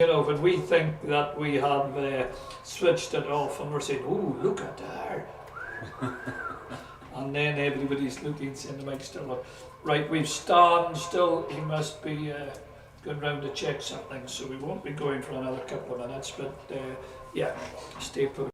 You know, when we think that we have switched it off and we're saying, oh, look at her. And then everybody's looking, saying the mic's still on. Right, we've Stan still, he must be going round to check something, so we won't be going for another couple of minutes, but yeah, stay put.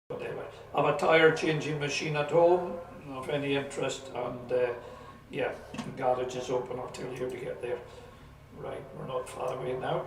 Whatever. I have a tyre changing machine at home, of any interest, and yeah, the garage is open. I'll tell you how to get there. Right, we're not far away now.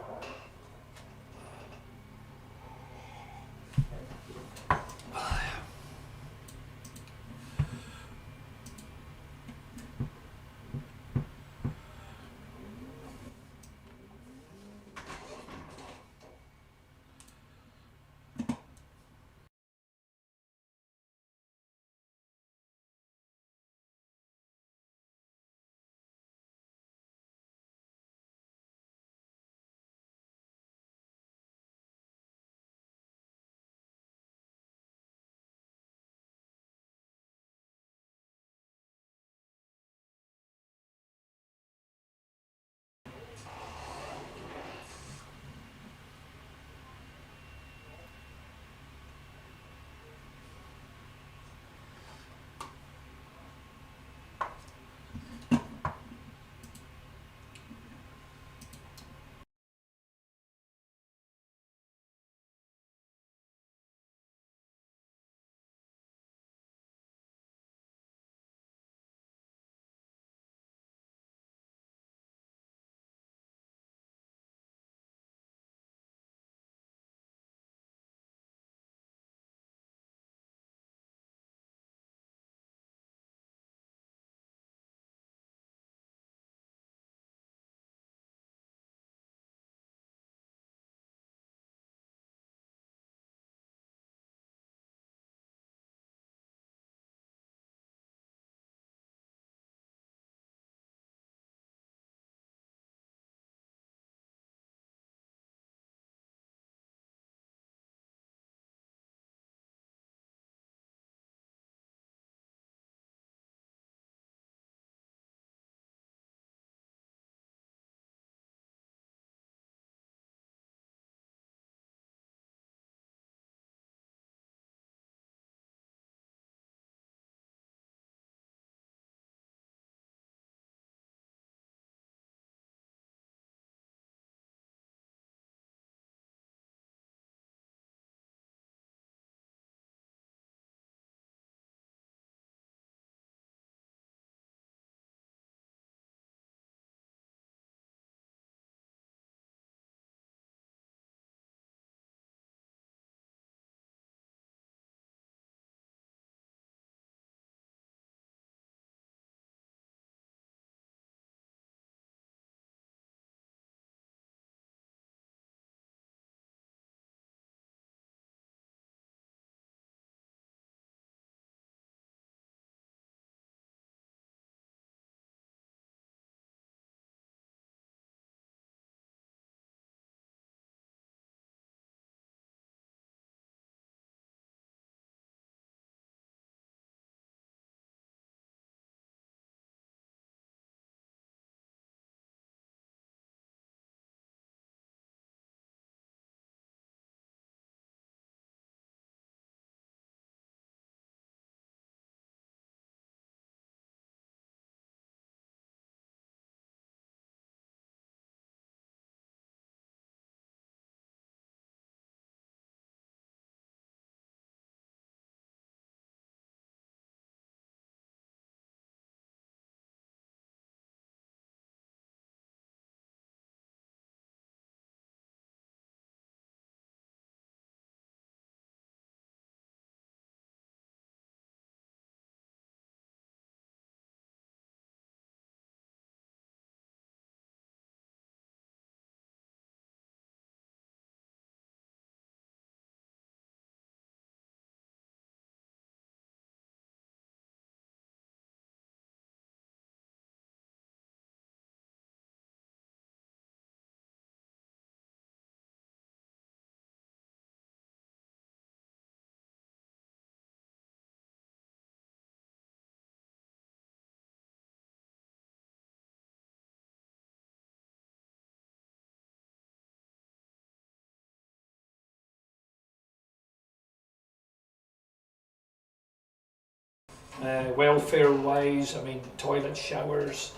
welfare wise, I mean toilet, showers,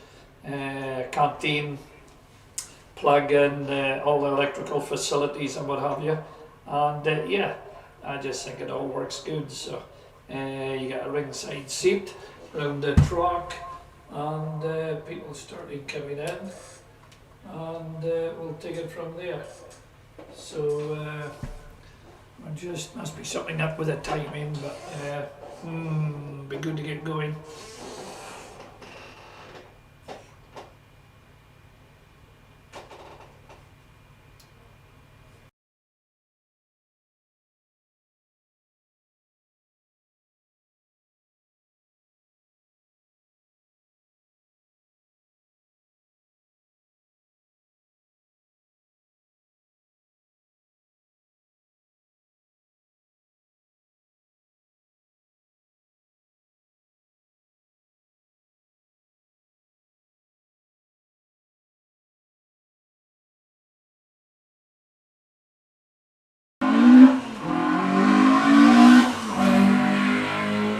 canteen, plug in all the electrical facilities and what have you. And yeah, I just think it all works good. So you get a ringside seat around the truck, and people starting coming in, and we'll take it from there. So I just must be something up with the timing, but be good to get going.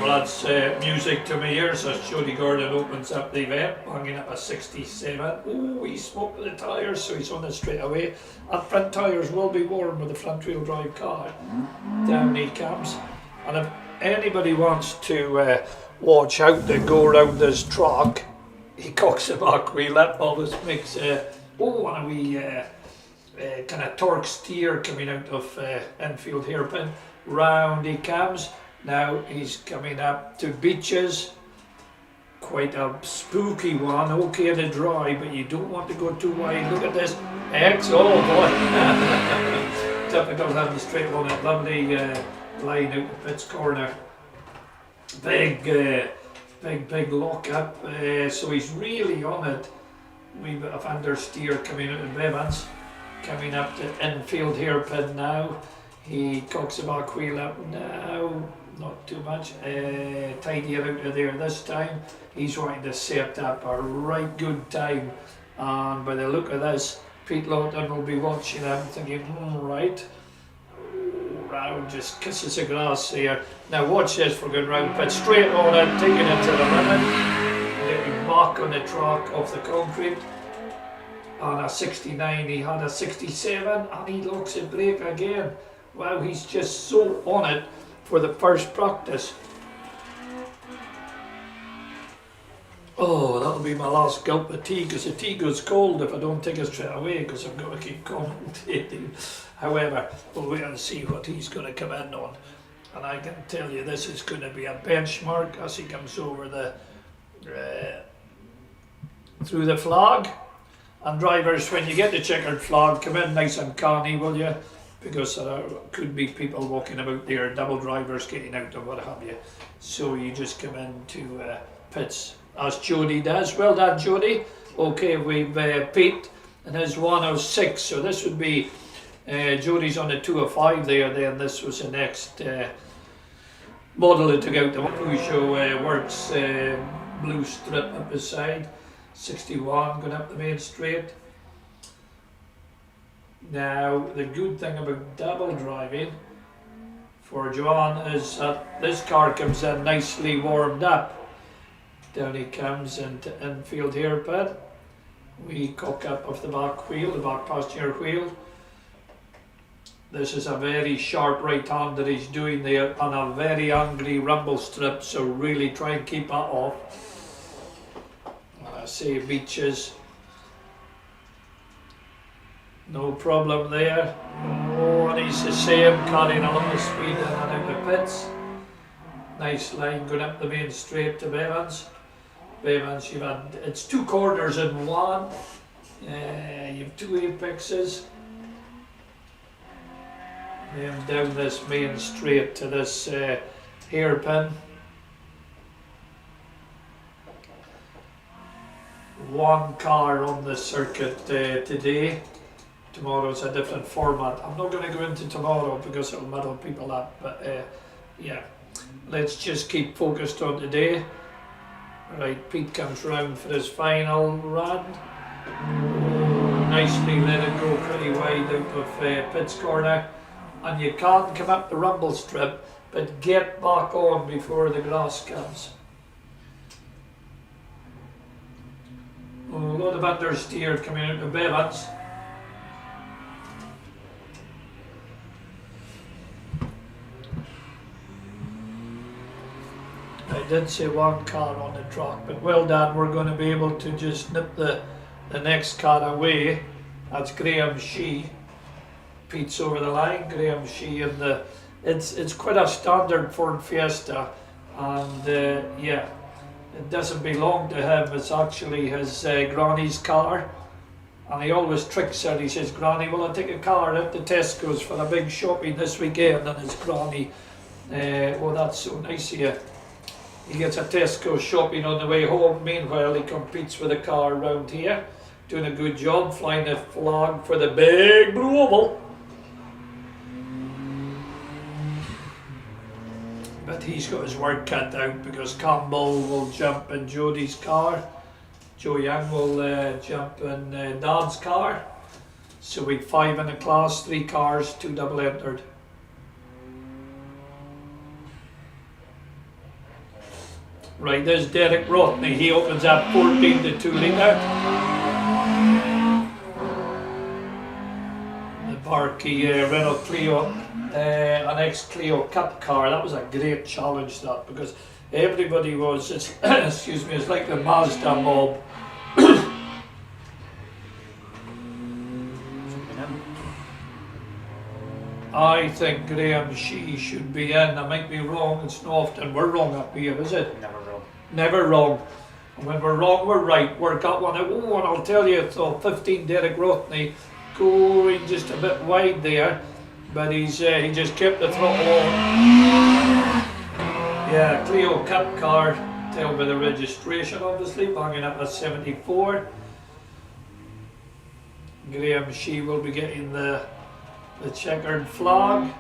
That's music to my ears as Jody Gordon opens up the event, hanging up a 67. Oh, he smoked with the tyres, so he's on it straight away. And front tyres will be warm with the front wheel drive car. Down he comes. And if anybody wants to watch out to go around this track, he cocks the back wheel up, always makes a wee kind of torque steer coming out of infield hairpin. Round he comes. Now he's coming up to Beaches, quite a spooky one, okay to dry, but you don't want to go too wide. Look at this, oh boy, typical having straight on it, lovely line out the pits corner, big lock up, so he's really on it. Wee bit of understeer coming out of Bevans, coming up to infield hairpin now. He cocks the back wheel up now. Not too much, tidy it out of there this time. He's wanting to set up a right good time, and by the look of this, Pete Lawton will be watching him thinking, right, round just kisses the grass here. Now watch this for going round, but straight on it, taking it to the limit, getting back on the track off the concrete. On a 69, he had a 67, and he locks it brake again. Wow, he's just so on it for the first practice. Oh, that'll be my last gulp of tea, because the tea goes cold if I don't take it straight away, because I've got to keep commentating. However, we'll wait and see what he's going to come in on. And I can tell you this is going to be a benchmark as he comes over the through the flag. And drivers, when you get the checkered flag, come in nice and canny, will you? Because there could be people walking about there, double drivers getting out or what have you. So you just come into pits as Jody does. Well done, Jody. Okay, we've Pete and his 106. So this would be Jody's on the 205 there. Then this was the next model that took out the Peugeot Works blue strip up his side. 61 going up the main straight. Now, the good thing about double driving for John is that this car comes in nicely warmed up. Down he comes into infield hairpin. We cock up of the back wheel, the back passenger wheel. This is a very sharp right hand that he's doing there on a very angry rumble strip, so really try and keep that off. I say Beaches. No problem there. Oh, and he's the same, carrying along the speed in and out the pits. Nice line going up the main straight to Bevans. Bevans, you've had, it's 2 corners in one. You've 2 apexes. Then down this main straight to this hairpin. One car on the circuit today. Tomorrow's a different format. I'm not going to go into tomorrow because it'll muddle people up, but yeah, let's just keep focused on today. Right, Pete comes round for his final run. Nicely let it go pretty wide out of Pitt's corner, and you can't come up the rumble strip, but get back on before the grass comes. lot of understeer coming out of Bevans. I did say one car on the track, but well done. We're going to be able to just nip the next car away. That's Graham Shee. Pete's over the line. Graham Shee, and it's quite a standard Ford Fiesta, and yeah, it doesn't belong to him. It's actually his granny's car, and he always tricks her. He says, "Granny, will I take a car out to Tesco's for a big shopping this weekend?" And his granny, oh, that's so nice of you. He gets a Tesco shopping on the way home. Meanwhile, he competes with a car around here, doing a good job, flying the flag for the big blue oval. But he's got his work cut out because Campbell will jump in Jodie's car. Joe Young will jump in Dad's car. So we've 5 in the class, 3 cars, 2 double entered. Right, there's Derek Rothney. He opens up 14 to 2 litre. The Barkey Renault Clio, an ex-Clio Cup car. That was a great challenge, that, because everybody was, excuse me, it's like the Mazda mob. I think Graham Shee should be in. I might be wrong. It's not often we're wrong up here, is it? Never wrong. Never wrong. And when we're wrong, we're right. Work out one. Oh, and I'll tell you, so 15 Derek Rothney going just a bit wide there, but he just kept the throttle on. Yeah, Clio Cup car. Tell by the registration, obviously, banging up at 74. Graham Shee will be getting the checkered flag.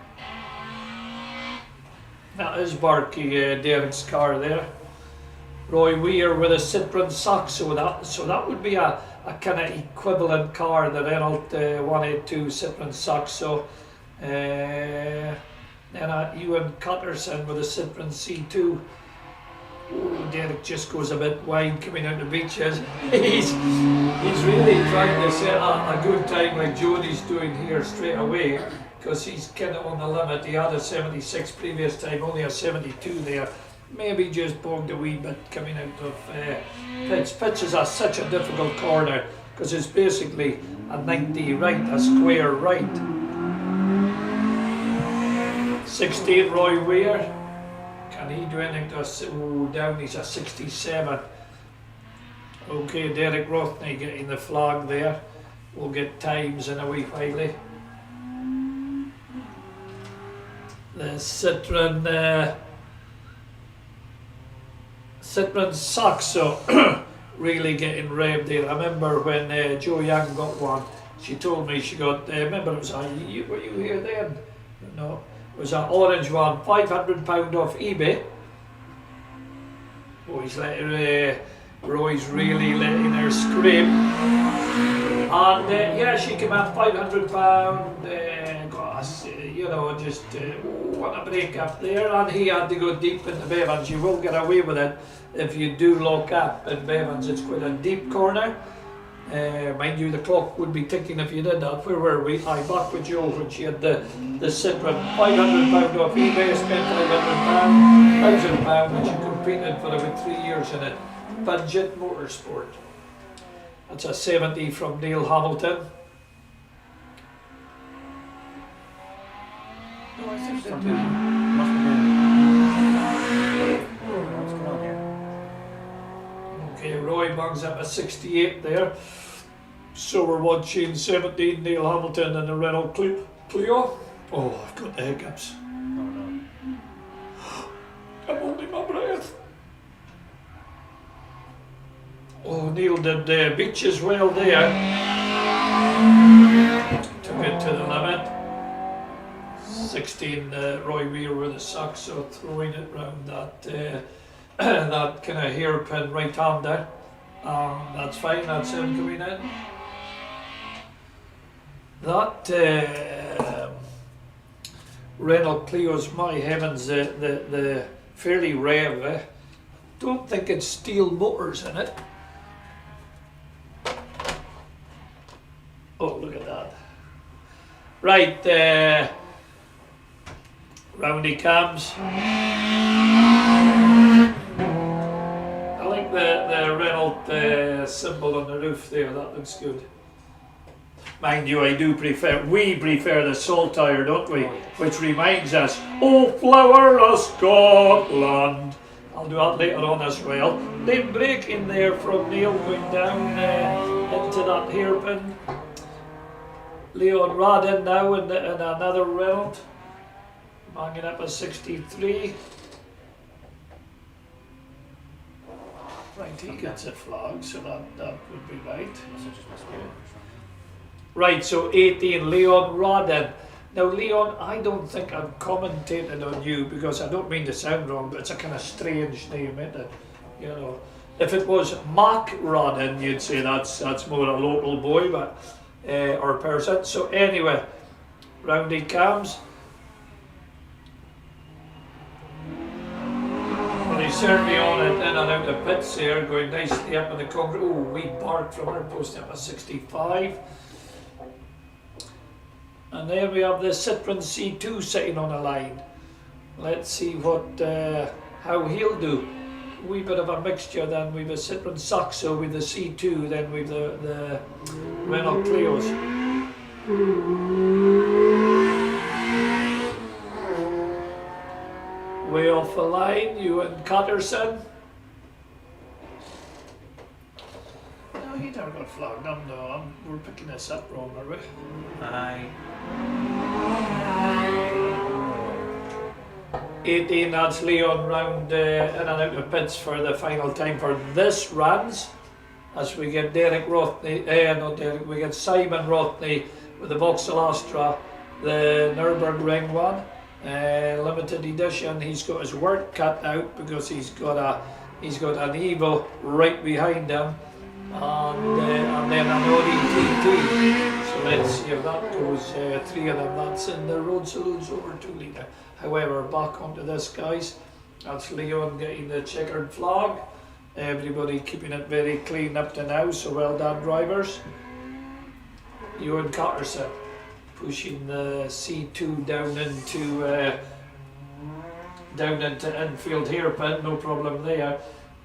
That is Barkey Derek's car there. Roy Weir with a Citroen Saxo. So that would be a kind of equivalent car, the Renault 182 Citroen Saxo. Then Ewan Cutterson with a Citroen C2. Ooh, Derek just goes a bit wide coming out the beaches. He's really trying to set a good time like Jodie's doing here straight away, because he's kind of on the limit. He had a 76 previous time, only a 72 there. Maybe just bogged a wee bit coming out of pitch. Pitch is such a difficult corner because it's basically a 90 right, a square right. 16 Roy Weir. Can he do anything to us? Oh, down, he's a 67. Okay, Derek Rothney getting the flag there. We'll get times in a wee while. The Citroen Saxo really getting revved there. I remember when Joe Young got one, she told me she got, remember it was, were you here then? No. It was an orange one, £500 off eBay. Oh, he's letting, Roy's really letting her scream. And yeah, she came out £500, you know, just what a break up there. And he had to go deep into Bevans. You will get away with it if you do lock up in Bevans. It's quite a deep corner. Mind you, the clock would be ticking if you did that. Where were we? Back with Joe when she had the Citroen. £500 off eBay, spent £500, £1,000, and she competed for about 3 years in it. Budget Motorsport. That's a 70 from Neil Hamilton. No, I think that Must be good. What's going on here? Okay, Roy bangs up a 68 there. So we're watching 17 Neil Hamilton and the Renault Clio. Oh, I've got the hiccups. Oh no. I'm holding my breath. Oh, Neil did beaches well there. Took it to the limit. 16 Roy Weir with a Saxo, throwing it round that that kind of hairpin right-hander. That's fine, that's him coming in. That Renault Clio's, my heavens, the fairly rev. Don't think it's steel motors in it. Oh, look at that. Right, round he comes. I like the Renault symbol on the roof there, that looks good. Mind you, we prefer the Saltire, don't we? Oh, yes. Which reminds us, oh flower of Scotland. I'll do that later on as well. Then break in there from Neil going down into that hairpin. Leon Radin now in another Renault. Banging up a 63. Right, he gets a flag, so that would be right. Must have just missed it. Right, so 18, Leon Radin. Now, Leon, I don't think I've commentated on you because I don't mean to sound wrong, but it's a kind of strange name, isn't it? You know, if it was Mac Radin, you'd say that's more a local boy, but or person. So anyway, round he comes. Well, he's certainly on it in and out of pits here, going nicely up in the concrete. Oh, we barked from our post up a 65. And there we have the Citroen C2 sitting on a line. Let's see how he'll do. A wee bit of a mixture then. We've a Citroen Saxo with the C2, then we've the Renault Clios. Way off the line, Ewan Catterson. No, he never got flagged up, no. We're picking this up wrong, are we? Aye. 18, that's Leon round in and out of pits for the final time for this runs. As we get Derek Rothney, we get Simon Rothney with the Vauxhall Astra, the Nürburgring one, limited edition. He's got his work cut out because he's got an Evo right behind him, and then an Audi TT. So let's see if that goes. 3 of them. That's in the road saloons over 2 litre. However, back onto this, guys. That's Leon getting the checkered flag. Everybody keeping it very clean up to now, so well done, drivers. Ewan Catterson pushing the C2 down into infield hairpin, no problem there.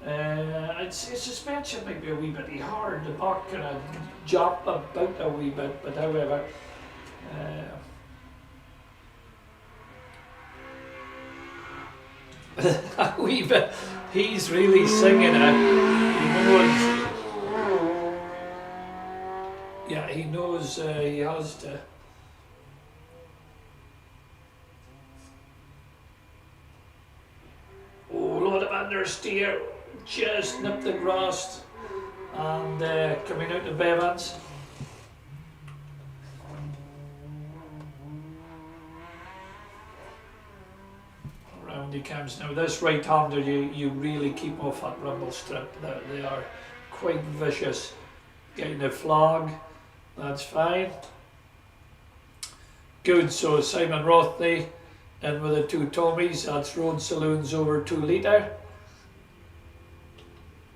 I'd say suspension might be a wee bit hard. The back kind of jump about a wee bit, but however. A wee bit. He's really singing it. He knows. Yeah, he knows he has to. Oh, lot of understeer. Just nipped the grass and coming out of Bevans. Round he comes. Now this right-hander you really keep off that rumble strip. They are quite vicious. Getting the flag, that's fine. Good, so Simon Rothney in with the 2 Tommies, that's road saloons over 2 litre.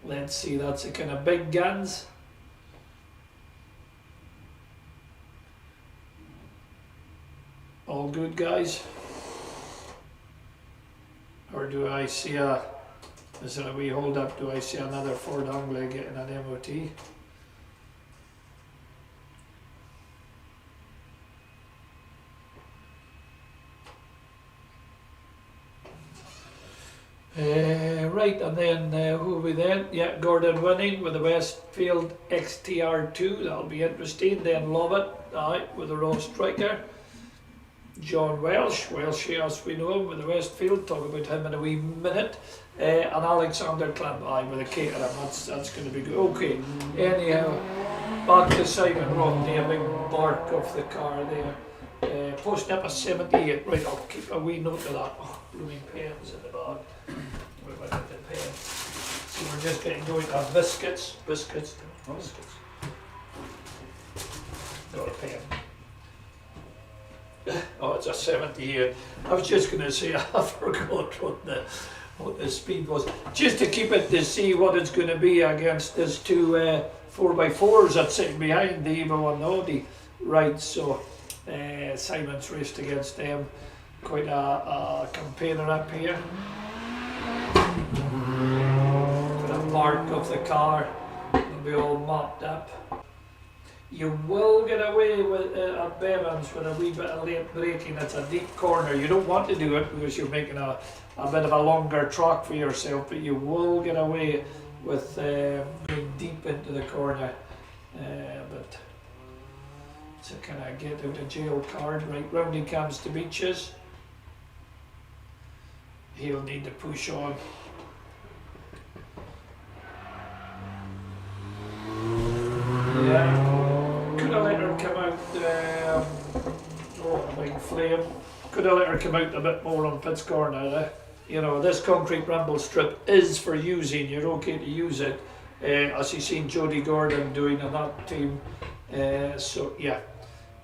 Let's see, that's a kind of big guns. All good, guys? Or do I see is there a wee hold up? Do I see another Ford Anglia getting an MOT? Right, and then who are we then? Yeah, Gordon winning with the Westfield XTR2, that'll be interesting. Then Lovett, aye, with the raw striker. John Welsh, as we know him, with the Westfield, talk about him in a wee minute. And Alexander Clem, aye, with a Caithness, that's going to be good. Okay, anyhow, back to Simon Rodney, a big bark off the car there. Posting up a 78, right, I'll keep a wee note of that. Oh, blooming pens in the bag. Where have I got the pen? So we're just getting going to biscuits. Got a pen. Oh, it's a 78. I was just going to say I forgot what the speed was. Just to keep it to see what it's going to be against this 2 4x4s that's sitting behind the Evo and the Audi. Right, so Simon's raced against them. Quite a campaigner up here. Got a mark of the car. It'll be all mopped up. You will get away with at Bevans with a wee bit of late braking. It's a deep corner. You don't want to do it because you're making a bit of a longer track for yourself, but you will get away with going deep into the corner. But it's a kind of get out of jail card. Right, round he comes to Beaches. He'll need to push on. Yeah, could have let her come out, oh, a big flame. Could have let her come out a bit more on Pitts Corner. You know, this concrete rumble strip is for using, you're okay to use it, as you've seen Jody Gordon doing on that team. So yeah,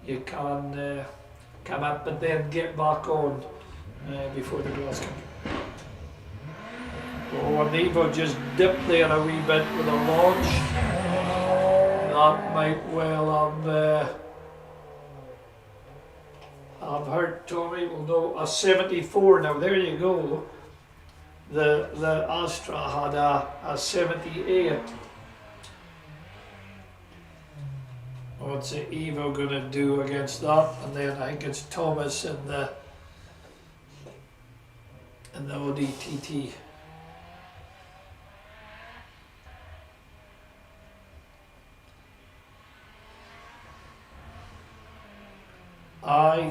you can come up and then get back on before the grass comes. Oh, and Evo just dipped there a wee bit with a launch. That might well have hurt Tommy. Well, no, a 74 now. There you go. The Astra had a 78. What's the Evo gonna do against that? And then I think it's Thomas and the Audi TT. I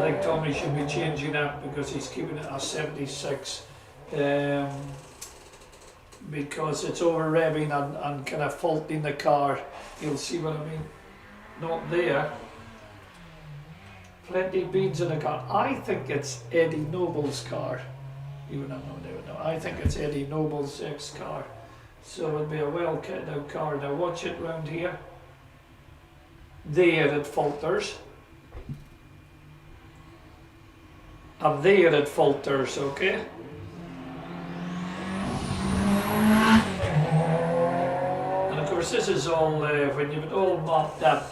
think Tommy should be changing that because he's keeping it at 76 because it's over revving and kind of faulting the car. You'll see what I mean. Not there. Plenty of beans in the car. I think it's Eddie Noble's car. Even though they would know. I think it's Eddie Noble's ex-car. So it'll be a well kitted out car. Now watch it round here. There it falters. And there it falters, okay? And of course this is all, when you've it all mopped up,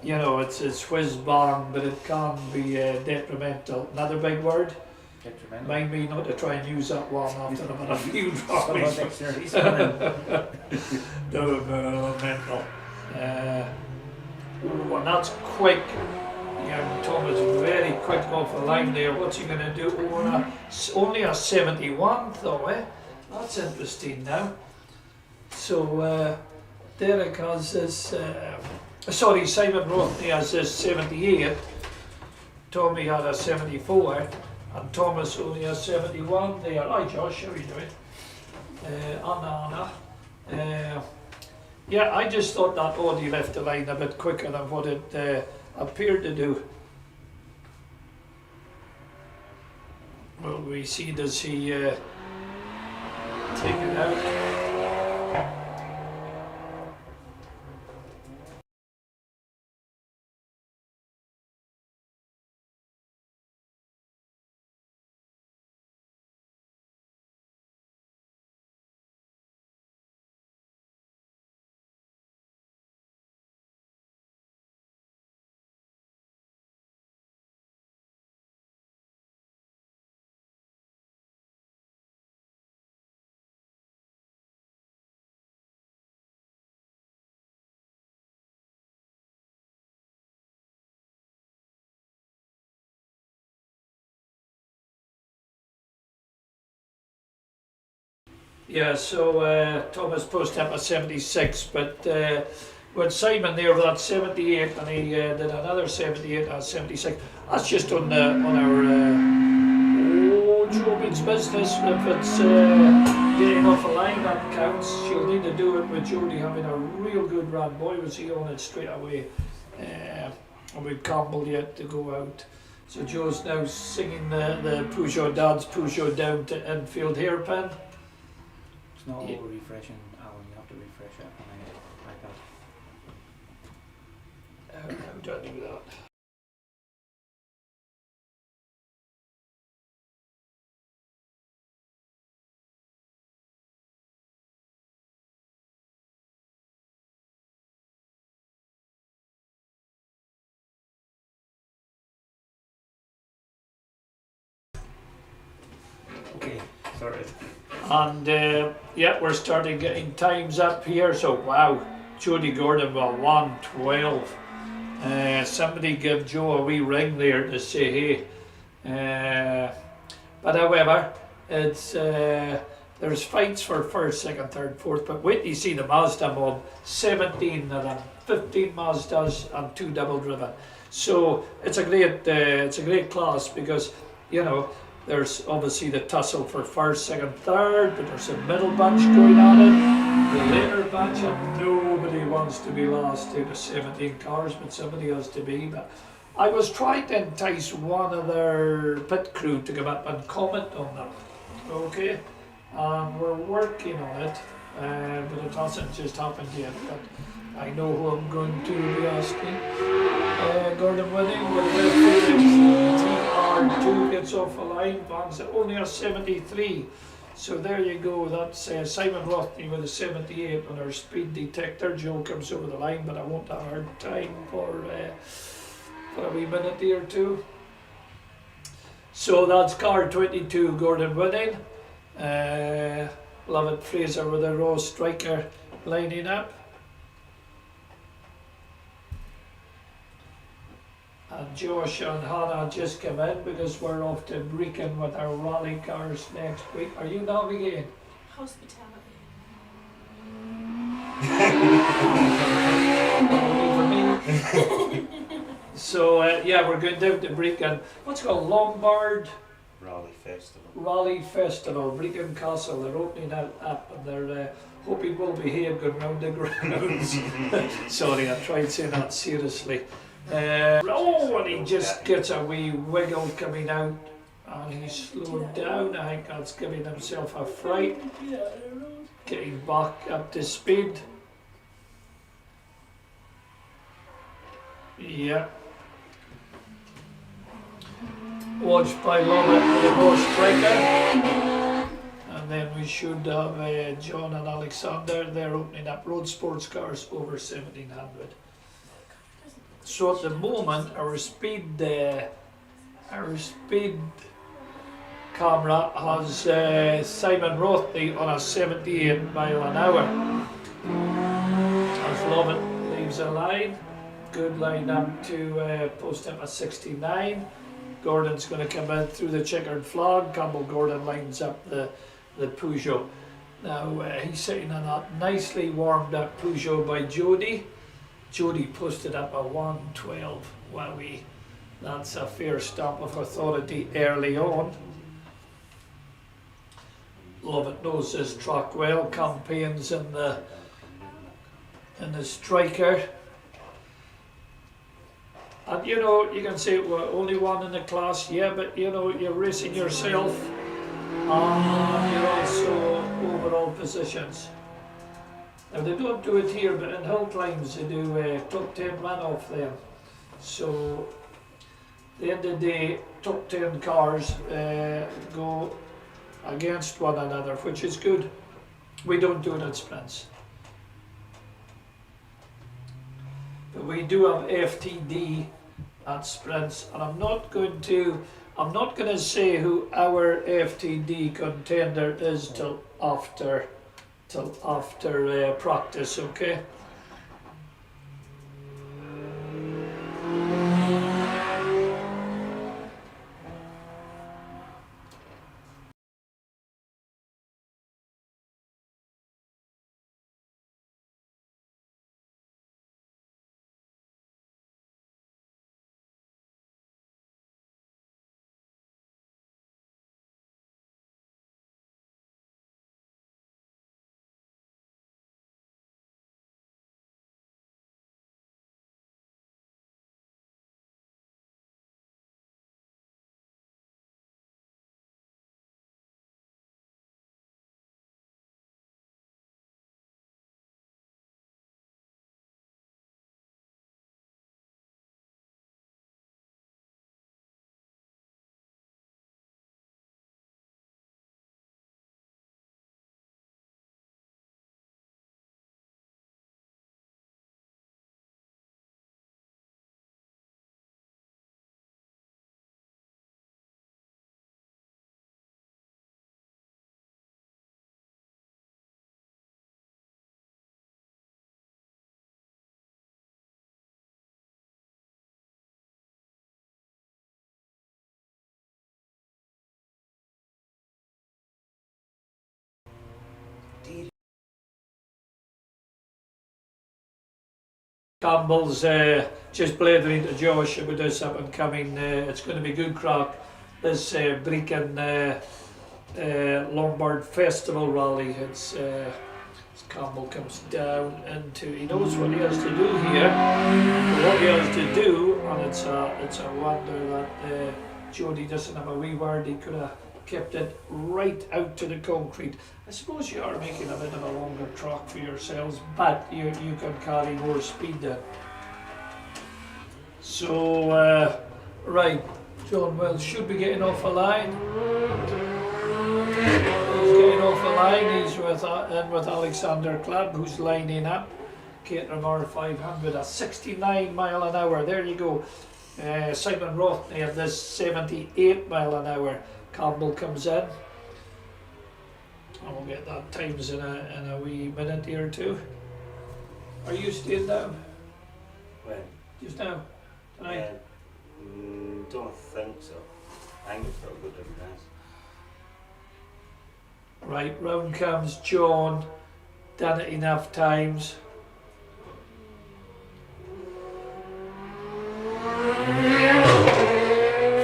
you know, it's whiz bang, but it can be detrimental. Another big word? Detrimental. Mind me not to try and use that one after I've had a few drawings. Detrimental. Ooh, and that's quick. Yeah, Thomas very quick off the line there. What's he going to do? Only a 71 though, eh? That's interesting now. So Derek has this, sorry, Simon Rothney has this 78. Tommy had a 74. And Thomas only has 71 there. Hi Josh, how are you doing? Anna. Yeah, I just thought that Audi left the line a bit quicker than what it appeared to do. Well, we see, does he take it out? Yeah, so Thomas pushed up a 76, but with Simon there with that 78, and he did another 78 and 76. That's just on our Jobin's business. If it's getting off a line, that counts. She'll need to do it with Jody having a real good run. Boy, was he on it straight away. And with Campbell yet to go out. So Joe's now singing the Peugeot dance, Peugeot down to infield hairpin. It's not all refreshing, Alan. You have to refresh it on my iPad. How do I do that? started. And yeah, we're starting getting times up here. So wow, Jody Gordon well 1:12. Somebody give Joe a wee ring there to say hey. But however, it's there's fights for first, second, third, fourth. But wait till you see the Mazda mob, 17 of them, 15 Mazdas and 2 double driven. So it's a great class because you know there's obviously the tussle for first, second, third, but there's a middle bunch going on it, the later bunch, and nobody wants to be last out of 17 cars, but somebody has to be. But I was trying to entice one of their pit crew to come up and comment on them, okay? And we're working on it, but it hasn't just happened yet. But I know who I'm going to be asking. Gordon Winning with Felix TR2 gets off the line. Van's only a 73. So there you go. That's Simon Rothney with a 78 on our speed detector. Joe comes over the line, but I won't have hard time for a wee minute or two. So that's car 22, Gordon Winning. Lovett Fraser with a raw striker lining up. And Josh and Hannah just come in because we're off to Brecon with our rally cars next week. Are you navigating? Hospitality. So yeah, we're going down to Brecon. What's it called? Lombard Rally Festival. Brecon Castle. They're opening that up and they're hoping we'll behave going round the grounds. Sorry, I tried saying that seriously. And he just gets a wee wiggle coming out and he's slowed down. I think that's giving himself a fright. Getting back up to speed. Yeah. Watched by Lovett with a horse striker. And then we should have John and Alexander. They're opening up road sports cars over 1700. So at the moment, our speed camera has Simon Rothney on a 78 mile an hour. As Lovett leaves a line, good line up to post him at 69. Gordon's going to come in through the checkered flag. Campbell Gordon lines up the Peugeot. Now he's sitting on that nicely warmed up Peugeot by Jody. Jody posted up a 1:12. Wowee, that's a fair stamp of authority early on. Lovett knows his track well, campaigns in the striker. And you know, you can say, well, only one in the class, yeah, but you know, you're racing yourself and you're also overall positions. Now they don't do it here, but in hill climbs they do top 10 runoff them. So at the end of the day, top 10 cars go against one another, which is good. We don't do it at sprints. But we do have FTD at sprints, and I'm not going to say who our FTD contender is till after practice, okay? Campbell's just blathering to Josh about this up and coming. It's going to be good crack. This Brecon Lombard Festival rally. It's Campbell comes down into. He knows what he has to do here. What he has to do, and it's a wonder that Jody doesn't have a wee word. He could have kept it right out to the concrete. I suppose you are making a bit of a longer track for yourselves, but you can carry more speed then. So, right, John Wells should be getting off a line. He's getting off the line. He's with Alexander Clubb, who's lining up. Caithness 500 at 69 mile an hour. There you go. Simon Rothney at this 78 mile an hour. Campbell comes in. And we'll get that times in a wee minute here too. Are you staying down? When? Just now? Tonight? Don't think so. I think it's got a good difference. Right, round comes John. Done it enough times.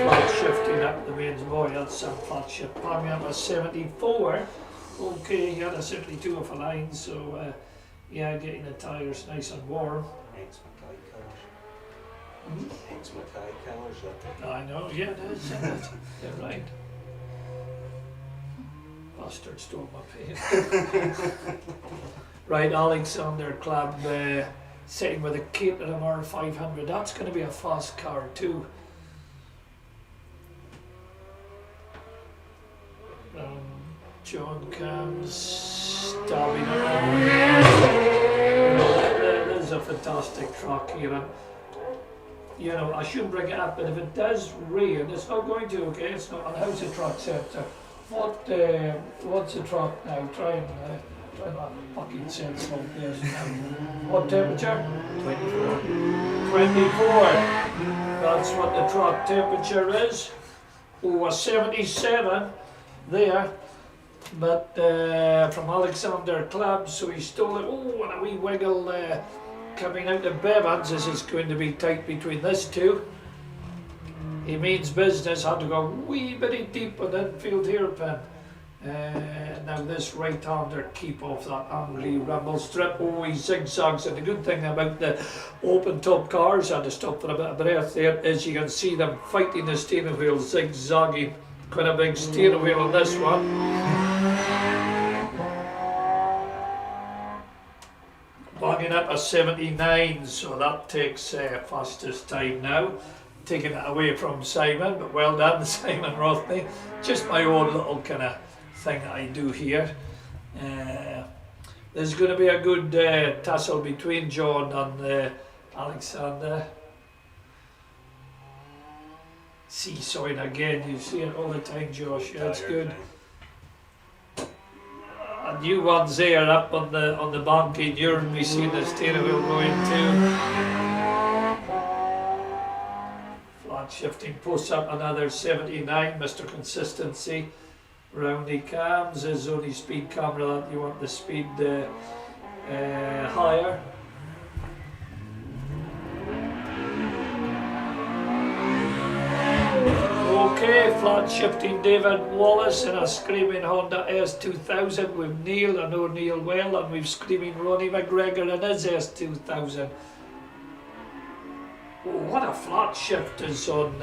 Flat shifting up the mains. Boy, that's some flat shift. Palming up a 74. Okay, he had a 72 off a line, so yeah, getting the tyres nice and warm. Ex-Mackay colours. Ex-Mackay colours, I know, yeah, it is, isn't it? You're right. Bastard stole my paint. Right, Alexander Clubb sitting with a Caithness 500. That's going to be a fast car too. John comes stabbing it on. That is a fantastic track here. And, you know, I shouldn't bring it up, but if it does rain, it's not going to, okay? It's not. And how's the track centre? What's the track now? Try and that fucking sensible place now. What temperature? 24. 24. That's what the track temperature is. Oh, a 77 there. But from Alexander Clubb, so he stole it. Oh, and a wee wiggle coming out of Bevans. This is going to be tight between this two. He means business, had to go a wee bit deep on the infield hairpin. Now this right-hander keep off that angry rumble strip. Oh, he zigzags, and the good thing about the open top cars, I had to stop for a bit of breath there, is you can see them fighting the steering wheel, zigzagging. Quite a big steering wheel on this one. Banging up a 79, so that takes fastest time now. Taking it away from Simon, but well done, Simon Rothney. Just my own little kind of thing that I do here. There's going to be a good tussle between John and Alexander. Seesawing again, you see it all the time, Josh. Yeah, it's good. A new one's there up on the banking. You're be seeing the steering wheel going too. Flat shifting, push up another 79, Mr. Consistency. Round he comes. There's only speed camera that you want the speed higher. Okay, flat shifting David Wallace in a screaming Honda S2000 with Neil. I know Neil well, and we've screaming Ronnie McGregor in his S2000. Oh, what a flat shift is on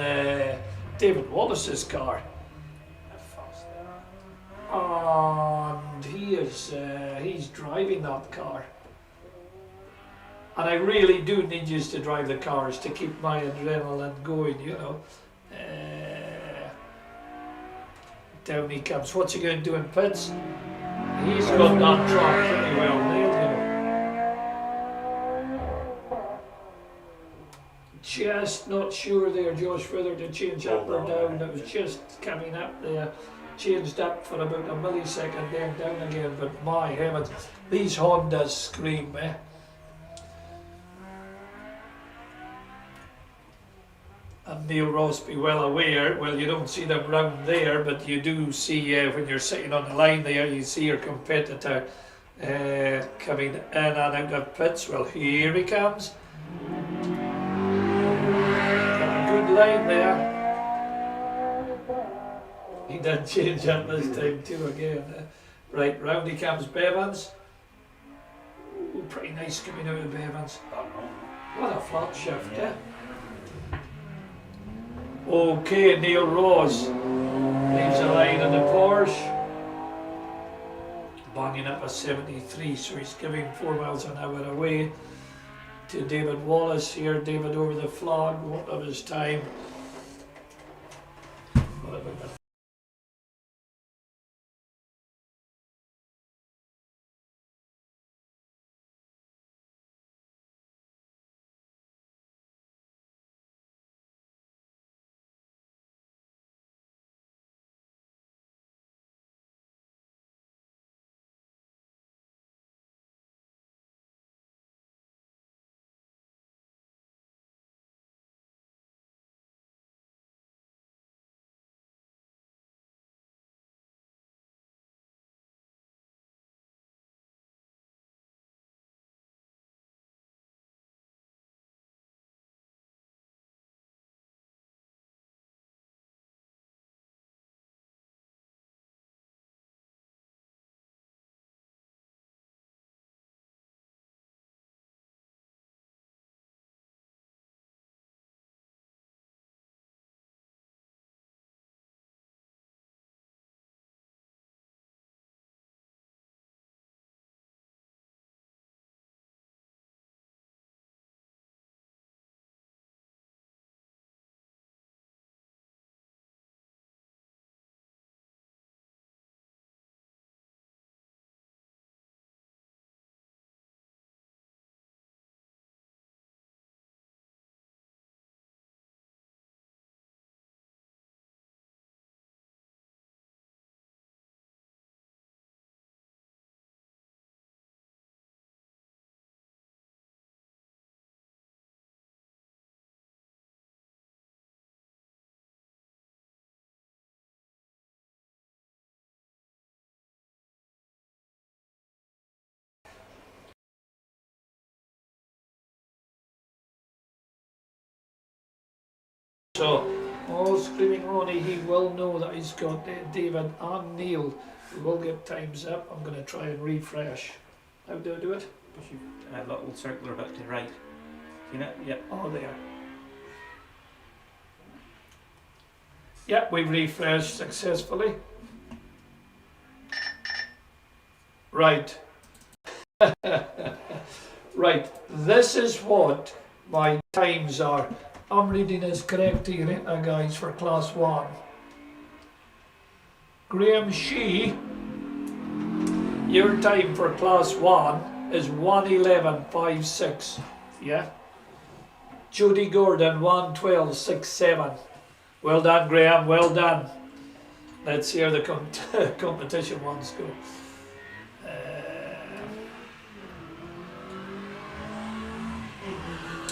David Wallace's car. And he is he's driving that car. And I really do need you to drive the cars to keep my adrenaline going, you know. Down he comes. What's he going to do in pits? He's got that track pretty well nailed, you know. Just not sure there, Josh, whether to change up or down. It was just coming up there. Changed up for about a millisecond, then down again. But my heavens, these Hondas scream, eh? And Neil Ross be well aware, well, you don't see them round there, but you do see when you're sitting on the line there, you see your competitor coming in and out of pits. Well, here he comes. Got a good line there. He did change up this time too again. Right, round he comes Bevans. Ooh, pretty nice coming out of Bevans. What a flat shift, Yeah. Okay, Neil Rose leaves a line in the Porsche. Banging up a 73, so he's giving 4 miles an hour away to David Wallace here. David over the flag, won't have his time. What about that? So, all Screaming Ronnie, he will know that he's got David and Neil. We will get times up. I'm going to try and refresh. How do I do it? Push a little circular bit to the right. Seen it? Yep. Oh, there. Yep, we've refreshed successfully. Right. Right, this is what my times are. I'm reading this correct here, guys, for class 1. Graham Shee, your time for class 1 is 1:11.56. Yeah? Judy Gordon, 1:12.67. Well done, Graham, well done. Let's hear the competition ones go.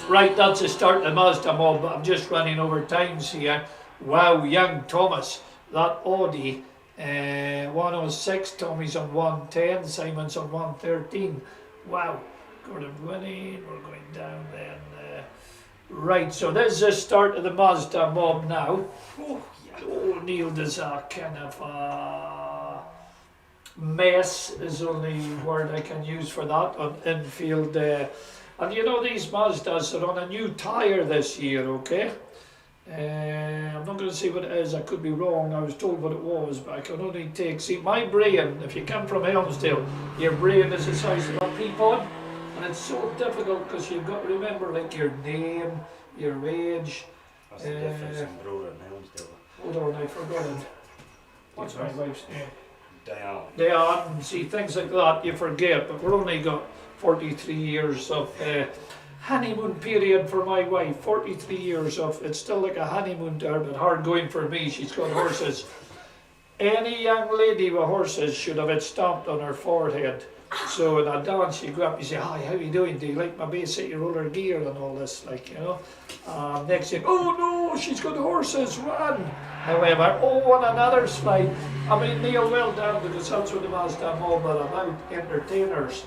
Right, that's the start of the Mazda mob, but I'm just running over times here. Wow, young Thomas, that Audi, 106, Tommy's on 110, Simon's on 113. Wow, Gordon winning, we're going down then. Right, so this is the start of the Mazda mob now. Oh, Neil does a kind of mess is the only word I can use for that on infield. And you know, these Mazdas are on a new tyre this year, okay? I'm not going to say what it is, I could be wrong, I was told what it was, but I can only take, see, my brain, if you come from Helmsdale, your brain is the size of a pea pod, and it's so difficult because you've got to remember, like, your name, your age. What's the difference in Brora and Helmsdale? Hold on, I forgot it. What's my wife's name? Diane. Diane, see, things like that you forget, but we're only got 43 years of honeymoon period for my wife. 43 years of, it's still like a honeymoon to her, but hard going for me. She's got horses. Any young lady with horses should have it stamped on her forehead. So in a dance, you go up and say, hi, how you doing? Do you like my Bay City roller gear and all this, like, you know? Next thing, oh no, she's got horses, run! However, on another slide, I mean, Neil, well done, because that's what the Mazda mob are about, entertainers.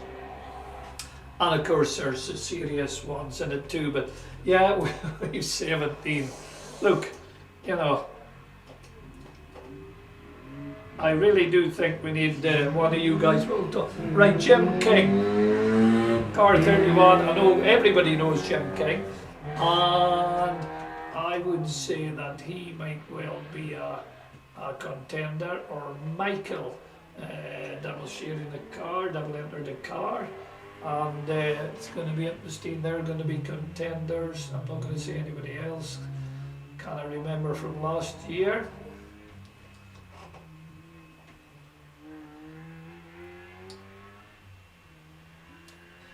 And of course there's the serious ones in it too, but yeah, we've 17. Look, you know, I really do think we need one of you guys will do. Right, Jim King, car 31. I know everybody knows Jim King, and I would say that he might well be a contender, or Michael, double sharing the car, double enter the car, and it's going to be interesting. They're going to be contenders. I'm not going to say anybody else. Can I remember from last year?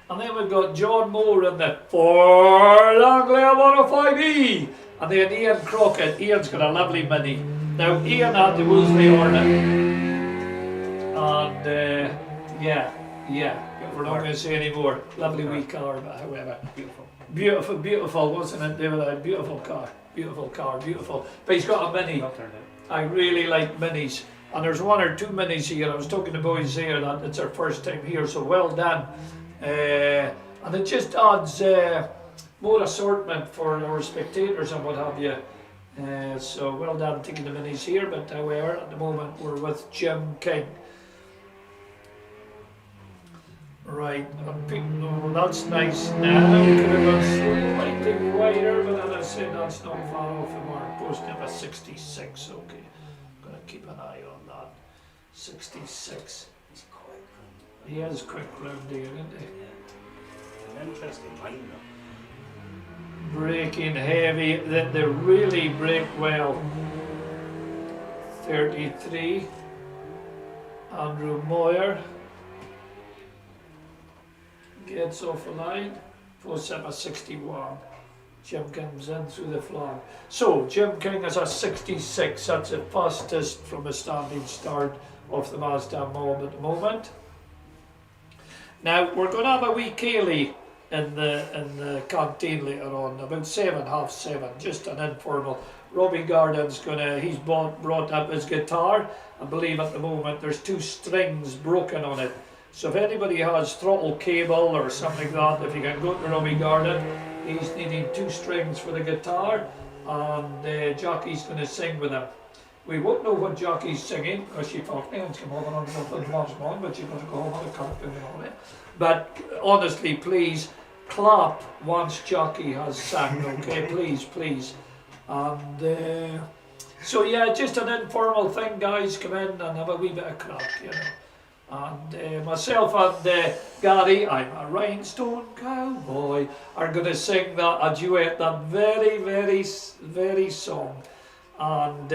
And then we've got John Moore in the Ford Anglia 105E. And then Ian Crockett. Ian's got a lovely Mini. Now, Ian had the Wolseley Hornet. And yeah. We're not going to say any more. Lovely wee car, but however. Beautiful, wasn't it, David? Beautiful car. But he's got a Mini. I really like Minis. And there's one or two Minis here. I was talking to boys here that it's their first time here, so well done. And it just adds more assortment for our spectators and what have you. So well done taking the Minis here, but however, at the moment we're with Jim King. Right, oh, that's nice now. Could have gone slightly wider, but as I said, that's not far off the mark. Post number 66, okay. I'm going to keep an eye on that. 66. He's quite good. He is quick round here, isn't he? Yeah. An interesting line though. Braking heavy, they really brake well. 33, Andrew Moyer gets off the line. 4761. Jim comes in through the flag. So Jim King is a 66. That's the fastest from a standing start of the Mazda mob at the moment. Now we're going to have a wee Cayley in the canteen later on, about 7, half 7, just an informal. Robbie Garden's he's brought up his guitar. I believe at the moment there's 2 strings broken on it. So if anybody has throttle cable or something like that, if you can go to Robbie Garden, he's needing 2 strings for the guitar, and Jackie's going to sing with him. We won't know what Jackie's singing because she thought, hey, come over on the last one, but you've got to go home and cut it on it. But honestly, please clap once Jackie has sung, okay? Please. And so yeah, just an informal thing, guys. Come in and have a wee bit of crack, you know. And myself and Gary, I'm a rhinestone cowboy, are going to sing a duet, that very song. And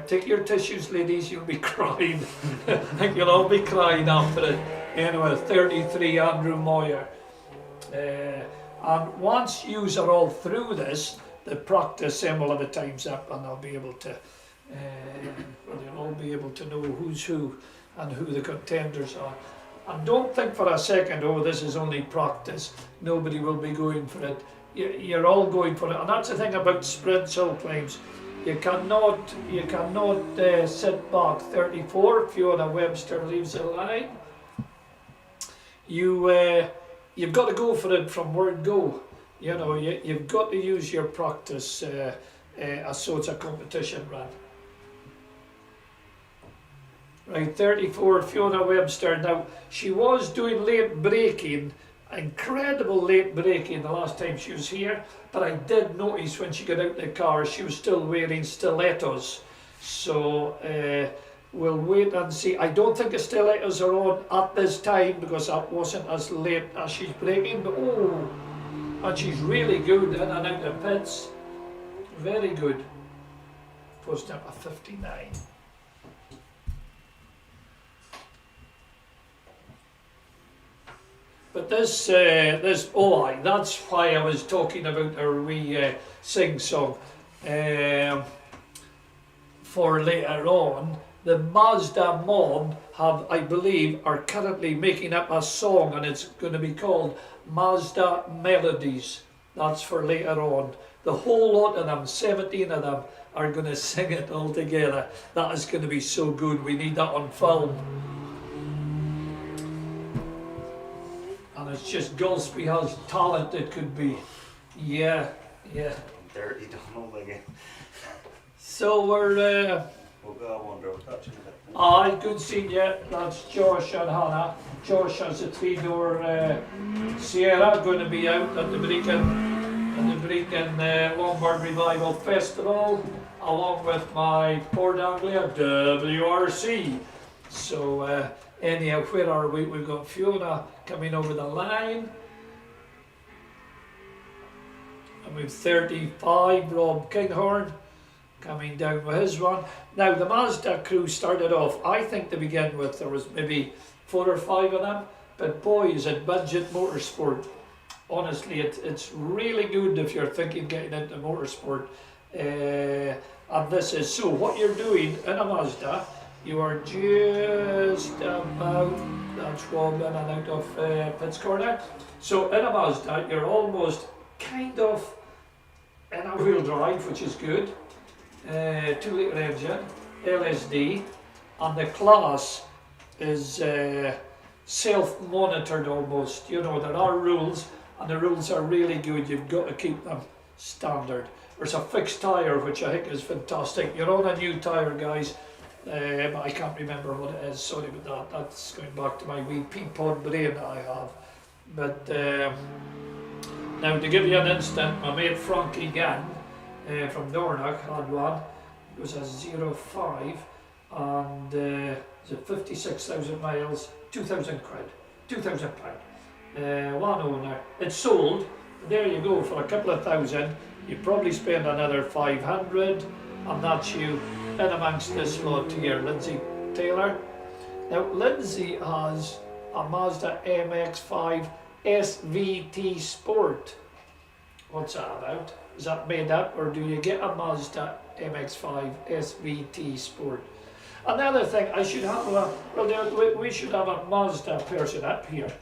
take your tissues, ladies, you'll be crying. I think you'll all be crying after it. Anyway, 33, Andrew Moyer. And once you are all through this, the practice then will have the times up, and I'll be able to, you'll all be able to know who's who and who the contenders are. And don't think for a second, oh, this is only practice. Nobody will be going for it. You're all going for it. And that's the thing about sprint hill climbs. You cannot sit back. 34, Fiona Webster leaves the line. You've got to go for it from word go. You know, you've got to use your practice as so it's a competition run. Right, 34, Fiona Webster. Now, she was doing late braking, incredible late braking the last time she was here, but I did notice when she got out the car, she was still wearing stilettos. So, we'll wait and see. I don't think the stilettos are on at this time because that wasn't as late as she's braking, but oh, and she's really good in and out the pits. Very good. Post number 59. But this, that's why I was talking about our wee sing song. For later on, the Mazda mob I believe, are currently making up a song, and it's going to be called Mazda Melodies. That's for later on. The whole lot of them, 17 of them, are going to sing it all together. That is going to be so good. We need that on film. And and it's just Golspie has talent. It could be, yeah. Dirty Donald again. So we're. We'll go on one road touch in a bit. Aye, good seeing you. That's Josh and Hannah. Josh has a 3-door Sierra going to be out at the Brecon Lombard Revival Festival, along with my Port Anglia WRC. So anyhow, where are we? We've got Fiona coming over the line. And we've 35, Rob Kinghorn coming down with his one. Now the Mazda crew started off, I think to begin with, there was maybe 4 or 5 of them, but boys at Budget Motorsport, honestly it's really good if you're thinking getting into motorsport. And this is, so what you're doing in a Mazda, you are just about, that's Rob in and out of Pitt's corner. So in a Mazda, you're almost kind of in a wheel drive, which is good. 2-litre engine, LSD, and the class is self-monitored almost. You know, there are rules, and the rules are really good. You've got to keep them standard. There's a fixed tyre, which I think is fantastic. You're on a new tyre, guys, but I can't remember what it is. Sorry about that. That's going back to my wee pea-pod brain that I have. But now, to give you an instant, my mate Frankie Gann from Dornoch had one. It was a 05 and it's 56,000 miles, 2,000 quid, 2,000 pound. One owner. It's sold. There you go, for a couple of thousand. You probably spend another 500, and that's you in amongst this lot here, Lindsay Taylor. Now, Lindsay has a Mazda MX-5 SVT Sport. What's that about? Is that made up, or do you get a Mazda MX-5 SVT Sport? Another thing, I should have we should have a Mazda person up here.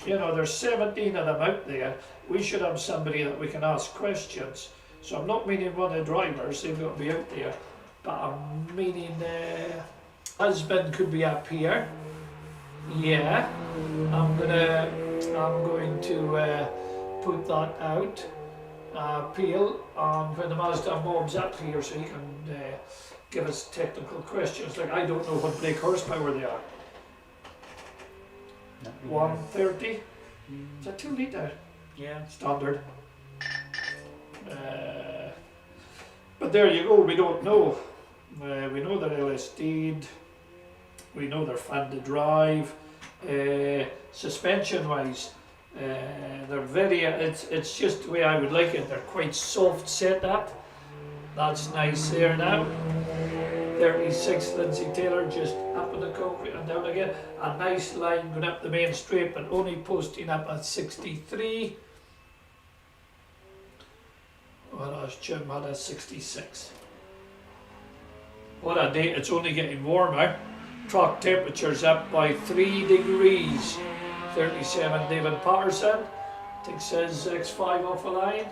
You know, there's 17 of them out there. We should have somebody that we can ask questions. So I'm not meaning one of the drivers, they've got to be out there, but I'm meaning husband could be up here. Yeah, I'm going to put that out. Peel, and when the Mazda mob's up here, so he can give us technical questions. Like, I don't know what brake horsepower they are. 130? Is that 2-litre? Yeah. Standard. But there you go, we don't know. We know they're LSD'd, we know they're fun to drive. Suspension wise, they're very, it's just the way I would like it. They're quite soft set up. That's nice there now. 36 Lindsay Taylor, just up on the concrete and down again. A nice line going up the main straight, but only posting up at 63. Whereas Jim had a 66. What a day, it's only getting warmer. Track temperature's up by 3 degrees. 37 David Patterson. I think says X5 off a line.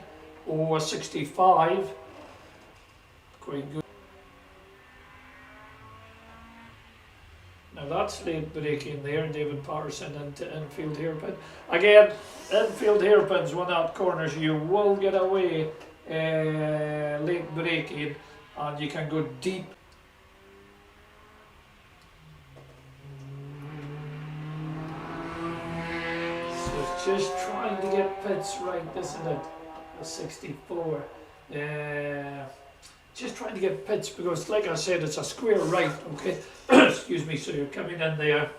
Oh, a 65. Quite good. Now that's late braking there, David Patterson into infield hairpin. Again, infield hairpins, one out corners, you will get away late braking and you can go deep. So it's just trying to get pits right, isn't it? A 64. Just trying to get pits because, like I said, it's a square right, okay? Excuse me, so you're coming in there.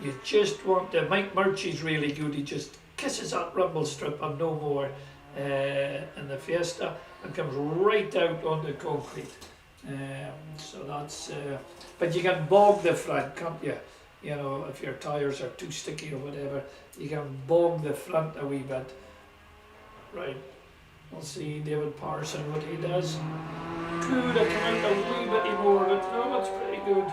You just want the Mike Murchie's really good. He just kisses that rumble strip and no more in the Fiesta and comes right out on the concrete. So that's, but you can bog the front, can't you? You know, if your tyres are too sticky or whatever, you can bog the front a wee bit. Right. We'll see David Patterson what he does. Could have come out a wee bit more, but no, it's pretty good.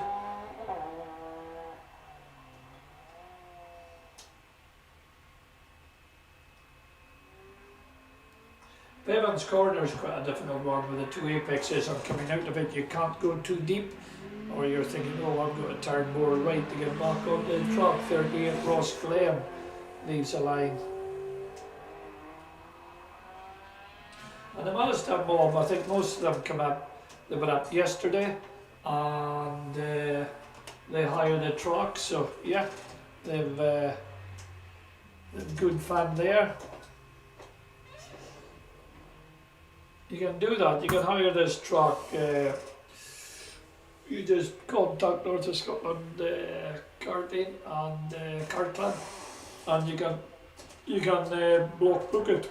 Bevan's corner is quite a difficult one with the two apexes and coming out of it. You can't go too deep, or you're thinking, oh, I'm going to turn more right to get back on the track. 38 Ross Glenn. leaves a line. And the Mazda mob, I think most of them come up, they were up yesterday, and they hired a truck, so yeah, they've good fun there. You can do that, you can hire this truck, you just contact North of Scotland Karting and Kart Club, and you can book it.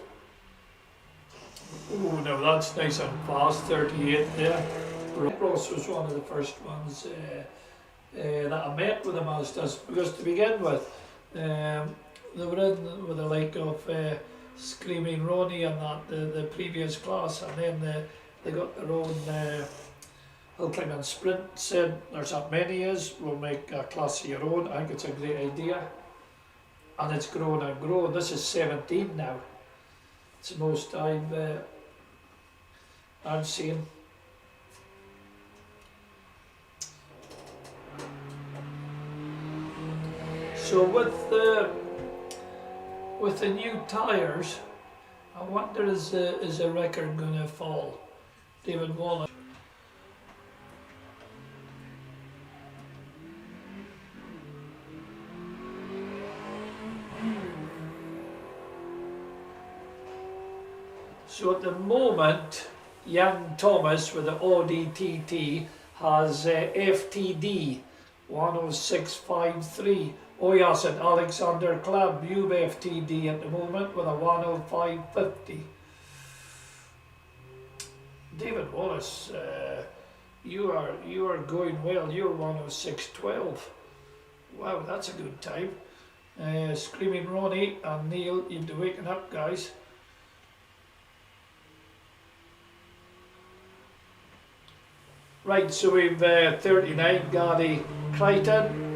Oh no, that's nice and fast, 38 there. Ross was one of the first ones that I met with the Mazdas, because to begin with, they were in with the like of Screaming Ronnie and that, the previous class, and then they got their own hill climbing sprint, said there's that many is, we'll make a class of your own. I think it's a great idea, and it's grown and grown. This is 17 now. It's the most I've seen. So with the new tyres, I wonder is the record going to fall? David Wallace. So at the moment, young Thomas with the Audi TT has FTD 10653. Oh yes, and Alexander Club, you've FTD at the moment with a 10550. David Wallace, you are going well. You're 10612. Wow, that's a good time. Screaming Ronnie and Neil, you'd be waking up, guys. Right, so we've 39 Gary Crichton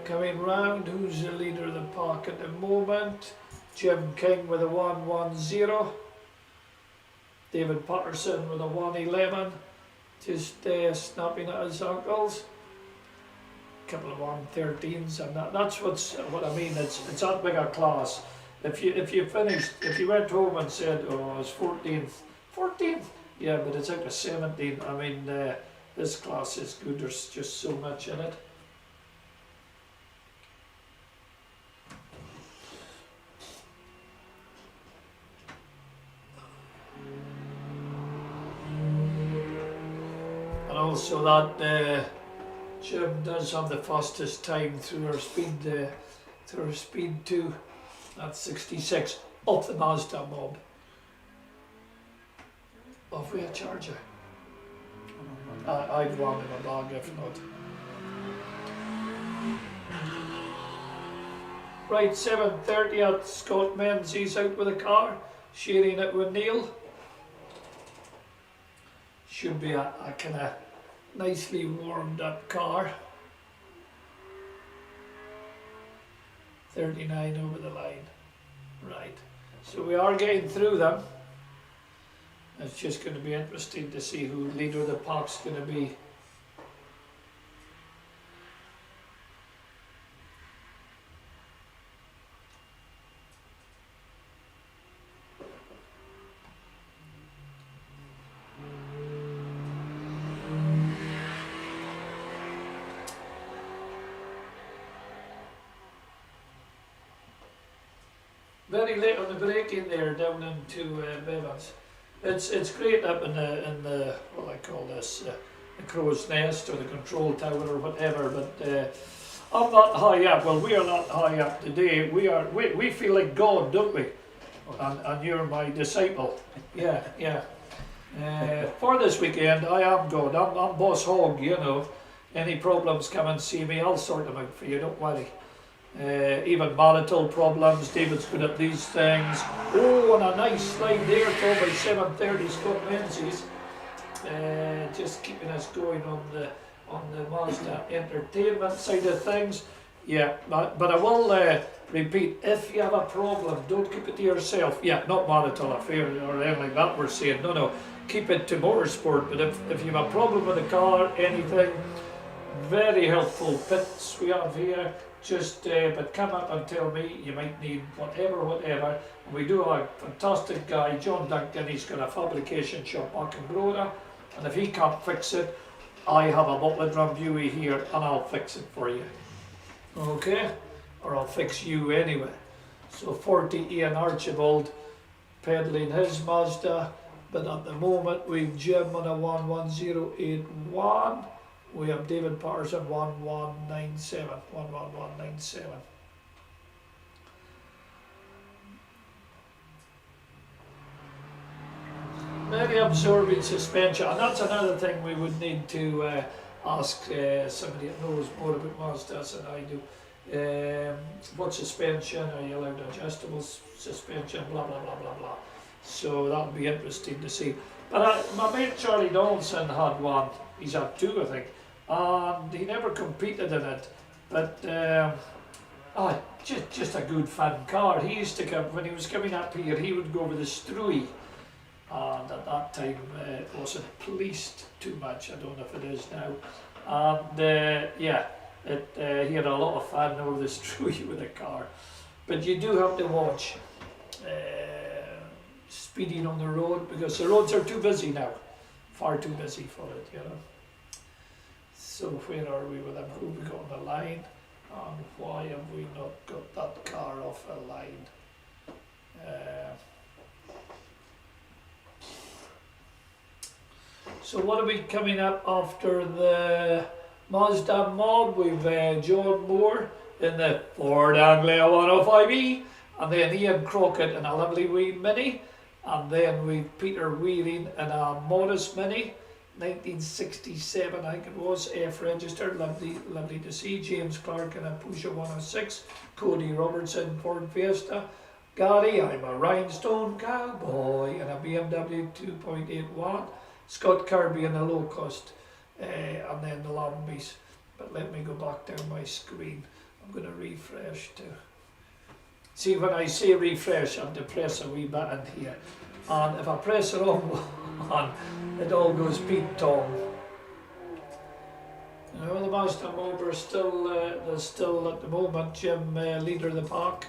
coming round. Who's the leader of the pack at the moment? Jim King with a 110. David Patterson with a 111. Just snapping at his ankles. Couple of 113s, and that's what I mean. It's that big a class. If you went home and said, oh, I was 14th. Yeah, but it's like a 17. I mean, this class is good. There's just so much in it. And also that Jim does have the fastest time through her speed 2. That's 66 off the Mazda mob. Off with a charger. I'd one in my bag if not. Right, 7:30 at Scott Menzies out with a car, sharing it with Neil. Should be a kind of nicely warmed up car. 39 over the line. Right, so we are getting through them. It's just going to be interesting to see who leader of the pack's going to be. Very late on the break in there, down into Bevans. It's great up in the what I call this, the crow's nest or the control tower or whatever. But I'm not high up. Well, we are not high up today. We feel like God, don't we? And you're my disciple. Yeah. For this weekend, I am God. I'm boss hog. You know, any problems, come and see me. I'll sort them out for you. Don't worry. Even marital problems, David's good at these things. Oh, and a nice slide there for by 7:30 Scott Menzies. Just keeping us going on the Mazda entertainment side of things. Yeah, but I will repeat, if you have a problem, don't keep it to yourself. Yeah, not marital affair or anything like that we're saying. No, keep it to motorsport. But if you have a problem with the car, anything, very helpful pits we have here. just but come up and tell me you might need whatever. And we do have a fantastic guy, John Duncan. He's got a fabrication shop back in Broda, and if he can't fix it, I have a bottle of Drambuie here and I'll fix it for you. Okay? Or I'll fix you anyway. So 40 Ian Archibald peddling his Mazda, but at the moment we've Jim on a 11081. We have David Patterson 11197. Maybe absorbing suspension, and that's another thing we would need to ask somebody that knows more about Mazdas than I do. What suspension, are you allowed adjustable suspension, blah blah blah blah blah. So that'll be interesting to see. But my mate Charlie Donaldson had one, he's had two I think, and he never competed in it. But just a good fun car. He used to come, when he was coming up here, he would go over the Struy. And at that time it wasn't policed too much, I don't know if it is now. And yeah, he had a lot of fun over the Struy with the car. But you do have to watch speeding on the road, because the roads are too busy now, far too busy for it, you know. So where are we with them? Who we got on the line, and why have we not got that car off the line? So what are we coming up after the Mazda mob? We've John Moore in the Ford Anglia 105E, and then Ian Crockett in a lovely wee Mini, and then we've Peter Wheeling in a Morris Mini, 1967 I think it was, F registered, lovely to see. James Clark in a Porsche 106, Cody Robertson Ford Fiesta, Gary, I'm a Rhinestone Cowboy in a BMW 2.81, Scott Kirby in a low cost, and then the Lambis. But let me go back down my screen. I'm going to refresh to see. When I say refresh, I have to press a wee button here, and if I press the wrong one, it all goes Pete Tom. You know, the Mazda Mob are still, there's still at the moment Jim leader of the pack,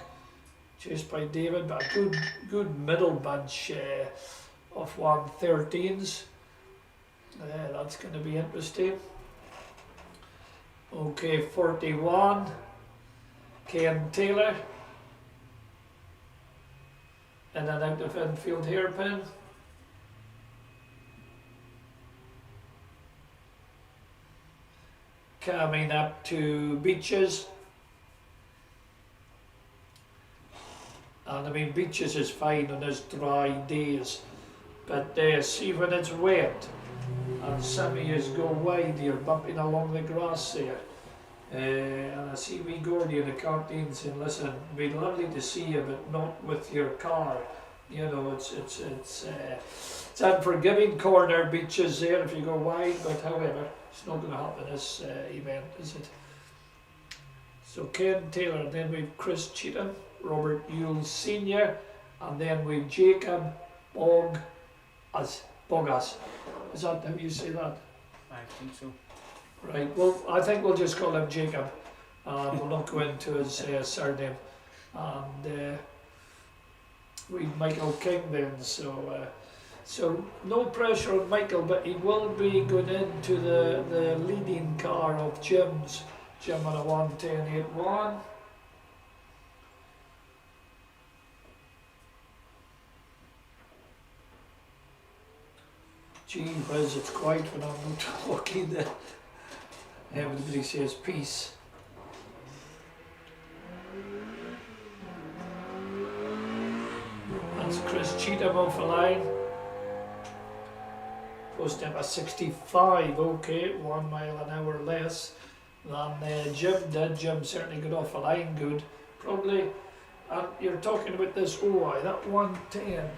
chased by David, but a good middle bunch of 113s. That's going to be interesting. Okay, 41, Ken Taylor in an out of infield hairpin. Coming up to Beaches, and I mean Beaches is fine on his dry days, but see when it's wet and some of yous go wide, you're bumping along the grass there. And I see wee Gordy in the canteen saying, listen, it'd be lovely to see you, but not with your car. You know, it's unforgiving corner Beaches there if you go wide, but however, it's not going to happen this event, is it? So Ken Taylor, then we've Chris Cheatham, Robert Yule Sr., and then we've Jacob Bogas. Is that how you say that? I think so. Right, well, I think we'll just call him Jacob. We'll not go into his surname. And we've Michael King then, so no pressure on Michael, but he will be going into the leading car of Jim's. Jim on a 11081. Gee whiz, it's quiet when I'm not talking. Everybody says peace. That's Chris Cheatham off the line. Post up at 65, okay, 1 mile an hour less than Jim did. Jim certainly got off the line good. Probably, you're talking about this OI, that 110.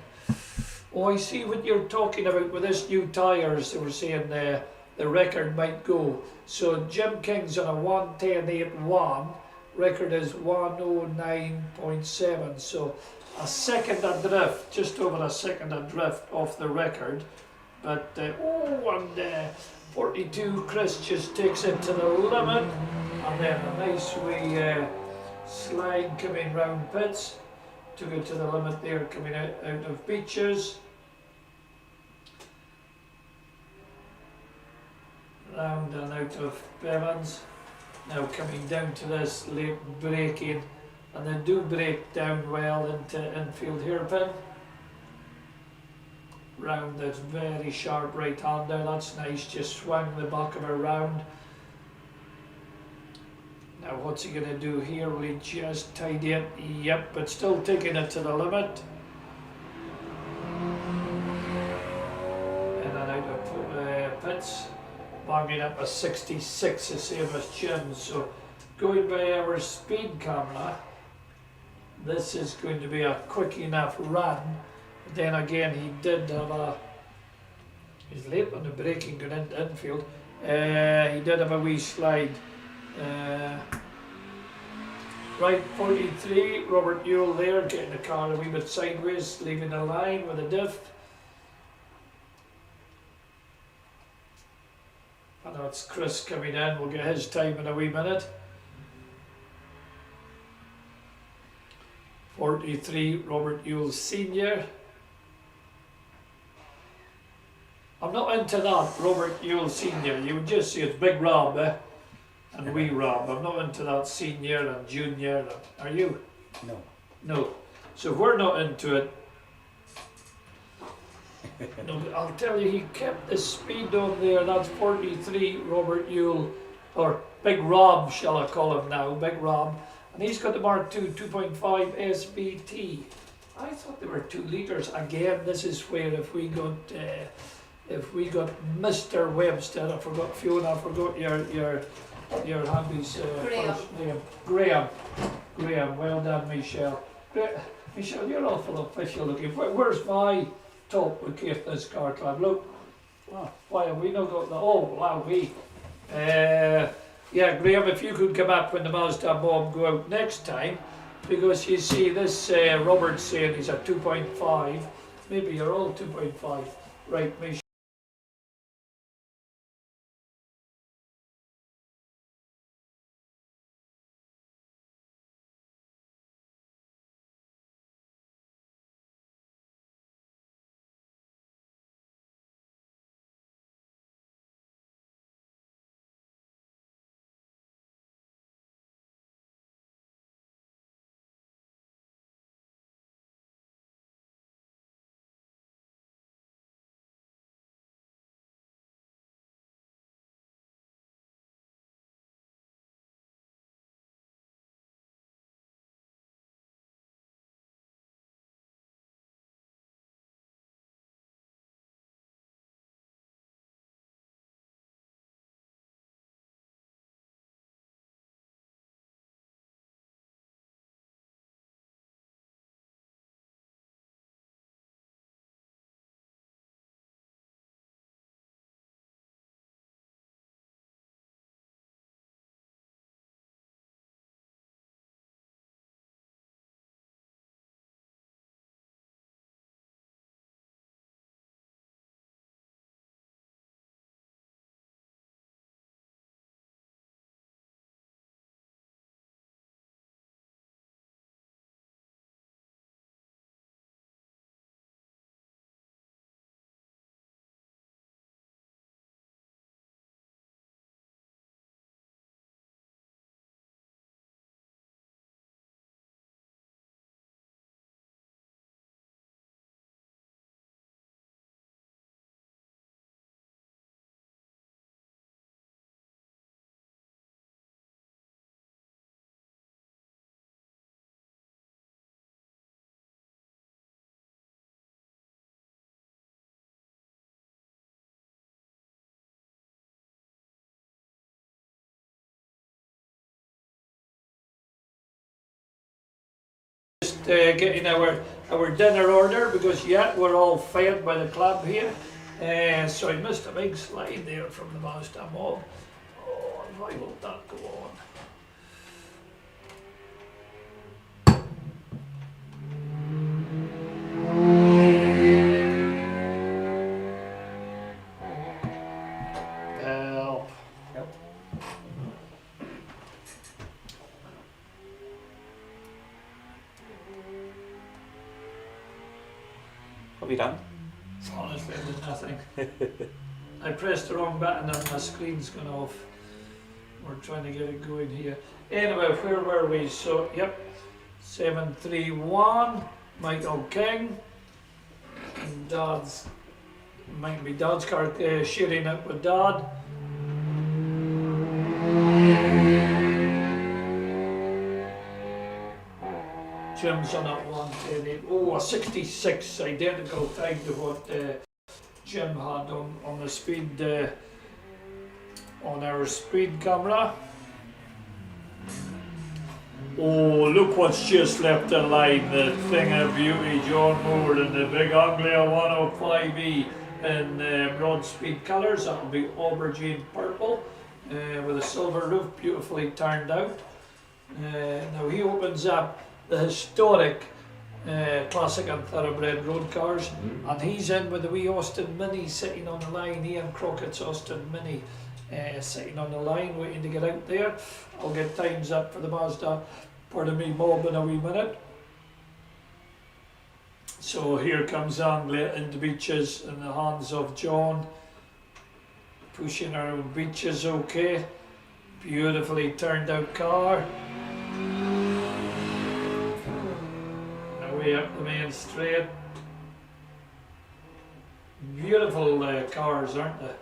Oh, I see what you're talking about with this new tyres. They were saying the record might go. So Jim King's on a 110.81. Record is 109.7. So a second adrift, just over a second adrift off the record. But 42, Chris just takes it to the limit. And then a nice wee slide coming round pits. Took it to the limit there, coming out of beaches. Round and out of Bevans. Now coming down to this late braking, and then do break down well into infield hairpin. Round this very sharp right hander, that's nice, just swung the back of her round. Now what's he going to do here? Will he just tidy it? Yep, but still taking it to the limit. And then out of pits, banging up a 66, the same as Jim's. So going by our speed camera, this is going to be a quick enough run. But then again, he did have he's late on the braking going into infield. He did have a wee slide. Right, 43, Robert Ewell there, getting the car a wee bit sideways, leaving the line with a diff. And that's Chris coming in, we'll get his time in a wee minute. 43, Robert Ewell Senior. I'm not into that, Robert Ewell Senior. You would just see it's Big Rob, and wee Rob. I'm not into that senior and junior. Are you? No. No. So if we're not into it, no, I'll tell you, he kept the speed on there. That's 43, Robert Ewell, or Big Rob, shall I call him now, Big Rob. And he's got the Mark II 2.5 SBT. I thought they were 2 litres. Again, this is where if we got Mr. Webster, I forgot Fiona, I forgot your hubby's first name. Graham, well done, Michelle. Michelle, you're awful official looking. Where's my top with Caithness Car Club? Look, why have we not got the, wow, we. Yeah, Graham, if you could come up when the Mazda mob go out next time, because you see this Robert's saying he's at 2.5, maybe you're all 2.5. Right, Michelle. Getting our dinner order, because we're all fed by the club here. So I missed a big slide there from the Mazda mob. Oh, why won't that go on? Help. have you done? Honestly, I did nothing. I pressed the wrong button and my screen's gone off. We're trying to get it going here. Anyway, where were we? So, yep, 731, Michael King. And Dad's, might be Dad's car, sharing it with Dad. Jim's on at 110. Oh, a 66, identical time to what Jim had on the speed, on our speed camera. Oh, look what's just left the line, the thing of beauty, John Moore in the big Anglia 105E in broad speed colours. That'll be aubergine purple with a silver roof, beautifully turned out. Now he opens up the historic classic and thoroughbred road cars, and he's in with the wee Austin Mini sitting on the line. Ian Crockett's Austin Mini sitting on the line waiting to get out there. I'll get times up for the Mazda, pardon me, mob in a wee minute. So here comes Anglia into beaches in the hands of John, pushing around beaches okay. Beautifully turned out car. Way up the main straight. Beautiful cars, aren't they?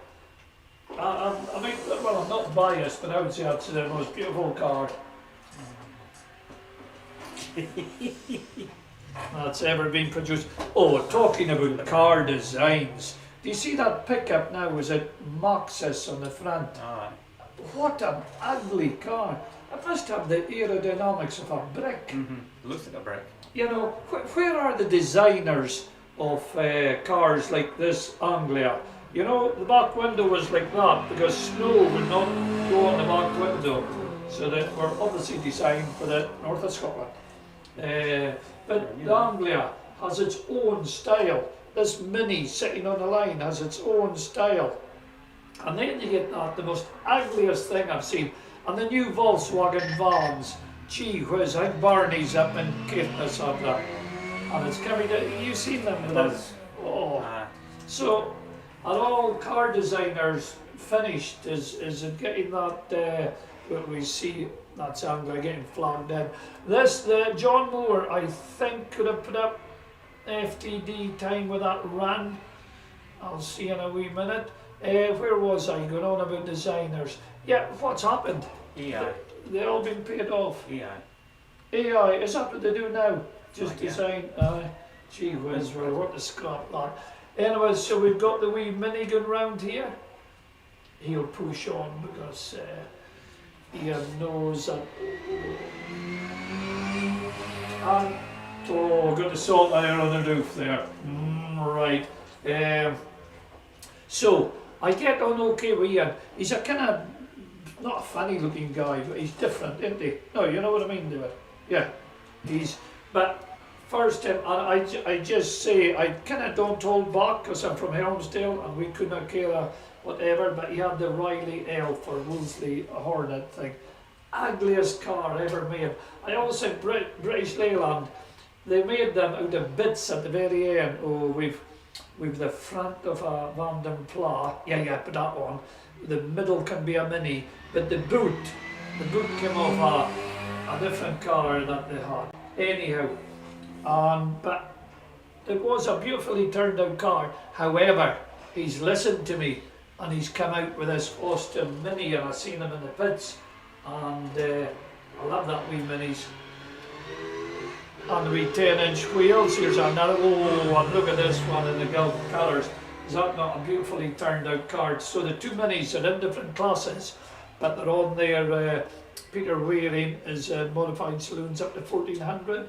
I mean, well, I'm not biased, but I would say that's the most beautiful car that's ever been produced. Oh, talking about car designs, do you see that pickup now? Is it Maxis on the front? What an ugly car. It must have the aerodynamics of a brick. Looks like a brick. You know, where are the designers of cars like this Anglia? You know, the back window was like that because snow would not go on the back window. So that were obviously designed for the north of Scotland. But the Anglia has its own style. This Mini sitting on the line has its own style. And then you get that, the most ugliest thing I've seen. And the new Volkswagen vans. Gee whiz, I think Barney's up in Caithness had that. And it's coming to, you've seen them with this. Oh. So, are all car designers finished? Is it getting that, what we see, that's Anglia getting flagged in. This, the John Moore, I think could have put up FTD time with that run. I'll see in a wee minute. Where was I going on about designers? Yeah, what's happened? AI. They're all been paid off. AI. AI, is that what they do now? Just Right, design, gee whiz, we'll want to scrap that. Anyway, so we've got the wee minigun round here. He'll push on because Ian knows that. And, oh, got the salt iron on the roof there. Right. So, I get on okay with Ian. He's a kind of, not a funny looking guy, but he's different, isn't he? No, you know what I mean, do it. Yeah, but first, and I just say, I kind of don't hold back because I'm from Helmsdale and we could not care whatever, but he had the Riley Elf or Wolseley Hornet thing. Ugliest car ever made. I always think British Leyland, they made them out of bits at the very end. Oh, we've the front of a Van den Pla, yeah, but that one. The middle can be a Mini, but the boot came off a different car that they had. Anyhow, but it was a beautifully turned out car. However, he's listened to me and he's come out with this Austin Mini, and I've seen him in the pits, and I love that wee Minis. And the wee 10-inch wheels. Here's another, oh, and look at this one in the Gulf colours. Is that not a beautifully turned out car? So the two Minis are in different classes, but they're on their Peter Waring is modified saloons up to 1400.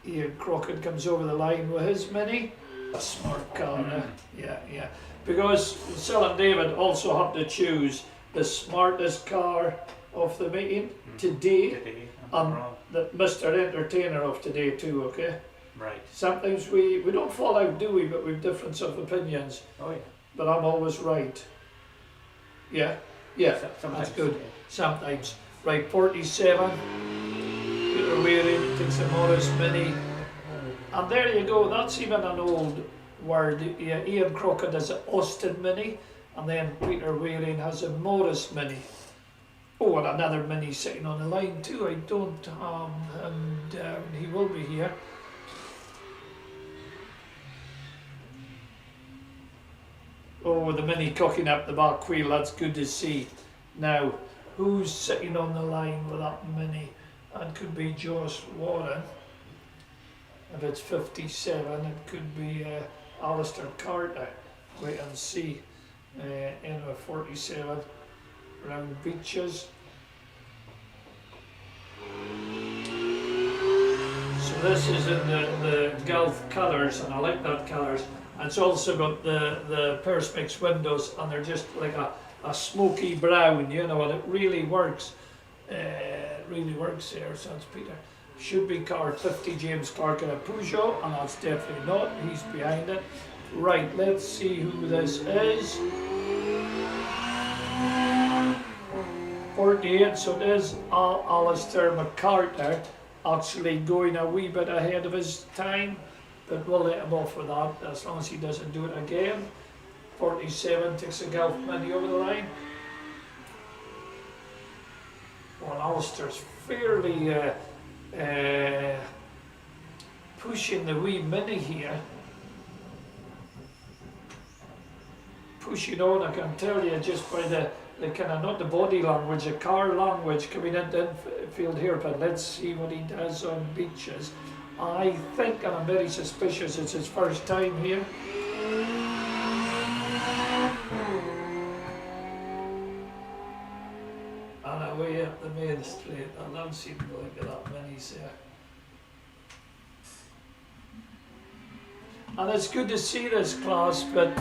Ian Crockett comes over the line with his Mini. A smart car, yeah. Because Sil and David also have to choose the smartest car of the meeting today, and the Mr. Entertainer of today too, okay? Right. Sometimes we don't fall out, do we? But we've difference of opinions. Oh yeah. But I'm always right. Yeah, Sometimes, that's good. yeah. Sometimes. Right, 47. Peter Waring takes a Morris Mini. And there you go, that's even an old word. Yeah, Ian Crockett has an Austin Mini, and then Peter Waring has a Morris Mini. Oh, and another Mini sitting on the line too. I don't have him down. He will be here. Oh, the Mini cocking up the back wheel, that's good to see. Now, who's sitting on the line with that Mini? That could be Josh Warren. If it's 57, it could be Alistair Carter. Wait and see. In a 47 round beaches. So this is in the Gulf colours, and I like that colours. And it's also got the Perspex windows, and they're just like a smoky brown, you know, and it really works. Really works there. So that's Peter. Should be car 50 James Clark in a Peugeot, and that's definitely not. He's behind it. Right, let's see who this is. 48, so it is Alistair McCarter, actually going a wee bit ahead of his time, but we'll let him off with that as long as he doesn't do it again. 47 takes a Gulf Mini over the line. Well, Alistair's fairly pushing the wee Mini here. Pushing on, I can tell you, just by the kind of, not the body language, the car language coming into infield here, but let's see what he does on beaches. I think, and I'm very suspicious, it's his first time here. And away up the main straight, I love seeing going to that Minis there. And it's good to see this class, but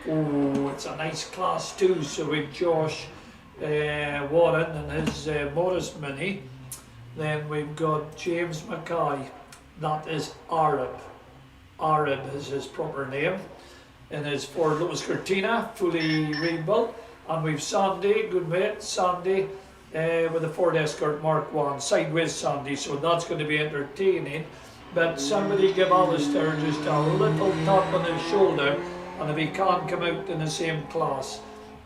oh, it's a nice class too. So we've Josh Warren and his Morris Mini. Then we've got James Mackay, that is Arab. Arab is his proper name. And his Ford Lotus Cortina, fully rebuilt. And we've Sandy, good mate, Sandy, with the Ford Escort Mark 1, sideways Sandy, so that's going to be entertaining. But somebody give Alistair just a little tap on his shoulder, and if he can't come out in the same class,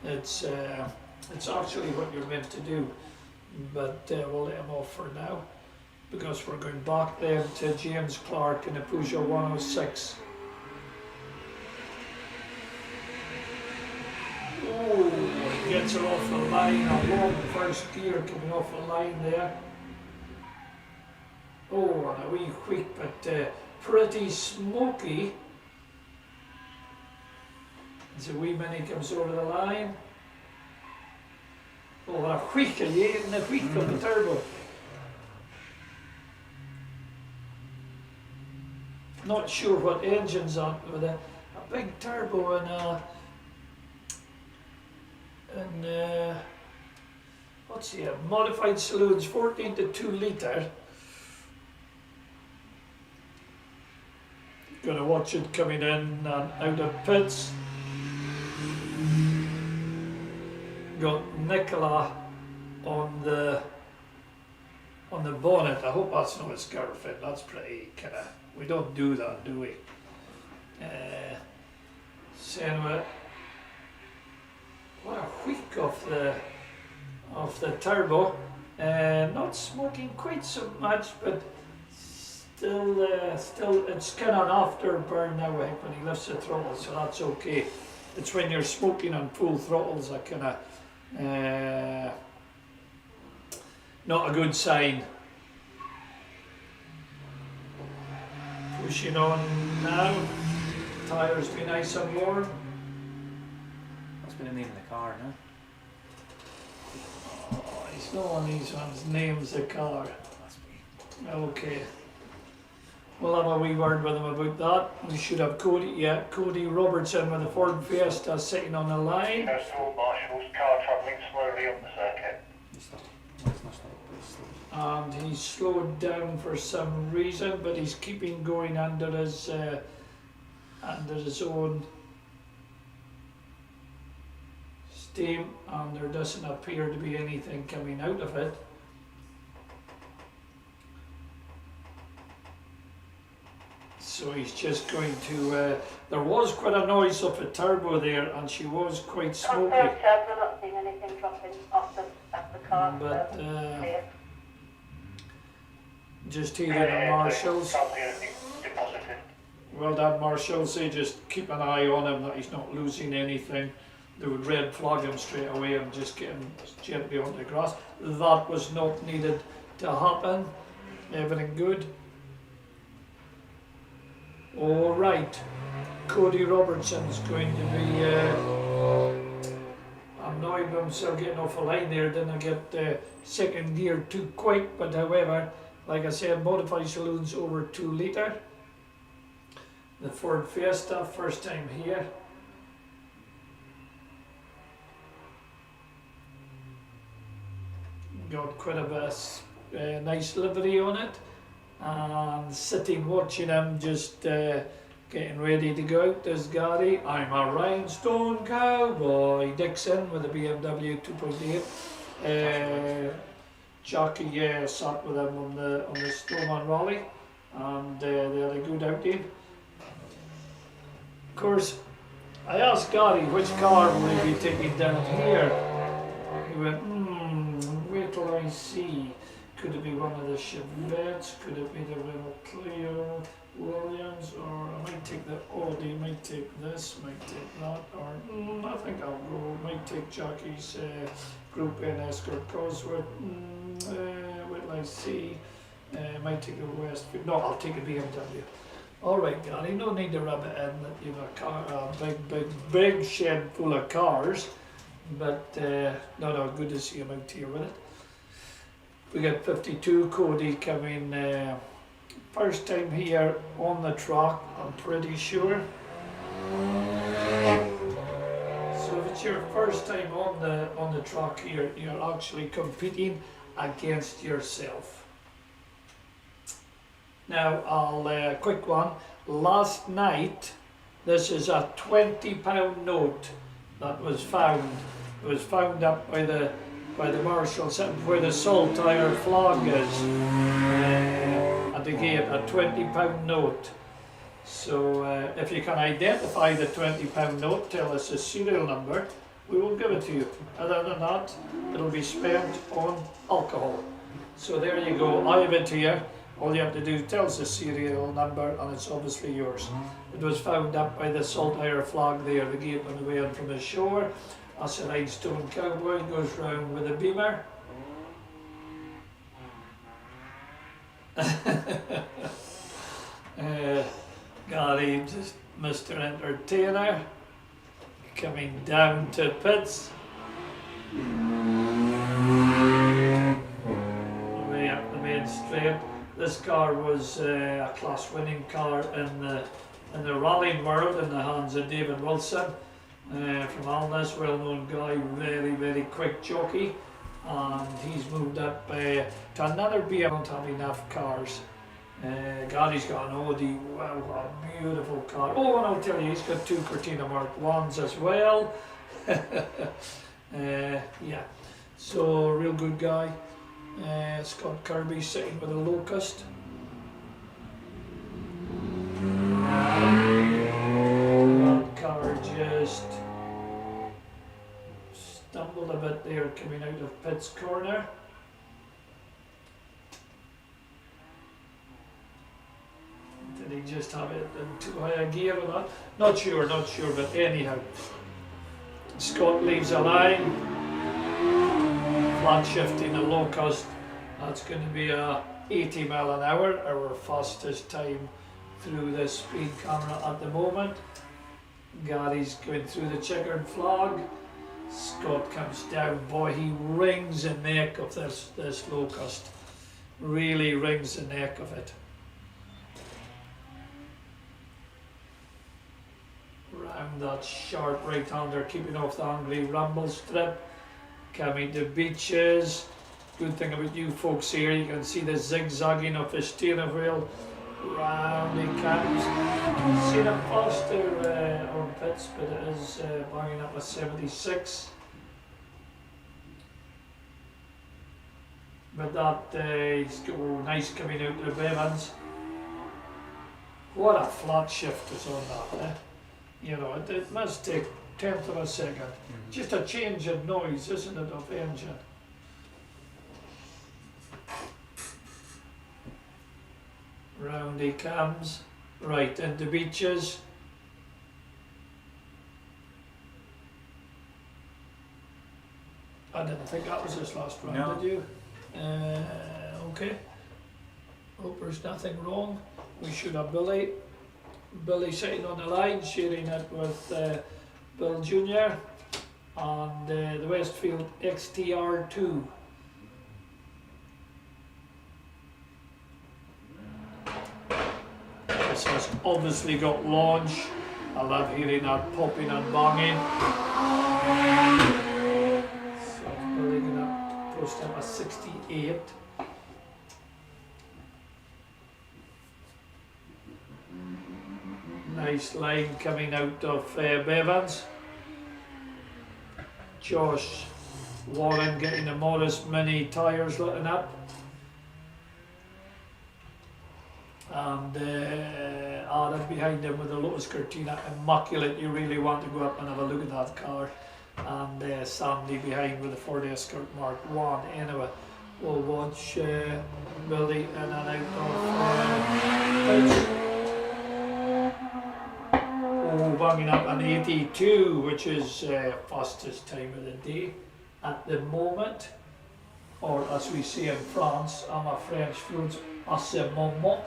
it's actually what you're meant to do. But we'll let him off for now, because we're going back then to James Clark in a Peugeot 106. Oh, he gets her off the line, a long first gear coming off the line there. Oh, and a wee quick, but pretty smoky. As a wee Mini comes over the line. Oh, what a quick, and you in the quick of the turbo. Not sure what engine's on, with a big turbo and what's here? Modified saloons, 14 to 2 litre. Gonna watch it coming in and out of pits. Got Nicola on the bonnet. I hope that's not a skirt fit. That's pretty kind of. We don't do that, do we? Senua. What a whisk off the turbo. Not smoking quite so much, but still it's kind of an afterburn now when he lifts the throttle, so that's okay. It's when you're smoking on full throttles that kind of not a good sign. Pushing on now. Tires be nice and warm. That's been the name of the car, no? Oh, he's not on these ones. Names the car. Okay. We'll have a wee word with him about that. We should have Cody Robertson with the Ford Fiesta sitting on the line. Field Marshal's car travelling slowly up the circuit. And he's slowed down for some reason, but he's keeping going under his own steam, and there doesn't appear to be anything coming out of it. So he's just going to, there was quite a noise off a turbo there, and she was quite smoky. Confirmed, Chad, we're not seeing anything dropping off the car. But Clear. just hearing the marshals. Can't see anything deposited. Well done, marshals. They just keep an eye on him that he's not losing anything. They would red flag him straight away and just get him gently on the grass. That was not needed to happen. Everything good. All right. Cody Robertson's going to be annoyed with himself getting off a line there. Didn't get second gear too quick, but however, like I said, modified saloons over 2 litre. The Ford Fiesta, first time here. Got quite a bit of nice livery on it, and sitting watching him just getting ready to go out. There's Gary. I'm a rhinestone cowboy. Dixon with a BMW 2.8. Jackie sat with him on the Snowman Rally, and they had a good outing. Of course, I asked Gary which car will he be taking down here. He went, wait till I see. Could it be one of the Chevettes? Could it be the Renault Clio Williams? Or I might take the Audi, might take this, might take that. Or I think I'll go, might take Jackie's Group N Escort Cosworth. Wait till I see. Might take a Westfield. No, I'll take a BMW. All right, Gary, no need to rub it in that you've a big shed full of cars. But no, good to see him out here with it. We got 52, Cody coming first time here on the track, I'm pretty sure. So if it's your first time on the track here, you're actually competing against yourself. Now, I'll quick one. Last night, this is a £20 note that was found. It was found up by the marshals where the Saltire flag is. At the gate, a £20 note. So if you can identify the £20 note, tell us the serial number, we will give it to you. Other than that, it'll be spent on alcohol. So there you go, I have it here. All you have to do is tell us the serial number, and it's obviously yours. It was found up by the Saltire flag there, the gate on the way in from the shore. That's a rhinestone cowboy, goes round with a beamer. Gary, just Mr. Entertainer, coming down to pits. Way up the main straight. This car was a class winning car in the rallying world in the hands of David Wilson from Alness, well known guy, very quick jockey, and he's moved up to another BMW. Don't have enough cars. Gary's got an Audi, wow, a beautiful car. Oh, and I'll tell you, he's got 2 Cortina Mark 1s as well. Yeah, so real good guy. Scott Kirby sitting with a Locust. That car just stumbled a bit there coming out of Pitt's corner. Did he just have it in too high a gear or not? Not sure, but anyhow. Scott leaves a line. Flat shifting a Locust. That's going to be a 80 mile an hour, our fastest time through this speed camera at the moment. Gary's going through the checkered flag. Scott comes down. Boy, he wrings the neck of this Locust. Really wrings the neck of it. Round that sharp right-hander, keeping off the angry rumble strip. Coming to beaches. Good thing about you folks here, you can see the zigzagging of the steering wheel. Round he comes. Seen him faster on pits, but it is banging up a 76. But that he's got nice coming out of Evans. What a flat shift is on that, eh? You know, it must take 10th of a second. Just a change in noise, isn't it, of engine? Round he comes, right into beaches. I didn't think that was his last round, No. did you? Okay. Hope there's nothing wrong. We should have Billy. Billy sitting on the line, sharing it with Bill Jr. and the Westfield XTR2. This has obviously got launch. I love hearing that popping and banging. So Billy gonna post him a 68. Nice line coming out of Bevans. Josh Warren getting the Morris Mini tyres letting up. And Adam behind him with the Lotus Cortina, immaculate. You really want to go up and have a look at that car. And Sandy behind with the Ford Escort Mark 1. Anyway, we'll watch Billy in and out of banging up an 82, which is fastest time of the day at the moment, or as we say in France, I'm a French fluent, à ce moment.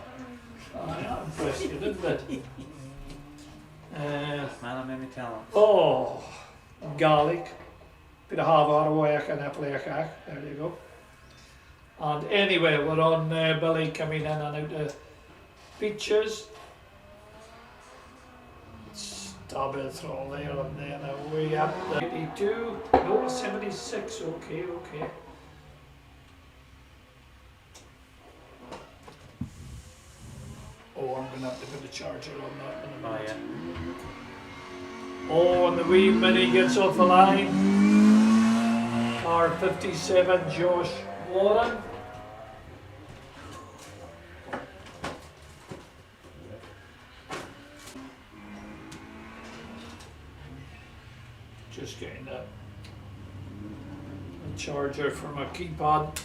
I am impressed, you didn't it? Man, I made me tell him. Oh, garlic, bit of hard work and a play. There you go. And anyway, we're on Billy coming in and out of beaches. Double throttle there and then away up the 82, no 76, okay. Oh, I'm gonna have to put a charger on that in a minute. Oh, and the wee Mini gets off the line. R57 Josh Warren. Just getting a charger for my keypad,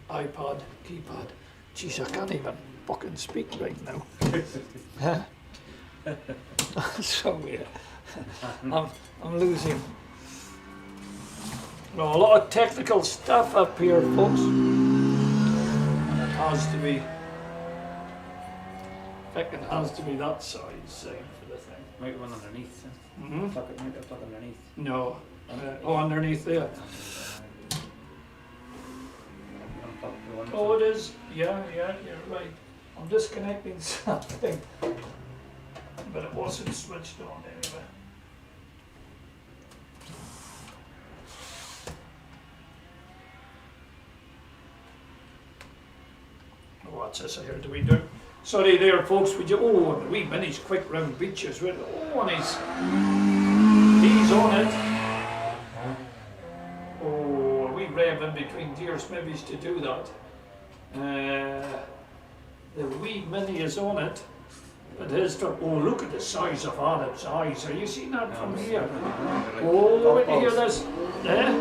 iPod, keypad. Jeez, I can't even fucking speak right now. So yeah, I'm losing. Well, a lot of technical stuff up here, folks. And it has to be. It has to be that size, same for the thing. Might one underneath. Mm-hmm. Plug it, might plug underneath. No. Underneath there. Unplug the one. Oh, it is. Yeah, you're right. I'm disconnecting something. But it wasn't switched on anyway. What's this I heard we do? Sorry there, folks. Would you? Oh, the wee Mini's quick round beaches. Oh, and he's on it. Oh, we rev in between gears, maybe to do that. The wee Mini is on it. But oh, look at the size of Adam's eyes. Are you seeing that from here? Oh, wait to hear this. There?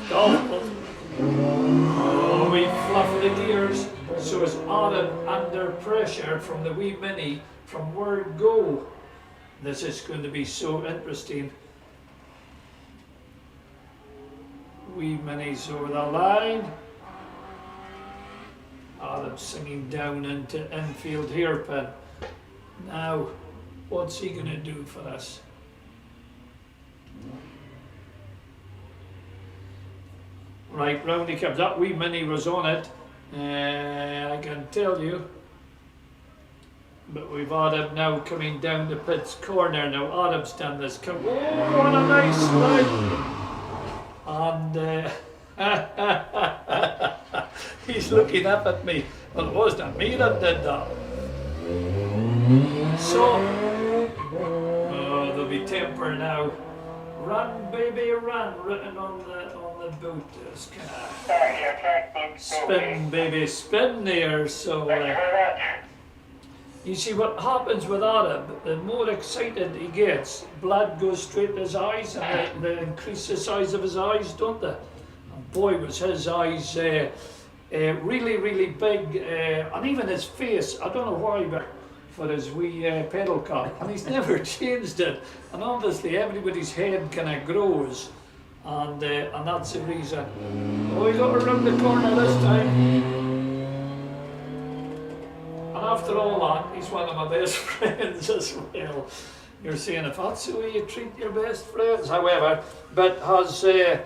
Golf balls. Oh, we fluff the gears. So is Adam under pressure from the wee Mini from where go? This is going to be so interesting. Wee Mini's over the line. Adam singing down into infield hairpin. Now, what's he going to do for us? Right, round he comes. That wee Mini was on it. I can tell you. But we've Adam now coming down the pit's corner. Now Adam's done this. Oh, what a nice slide! And he's looking up at me. Well, it wasn't me that did that. So, there'll be temper now. Run, baby, run, written on the boot. This car. Sorry, your track book's Spin, baby, spin there. So, Thank you very much. You see what happens with Arab, the more excited he gets, blood goes straight to his eyes, and they increase the size of his eyes, don't they? And boy, was his eyes really, really big, and even his face, I don't know why, but for his wee pedal car, and he's never changed it. And obviously everybody's head kind of grows, and that's the reason. Oh, we got around the corner this time. And after all that, he's one of my best friends as well. You're saying if that's the way you treat your best friends, however, but has the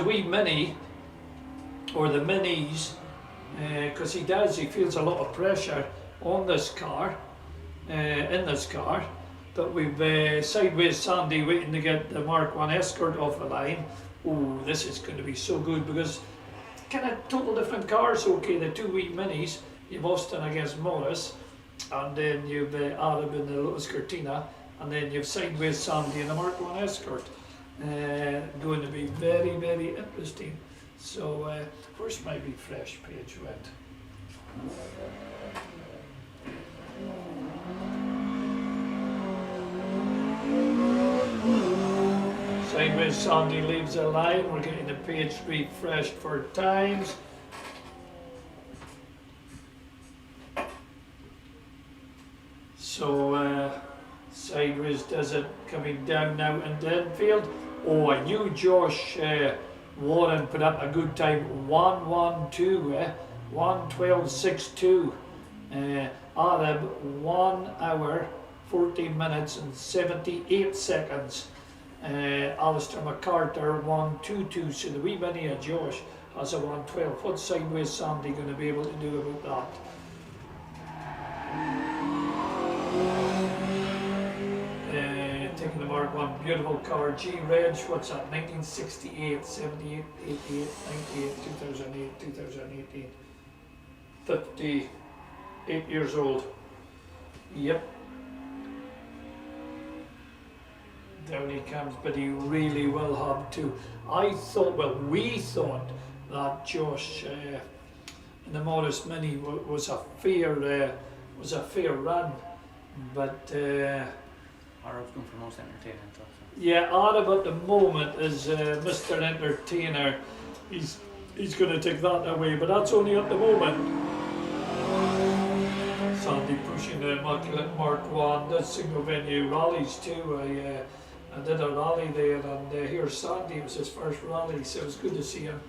wee mini, or the minis, because he feels a lot of pressure on this car, in this car, but we've Sideways Sandy waiting to get the Mark 1 Escort off the line. Oh, this is going to be so good, because kind of total different cars. Okay, the two wee minis, you've Austin against Morris, and then you've Arab in the Lotus Cortina, and then you've Sideways Sandy in the Mark 1 Escort. Going to be very, very interesting. So, where's my refresh page went? Sideways Sandy leaves the line. We're getting the page refreshed for times. So Sideways does it coming down now into infield. Oh, I knew Josh Warren put up a good time. 1:12, 1:12.62. Arab 1 hour, 14 minutes and 78 seconds. Alistair McCarter 1:22. So the wee mini of Josh has a 1:12. What's Sideways Sandy going to be able to do about that? Taking the Mark 1, beautiful car, G-Reg, what's that, 1968, 78, 88, 98, 2008, 2018, 58 years old. Yep. Down he comes, but he really will have to. We thought that Josh in the Morris Mini was a fair run, but Arab's going for most entertaining stuff. So. yeah, Arab at the moment is Mr. Entertainer. He's going to take that away, but that's only at the moment. Sandy pushing the Immaculate Mark 1, does single venue rallies too. I did a rally there, and here's Sandy. It was his first rally, so it was good to see him.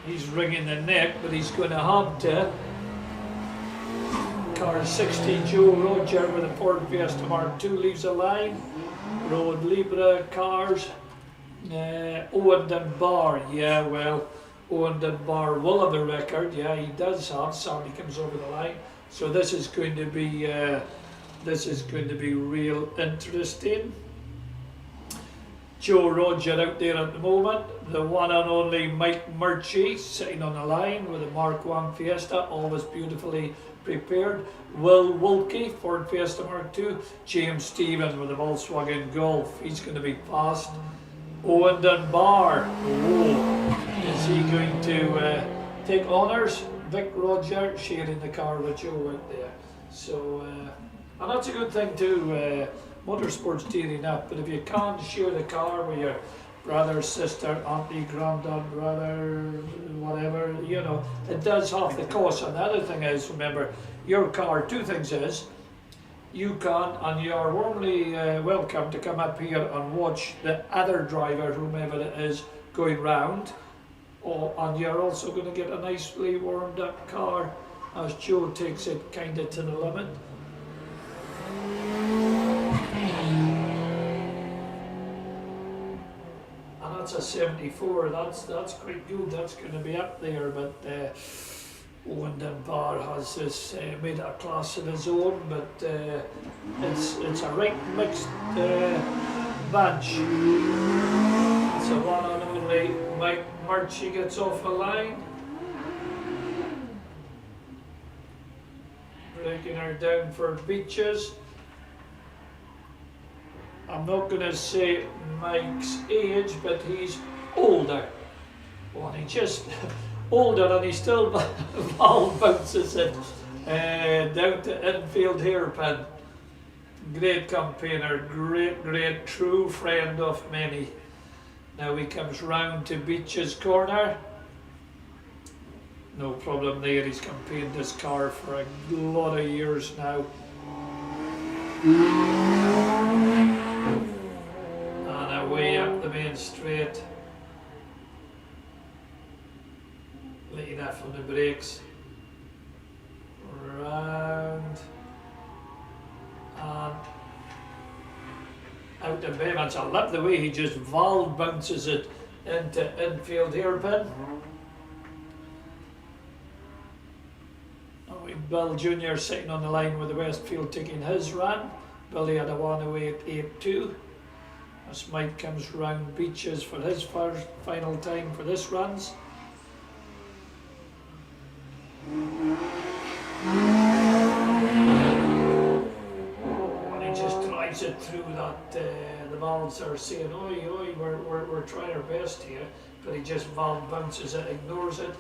He's wringing the neck, but he's going to have to. Car 60, Joe Roger with a Ford Fiesta Mark II leaves the line. Road Libra cars. Owen Dunbar, yeah, well, Owen Dunbar will have a record. Yeah, he does have. Sandy comes over the line. So this is going to be real interesting. Joe Roger out there at the moment, the one and only Mike Murchie sitting on the line with a Mark 1 Fiesta, always beautifully prepared. Will Wilkie, Ford Fiesta Mark II. James Stevens with a Volkswagen Golf, he's going to be fast. Owen Dunbar, is he going to take honours? Vic Roger sharing the car with Joe out there. So, and that's a good thing too. Motorsport's tearing up, but if you can't share the car with your brother, sister, auntie, granddad, brother, whatever, you know, it does half the cost. And the other thing is, remember, your car, two things is, you can, and you are warmly welcome to come up here and watch the other driver, whomever it is, going round. And you're also going to get a nicely warmed up car as Joe takes it kind of to the limit. And that's a 74, that's quite good, that's going to be up there, but Owen Dunbar has this, made a class of his own, but it's a right mixed bunch. It's a one and only Mike Murchie gets off the line. Breaking her down for Beaches. I'm not going to say Mike's age, but he's older. Oh, and he just older and he still ball bounces it down to infield hairpin. Great campaigner, great true friend of many. Now he comes round to Beach's corner. No problem there, he's campaigned this car for a lot of years now. And away up the main straight. Late enough on the brakes. Round. And out to Bevans. I love the way he just valve bounces it into infield hairpin. Bill Jr. sitting on the line with the Westfield taking his run. Billy had a one away at 8-2. As Mike comes round Beaches for his first final time for this runs. And he just drives it through that. The valves are saying, oi, oi, we're trying our best here. But he just valve bounces it, ignores it.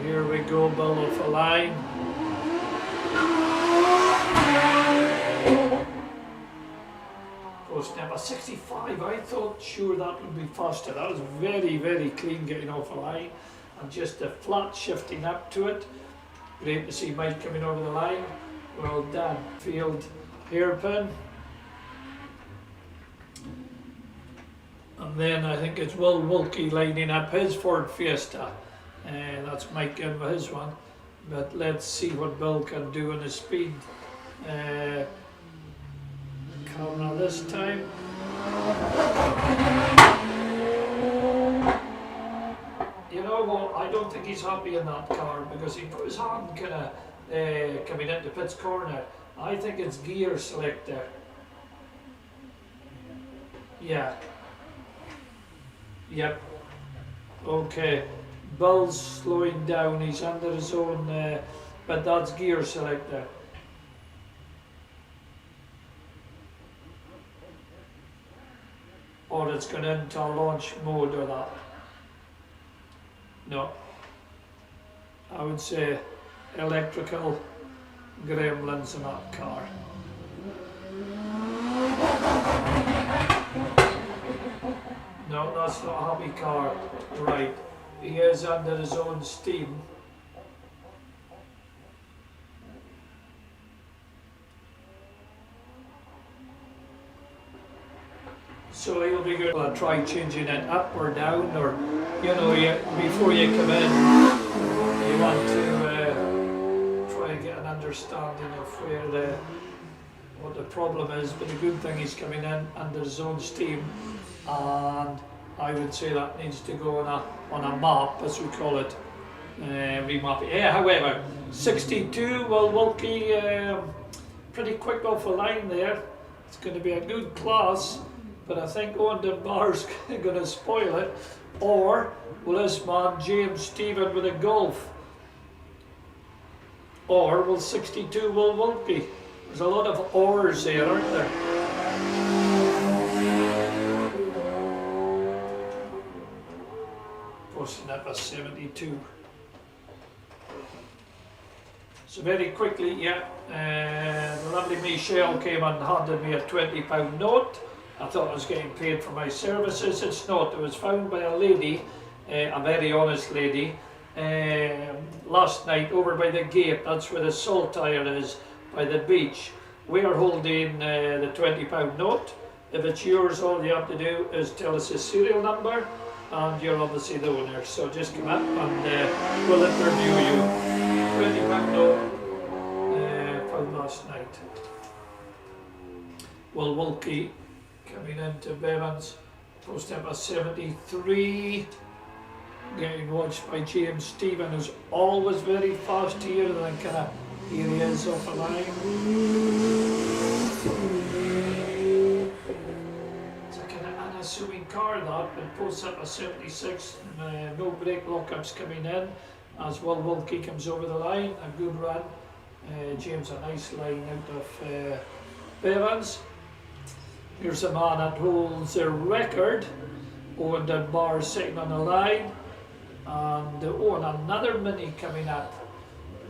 Here we go, Bill off a line. Post number 65, I thought sure that would be faster. That was very, very clean getting off a line. And just a flat shifting up to it. Great to see Mike coming over the line. Well done. Field hairpin. And then I think it's Will Wilkie lining up his Ford Fiesta. That's Mike in with his one, but let's see what Bill can do in his speed. Camera this time. You know what, I don't think he's happy in that car because he put his hand kind of coming into Pitt's corner. I think it's gear selector. Yeah. Yep. Okay. Bill's slowing down, he's under his own, but that's gear selector. Or it's going into launch mode or that. No. I would say electrical gremlins in that car. No, that's not a happy car. Right. He is under his own steam. So he'll be going to try changing it up or down, or, you know, before you come in, you want to try and get an understanding of where what the problem is. But the good thing, he's coming in under his own steam, and I would say that needs to go on a map, as we call it, remap. Yeah, however, 62, well, Wilkie, pretty quick off the line there. It's going to be a good class, but I think Owen Dunbar's going to spoil it. Or will this man, James Stephen, with a Golf? Or will 62 will Wilkie? There's a lot of ors there, aren't there? Posting up a 72. So very quickly, yeah, the lovely Michelle came and handed me a £20 note. I thought I was getting paid for my services. It's not. It was found by a lady, a very honest lady, last night over by the gate. That's where the salt tire is, by the beach. We are holding the £20 note. If it's yours, all you have to do is tell us his serial number, and you're obviously the owner. So just come up and we'll interview you. £20 note found last night. Well, Wilkie coming into Bevans, post number 73, getting watched by James Stephen, who's always very fast here, and then kind of here he is off the line. It's a kind of unassuming car that, but posts up a 76, no brake lockups coming in, as well Wilkie comes over the line, a good run. James a nice line out of Bevans. Here's a man that holds a record. Owen Dunbar sitting on the line. And Owen, another Mini coming up.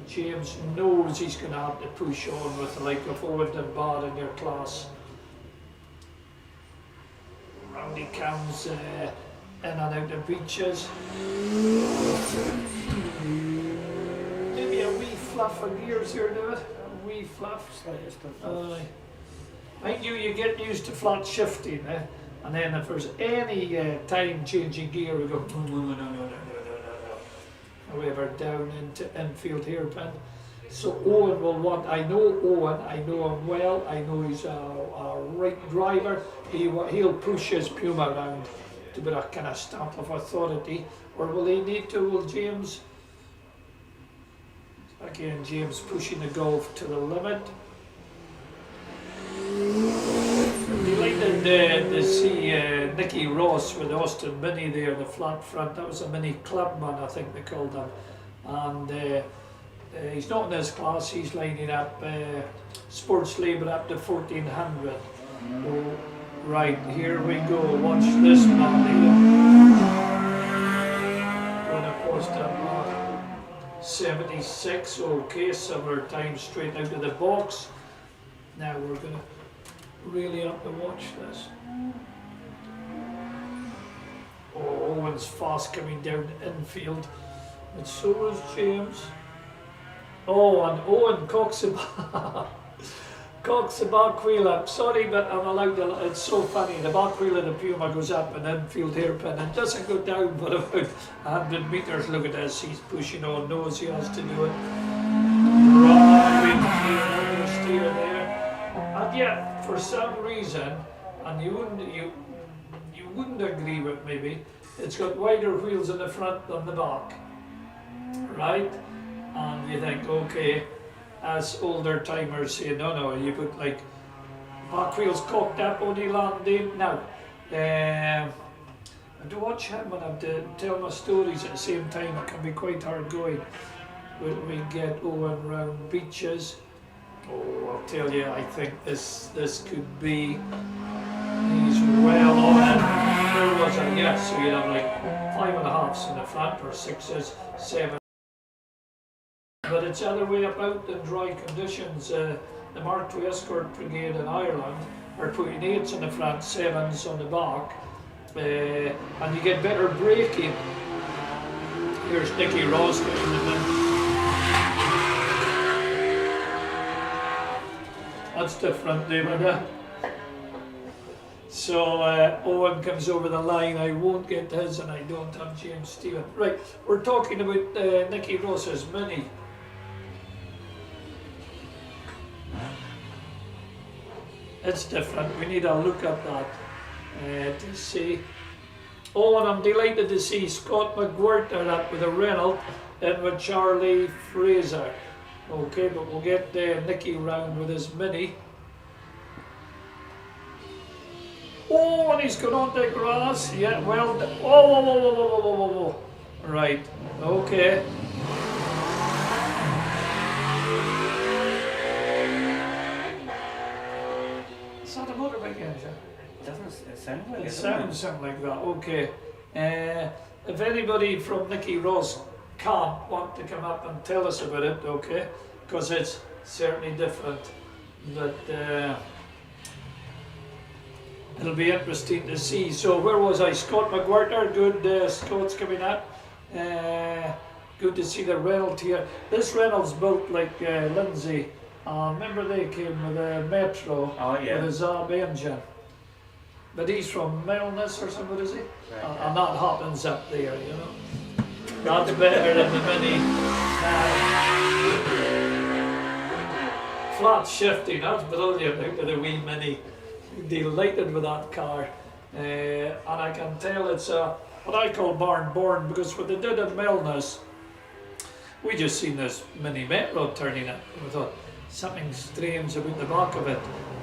James knows he's going to have to push on with the like of Owen Dunbar in your class. Round he comes in and out the beaches. Maybe a wee fluff of gears here, do it? A wee fluff. Slightest of fluff. Mind you get used to flat shifting, and then if there's any time changing gear, we go no. However, down into infield hairpin. So Owen will want, I know Owen, I know him well, I know he's a right driver. He'll push his Puma around to be a kind of stamp of authority. Or will he need to? Will James? Again, James pushing the Golf to the limit. Delighted to see Nicky Ross with Austin Mini there, the flat front. That was a Mini Clubman, I think they called him. And he's not in his class, he's lining up Sports Labour up to 1400. Oh, right, here we go. Watch this man here. Going to post up 76. Okay, similar time straight out of the box. Now we're going to really have to watch this. Oh, Owen's fast coming down infield, and so is James. Oh, and Owen cocks the back wheel up. Sorry, but I'm allowed to. It's so funny. The back wheel of the Puma goes up an infield hairpin and doesn't go down but about 100 meters. Look at this. He's pushing on. Knows he has to do it. Right, steer there. And yet, for some reason, and you wouldn't agree with maybe, it's got wider wheels in the front than the back, right? And you think, okay, as older timers say, no, you put like back wheels cocked up, only landing. Now, to watch him and have to tell my stories at the same time, it can be quite hard going. When we get Owen round beaches. Oh, I'll tell you, I think this could be, he's well on it. There was a, yes, so you'd have like 5.5s in the front, or 6s, 7. But it's the other way about in dry conditions. The Mark II Escort Brigade in Ireland are putting 8s in the front, 7s on the back, and you get better braking. Here's Nicky Ross getting in. That's different, David. So Owen comes over the line. I won't get his, and I don't have James Stephen. Right, we're talking about Nicky Ross's Mini. It's different. We need a look at that to see. Oh, and I'm delighted to see Scott McWhirter up with a Renault and with Charlie Fraser. Okay, but we'll get Nicky round with his Mini. Oh, and he's gone on the grass. Yeah, well done. Oh. Right, okay. Is that a motorbike engine? Doesn't sound like it? It sounds something like that, okay. If anybody from Nicky Ross can't want to come up and tell us about it, okay, because it's certainly different, but it'll be interesting to see. So where was I? Scott McWhirter, good. Scott's coming up. Good to see the Renault here. This Renault's built like Lindsay. Remember they came with a Metro with a Saab engine. But he's from Melness or something, is he? Right. And that happens up there, you know. That's better than the Mini. Flat shifting, that's brilliant out of the wee Mini. Delighted with that car. And I can tell it's what I call barn born, because what they did at Melness, we just seen this Mini Metro turning up. We thought something strange about the back of it.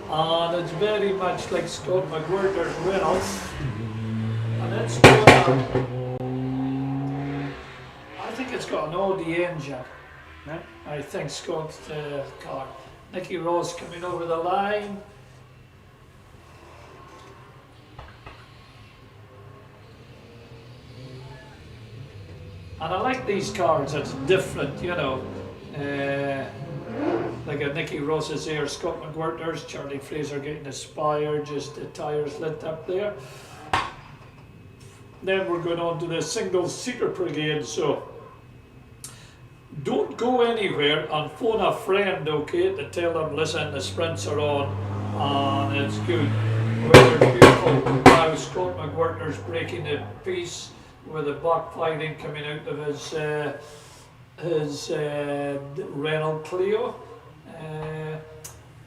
And it's very much like Scott McWhirter's Renault. And it's got I think it's got an Audi engine. No? I think Scott's car. Nicky Ross coming over the line. And I like these cars, it's different, you know. Like a Nicky Ross's here, Scott McWhirter's, Charlie Fraser getting Aspire, just the tyres lit up there. Then we're going on to the single seater brigade, so don't go anywhere and phone a friend, okay, to tell them, listen, the sprints are on and it's good. Weather's beautiful. Now Scott McWhirter's breaking the piece with the backfiring coming out of his Renault Clio.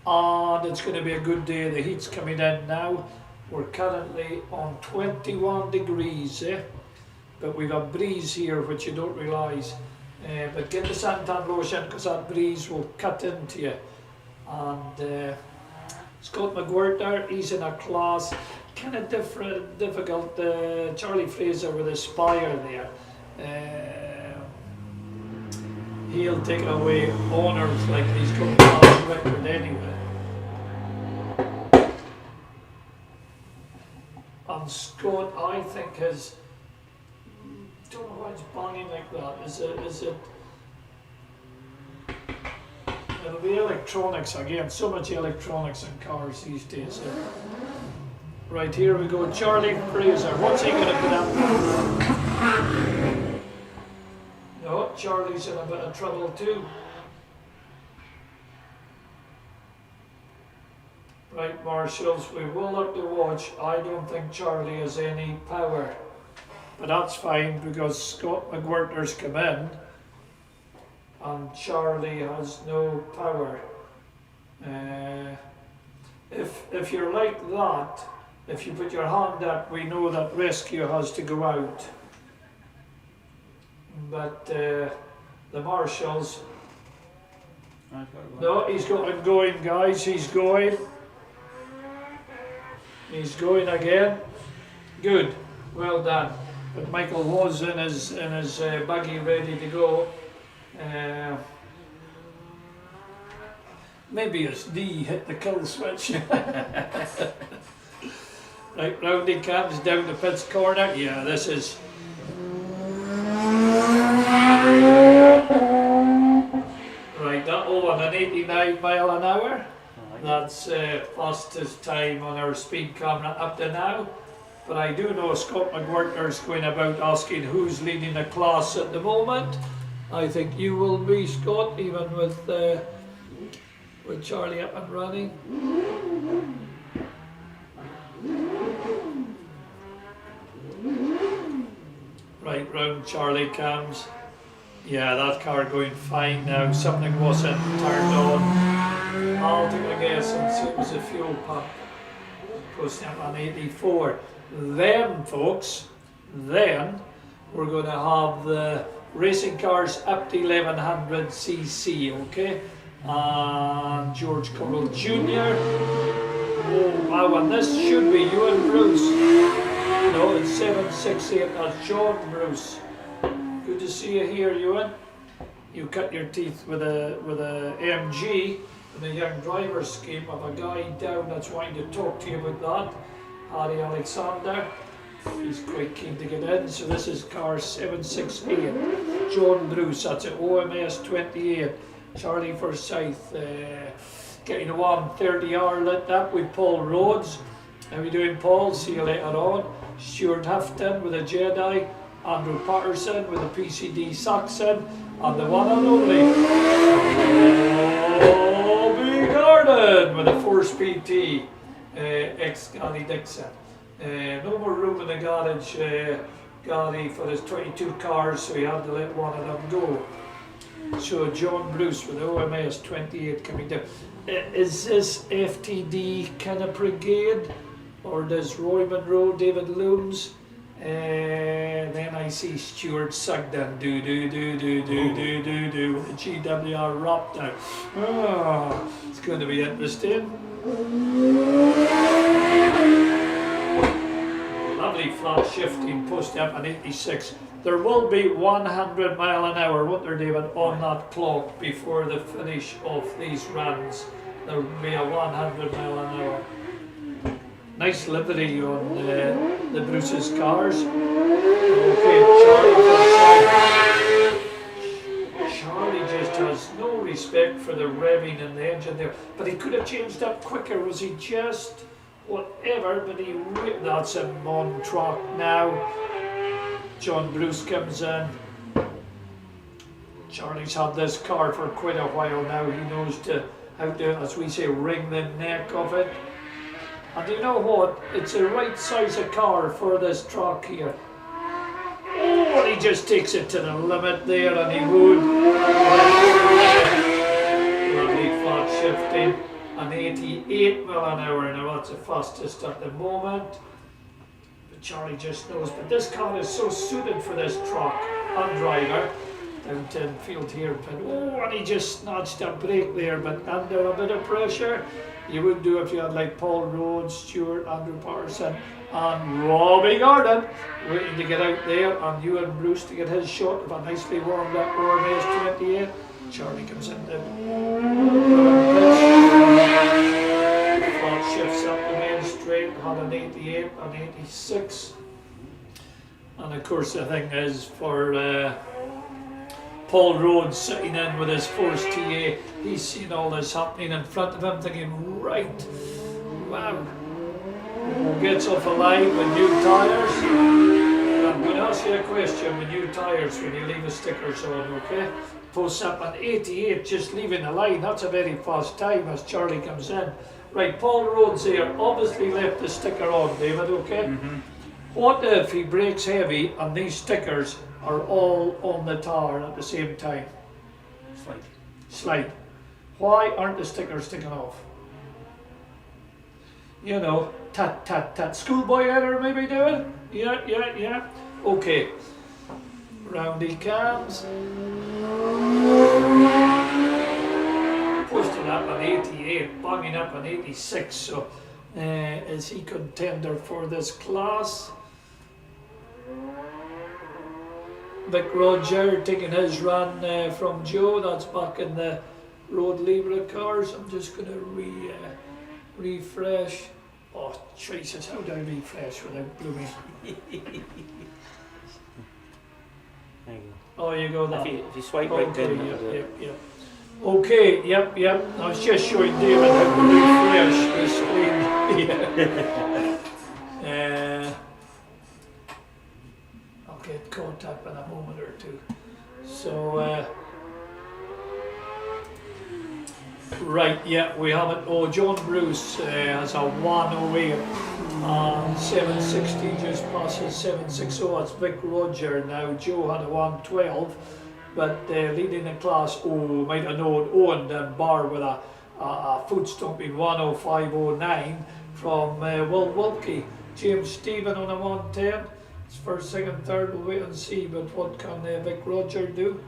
And it's going to be a good day. The heat's coming in now. We're currently on 21 degrees, but we've a breeze here which you don't realise. But get the suntan lotion because that breeze will cut into you. And Scott McWhirter, he's in a class kind of difficult. Charlie Fraser with Aspire there. He'll take away honours like he's got the last record anyway. And Scott, I think, has, don't know why it's banging like that. Is it? It'll be electronics again. So much electronics in cars these days. Right, here we go. Charlie Fraser. What's he going to put up? No, Charlie's in a bit of trouble too. Right, marshals, we will have to watch. I don't think Charlie has any power. But that's fine because Scott McWhirter's come in and Charlie has no power. If you're like that, if you put your hand up, we know that rescue has to go out. But the marshals, no, he's got him going, guys. He's going. He's going again. Good, well done. But Michael was in his buggy ready to go. Maybe his knee hit the kill switch. Right, round he comes down the pit's corner. Yeah, this is. Right, that'll on an 89 mile an hour. That's fastest time on our speed camera up to now. But I do know Scott McWhirter's going about asking who's leading the class at the moment. I think you will be, Scott, even with Charlie up and running. Right, round Charlie comes. Yeah, that car going fine now. Something wasn't turned on. I'll take a guess and see it was a fuel pump. Posting up on 84. Then, folks, then we're going to have the racing cars up to 1100cc, okay? And George Coral Jr. Oh wow, and this should be you and Bruce. No, it's 768, that's John Bruce. Good to see you here, Ewan. You cut your teeth with a MG in a young driver scheme of a guy down that's wanting to talk to you about that. Harry Alexander, he's quite keen to get in. So this is car 768. John Bruce, that's at OMS 28. Charlie Forsyth, getting a 130R lit up with Paul Rhodes. How you doing, Paul? See you later on. Stuart Houghton with a Jedi. Andrew Patterson with a PCD Saxon. And the one and only Bobby Garden with a 4-speed T. Ex-Gary Dixon. No more room in the garage, Gary, for his 22 cars, so he had to let one of them go. So John Bruce with OMS 28 coming down. Is this FTD kind of brigade, or does Roy Monroe, David Looms? Then I see Stuart Sugden do with the GWR Raptor. Oh, it's going to be interesting. Lovely flat shifting post up at 86. There will be 100 mile an hour, won't there, David, on that clock before the finish of these runs. There will be a 100 mile an hour. Nice livery on the Bruce's cars. Okay, Charlie just has no respect for the revving in the engine there. But he could have changed up quicker. Was he just whatever? But that's him on track now. John Bruce comes in. Charlie's had this car for quite a while now. He knows how to, as we say, wring the neck of it. And you know what? It's the right size of car for this track here. Oh, and he just takes it to the limit there, and he would. Lovely flat shifting. An 88 mile an hour. Now that's the fastest at the moment. But Charlie just knows. But this car is so suited for this track and driver. Down 10 field here, oh, and he just snatched a break there, but under a bit of pressure. You would do if you had like Paul Rhodes, Stewart, Andrew Patterson, and Robbie Gordon waiting to get out there, and you and Bruce to get his shot of a nicely warmed up RMS 28. Charlie comes in there. Flat shifts up the main straight, had an 88, an 86. And of course the thing is for Paul Rhodes sitting in with his Force TA, he's seen all this happening in front of him thinking, right, wow, gets off a line with new tyres. I'm going to ask you a question with new tyres when you leave the stickers on, okay? Posts up an 88 just leaving the line, that's a very fast time as Charlie comes in. Right, Paul Rhodes here obviously left the sticker on, David, okay? Mm-hmm. What if he brakes heavy and these stickers are all on the tar at the same time? Slide. Why aren't the stickers taken off? You know, tat tat tat. Schoolboy error maybe doing? Yeah. Okay. Round he comes. Posting up an 88, banging up an 86. So is he contender for this class? Vic Roger taking his run from Joe. That's back in the Road Libra cars. I'm just going to refresh. Oh, Jesus, how do I refresh without blooming? There you go. Oh, you go that. If you swipe right Okay, then, yep. Okay, yep. I was just showing David how to refresh the screen. I'll get caught up in a moment or two. So, right, yeah, we have it. Oh, John Bruce has a 108 and 760 just passes 760. That's Vic Roger now. Joe had a 112, but leading the class, might have known Owen and Bar with a foot stomping 105.09 from Will Wilkie. James Stephen on a 110. It's first, second, third. We'll wait and see. But what can Vic Roger do?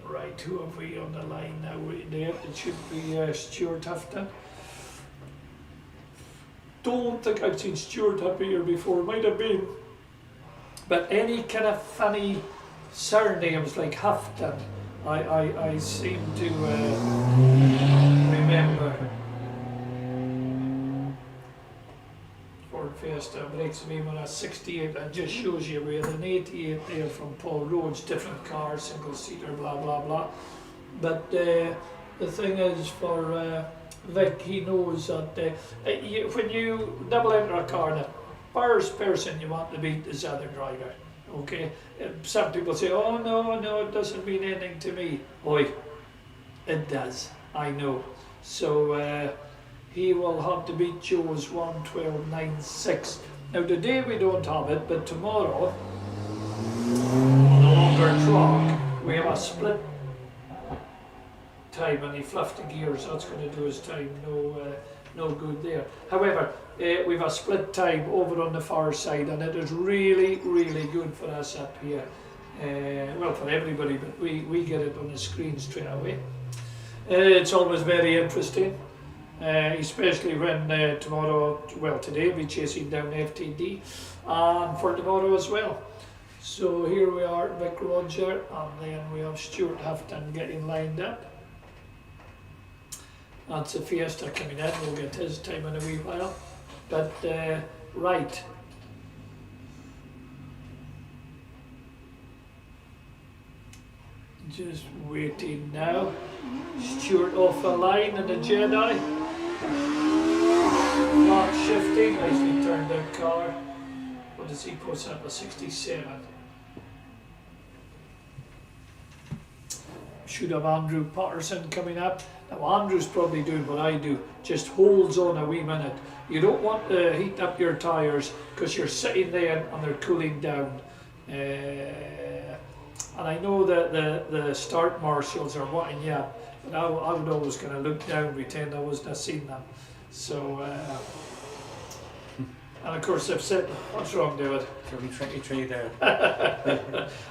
Right, who have we on the line now? There, it should be Stuart Houghton. Don't think I've seen Stuart up here before. Might have been, but any kind of funny surnames like Houghton, I seem to remember. Ford Fiesta breaks me when a 68. That just shows you we had an 88 there from Paul Rhodes, different car, single seater, blah blah blah. But the thing is for Vic, he knows that when you double enter a car, the first person you want to beat is the other driver. Okay, some people say, "Oh no, it doesn't mean anything to me." Oi, it does. I know. So he will have to beat Joe's 112.96. Now today we don't have it, but tomorrow on a longer track we have a split time, and he fluffed the gears. That's going to do his time no good there. However, we've a split time over on the far side, and it is really good for us up here. Well, for everybody, but we get it on the screen straight away. It's always very interesting, especially when today we'll be chasing down FTD, and for tomorrow as well. So here we are, Vic Roger, and then we have Stuart Houghton getting lined up. That's a Fiesta coming in, we'll get his time in a wee while. But, right. Just waiting now. Stuart off the line in the Jedi. Not shifting, nicely turned out car. What does he post up? A 67. Should have Andrew Patterson coming up. Now Andrew's probably doing what I do, just holds on a wee minute. You don't want to heat up your tyres because you're sitting there and they're cooling down. And I know that the start marshals are wanting you up, but I would always kind of look down, pretend I wasn't seen them. So, and of course they've said, what's wrong, David? Shall we try to trade there?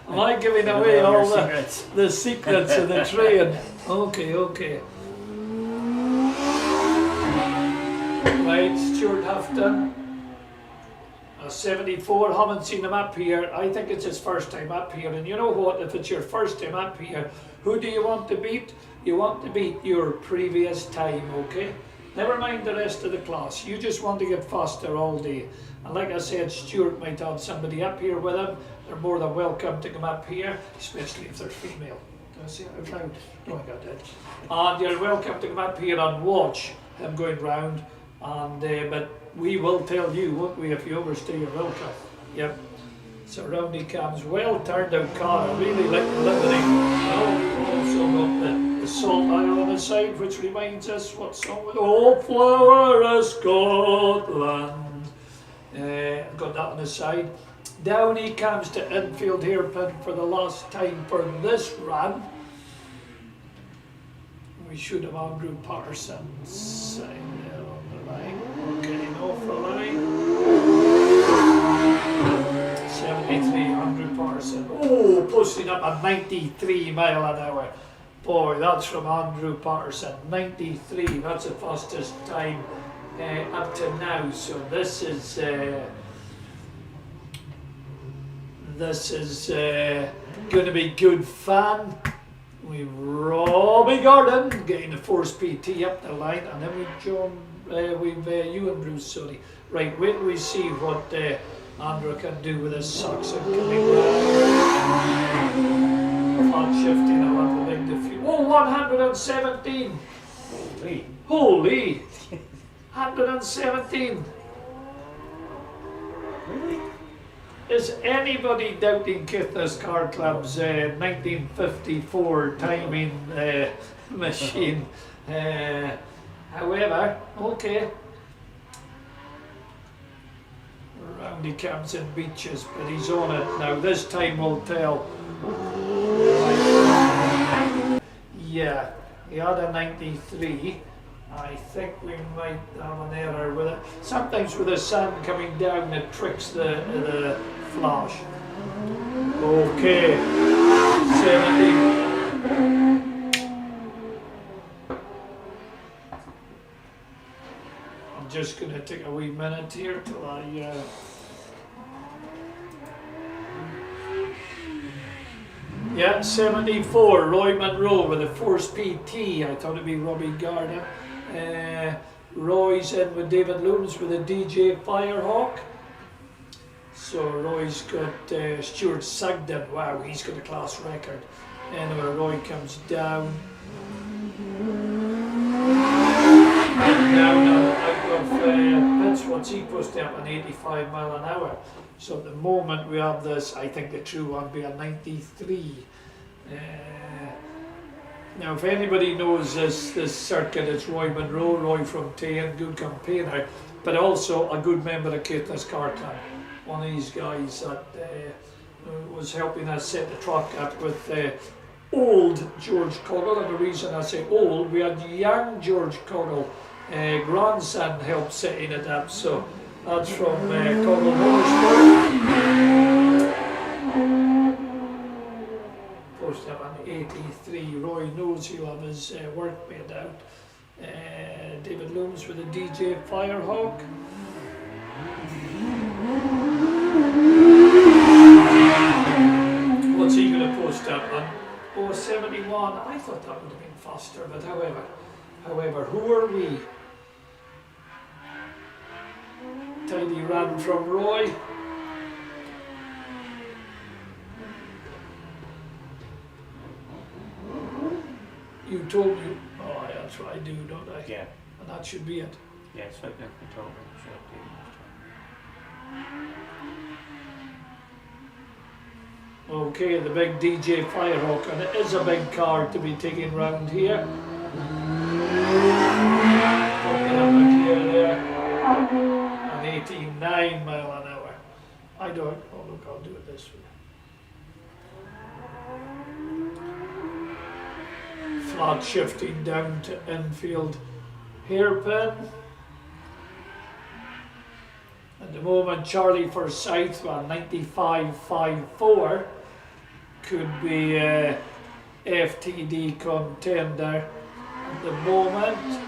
Am I giving away all the secrets of the train? Okay. Right, Stuart Houghton. 74, haven't seen him up here. I think it's his first time up here. And you know what, if it's your first time up here, who do you want to beat? You want to beat your previous time, okay? Never mind the rest of the class. You just want to get faster all day. And like I said, Stuart might have somebody up here with him. They're more than welcome to come up here, especially if they're female. Did I say it out loud? No, I got that. And you're welcome to come up here and watch him going round. And but we will tell you, won't we, if you overstay your welcome. Yep. So round he comes. Well turned out car. I really like the livery. Also got the salt aisle on the side, which reminds us what song was Oh Flower of Scotland. Got that on the side. Down he comes to infield hairpin for the last time for this run. We should have Andrew Patterson sign there on the line. We're getting off the line. 73, Andrew Patterson. Oh, posting up a 93 mile an hour. Boy, that's from Andrew Patterson. 93, that's the fastest time up to now. So this is going to be good fun. We've Robbie Gordon getting the Force PT up the line, and then we've Ewan Bruce, sorry. Right, wait till we see what Andrew can do with his socks and coming round. Flat shifting, I want the big diffuse. Oh, 117! Holy! 117! Really? Is anybody doubting Caithness Car Club's 1954 timing machine? However, okay. Round he comes in Beaches, but he's on it now. This time will tell. Yeah, he had a 93. I think we might have an error with it. Sometimes with the sun coming down, it tricks the flash. Okay, 70. I'm just going to take a wee minute here till I... Yeah, 74, Roy Monroe with a Force PT. I thought it'd be Robbie Gardner. Roy's in with David Looms with a DJ Firehawk. So Roy's got Stuart Sugden. Wow, he's got a class record. Anyway, Roy comes down. And down out of pits. What's he posted up an 85 mile an hour. So at the moment we have this, I think the true one be a 93. Now if anybody knows this circuit, it's Roy Monroe, Roy from Tane, good campaigner, but also a good member of Caithness Car Club. One of these guys that was helping us set the track up with old George Coggle, and the reason I say old, we had young George Coggle, grandson helped setting it up, so that's from Coggle Motorsport. Posted up an 83. Roy knows he'll have his work made out. David Looms with a DJ Firehawk. What's he going to post up on? Oh, 71. I thought that would have been faster, but However, who are we? Tidy run from Roy. You told me, oh yeah, that's what I do, don't I? Yeah. And that should be it. Yeah, it's like the total should update this time. Okay, the big DJ Firehawk, and it is a big car to be taken round here. Talking about here there, an 89 mile an hour. I don't, oh look, I'll do it this way. Flat shifting down to infield hairpin. At the moment, Charlie Forsyth, well, 95.54 could be a FTD contender at the moment.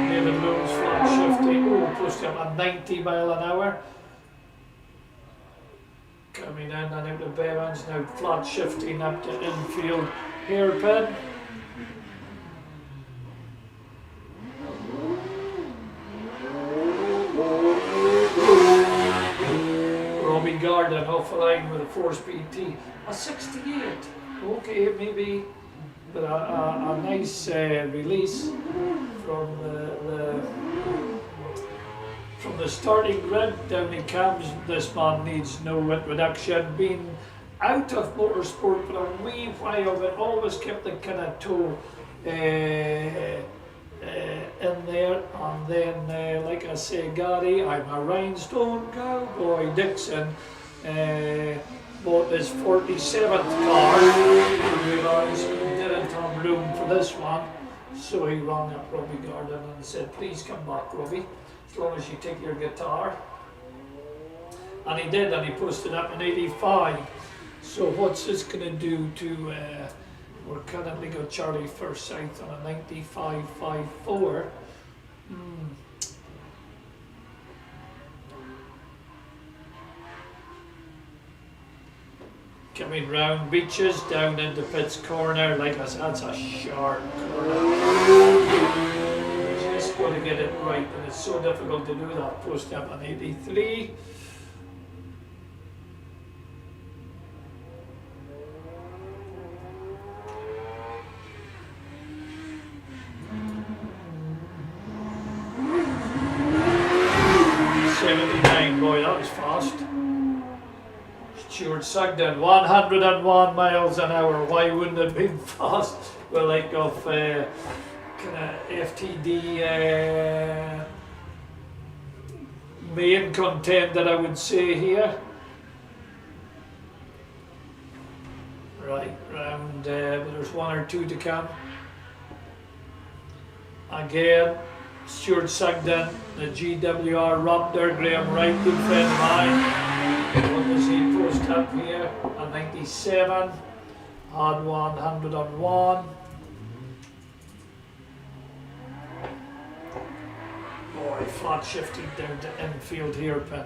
David Looms flat shifting, oh, pushed him at 90 mile an hour. Coming in and out of Bevans, now flat shifting up to infield hairpin. Robbie Garden off the line with a 4-speed T. A 68, okay, maybe, but a nice release from the starting grid. Down he comes. This man needs no introduction. Been out of motorsport for a wee while, but always kept the kind of toe in there. And then, like I say, Gary, I'm a rhinestone cowboy. Dixon bought his 47th car. He realised he didn't have room for this one, so he rang up Robbie Garden and said, "Please come back, Robbie, as long as you take your guitar." And he did, and he posted up in 85. So what's this going to do to, we're currently got Charlie Forsyth on a 95.54. Coming round Beaches, down into Pitt's corner, like I said, that's a sharp corner. Just got to get it right, and it's so difficult to do that. Post up on 83. Boy, that was fast. Stuart Sugden, 101 miles an hour. Why wouldn't it be fast? Well, like of kind of FTD main contender, I would say here. Right, round, there's one or two to come. Again, Stuart Sugden, the GWR Raptor, Graham Wright, good friend of mine. What does he post up here? A 97, had 101. Boy, flat shifting down to infield hairpin.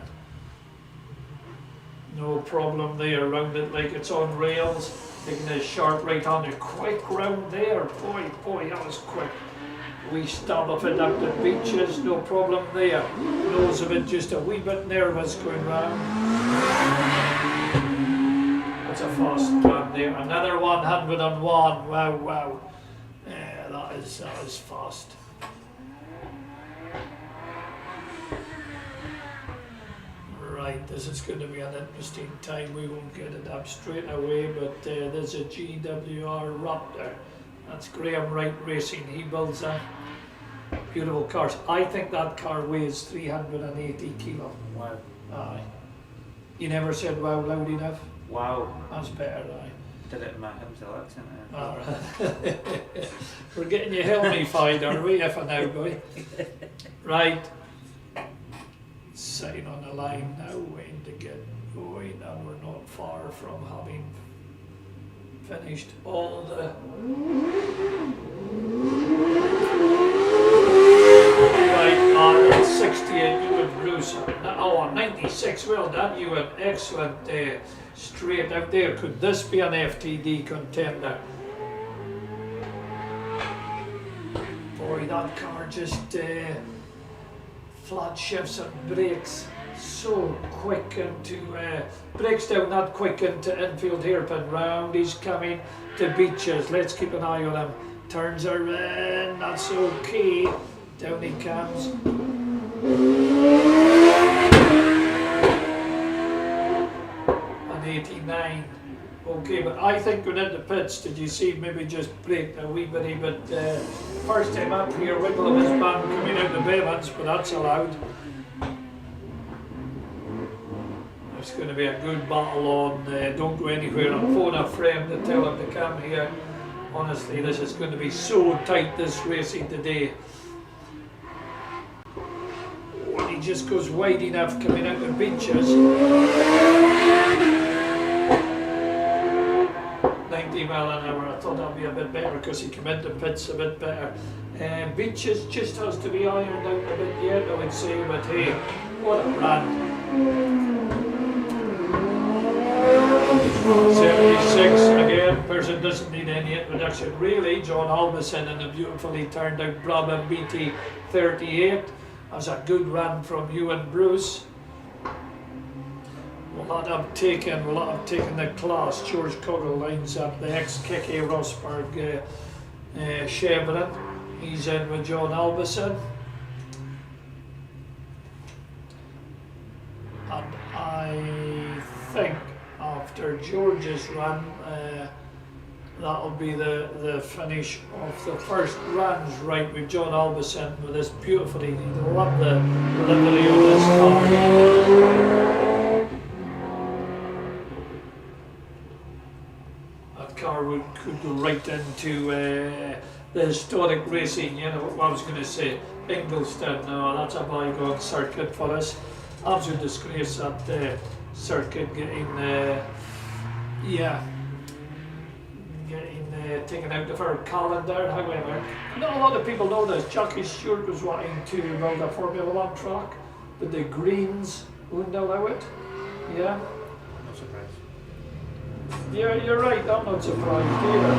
No problem there, round it like it's on rails. Taking a sharp right on a quick round there. Boy, that was quick. We stab of it up the Beaches, no problem there. Nose of it just a wee bit nervous going round. That's a fast run there. Another 101. Wow. Yeah, that is fast. Right, this is going to be an interesting time. We won't get it up straight away, but there's a GWR Raptor. That's Graham Wright Racing. He builds a beautiful cars. I think that car weighs 380 kilo. Wow. Aye. You never said wow loud enough? Wow. That's better, aye. Did it in my Hemsdale accent there. Alright. We're getting you helmified, are we, if I know, boy? Right. Sign on the line now, waiting to get going, and we're not far from having finished all the right, that's 68, you and Bruce. Oh, 96, well done, you and excellent straight out there. Could this be an FTD contender? Boy, that car just flat shifts and brakes so quick into breaks down that quick into infield hairpin. Round he's coming to Beaches. Let's keep an eye on him. Turns are in, that's okay. Down he comes. An 89. Okay, but I think going into pits, did you see maybe just break a wee bitty bit? First time up here, wiggle of his bum coming out the Bevans, but that's allowed. It's going to be a good battle on. Don't go anywhere. I'm phoning a friend to tell him to come here. Honestly, this is going to be so tight, this racing today. Oh, he just goes wide enough coming out the Beaches. 90 mile an hour. I thought that'd be a bit better because he came into pits a bit better. Beaches just has to be ironed out a bit yet, I would say, but hey, what a run. 76 again, person doesn't need any introduction really. John Albison in a beautifully turned out Brabham BT 38. That's a good run from you and Bruce. Will not have taken the class. George Coggle lines up the ex-Keke Rosberg Chevron. He's in with John Albison. And I think after George's run, that'll be the finish of the first runs, right, with John Albison with this beautifully, I love the livery of this car. That car could go right into the historic racing, you know, what I was going to say, Ingolstadt. No, that's a bygone circuit for us. Absolute disgrace that circuit getting taken out of our calendar. However, not a lot of people know this. Jackie Stewart was wanting to build a Formula 1 track, but the Greens wouldn't allow it. Yeah. No surprise. Yeah, you're right. I'm not surprised either.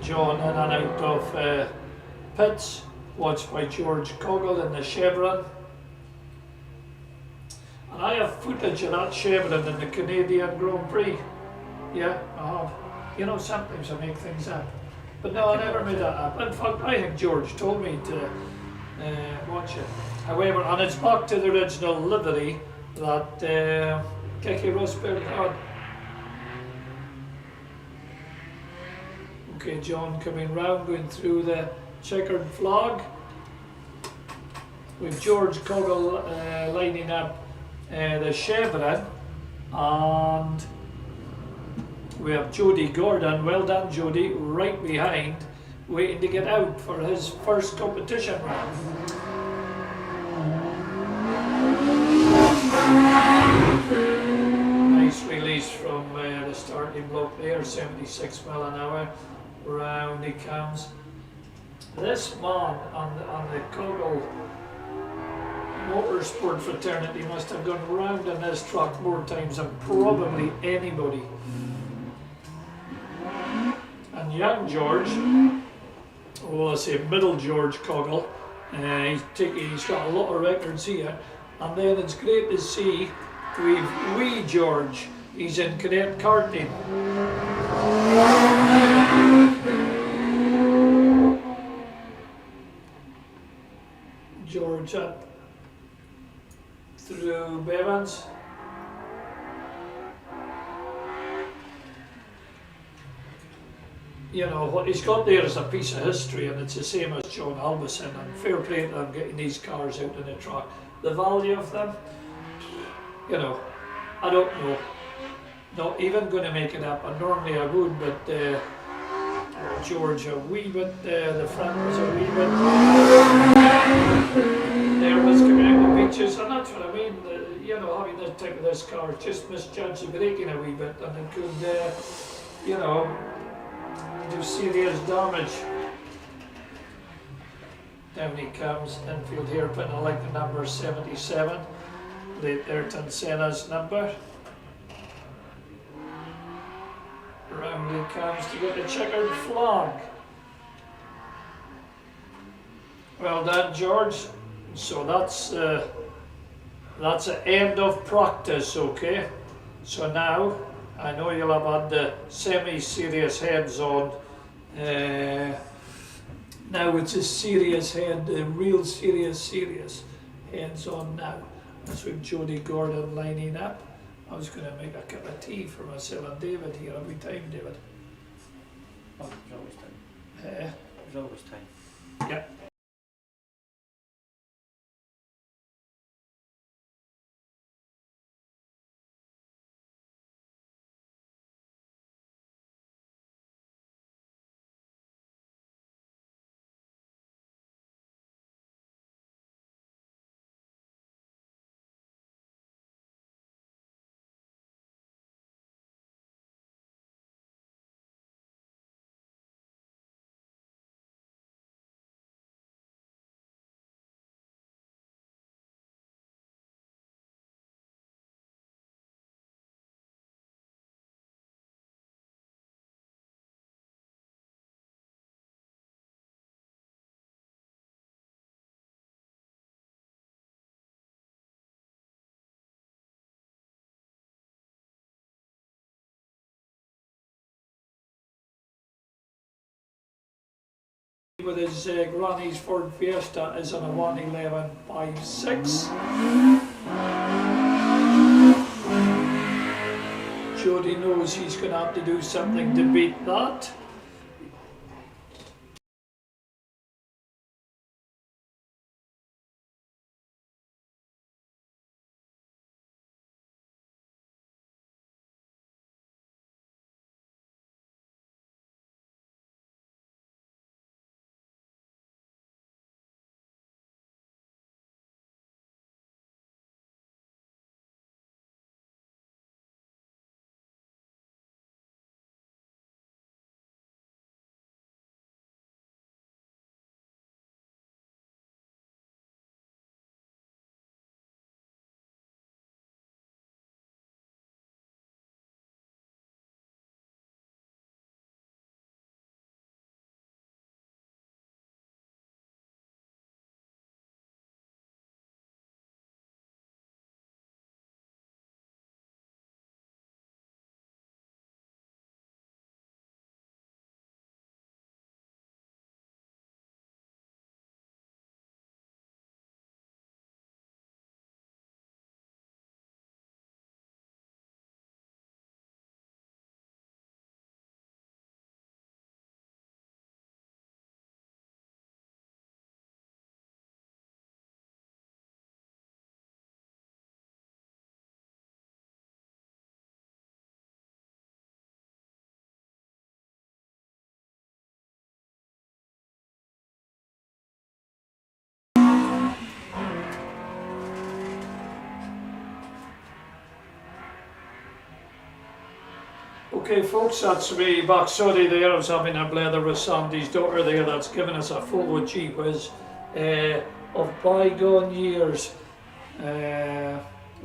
John in and out of pits, watched by George Coggle in the Chevron. And I have footage of that Chevron in the Canadian Grand Prix. Yeah, I have. You know, sometimes I make things up. But no, I never made that up. In fact, I think George told me to watch it. However, and it's back to the original livery that Keke Rosberg had. Okay, John coming round, going through the checkered flag. With George Coggle lining up the Chevron, and we have Jody Gordon, well done Jody, right behind, waiting to get out for his first competition run. Nice release from the starting block there, 76 mile an hour, round he comes. This man on the Coggle Motorsport fraternity must have gone round in this truck more times than probably anybody. And young George, well, I say middle George Coggle, he's got a lot of records here. And then it's great to see we've wee George, he's in cadet karting. George up through Bevans. You know, what he's got there is a piece of history, and it's the same as John Albison, and fair play to them getting these cars out in the track. The value of them, you know, I don't know. Not even going to make it up, and normally I would, but George a wee bit, the front was a wee bit nervous coming out the Beaches, and that's what I mean. You know, having this type of this car just misjudged the braking a wee bit, and it could, you know, do serious damage. Down he comes, infield hairpin. I like the number 77. Late Ayrton Senna's number. Round he comes to get the checkered flag. Well done, George. So that's the end of practice, okay? So now, I know you'll have had the semi-serious heads on. Now it's a serious head, the real serious heads on now. That's with Jody Gordon lining up. I was going to make a cup of tea for myself and David here every time, David. Oh, there's always time. There's always time. Yeah. With his Granny's Ford Fiesta is on a 1:11.56. Jody knows he's going to have to do something to beat that. Okay folks, that's me back. Sorry there, I was having a blather with Sandy's daughter there. That's given us a photo, gee whiz, of bygone years.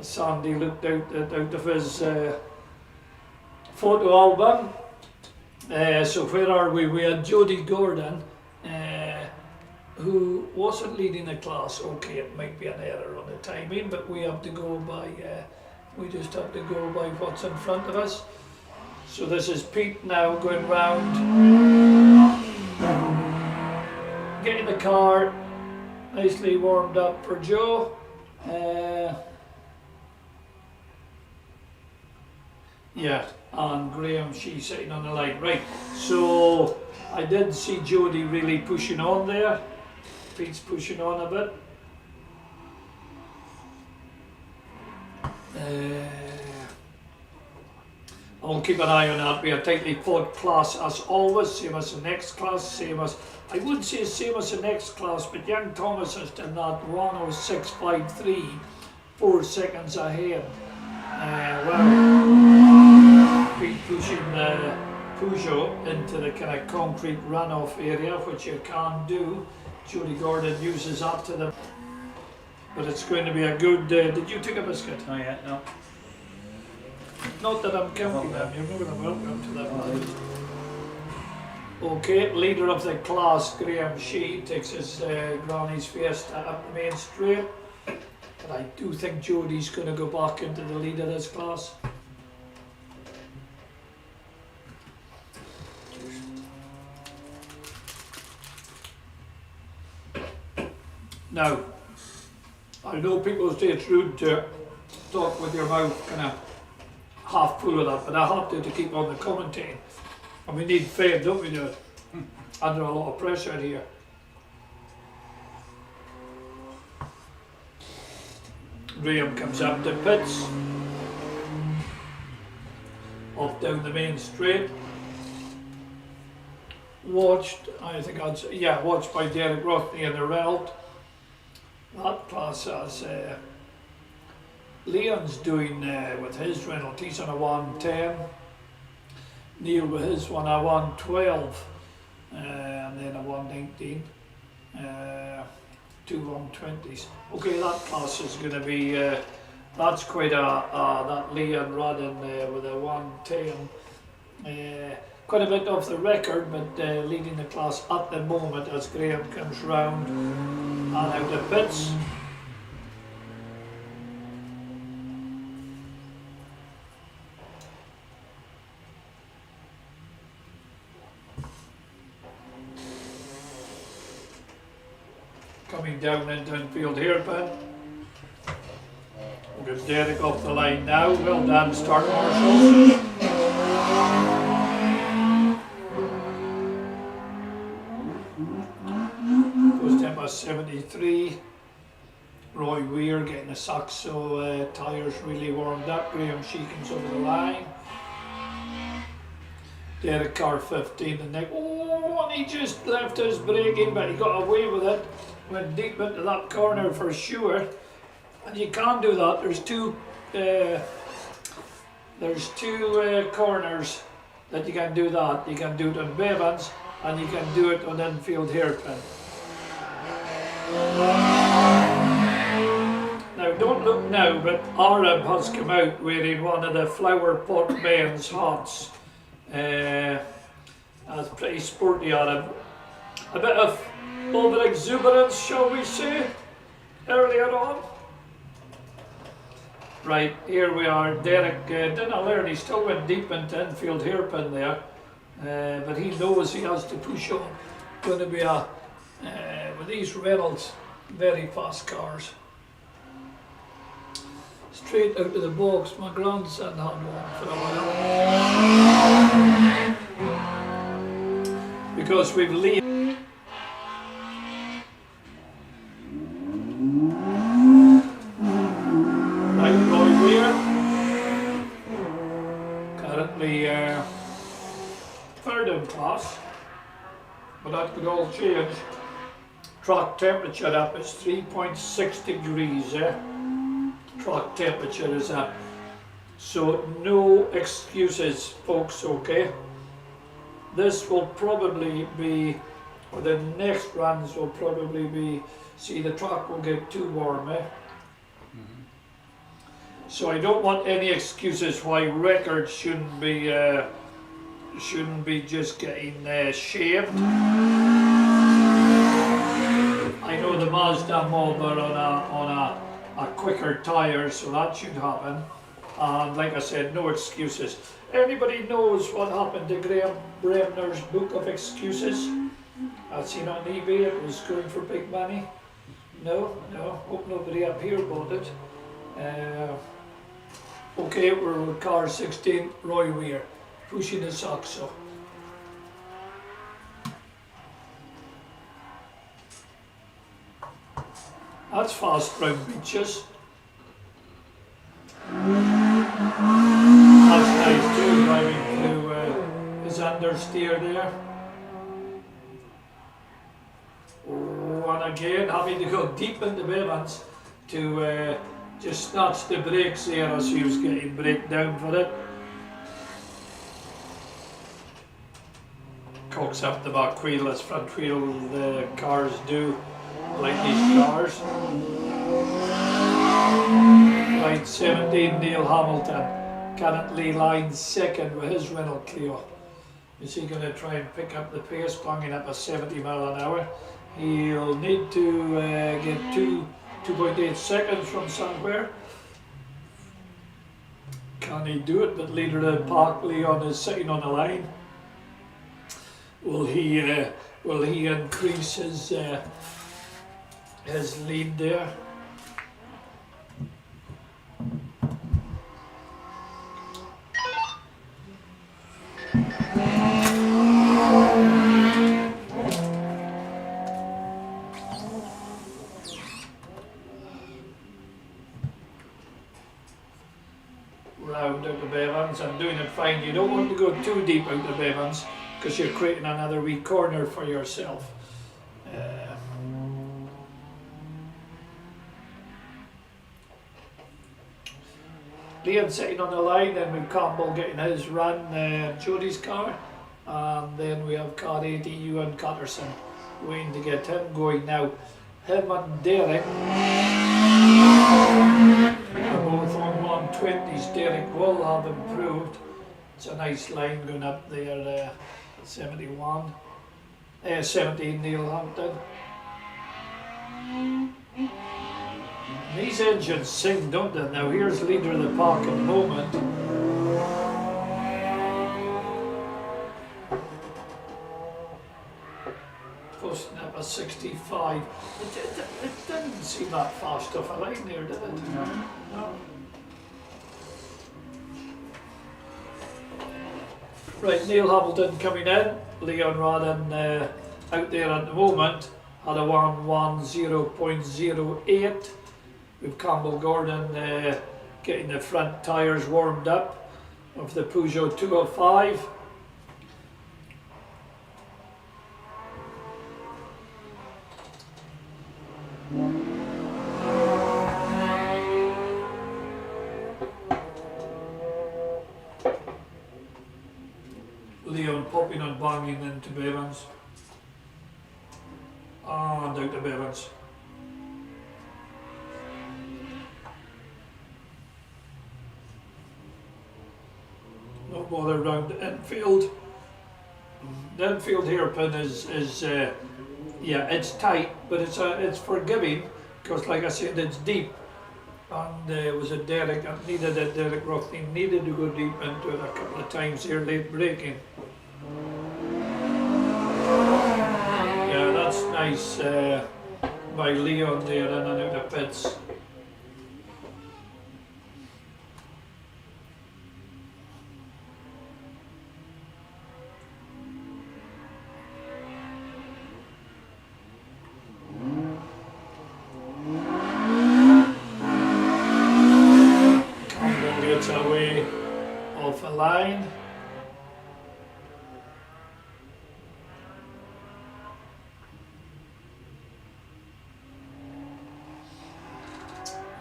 Sandy looked out of his photo album. So where are we? We had Jody Gordon, who wasn't leading the class. Okay, it might be an error on the timing, but we have to go by, we just have to go by what's in front of us. So this is Pete now going round, getting the car nicely warmed up for Joe. Yeah, and Graham, she's sitting on the line. Right, so I did see Jody really pushing on there. Pete's pushing on a bit. I'll keep an eye on that. We are tightly fought class as always, same as the next class, same as, I wouldn't say same as the next class, but young Thomas has done that 1:06.53, 4 seconds ahead. Well, Pete pushing the Peugeot into the kind of concrete runoff area, which you can't do. Jody Gordon uses that to the but it's going to be a good. Did you take a biscuit? Oh yeah, no. Not that I'm counting them. You're more than welcome to that. Okay, leader of the class, Graham Shee, takes his Granny's Fiesta up the main straight. But I do think Jodie's going to go back into the lead of this class. Now, I know people say it's rude to talk with your mouth kind of half full of that, but I have to keep on the commentating. And we need fame, don't we, do it? Under a lot of pressure here. Graham comes up to pits. Off down the main straight. Watched, I think I'd say, yeah, watched by Derek Rothney in the Reld. That class has Leon's doing with his Reynolds, he's on a 110. Neil with his one a 112, and then a 119, two 120s. Okay, that class is going to be, that's quite that Leon Rodden with a 110. Quite a bit off the record, but leading the class at the moment as Graham comes round and out of pits. Coming down into infield hairpin. We'll get Derek off the line now. Well done, start Marshall. Goes down by 73. Roy Weir getting the Saxo tyres really warmed up. Graham Shee comes over the line. Derek car 15 and Nick. Oh, and he just left his braking, but he got away with it. Went deep into that corner for sure. And you can't do that. There's two corners that you can do that. You can do it on Bevans and you can do it on infield hairpin. Now don't look now, but Aram has come out wearing one of the flower pot men's hats. That's pretty sporty Aram. A bit of over exuberance, shall we say, earlier on. Right, here we are. Derek didn't learn, he still went deep into infield hairpin there, but he knows he has to push on. Going to be a, with these Reynolds, very fast cars. Straight out of the box, my grandson had one for a while. Because we've leave. Third in class, but that could all change. Track temperature up is 3.6 degrees. Track temperature is up, so no excuses, folks. Okay, this will probably be, or the next runs will probably be. See, the track will get too warm. So I don't want any excuses why records shouldn't be just getting shaved. I know the Mazda Mob are on a quicker tyre, so that should happen. And like I said, no excuses. Anybody knows what happened to Graham Bremner's book of excuses? I've seen it on eBay. It was going for big money. No. Hope nobody up here bought it. Okay, we're with car 16, Roy Weir, pushing the Saxo. That's fast round beaches. That's nice too, driving through his understeer there. Oh, and again, having to go deep into Bevans to just snatched the brakes there as he was getting brake down for it. Cocks up the back wheel as front wheel the cars do, like these cars. Right, 17 Neil Hamilton. Currently line second with his Renault Clio. Is he going to try and pick up the pace, banging up a 70 mile an hour? He'll need to get 2.8 seconds from somewhere. Can he do it? But leader of the park, Leon, is sitting on the line. Will he increase his lead there? Round out of Evans and doing it fine. You don't want to go too deep out of Evans because you're creating another wee corner for yourself. Liam sitting on the line, then we've Campbell getting his run, Jody's car, and then we have car 80, Ewan Cotterson waiting to get him going now. Him and Derek are both on 120s. Derek will have improved. It's a nice line going up there, 17 Neil Hampton. These engines sing, don't they? Now here's leader of the park at the moment. Posting up a 65. It didn't seem that fast off a line there, did it? No. Right, Neil Hamilton coming in. Leon Rodden out there at the moment had a 1:10.08. We've Campbell Gordon getting the front tyres warmed up of the Peugeot 205. Leon popping and banging into Bevans. And out to Bevans. No bother round the infield. The infield hairpin is yeah, it's tight, but it's forgiving because, like I said, it's deep. And it was a Derek Rothney needed to go deep into it a couple of times here, late braking. Yeah, that's nice by Leon there in and out of pits. Away off a line.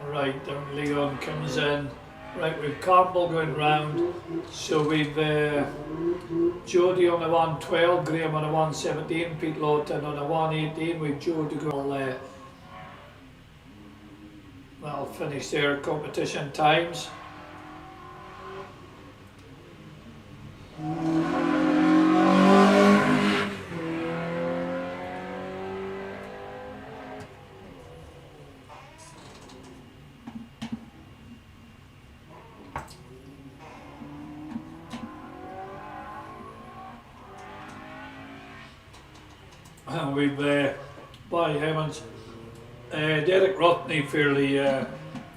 Right, then Leon comes in. Right, we've Campbell going round. So we've Jody on a 112, Graham on a 117, Pete Lawton on a 118. We've Joe to go. Well, finish their competition times. And we've, by heavens, Derek Rothney fairly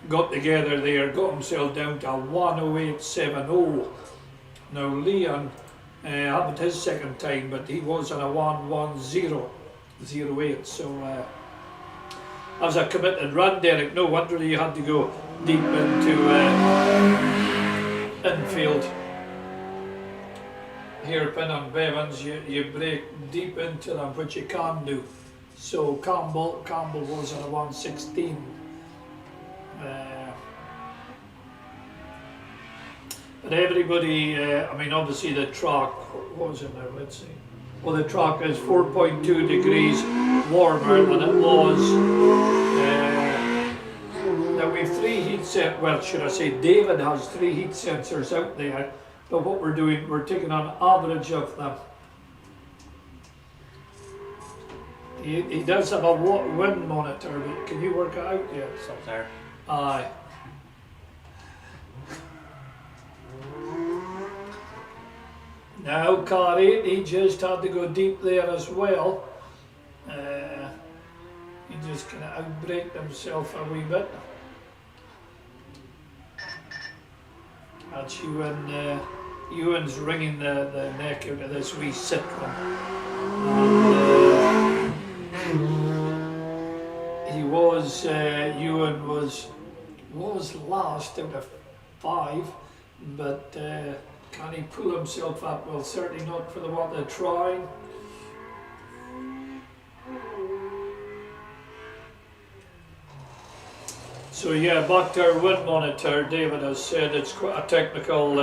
got together there, got himself down to 1:08.70. Now Leon happened his second time, but he was on a 1:10.08. So that was a committed run, Derek. No wonder you had to go deep into infield. Hairpin on Bevans, you break deep into them, which you can do. So Campbell was on a 1:16. But everybody, I mean, obviously the track, what was it now, let's see. Well, the track is 4.2 degrees warmer than it was we've 3 heat sensors, well, should I say David has 3 heat sensors out there, but what we're doing, we're taking an average of them. He does have a wind monitor, but can you work it out yet? It's up there. Aye. Now car 8, he just had to go deep there as well. He just kind of outbraked himself a wee bit. That's Ewan, Ewan's wringing the neck out of this wee Citroen. And, he was, Ewan was last out of 5, but can he pull himself up? Well, certainly not for the want of trying. So yeah, back to our wind monitor. David has said it's quite a technical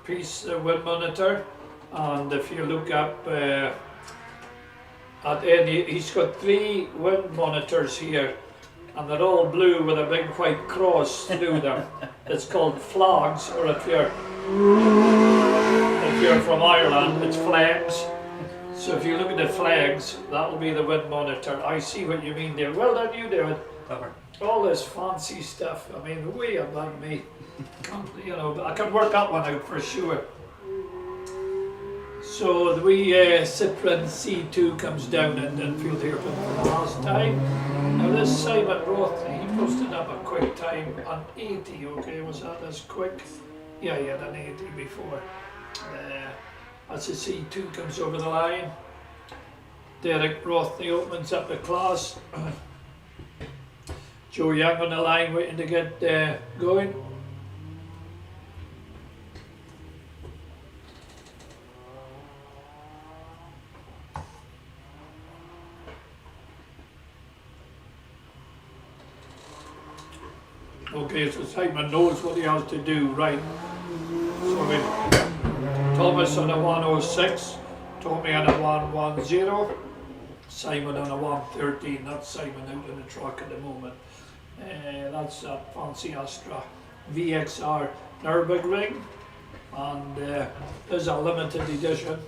piece, the wind monitor. And if you look up at any, he's got 3 wind monitors here, and they're all blue with a big white cross through them. It's called flags, or if you're from Ireland, it's flags. So if you look at the flags, that'll be the wind monitor. I see what you mean there. Well done, you do it. Clever. All this fancy stuff. I mean, way above me. You know, but I can work that one out for sure. So the wee Citroen C2 comes down in Dunfield here for the last time. Now this Simon Rothney, he posted up a quick time on 80. Okay, was that as quick? Yeah, he had an 80 before. As the C2 comes over the line, Derek Rothney opens up the class. Joe Young on the line waiting to get going. Okay, so Simon knows what he has to do, right? So we Thomas on a 106, Tommy on a 110, Simon on a 113. That's Simon out in the truck at the moment. That's a fancy Astra VXR Nürburgring, and there's a limited edition.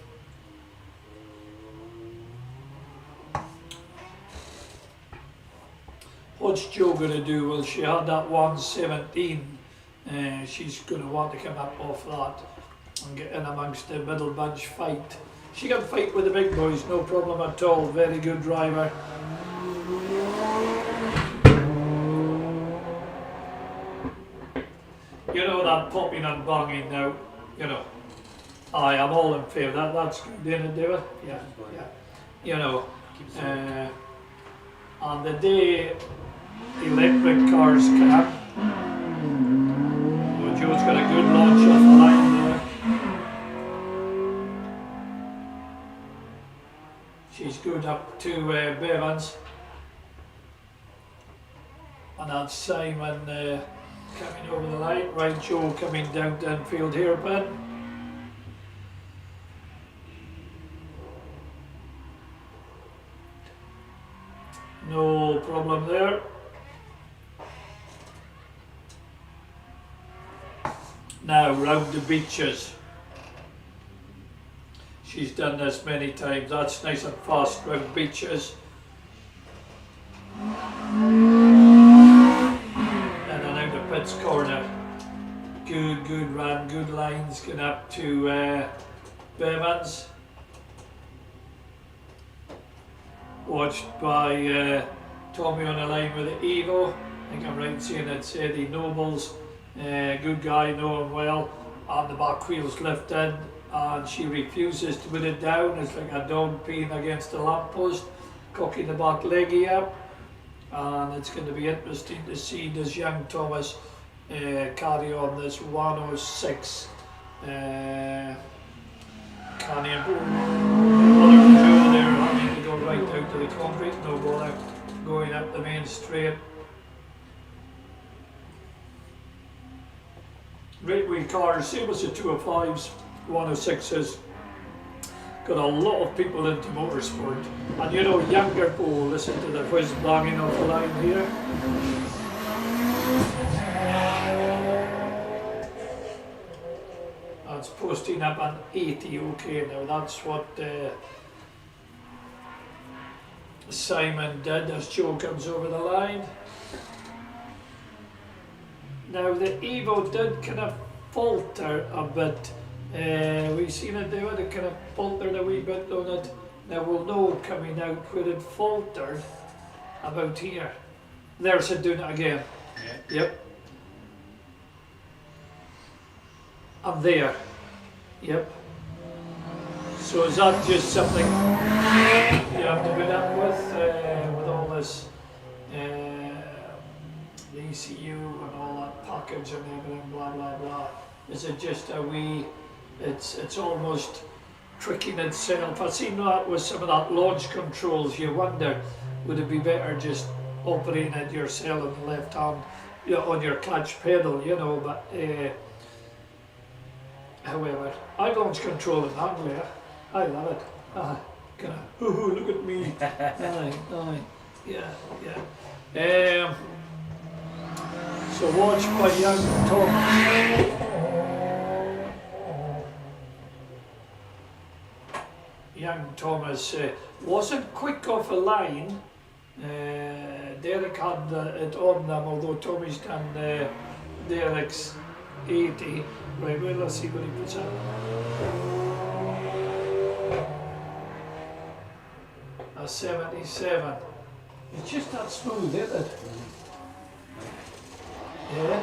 What's Joe going to do? Well, she had that 117. She's going to want to come up off that and get in amongst the middle bunch fight. She can fight with the big boys, no problem at all. Very good driver. You know that popping and banging now, you know. I'm all in favour. That's good, isn't it, David? Yeah, yeah. You know, on the day electric cars come, oh, Joe's got a good launch off the line there. She's good up to Bevans. And that's Simon coming over the line. Right, Joe coming down Dunfield hairpin. No problem there. Now round the beaches. She's done this many times. That's nice and fast round beaches. And then out the pits corner. Good run, good lines going up to Bevans. Watched by Tommy on the line with the Evo. I think I'm right in saying it's Eddie Nobles. Good guy, know him well. And the back wheel's lifted and she refuses to put it down. It's like a dog peeing against the lamppost, cocking the back leggy up. And it's going to be interesting to see this young Thomas carry on this 106. Can he there having to go right out to the concrete, no bother going up the main straight. Great wee cars, same as the 205s, 106s. got a lot of people into motorsport. And you know, younger people listen to the whiz banging off the line here. That's posting up on 80, okay, now that's what Simon did as Joe comes over the line. Now the Evo did kind of falter a bit. We've seen it there, it kind of faltered a wee bit on it. Now we'll know coming out where it faltered about here. There's it doing it again. Yeah. Yep. And there. Yep. So is that just something you have to put up with all this, the ECU and all that package and everything, blah blah blah? Is it just a wee, it's almost tricking itself? I've seen that with some of that launch controls. You wonder, would it be better just operating it yourself on the left hand, you know, on your clutch pedal, you know, but however, I launch control in Anglia. I love it. Kind of, ooh, look at me. Aye, yeah. So watch by young Tom. Young Thomas wasn't quick off a line. Derek had it on them, although Tommy's done Derek's 80. Right, well, let's see what he puts up. A 77. It's just that smooth, isn't it? Yeah.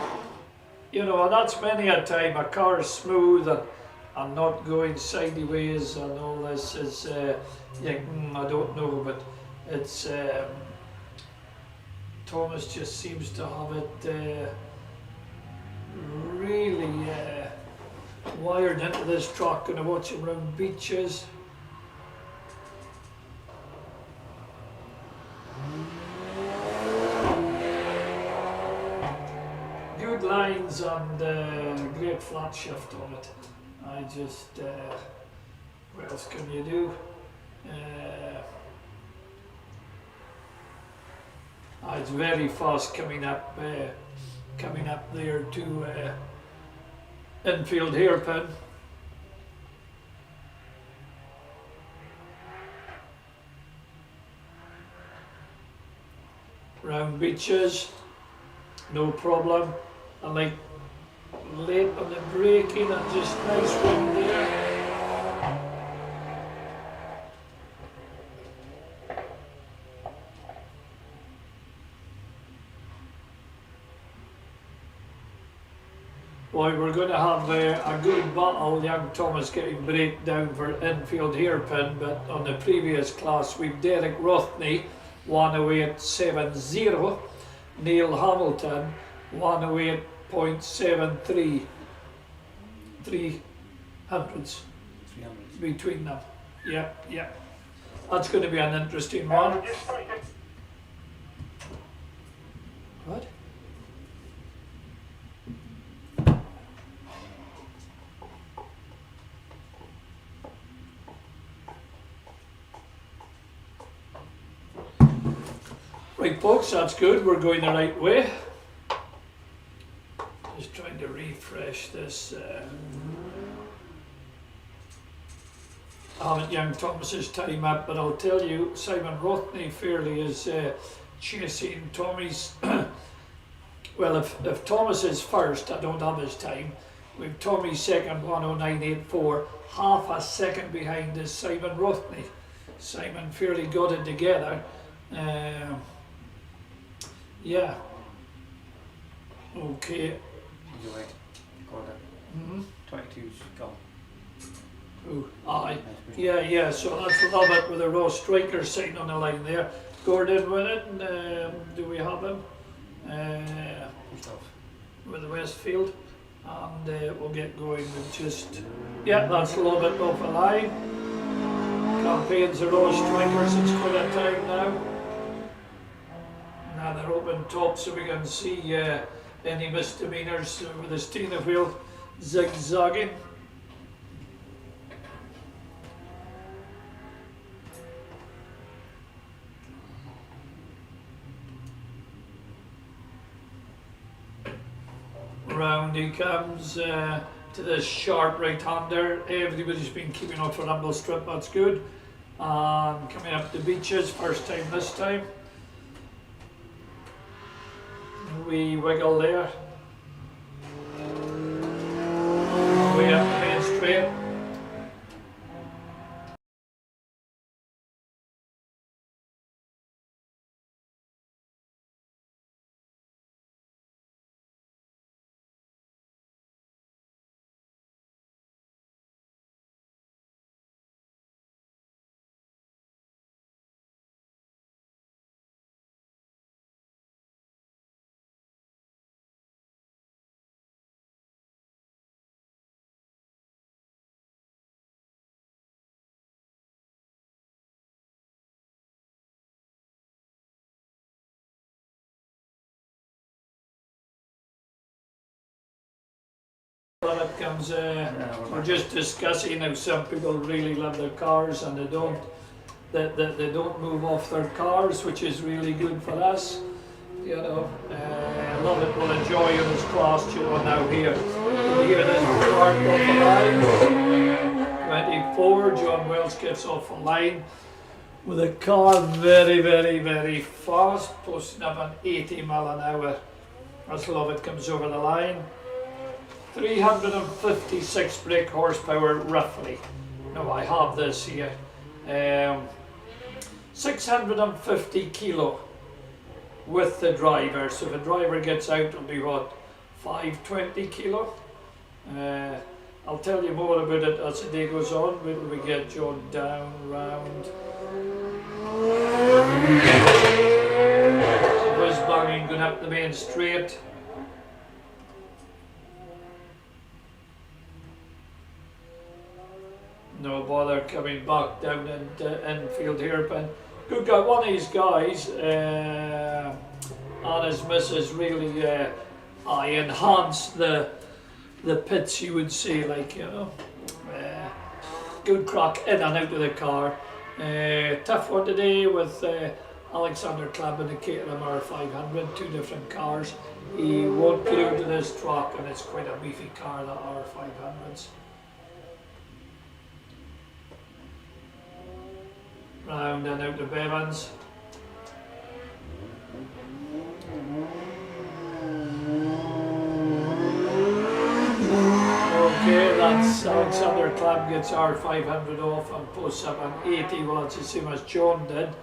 You know, and that's many a time a car is smooth and not going sideways and all this is, I don't know, but it's, Thomas just seems to have it really wired into this truck. Gonna watch him around beaches. Good lines and great flat shift on it. I just, what else can you do? It's very fast coming up there to infield hairpin. Round beaches, no problem. And like late on the braking and just nice wind there. Boy, we're going to have a good battle. Young Thomas getting breakdown for infield hairpin, but on the previous class we've Derek Rothney 108.70, Neil Hamilton 108.73, 300s between them. Yeah. That's going to be an interesting one. What? Right folks, that's good, we're going the right way. Just trying to refresh this. I haven't Young Thomas's time up, but I'll tell you, Simon Rothney fairly is chasing Tommy's. Well, if Thomas is first, I don't have his time. We've Tommy's second, 109.84, half a second behind is Simon Rothney. Simon fairly got it together. Yeah. Okay. Enjoy. Got it. 22's gone. Oh, aye. Yeah, so that's a little bit with the raw striker sitting on the line there. Gordon with it, and do we have him? With the Westfield. And we'll get going with just, yeah, that's a little bit off the line. Campaigns are raw strikers, it's quite a time now. Now they're open top so we can see any misdemeanors with the steering wheel zigzagging. Round he comes to this sharp right-hander. Everybody's been keeping up for rumble strip, that's good. And coming up the beaches, first time this time. We wiggle there. Way up the main straight. It comes, we're just discussing how some people really love their cars and they don't move off their cars, which is really good for us. You know, a lot of people enjoy in this class, you know, now here. You hear this car off the line. 24, John Wells gets off the line with a car very, very, very fast, posting up an 80 mile an hour. As Lovett comes over the line. 356 brake horsepower roughly. No, I have this here. 650 kilo with the driver. So if the driver gets out, it'll be what, 520 kilo? I'll tell you more about it as the day goes on. Wait till we get John down, round. Whiz banging going up the main straight. No bother coming back down into infield hairpin. Good guy, one of these guys and his missus really enhanced the pits, you would say, like, you know. Good crack in and out of the car. Tough one today with Alexander Club and the Caithness R500, two different cars. He won't get out of this track and it's quite a beefy car, the R500s. Round and out of Bevans. Okay, that's Alexander Club gets R500 off and posts up an 80. Well, it's the same as John did.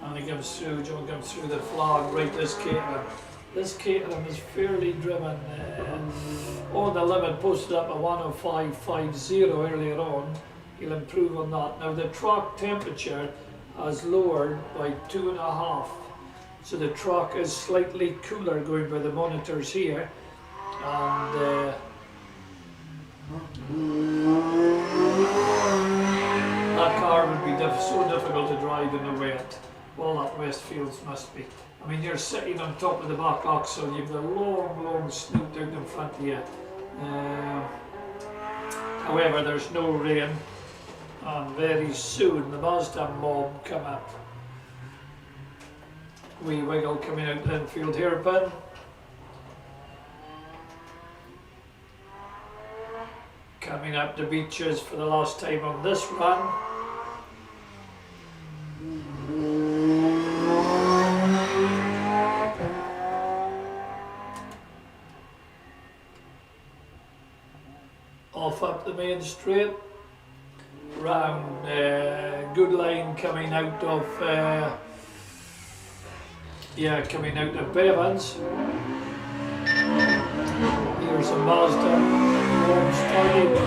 And he comes through, John comes through the flag, right this Caithness. This Caithness is fairly driven. On the limit, posted up a 105.50 earlier on. He'll improve on that. Now the track temperature has lowered by 2.5. So the track is slightly cooler going by the monitors here. And that car would be so difficult to drive in the wet. Well, that Westfields must be. I mean, you're sitting on top of the back axle, you've the long, long snoot out in front of you. However, there's no rain, and very soon the Mazda mob come up. Wee wiggle coming out the infield hairpin. Coming up the beaches for the last time on this run. Off up the main straight, round, good line coming out of, coming out of Bevans. Here's a Mazda, starting.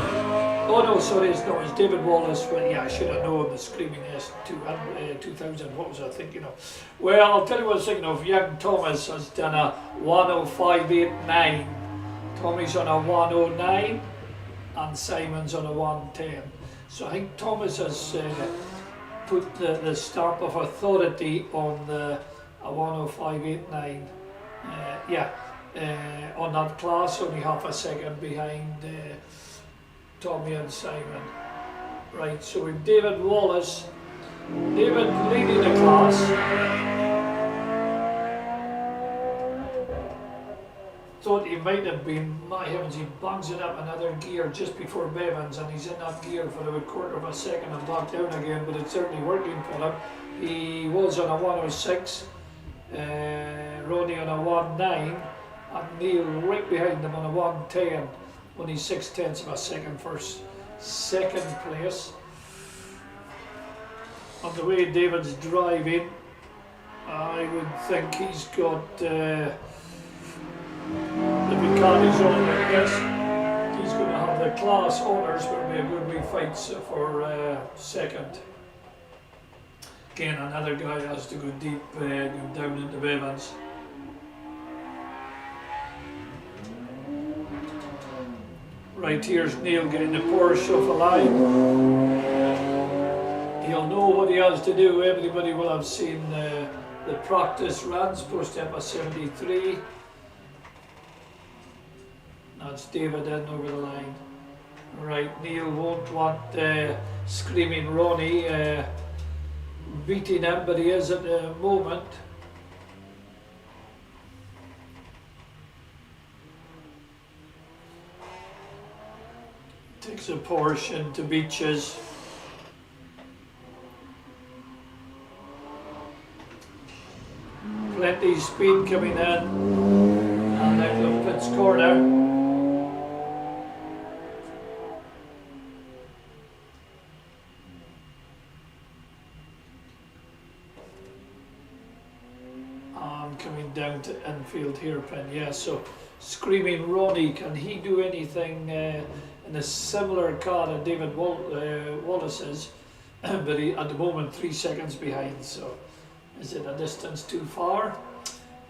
Oh no, sorry, it's not, it's David Wallace. Well, yeah, I should have known the screaming S2000, what was I thinking of? Well, I'll tell you what I was thinking of. Young Thomas has done a 105.89. Tommy's on a 109. And Simon's on a 110. So I think Thomas has put the stamp of authority on the 105.89. On that class, only half a second behind Tommy and Simon. Right, so we've David Wallace, David leading the class. thought he might have been, my heavens, he bangs it up another gear just before Bevans, and he's in that gear for about a quarter of a second and back down again, but it's certainly working for him. He was on a 106, Ronnie on a 19, and Neil right behind him on a 110, only 0.6 of a second for second place. On the way David's driving, I would think he's got the Vicari's on, I guess. He's going to have the class honours, will be a good wee fight for second. Again, another guy has to go deep, go down into Bevans. Right, here's Neil getting the Porsche off a line. He'll know what he has to do. Everybody will have seen the practice runs, post up a 73. That's David in over the line. Right, Neil won't want Screaming Ronnie beating him, but he is at the moment. Takes a Porsche into Beaches. Plenty speed coming in, and out of Pitt's corner. And coming down to infield hairpin, yeah, so Screaming Ronnie, can he do anything in a similar car that David Wallace is? But he, at the moment, 3 seconds behind, so is it a distance too far?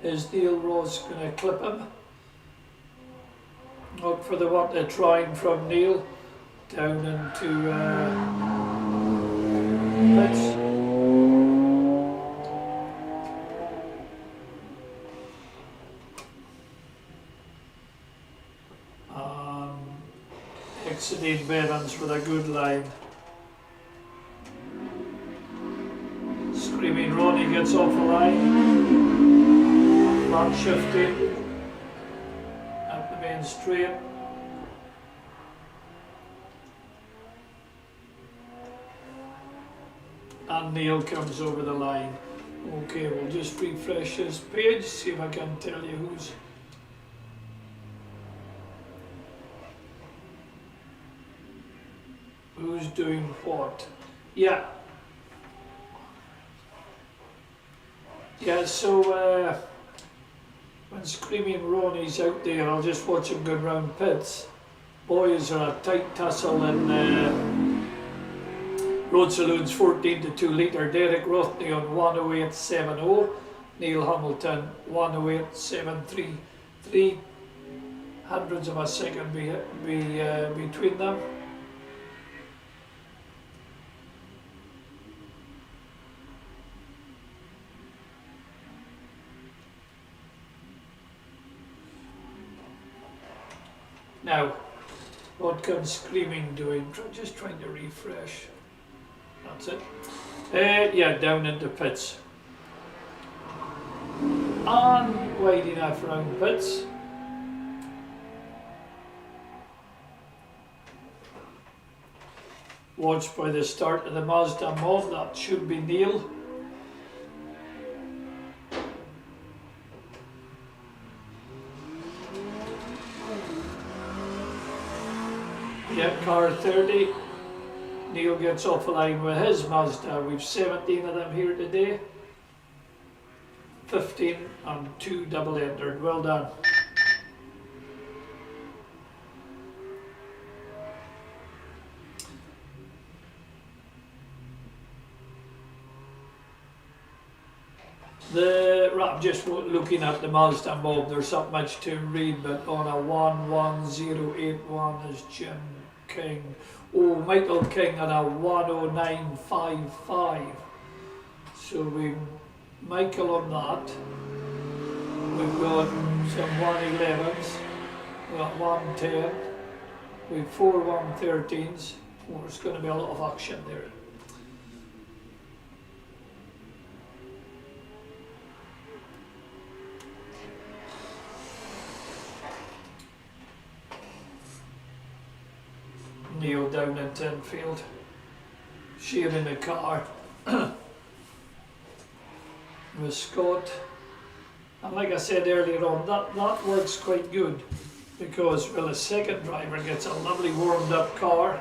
Is Neil Rose going to clip him? Look for the what they're trying from Neil down into Pitts. Exiting Bevans with a good line. Screaming Ronnie gets off the line. Flat shifting up the main straight. And Neil comes over the line. Okay, we'll just refresh this page, see if I can tell you who's doing what. Yeah. Yeah, so when Screaming Ronnie's out there, I'll just watch him go round Pitts. Boys are a tight tussle in Road Saloon's 14 to 2 litre. Derek Rothney on 108.70. Neil Hamilton 108.73. 3 hundredths of a second between them. Now, what comes Screaming doing? Just trying to refresh. That's it. Yeah, down into Pitts. And wide enough round Pitts. Watched by the start of the Mazda mob, that should be Neil. Yeah, car 30. Neil gets off the line with his Mazda. We've 17 of them here today. 15 and 2 double entered. Well done. I'm just looking at the Mazda mob. There's not much to read, but on a 11081 is Jim King. Oh, Michael King on a 10955. So we've Michael on that. We've got some 111s. We've got 110. We've 4 113s. Oh, there's going to be a lot of action there. Neil down in Tenfield, sharing the car with Scott. And like I said earlier on, that works quite good because, well, the second driver gets a lovely warmed up car.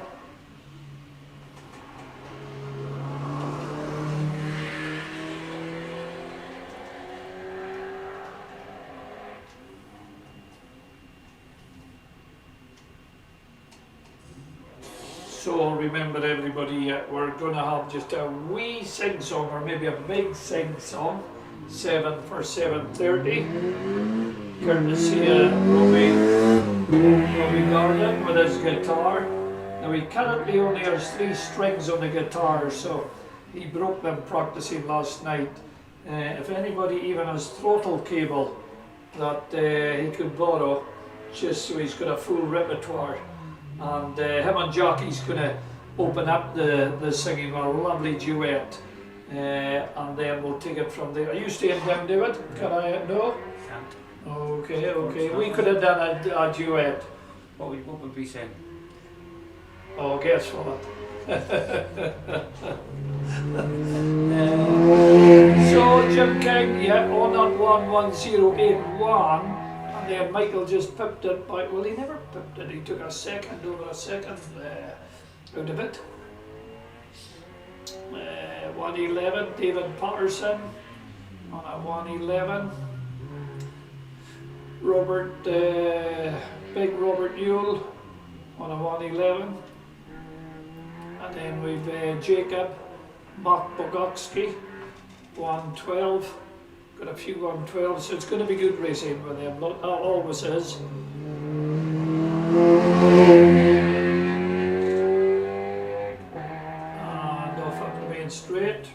So remember everybody, we're going to have just a wee sing-song, or maybe a big sing-song, 7 for 7:30, courtesy of Robbie Garden with his guitar. Now he currently only has 3 strings on the guitar, so he broke them practicing last night. If anybody even has throttle cable that he could borrow, just so he's got a full repertoire. And him and Jackie's going to open up the singing with a lovely duet, and then we'll take it from there. Are you staying down, David? Can I? No? Can't. Okay. We could have done a duet. What would we sing? Oh, guess what? So Jim King, yeah, on at 11081. And then Michael just pipped it by, well, he never pipped it, he took a second over a second out of it. 111, David Patterson on a 111. Big Robert Newell on a 111. And then we've Jacob Mark Bogowski, 112. Got a few 112, so it's going to be good racing with them. That always is. And off up the main straight.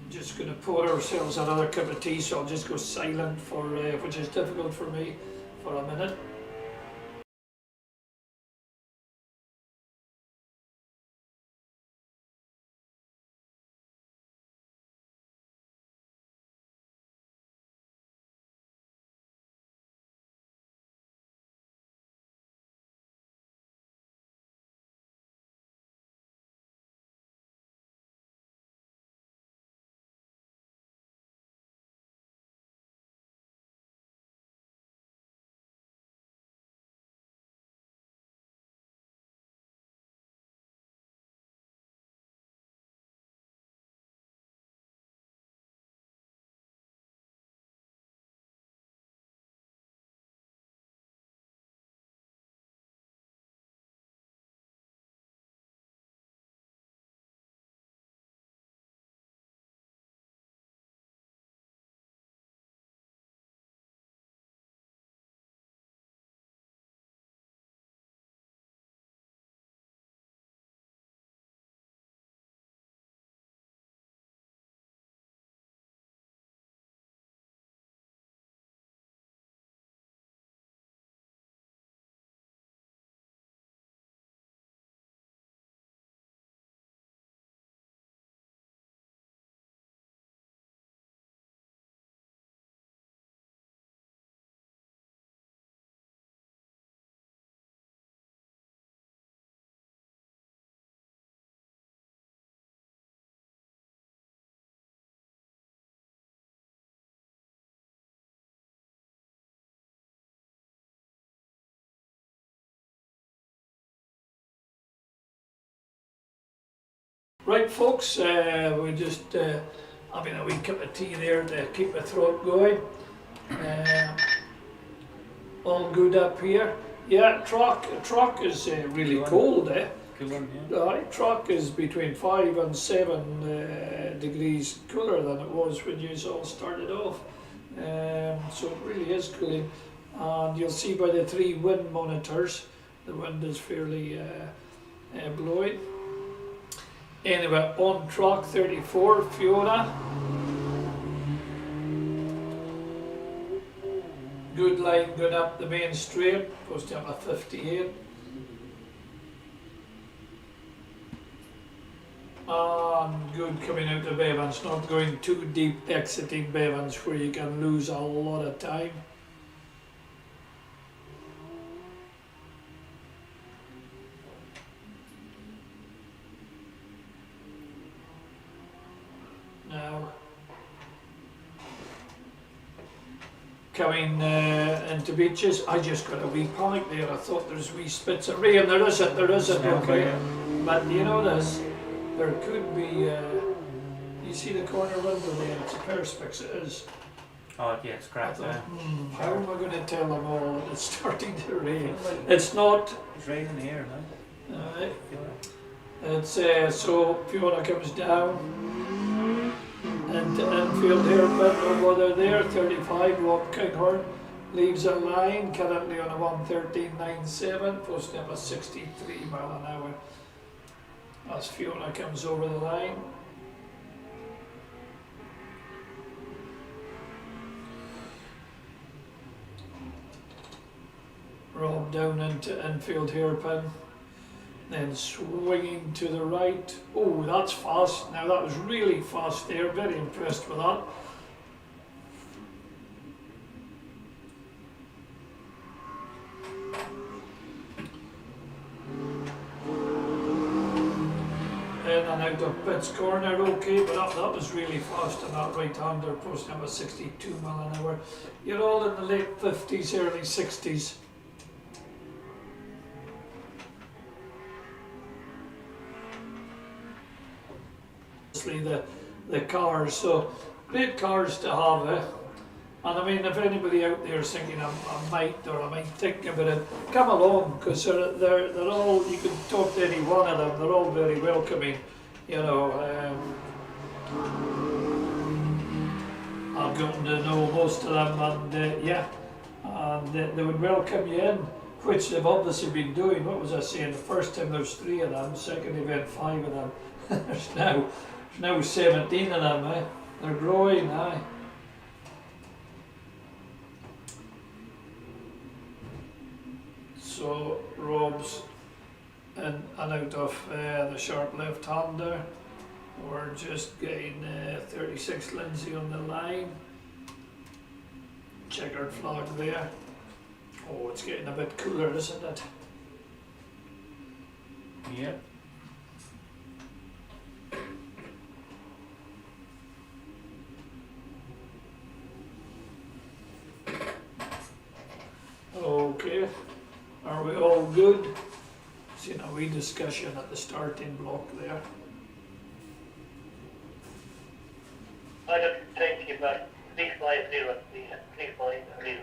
Just going to pour ourselves another cup of tea, so I'll just go silent for, which is difficult for me, for a minute. Right, folks, we just having a wee cup of tea there to keep the throat going. All good up here. Yeah, truck is really cold, eh? Good one, yeah. Right, truck is between 5 and 7 degrees cooler than it was when you all started off. So it really is cooling. And you'll see by the 3 wind monitors, the wind is fairly blowing. Anyway, on track 34, Fiona. Good line going up the main straight, supposed to have a 58. And good coming out of Bevans, not going too deep exiting Bevans where you can lose a lot of time. coming into beaches. I just got a wee panic there. I thought there's wee spits of rain. There isn't, okay. But you know this, there could be, you see the corner window there, it's a perspex, it is. Oh yeah, it's I cracked thought, there. how am I going to tell them all that it's starting to rain? It's not. It's raining here now. Alright. Feel it. It's so Fiona comes down into infield here, but over there, 35, Rob Kinghorn leaves a line currently on a 113.97, posting up a 63 mile an hour as Fiona comes over the line. Rob down into infield hairpin. Then swinging to the right. Oh, that's fast. Now that was really fast there. Very impressed with that. In and out of Pitt's corner, okay, but that was really fast on that right-hander, posting up a 62 mile an hour. You're all in the late 50s, early 60s. The cars, so great cars to have, eh? And I mean, if anybody out there is thinking I might think about it, come along, because they're all, you can talk to any one of them, they're all very welcoming, you know. I've gotten to know most of them, and yeah, and they would welcome you in, which they've obviously been doing. What was I saying? The first time there's 3 of them, second event 5 of them. There's now 17 of them, eh? They're growing, aye. So Rob's in and out of the sharp left-hander. We're just getting 36 Lindsay on the line. Checkered flag there. Oh, it's getting a bit cooler, isn't it? Yep. Okay, are we all good? Seen a wee discussion at the starting block there. I just take you back 350, please. 350.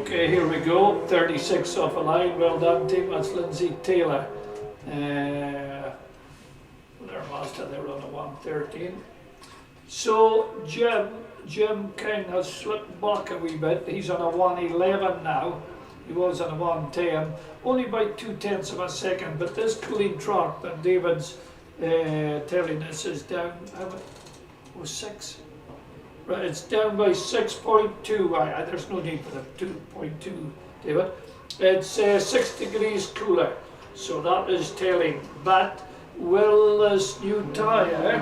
Okay, here we go. 36 off a line. Well done, team. That's Lindsay Taylor. Their master, they're on a 113. So Jim kind of has slipped back a wee bit. He's on a 111 now. He was on a 110, only by 2/10 of a second. But this cooling track that David's telling us is down. Oh, 6. Right, it's down by 6.2. There's no need for the 2.2, David. It's 6 degrees cooler, so that is telling. But will this new tyre,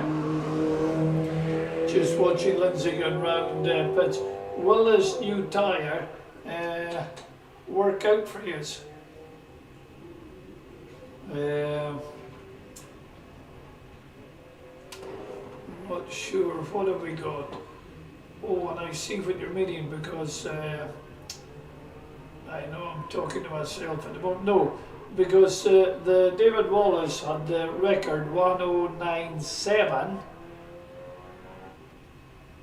just watching Lindsay going round pits, will this new tyre work out for you? Not sure. What have we got? Oh, and I see what you're meaning because I know I'm talking to myself at the moment. No, because the David Wallace had the record 1097,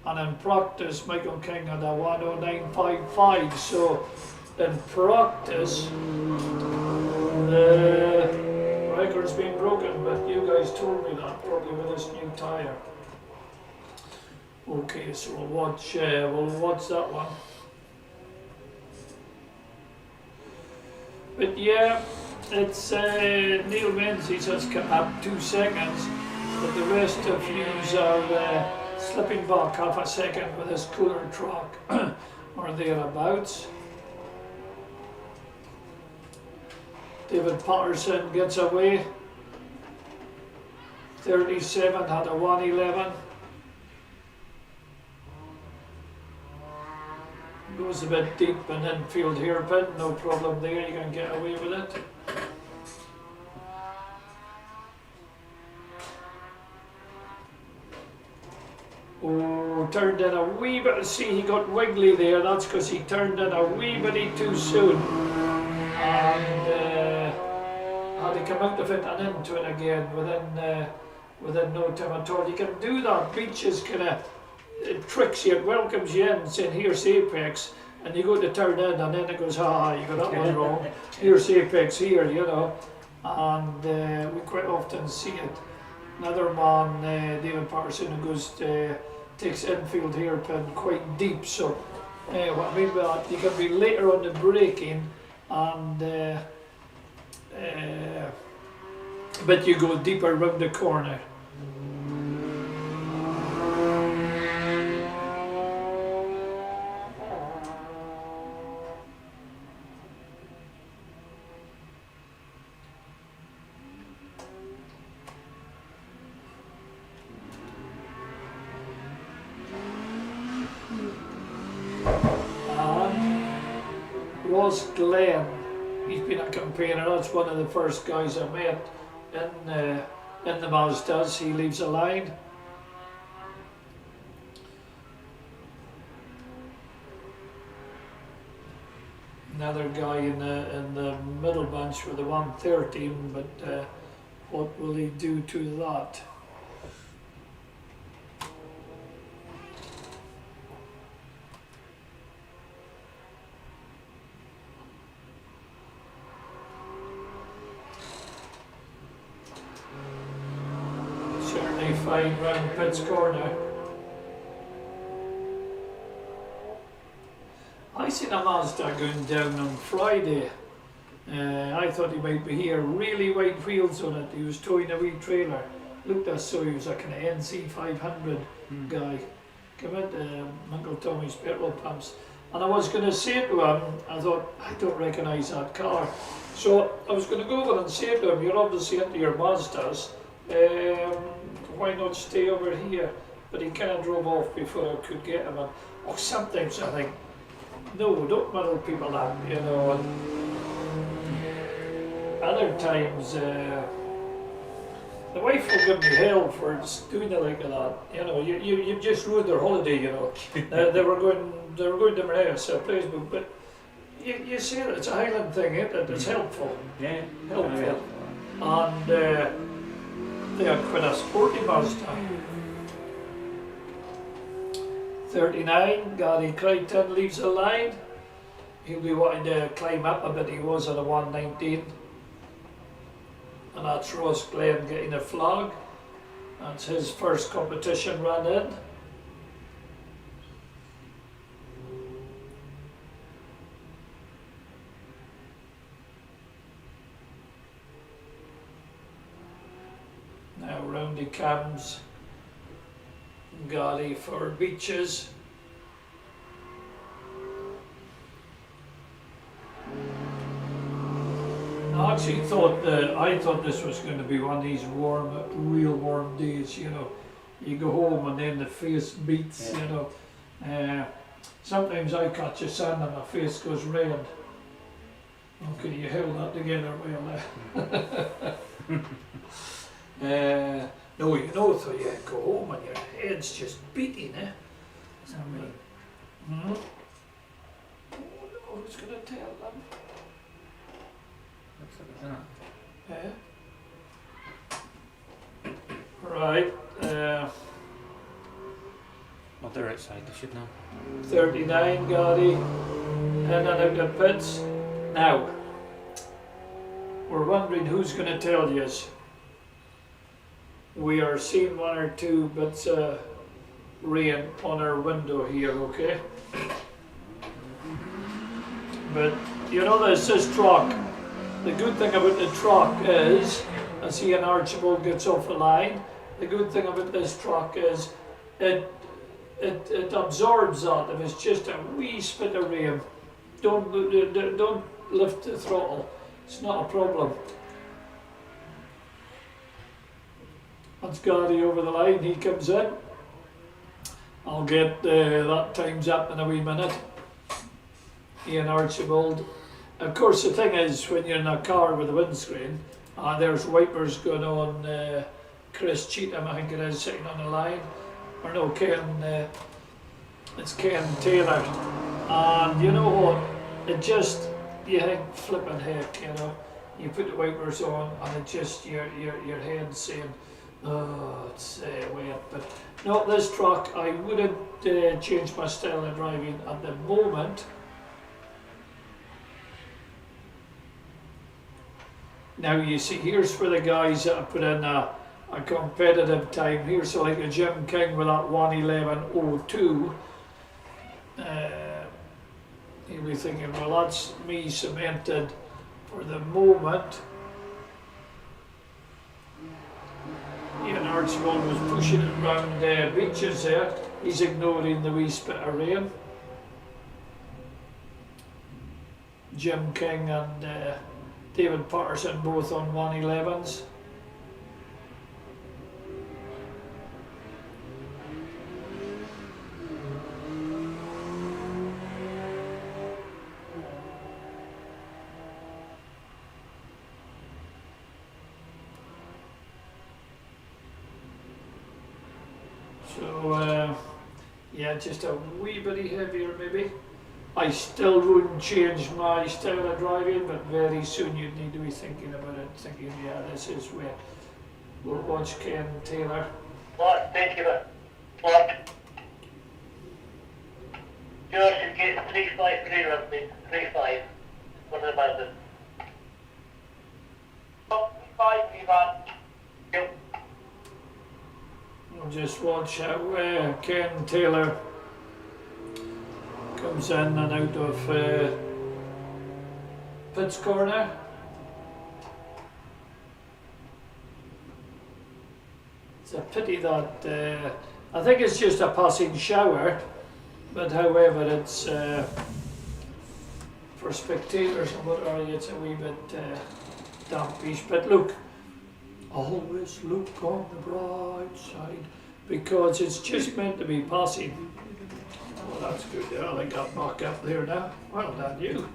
and in practice Michael King had a 10955. So in practice the record's been broken, but you guys told me that probably with this new tyre. Okay, so we'll watch that one. But yeah, it's Neil Menzies has come up 2 seconds, but the rest of yous are slipping back half a second with this cooler track or thereabouts. David Patterson gets away. 37 had a 111. Goes a bit deep and infield hairpin, no problem there, you can get away with it. Oh, turned in a wee bit, see he got wiggly there, that's because he turned in a wee bit too soon. And had to come out of it and into it again within no time at all. You can do that, Beaches kind of it tricks you, it welcomes you in, saying here's apex, and you go to turn in and then it goes, ha, you got that one wrong, here's apex here, you know, and we quite often see it. Another man, David Patterson, who goes, takes infield hairpin quite deep, so what I mean by that, you can be later on the braking, and but you go deeper around the corner. Glenn, he's been a campaigner, that's one of the first guys I met in the Mazdas. He leaves a line. Another guy in the middle bunch with the 113, but what will he do to that? Fine round Pitt's corner. I seen a Mazda going down on Friday. I thought he might be here. Really wide wheels on it. He was towing a wee trailer. Looked as though he was a kind of NC 500 guy. Come into Uncle Tommy's petrol pumps. And I was going to say to him, I thought, I don't recognise that car. So I was going to go over and say to him, you're obviously into your Mazdas. Why not stay over here? But he kind of drove off before I could get him. And sometimes I think, no, don't muddle people up, you know. And other times, the wife will give me hell for doing it like that. You know, you just ruined their holiday. You know, they were going to Mauritius, but you see it. It's a Highland thing, isn't it? It's helpful. Yeah, helpful. And they are quite a sporty Mazda. 39, Gary Crichton leaves the line. He'll be wanting to climb up a bit, he was at a 119. And that's Ross Glenn getting a flag. That's his first competition run in. Now round he comes, Gary for Beaches. I actually thought I thought this was going to be one of these warm, real warm days. You know, you go home and then the face beats. Yeah. You know, sometimes I catch a sun and my face goes red. Okay, you held that together well. No, you know, so you go home and your head's just beating, Is that me? Hmm? Oh no, who's going to tell them? Looks like it's that. Yeah. Right. Oh, they're outside, they should know. 39, Gotti. In and out of pits. Now, we're wondering who's going to tell yous. We are seeing one or two bits of rain on our window here, okay? But you know this truck. The good thing about the truck is, I see an Archibald gets off the line. The good thing about this truck is it absorbs that. If it's just a wee spit of rain, don't lift the throttle. It's not a problem. That's Gary over the line. He comes in. I'll get that times up in a wee minute. Ian Archibald. Of course, the thing is, when you're in a car with a windscreen, there's wipers going on. Chris Cheatham, I think it is, sitting on the line. Or no, it's Ken Taylor. And you know what? It just, you think, flipping heck, you know. You put the wipers on, and it just, your head's saying, oh, it's wet. But no, this truck, I wouldn't change my style of driving at the moment. Now you see, here's for the guys that have put in a competitive time. Here's like a Jim King with that 1:11:02. You'll be thinking, well, that's me cemented for the moment. Ian Archibald was pushing it round beaches there. He's ignoring the wee spit of rain. Jim King and David Patterson both on 1:11s. So, yeah, just a wee bit heavier maybe. I still wouldn't change my style of driving, but very soon you'd need to be thinking about it, thinking, yeah, this is where we'll watch Ken Taylor. Clark, thank you, Clark. George should get 353 around me. 35. One of the bandits. 35, Ivan. Yep. We'll just watch how Ken Taylor comes in and out of Pitt's corner. It's a pity that I think it's just a passing shower, but however it's for spectators and what are you, it's a wee bit dampish. But look, always look on the bright side, because it's just meant to be passing. Well, that's good. Yeah, I got back up there now. Well done, you.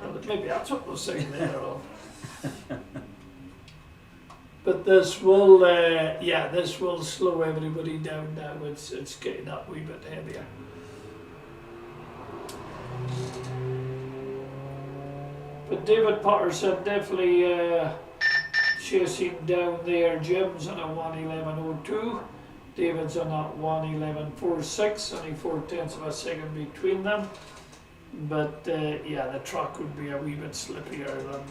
Well, maybe that's what we're saying there on. But this will, yeah, this will slow everybody down now. It's getting that wee bit heavier. But David Patterson definitely chasing down there. Jim's on a 1:11:02. David's on that 1:11:46, only 4/10 of a second between them. But yeah, the truck would be a wee bit slippier than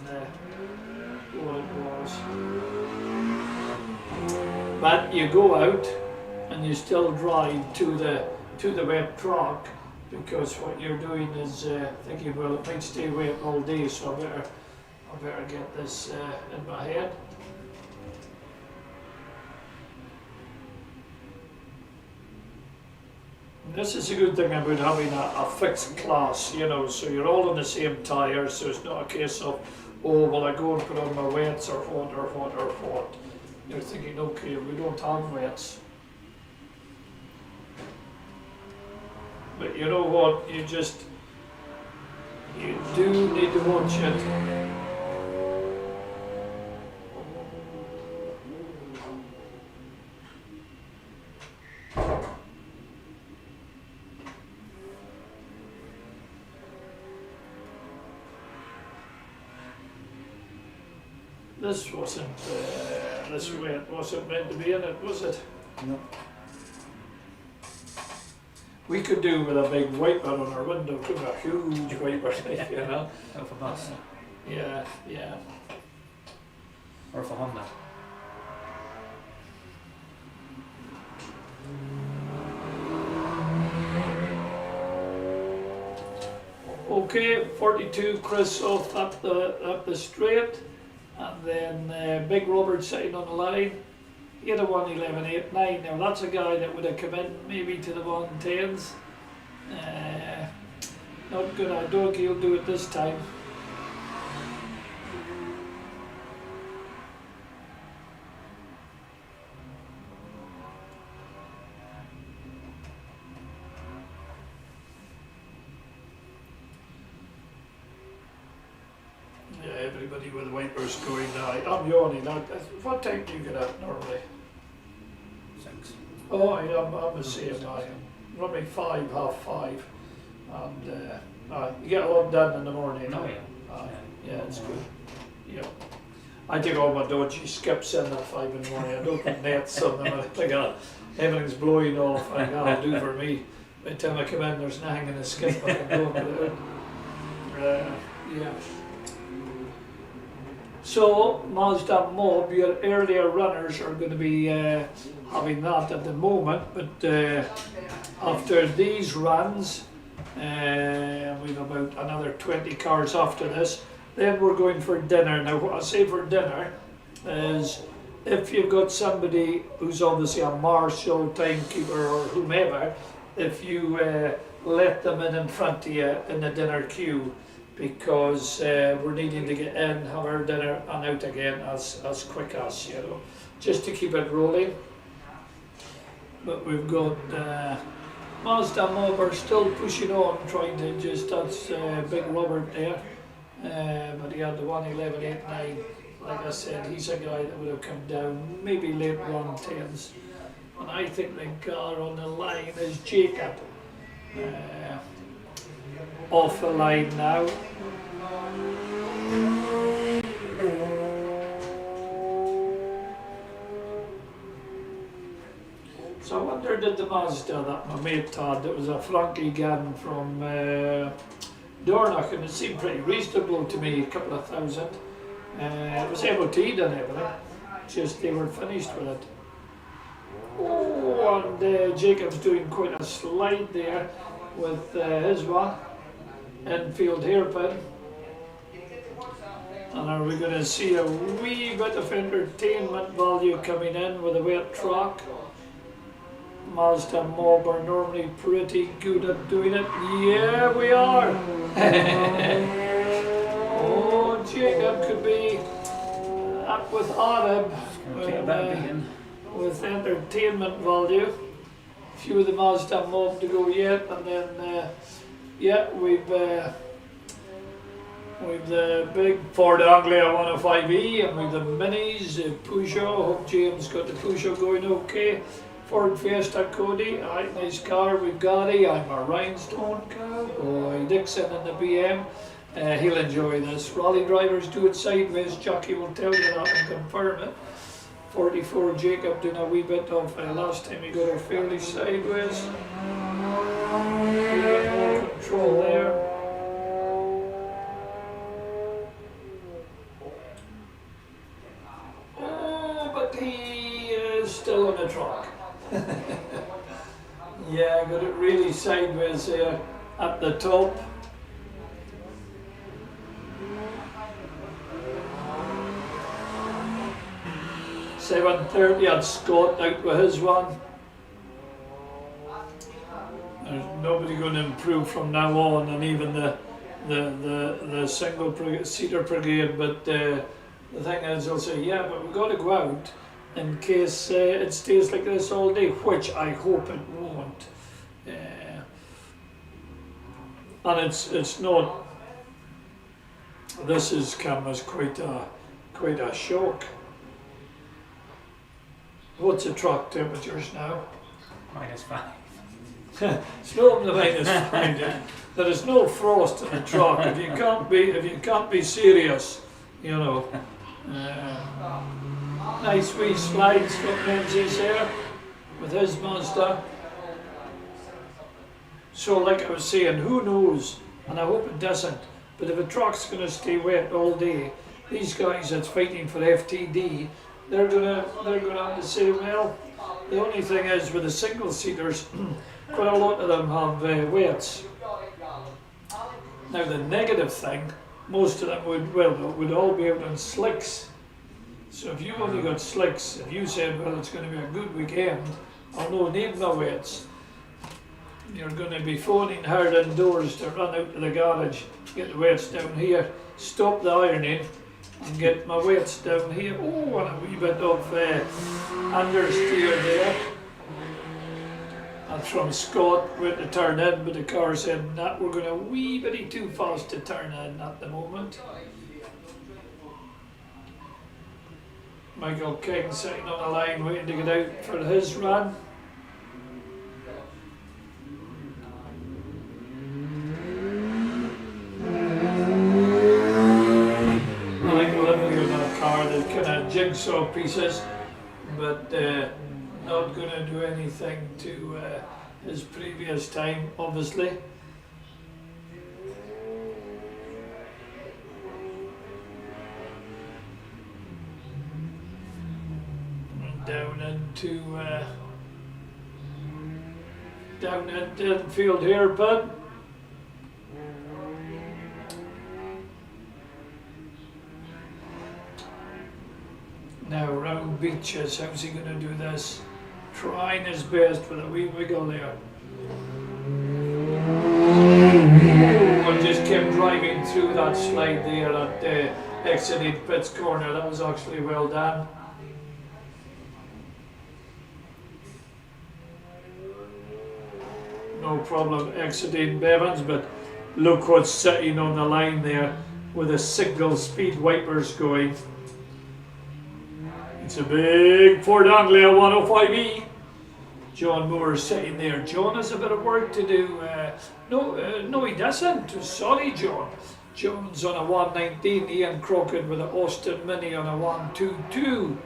what it was. But you go out and you still drive to the wet truck, because what you're doing is thinking, well, it might stay wet all day, so I better get this in my head. This is a good thing about having a fixed class, you know, so you're all on the same tyre, so it's not a case of, oh, well, I go and put on my wets or what. You're thinking, okay, we don't have wets. But you know what, you do need to watch it. This wasn't, this way it wasn't meant to be in it, was it? No. We could do with a big wiper on our window, too, a huge wiper, you know? Out for bus. Yeah, yeah. Or for Honda. Okay, 42 Chris off up the straight, and then Big Robert sitting on the line. He had a 1:11.89. Now that's a guy that would have come in maybe to the 110s. Not good. I don't think he'll do it this time. Yeah, everybody with wipers going now. I'm yawning. What time do you get up normally? 6. Oh, I'm the same. I normally 5, half 5, and you get a lot done in the morning. Oh yeah. Yeah, it's good. Yeah, I take all my dodgy skips in at 5 in the morning. I don't put nets on them. I think everything's blowing off. I think that'll do for me. By the time I come in, there's nothing in the skip. I can go and put it in. Yeah. So, Mazda Mob, your earlier runners are going to be having that at the moment, but after these runs, we've about another 20 cars after this, then we're going for dinner. Now, what I say for dinner is, if you've got somebody who's obviously a marshal, timekeeper or whomever, if you let them in front of you in the dinner queue, because we're needing to get in, have our dinner and out again as quick as, you know, just to keep it rolling. But we've got Mazda Mob are still pushing on, trying to just, that's Big Robert there, but he had the 1:11.89. Like I said, he's a guy that would have come down maybe late 110s. And I think the car on the line is Jacob. Off the line now. So I wonder, did the Mazda that my mate had, it was a Frankie gun from Dornoch, and it seemed pretty reasonable to me, a couple of thousand. It was MOT'd and everything, just they were finished with it. Oh, and Jacob's doing quite a slide there with his one. Infield hairpin. And are we going to see a wee bit of entertainment value coming in with a wet track? Mazda Mob are normally pretty good at doing it. Yeah, we are. Oh, Jacob could be up with Arab with entertainment value. A few of the Mazda Mob to go yet, and then yeah, we've the big Ford Anglia 105E, and we've the minis, the Peugeot. Hope James got the Peugeot going okay. Ford Fiesta Cody, alright, nice car. We've got it. I'm a Rhinestone cowboy. Dixon in the BM. He'll enjoy this. Rally drivers do it sideways. Jackie will tell you that and confirm it. 44 Jacob doing a wee bit of last time he got her fairly sideways. A bit more control there. Oh, but he is still on the track. Yeah, got it really sideways there at the top. .730 had Scott out with his one. There's nobody going to improve from now on, and even the single seater brigade. But the thing is, they'll say, yeah, but we've got to go out in case it stays like this all day, which I hope it won't. And it's not. This has come as quite a shock. What's the track temperatures now? -5. It's not the -5. There is no frost in the track. If you can't be serious, you know. Nice wee slides from Menzies there with his Mazda. So like I was saying, who knows, and I hope it doesn't, but if a truck's going to stay wet all day, these guys that's fighting for FTD, they're gonna have to say, well, the only thing is with the single seaters, quite a lot of them have wets. Now the negative thing, most of them would all be out on slicks. So if you only got slicks, if you said, well, it's going to be a good weekend, I'll no need my wets, you're going to be phoning hard indoors to run out to the garage, get the wets down here, stop the ironing, and get my weights down here. Oh, and a wee bit of understeer there. And from Scott, went to turn in, but the car said, nah, we're going a wee bit too fast to turn in at the moment. Michael King sitting on the line waiting to get out for his run. Kind of jigsaw pieces, but not going to do anything to his previous time, obviously. Down into infield here, bud. Now round beaches, how's he going to do this? Trying his best with a wee wiggle there. And just kept driving through that slide there at exited Pitt's corner. That was actually well done. No problem exiting Bevans, but look what's sitting on the line there with the signal speed wipers going. It's a big Ford Anglia 105E. John Moore sitting there. John has a bit of work to do. No, he doesn't. Sorry, John. John's on a 119. Ian Crockett with an Austin Mini on a 122.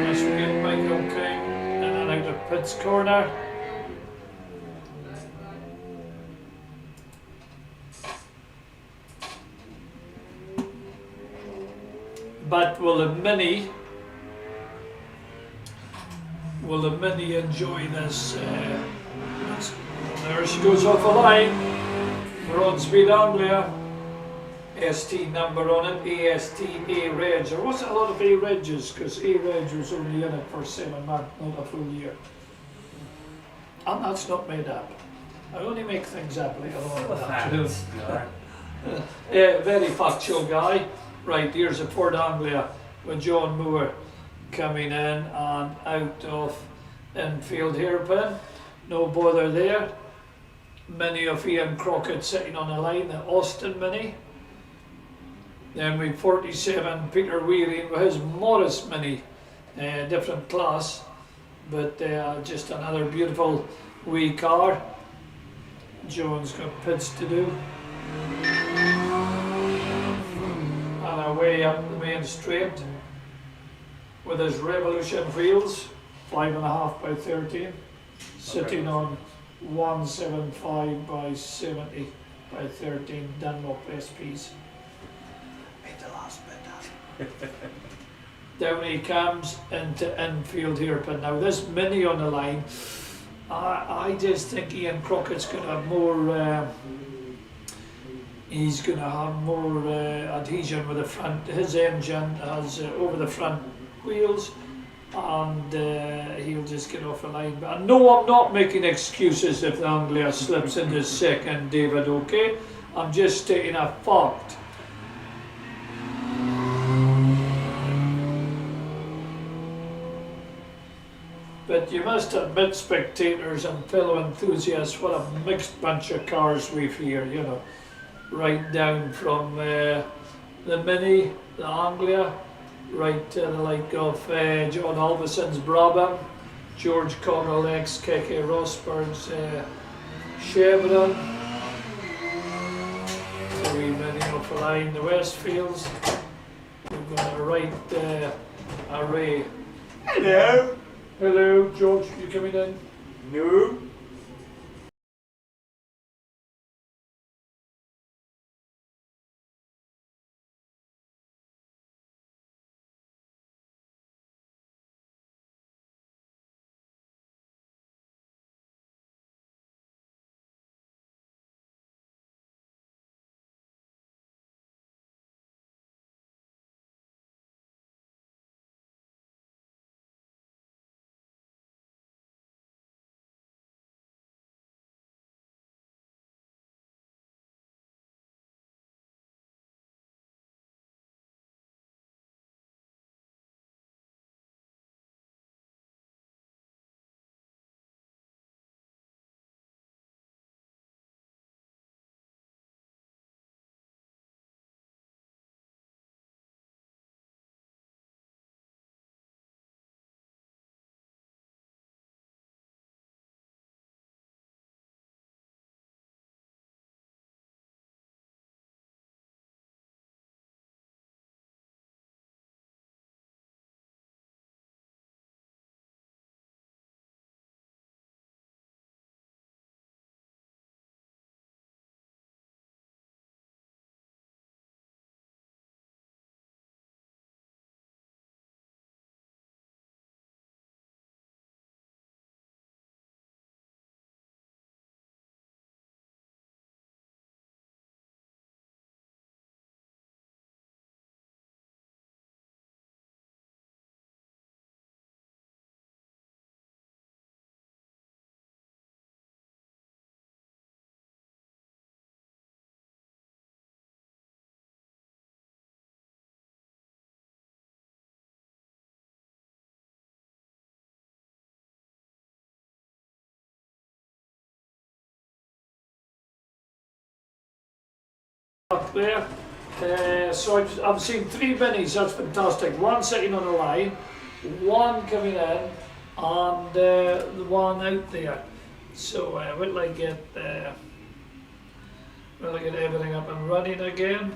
As we get Michael King in and out of Pitt's corner. But will the Mini enjoy this? There she goes off the line. Broadspeed Anglia. ST number on it, AST A-Reg. There wasn't a lot of A-Regs because A-Reg was only in it for 7 months, not a full year. And that's not made up. I only make things up later on. Very factual guy. Right, here's a Ford Anglia with John Moore coming in and out of infield hairpin. No bother there. Mini of Ian Crockett sitting on the line, the Austin Mini. Then we've 47 Peter Wearing with his Morris Mini, different class, but just another beautiful wee car. John's got pits to do. And away up the main straight with his Revolution wheels, 5.5 by 13, sitting on 175 by 70 by 13 Dunlop SPs. Made the last bit that. Down he comes into infield here, but now this Mini on the line, I just think Ian Crockett's going to have more. He's going to have more adhesion with the front. His engine has over the front wheels, and he'll just get off the line. But no, I'm not making excuses if the Anglia slips into second, David. Okay, I'm just stating a fact. But you must admit, spectators and fellow enthusiasts, what a mixed bunch of cars we've here, you know. Right down from the Mini, the Anglia, right to the like of John Alvison's Brabham, George Connell ex-Keke Rosberg's Chevron, to ready off the line. The Westfields, we've got a right array. Hello. Hello, George, you coming in? No. Up there. So I've seen 3 minis, that's fantastic. One sitting on the line, one coming in, and the one out there. So will I get everything up and running again?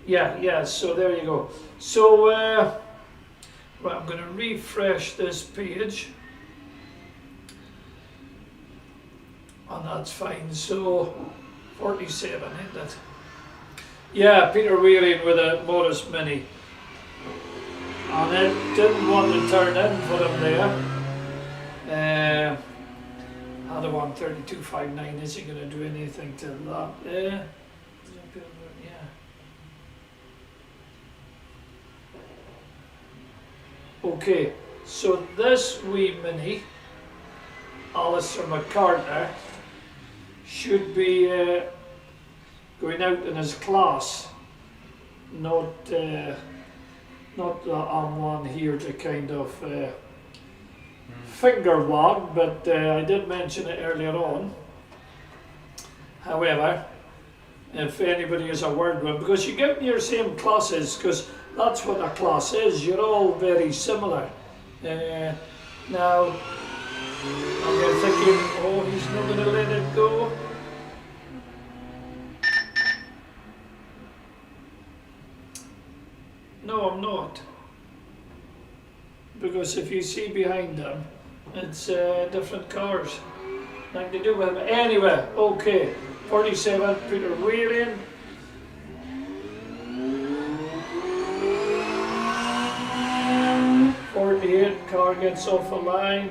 Yeah, so there you go. So right, I'm going to refresh this page. And that's fine. So 47, ain't it? Yeah, Peter Wearing with a Morris Mini. And it didn't want to turn in for him there. Had a 132.59, isn't going to do anything to that. Yeah. Okay, so this wee Mini, Alistair McCartney, should be going out in his class, not on one here to kind of finger wag, but I did mention it earlier on. However, if anybody has a word with him, because you get in your same classes, because that's what a class is, you're all very similar. Now, I'm thinking, oh, he's not going to let it go. No, I'm not. Because if you see behind them, it's different cars. Nothing to do with them. Anyway, okay. 47, Peter Wheeling. Car gets off the line.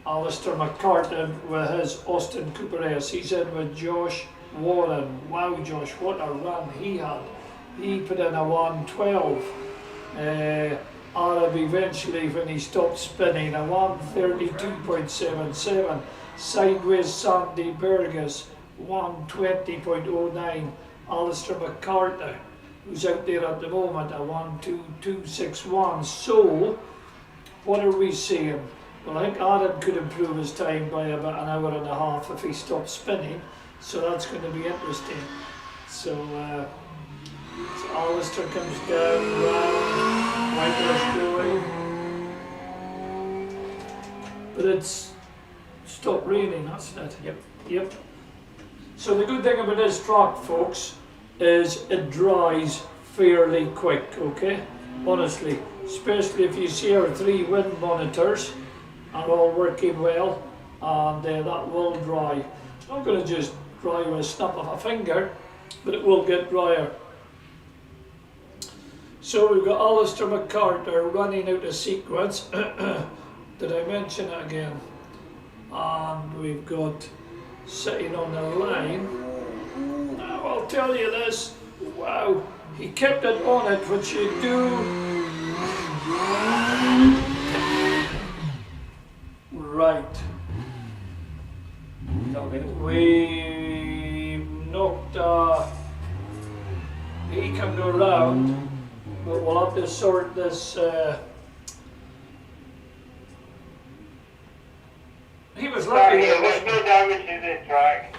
Alistair McCartney with his Austin Cooper S. He's in with Josh Warren. Wow, Josh, what a run he had. He put in a 112. Arab eventually, when he stopped spinning, a 132.77. Sideways Sandy Burgess, 120.09. Alistair McCartney, who's out there at the moment, a 12261. So, what are we seeing? Well, I think Adam could improve his time by about an hour and a half if he stopped spinning. So that's going to be interesting. So Alistair comes down, round, Whitewash going. But it's stopped raining, hasn't it? Yep. So the good thing about this truck, folks, is it dries fairly quick, okay? Honestly, especially if you see our 3 wind monitors are all working well, and that will dry. It's not going to just dry with a snap of a finger, but it will get drier. So we've got Alistair McCarter running out of sequence. Did I mention it again? And we've got sitting on the line. Now I'll tell you this. Wow, he kept it on it, which you do. Right. We knocked. He can go round, but we'll have to sort this. He was lucky. There's no damage to this track.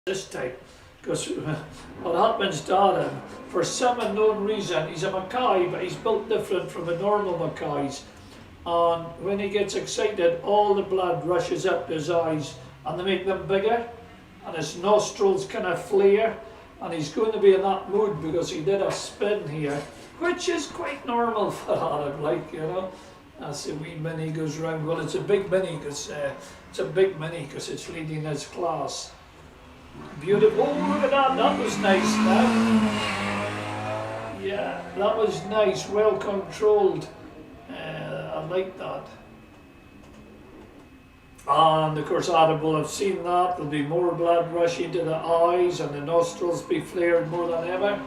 this time. Because what happens to Adam, for some unknown reason, he's a Mackay, but he's built different from the normal Mackays. And when he gets excited, all the blood rushes up to his eyes and they make them bigger, and his nostrils kind of flare, and he's going to be in that mood because he did a spin here, which is quite normal for Adam, like, you know. As the wee mini goes round. Well, it's a big mini because it's leading his class. Beautiful. Oh, look at that. That was nice now. Yeah, that was nice. Well controlled. I like that. And of course, Adam will have seen that. There'll be more blood rushing to the eyes and the nostrils be flared more than ever.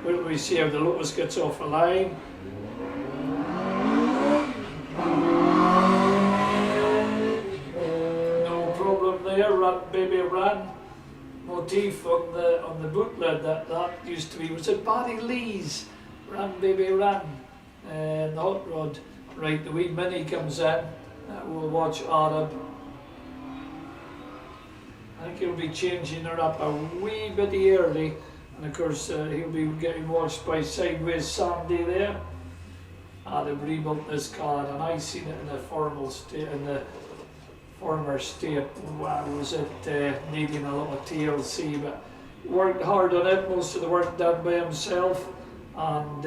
Will we see how the Lotus gets off the line? No problem there. Run, baby, run. Motif on the bootlet that used to be. Was it Barry Lee's Run, Baby, Run? The hot rod. Right, the wee mini comes in. We'll watch Arab. I think he'll be changing her up a wee bit early, and of course he'll be getting watched by Sideways Sandy there. They've rebuilt this car, and I seen it in the former state. Wow, was it needing a lot of TLC, but worked hard on it. Most of the work done by himself, and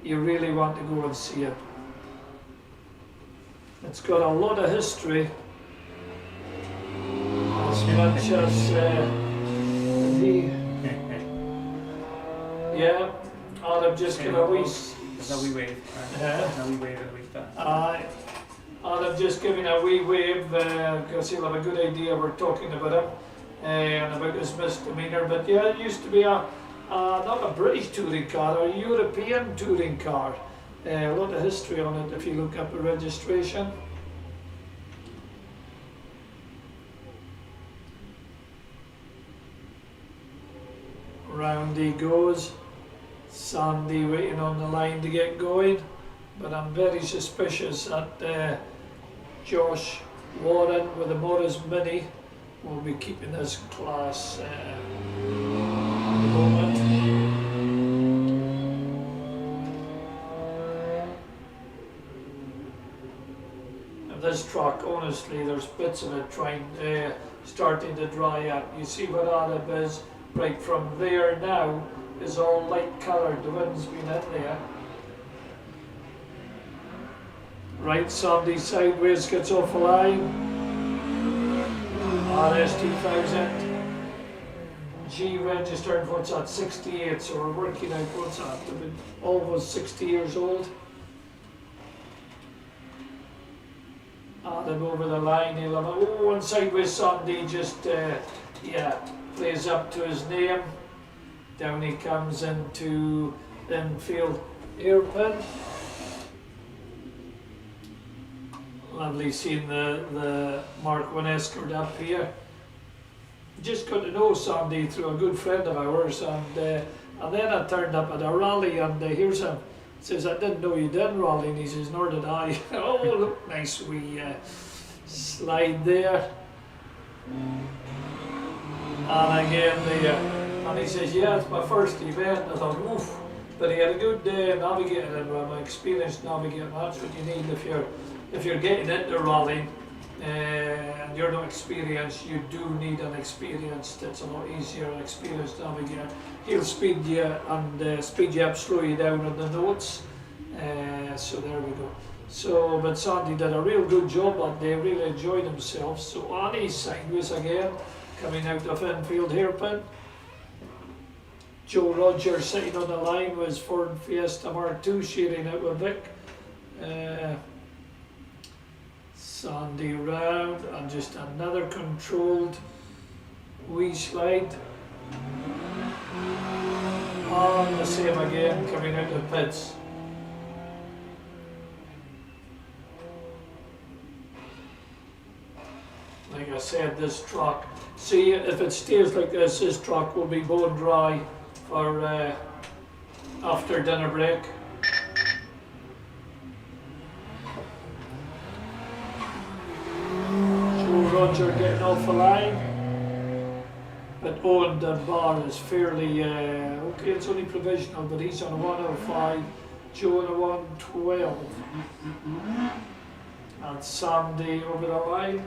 you really want to go and see it. It's got a lot of history, as much as yeah. I've just got a wee. There's no wee wave. There's no wee wave at least. And I'm just giving a wee wave because he'll have a good idea we're talking about him and about his misdemeanor. But yeah, it used to be not a British touring car, a European touring car. A lot of history on it if you look up the registration. Round he goes. Sandy waiting on the line to get going. But I'm very suspicious that Josh Warren with the Morris Mini will be keeping his class at the moment. And this truck, honestly, there's bits of it starting to dry up. You see what Arab is, right from there now, is all light coloured. The wind's been in there. Right, Sandy Sideways gets off the line. RS2000. G registered, what's that, 68, so we're working out what's that, almost 60 years old. Adam over the line, he'll have and Sideways Sandy just, plays up to his name. Down he comes into infield hairpin. Lovely seeing the Mark 1 Escort up here. Just got to know Sandy through a good friend of ours, and then I turned up at a rally, and here's him. Says, I didn't know you did rally, and he says, nor did I. Oh, look, nice wee slide there. And again, and he says, yeah, it's my first event. I thought, oof. But he had a good day navigating, and I'm an experienced navigator. That's what you need if you're getting into rallying and you're not experienced. You do need an experienced. It's a lot easier, an experienced navigator. He'll speed you and speed you up, slow you down on the notes. So there we go. So, but Sandy did a real good job that day. Really enjoyed himself. So Annie's Sideways again, coming out of infield hairpin. Joe Rogers sitting on the line with his Ford Fiesta Mark II, sharing it with Vic. Sandy round, and just another controlled wee slide. And the same again, coming out of pits. Like I said, this truck, see, if it stays like this truck will be bone dry for after dinner break. Joe Roger getting off the line. But Owen Dunbar is fairly, okay, it's only provisional, but he's on a 105, Joe on a 112. And Sandy over the line.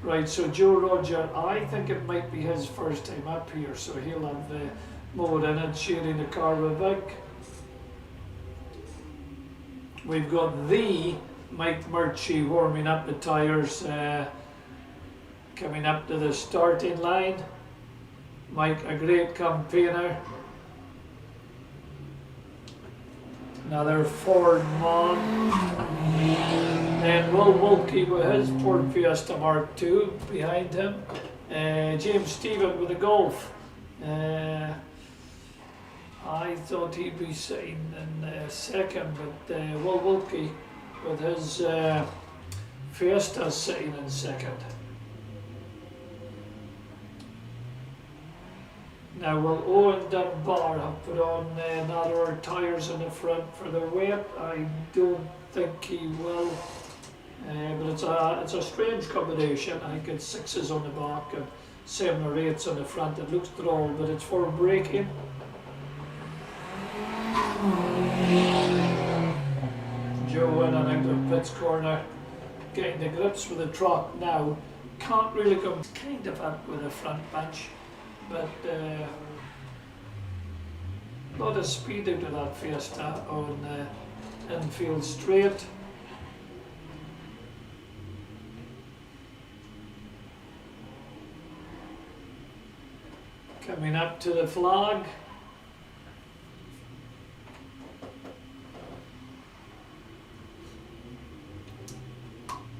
Right, so Joe Roger, I think it might be his first time up here, so he'll have the mode in it, sharing the car with Vic. We've got the Mike Murchie warming up the tyres, coming up to the starting line. Mike, a great campaigner. Another Ford man. Then Will Wilkie with his Ford Fiesta Mark II behind him. James Stephen with the Golf. I thought he'd be sitting in second, but Will Wilkie with his Fiesta sitting in second. Now will Owen Dunbar have put on narrower tyres in the front for the weight? I don't think he will, but it's a strange combination. I think it's 6s on the back and 7 or 8s on the front. It looks droll, but it's for braking. Joe in and out of pits corner, getting the grips with the truck now. Can't really come kind of up with the front bunch, but a lot of speed out of that Fiesta on infield straight. Coming up to the flag.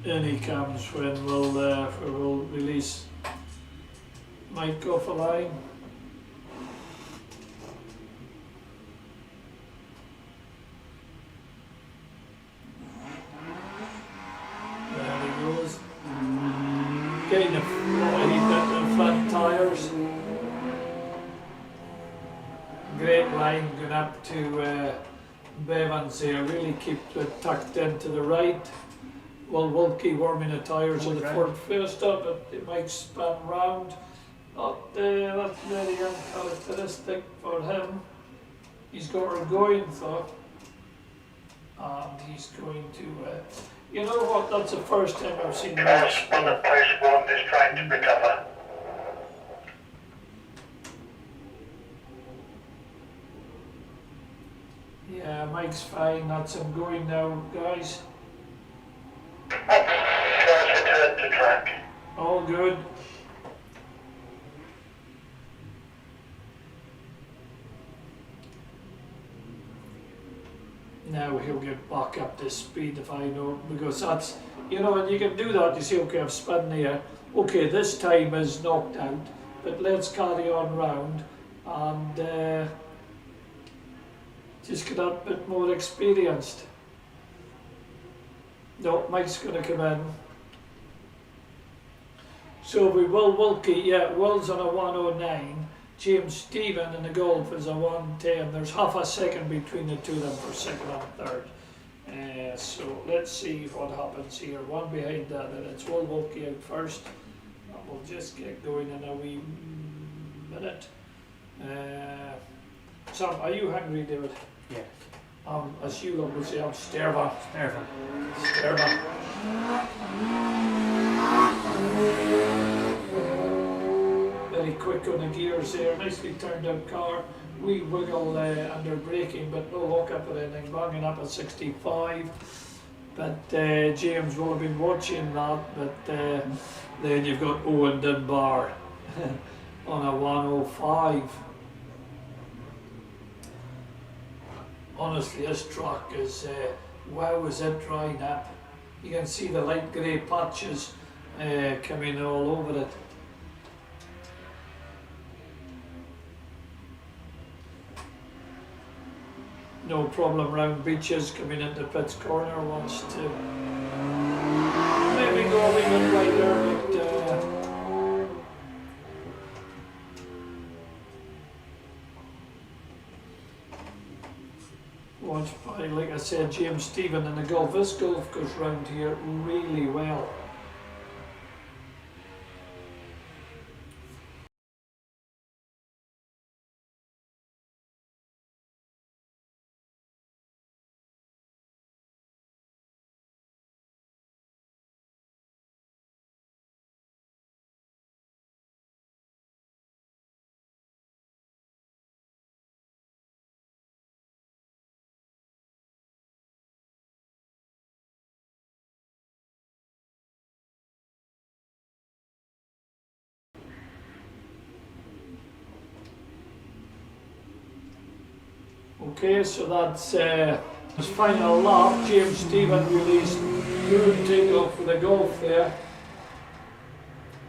In he comes when we'll release Mike off the line. There he goes. Getting the front tyres. Great line going up to Bevans here. Really keep it tucked into the right. Will Wilkie warming the tyres of the Ford Fiesta, but it might spin round. Not that's very uncharacteristic for him. He's got her going though, and he's going to. You know what? That's the first time I've seen that. On the post one is trying to recover. Yeah, Mike's fine. That's him going now, guys. First return to track. All good. Now he'll get back up to speed if I know, because that's, you know, when you can do that, you say, okay, I've spun here. Okay, this time is knocked out, but let's carry on round and just get a bit more experienced. No, Mike's going to come in. So we Will Wilkie, yeah, Will's on a 109. James Stephen in the Golf is a 110. There's half a second between the two of them for second and third. So let's see what happens here. One behind that, and it's Will Wilkie out first. And we'll just get going in a wee minute. Sam, are you hungry, David? Yeah. As you would say, I'm starving. Very quick on the gears there, nicely turned out car. We wiggle under braking, but no lock up or anything, banging up at 65. But James will have been watching that, but then you've got Owen Dunbar on a 105. Honestly, this truck is, wow, is it drying up. You can see the light grey patches coming all over it. No problem round beaches, coming into Pitt's corner wants to maybe go a wee bit wider, but watched by, like I said, James Stephen in the Golf. This Golf goes round here really well. Okay, so that's his final lap. James Stephen released good takeoff for the Golf there.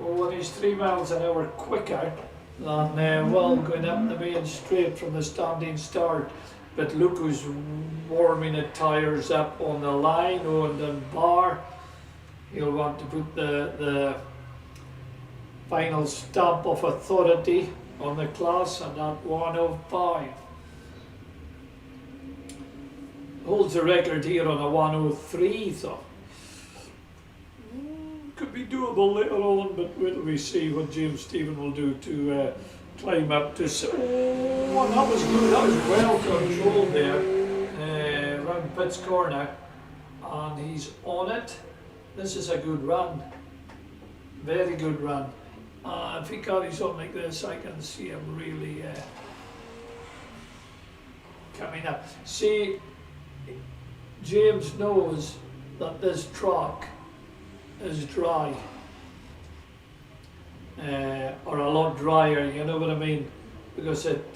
Oh, and he's 3 miles an hour quicker than Will going up the main straight from the standing start. But look who's warming the tyres up on the line, on the bar. He'll want to put the final stamp of authority on the class, and that 105. Holds the record here on a 103, so could be doable later on, but wait till we see what James Stephen will do to climb up to. Oh, that was good, that was well controlled there, around Pitt's corner, and he's on it. This is a good run, very good run. If he carries on like this, I can see him really coming up. See, James knows that this track is dry, or a lot drier, you know what I mean, because it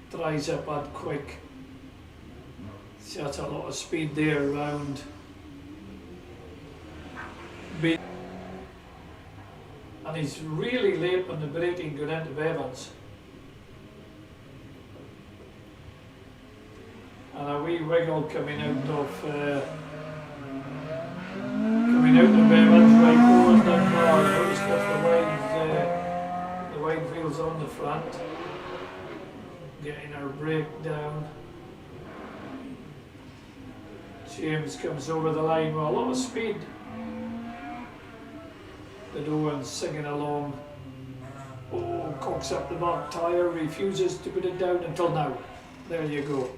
dries up that quick. See, that's a lot of speed there around. And he's really late on the braking going into Evans. And a wee wiggle coming out of Evans, right over that bar. Notice that the wide wheels on the front, getting our brake down. James comes over the line with a lot of speed. The Owen's singing along. Oh, cocks up the back tyre, refuses to put it down until now. There you go.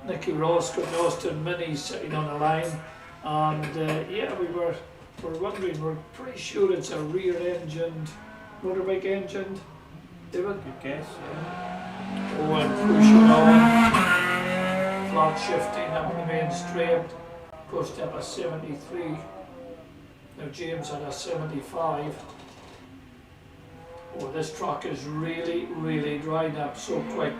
Nicky Ross got the Austin Mini sitting on the line, and yeah, we're wondering, we're pretty sure it's a rear-engined, motorbike engined. David? Good guess. Yeah. Oh, and pushing on. Flat shifting up the main straight. Pushed up a 73. Now James had a 75. Oh, this track is really, really drying up so quick.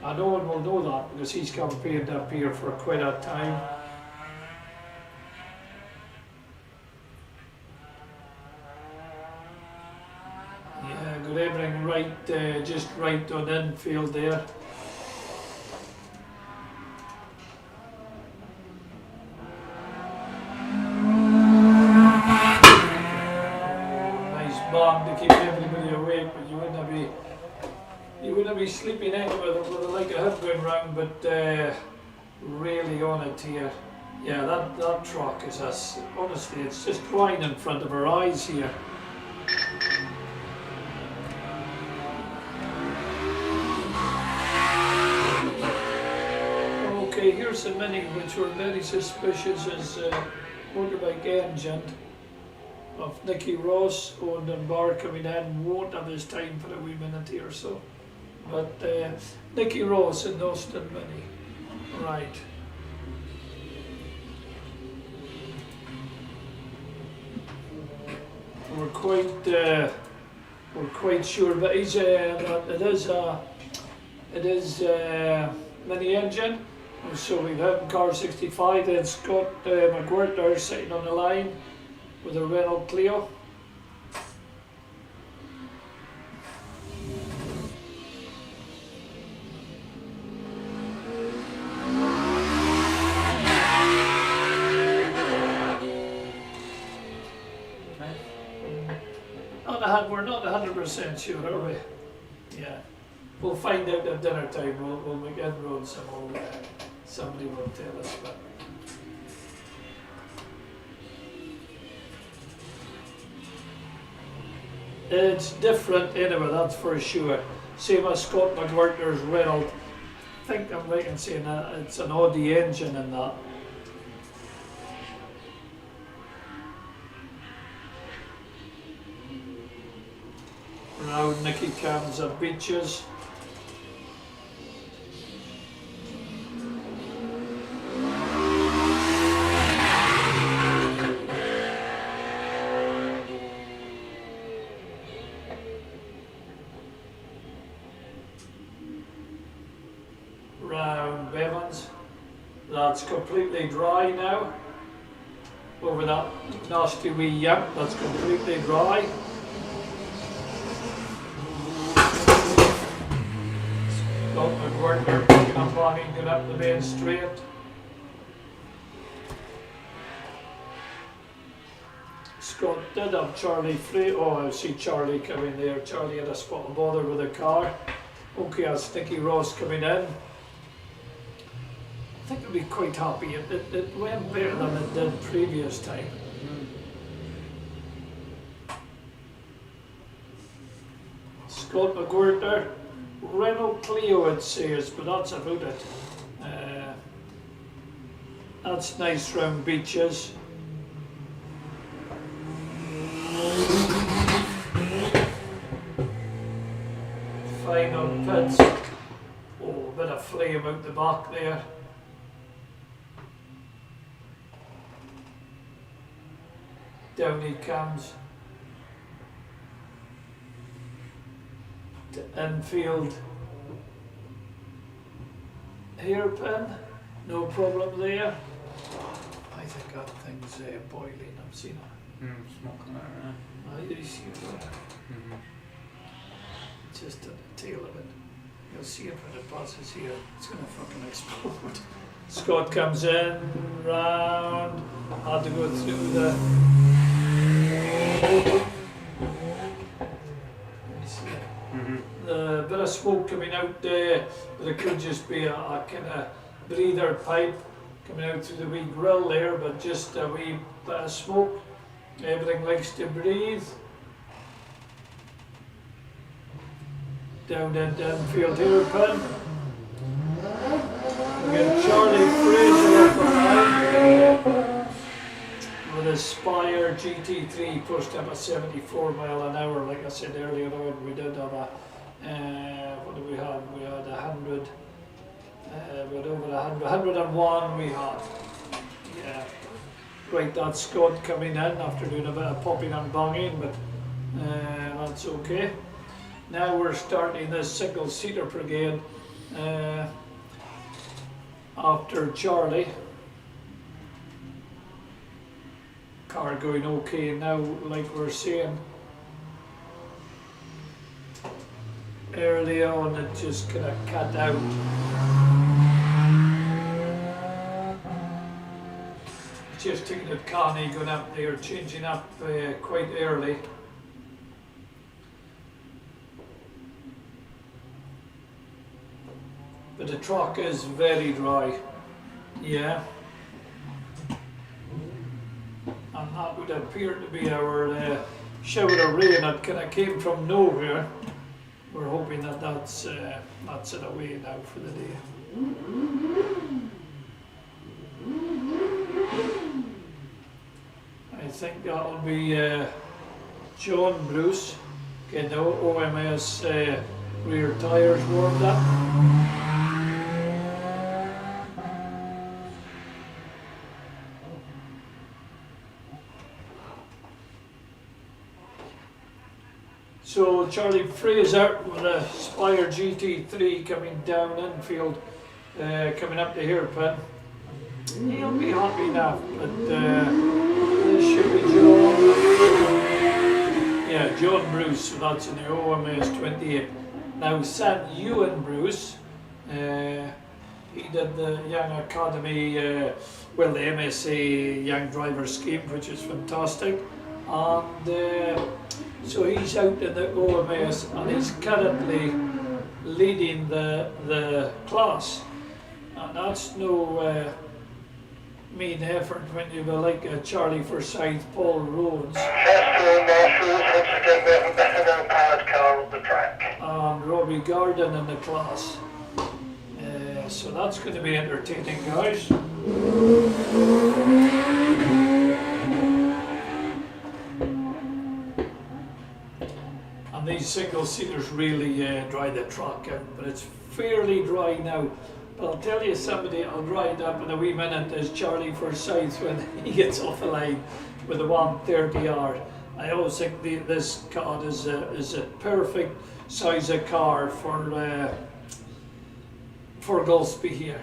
And no one will know that because he's campaigned up here for quite a time. Yeah, got everything right, just right on infield there. To keep everybody awake, but you wouldn't be sleeping in with a like a hip going round, but really on it here. Yeah, that truck is honestly, it's just flying in front of our eyes here. Okay, here's the Mini, which we're very suspicious is motorbike engine. Of Nicky Ross, Owen Dunbar coming in, won't have his time for a wee minute here or so. But Nicky Ross and Austin Mini. Right. We're quite sure, but he's it is Mini engine. And so we've had car 65, then Scott McWhirter sitting on the line with a Renault Clio. We're not 100% sure, are we? Yeah. We'll find out at dinner time. We'll make inroads and somebody will tell us. But it's different anyway, that's for sure. Same as Scott McWhirter's Renault. I think I'm right in saying that it's an Audi engine in that. Round Nicky comes at Beaches. That's completely dry now. Over that nasty wee yamp, that's completely dry. Scott McWhirter picking up on him, going up the main straight. Scott did have Charlie free. Oh, I see Charlie coming there. Charlie had a spot of bother with the car. Okay, has Sticky Ross coming in. I think he'll be quite happy. It went better than it did previous time. Scott McWhirter, Renault Clio it says, but that's about it. That's nice round beaches. Fine on pits. Oh, a bit of flame out the back there. Down he comes to infield. Hairpin, no problem there. I think that thing's boiling, I've seen it. Smoking out, I see it. Just at the tail of it. You'll see it when it passes here. It's going to fucking explode. Scott comes in, round, had to go through the... The bit of smoke coming out there, but it could just be a kind of breather pipe coming out through the wee grill there, but just a wee bit of smoke. Everything likes to breathe. Down that infield hairpin. We get Charlie Fraser up behind with a Spire GT3 pushed up at 74 mile an hour. Like I said earlier on, we did have a what do we have? We had 100. We had over 100. 101 we had. Yeah. Right, that's Scott coming in after doing a bit of popping and banging, but that's okay. Now we're starting this single seater brigade after Charlie. Car going okay now, like we're saying. Early on it just kind of cut out. Just taking it Connie going up there, changing up quite early. But the truck is very dry, yeah. And that would appear to be our shower of rain that kind of came from nowhere. We're hoping that that's it away now for the day. I think that'll be John Bruce getting the OMS rear tyres warmed up. So Charlie Fraser with a Spire GT3 coming down infield, coming up the hairpin. He'll be happy now, but this should be John. Yeah, John Bruce, so that's in the OMS 28. Now St. Ewan Bruce, he did the Young Academy, well the MSA Young Driver Scheme, which is fantastic. And so he's out in the OMS and he's currently leading the class. And that's no mean effort when you were like Charlie Forsyth, Paul Rhodes. And Robbie Garden in the class. So that's going to be entertaining, guys. And these single seaters really dry the truck out, but it's fairly dry now. But I'll tell you somebody I'll dry it up in a wee minute is Charlie Forsyth when he gets off the line with the 130R. I always think this car is a perfect size of car for Golspie here.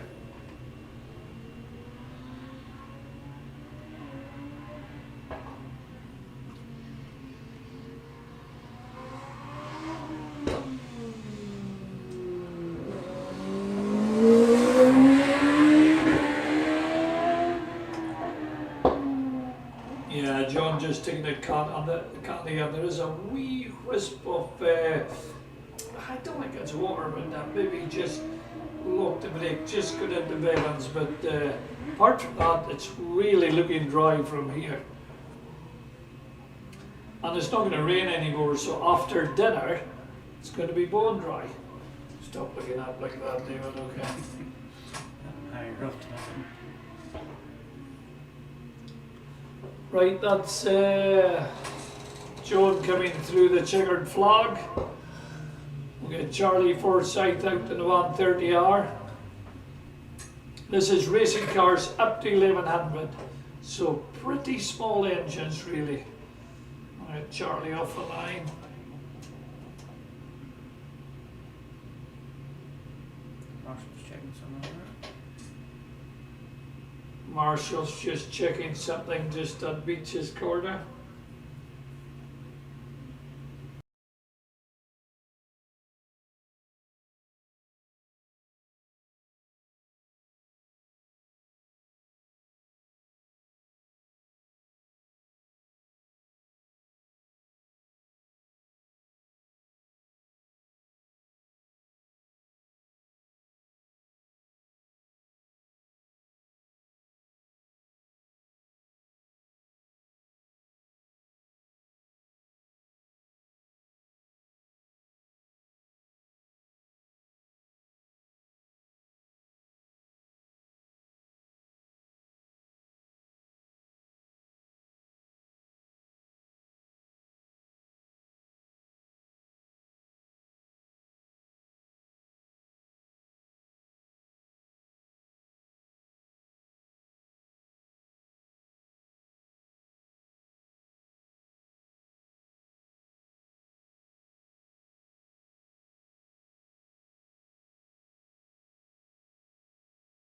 seen it on the candy, and there is a wee wisp of, I don't think it's water, but that maybe just looked a break, just got into Bevans, but apart from that, it's really looking dry from here. And it's not going to rain anymore, so after dinner, it's going to be bone dry. Stop looking at like that, David, okay? Very rough, nothing. Right, that's Joan coming through the checkered flag. We'll get Charlie Forsyth out in the 130R. This is racing cars up to 1100, so pretty small engines really. I'll get Charlie off the line. Marshall's checking something over Marshall's just checking something just at Beach's corner.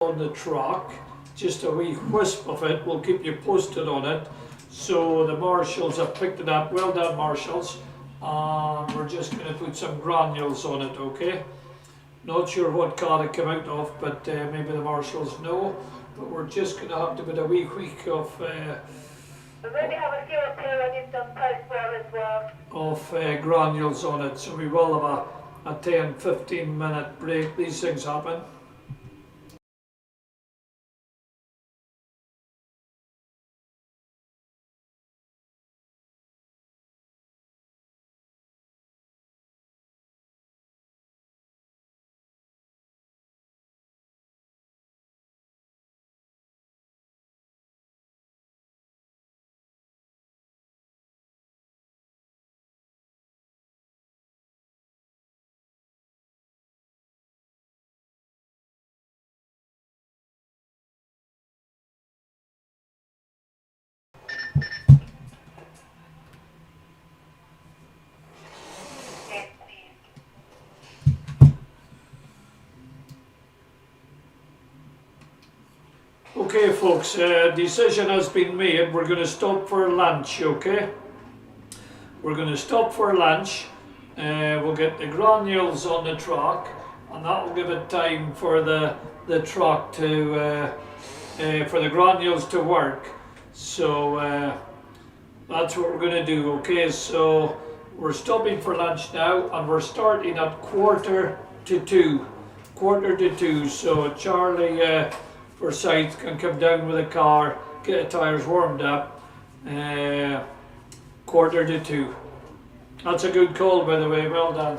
On the truck, just a wee wisp of it, we'll keep you posted on it. So the marshals have picked it up, well done marshals, and we're just going to put some granules on it, okay? Not sure what car it came out of, but maybe the marshals know, but we're just going to have to put a wee week of We maybe have a few up here and you've done post well as well. granules on it, so we will have a 10-15 minute break. These things happen. Okay folks, decision has been made. We're going to stop for lunch, okay? We're going to stop for lunch. We'll get the granules on the truck, and that will give it time for the truck to, for the granules to work. So that's what we're going to do, okay? So we're stopping for lunch now, and we're starting at 1:45. 1:45. So Charlie Forsyth can come down with a car, get the tyres warmed up. 1:45. That's a good call, by the way, well done.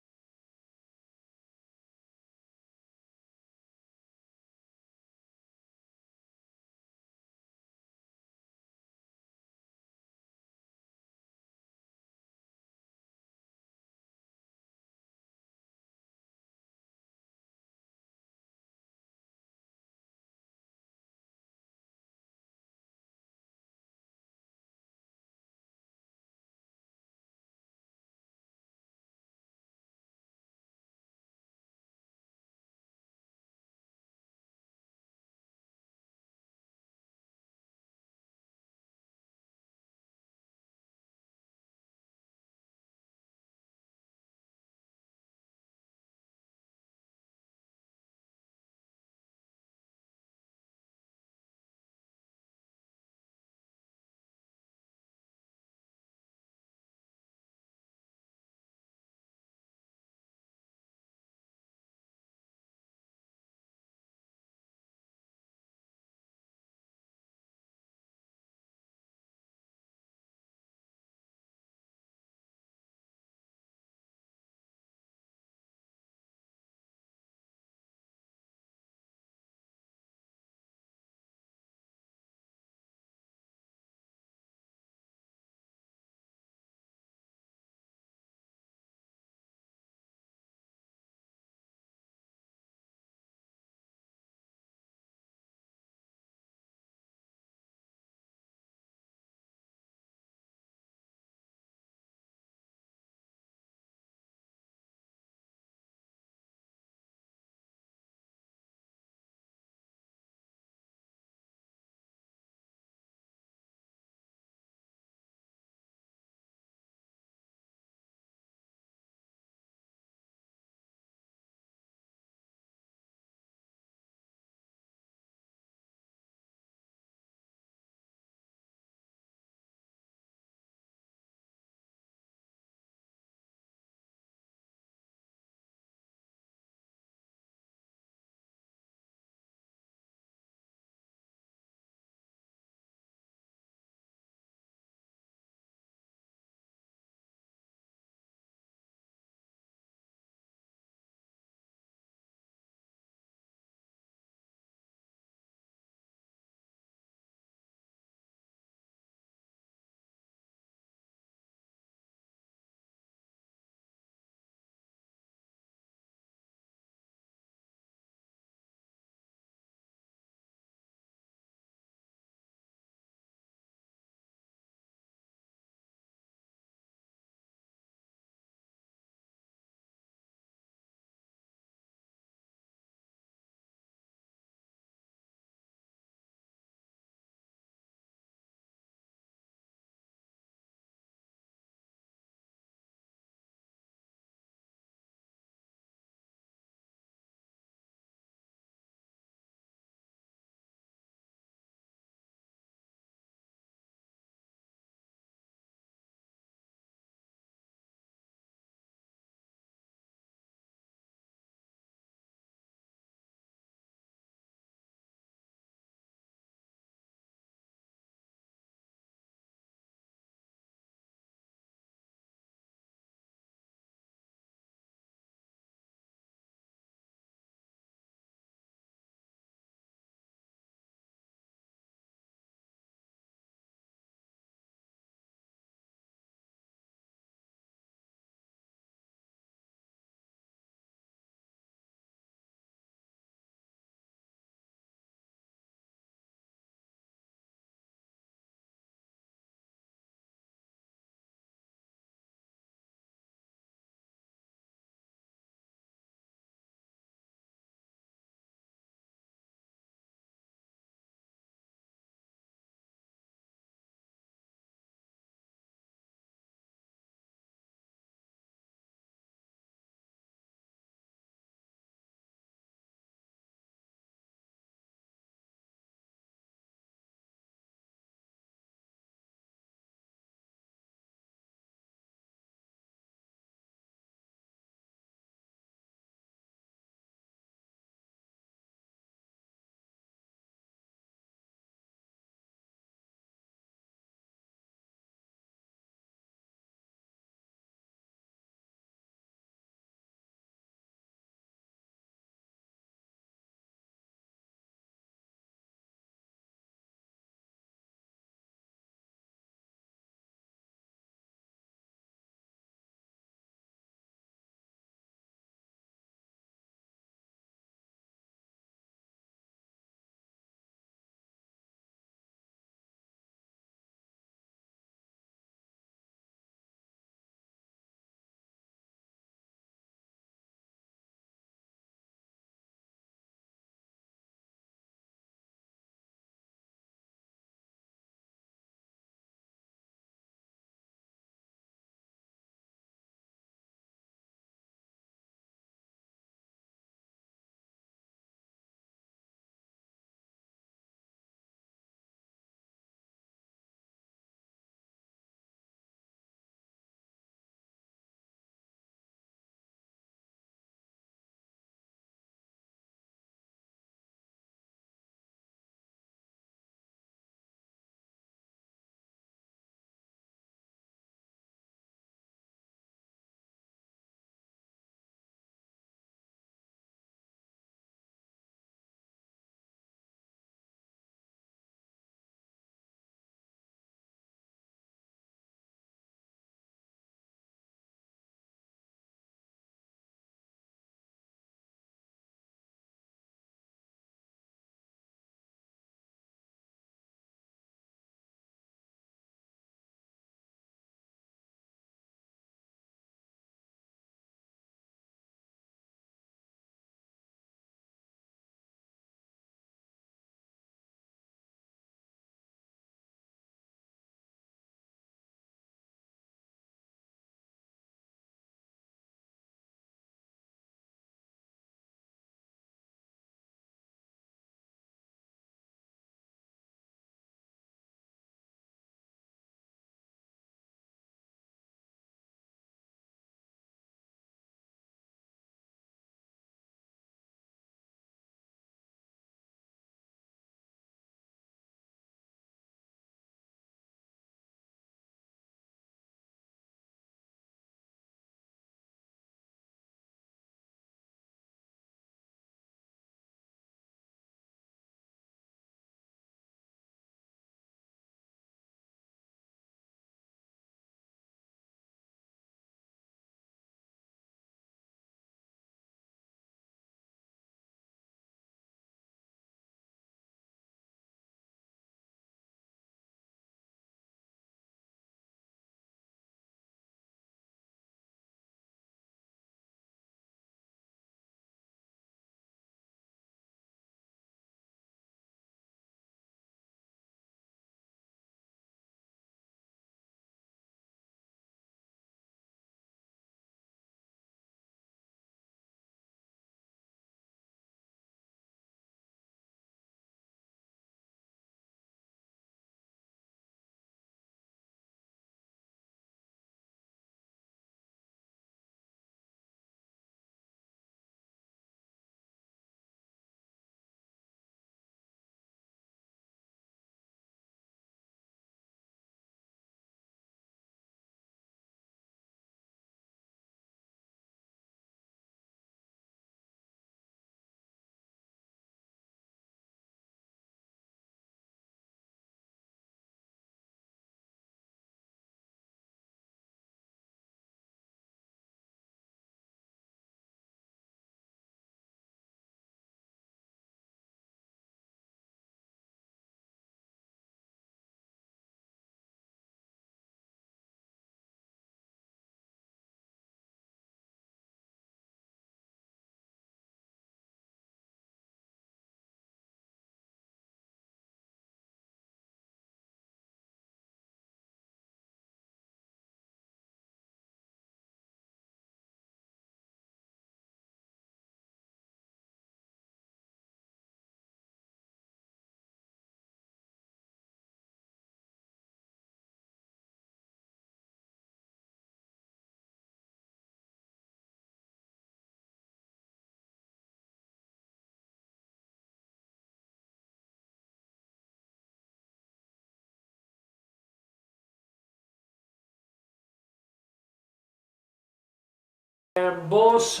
Boss,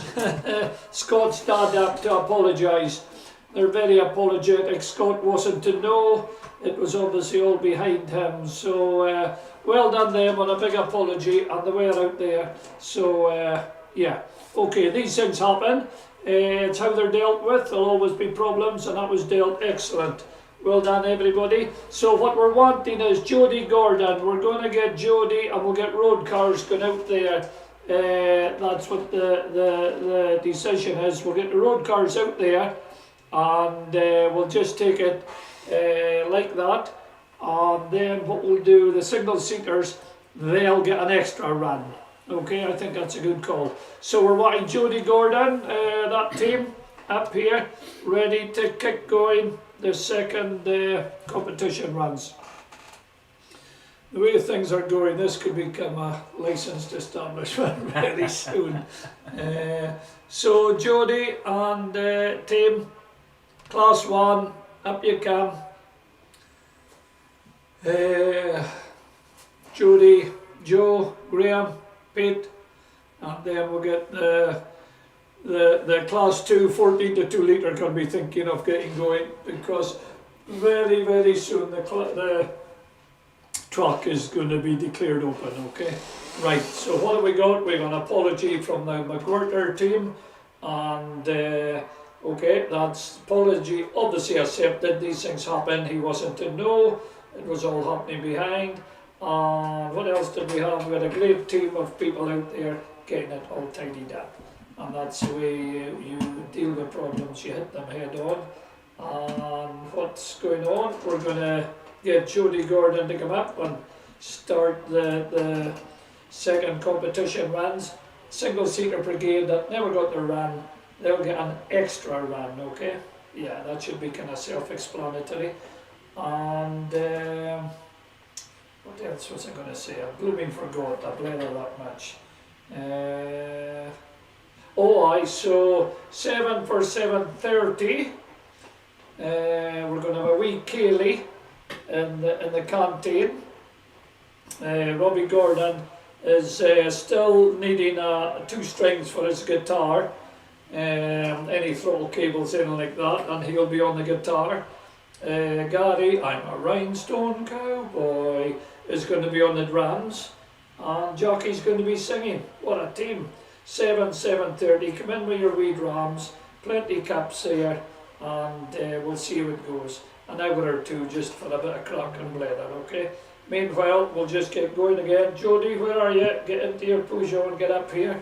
Scott stand up to apologise. They're very apologetic. Scott wasn't to know. It was obviously all behind him. So well done them on a big apology and the way out there. So yeah, okay, these things happen. It's how they're dealt with. There'll always be problems, and that was dealt excellent. Well done, everybody. So what we're wanting is Jody Gordon. We're going to get Jody, and we'll get road cars going out there. That's what the decision is. We'll get the road cars out there, and we'll just take it like that. And then what we'll do, the single seaters, they'll get an extra run. Okay, I think that's a good call. So we're wanting Jody Gordon, that team up here, ready to kick going the second competition runs. The way things are going, this could become a licensed establishment very soon. So Jody and team, class 1, up you come. Jody, Joe, Graham, Pete, and then we'll get the class 2 14 to 2 litre can be thinking of getting going, because very, very soon the track is going to be declared open. Okay, right, so what have we got? We got an apology from the McWhirter team, and okay, that's apology obviously accepted. These things happen, he wasn't to know, it was all happening behind. And what else did we have? We had a great team of people out there getting it all tidied up, and that's the way you deal with problems, you hit them head on. And what's going on? We're going to get Jody Gordon to come up and start the second competition runs. Single seater brigade that never got their run, they'll get an extra run. Okay, yeah, that should be kind of self-explanatory. And what else was I going to say? I blooming forgot. I blather that much. So 7 for 7:30. We're going to have a wee Kaylee in the canteen. Robbie Gordon is still needing 2 strings for his guitar. Any throttle cables in like that, and he'll be on the guitar. Gary, I'm a rhinestone cowboy, is going to be on the drums, and Jockey's going to be singing. What a team! 7:30. Come in with your wee drums, plenty caps here, and we'll see how it goes. An hour or 2 just for a bit of crack and blather. Okay. Meanwhile, we'll just get going again. Jody, where are you? Get into your Peugeot and get up here.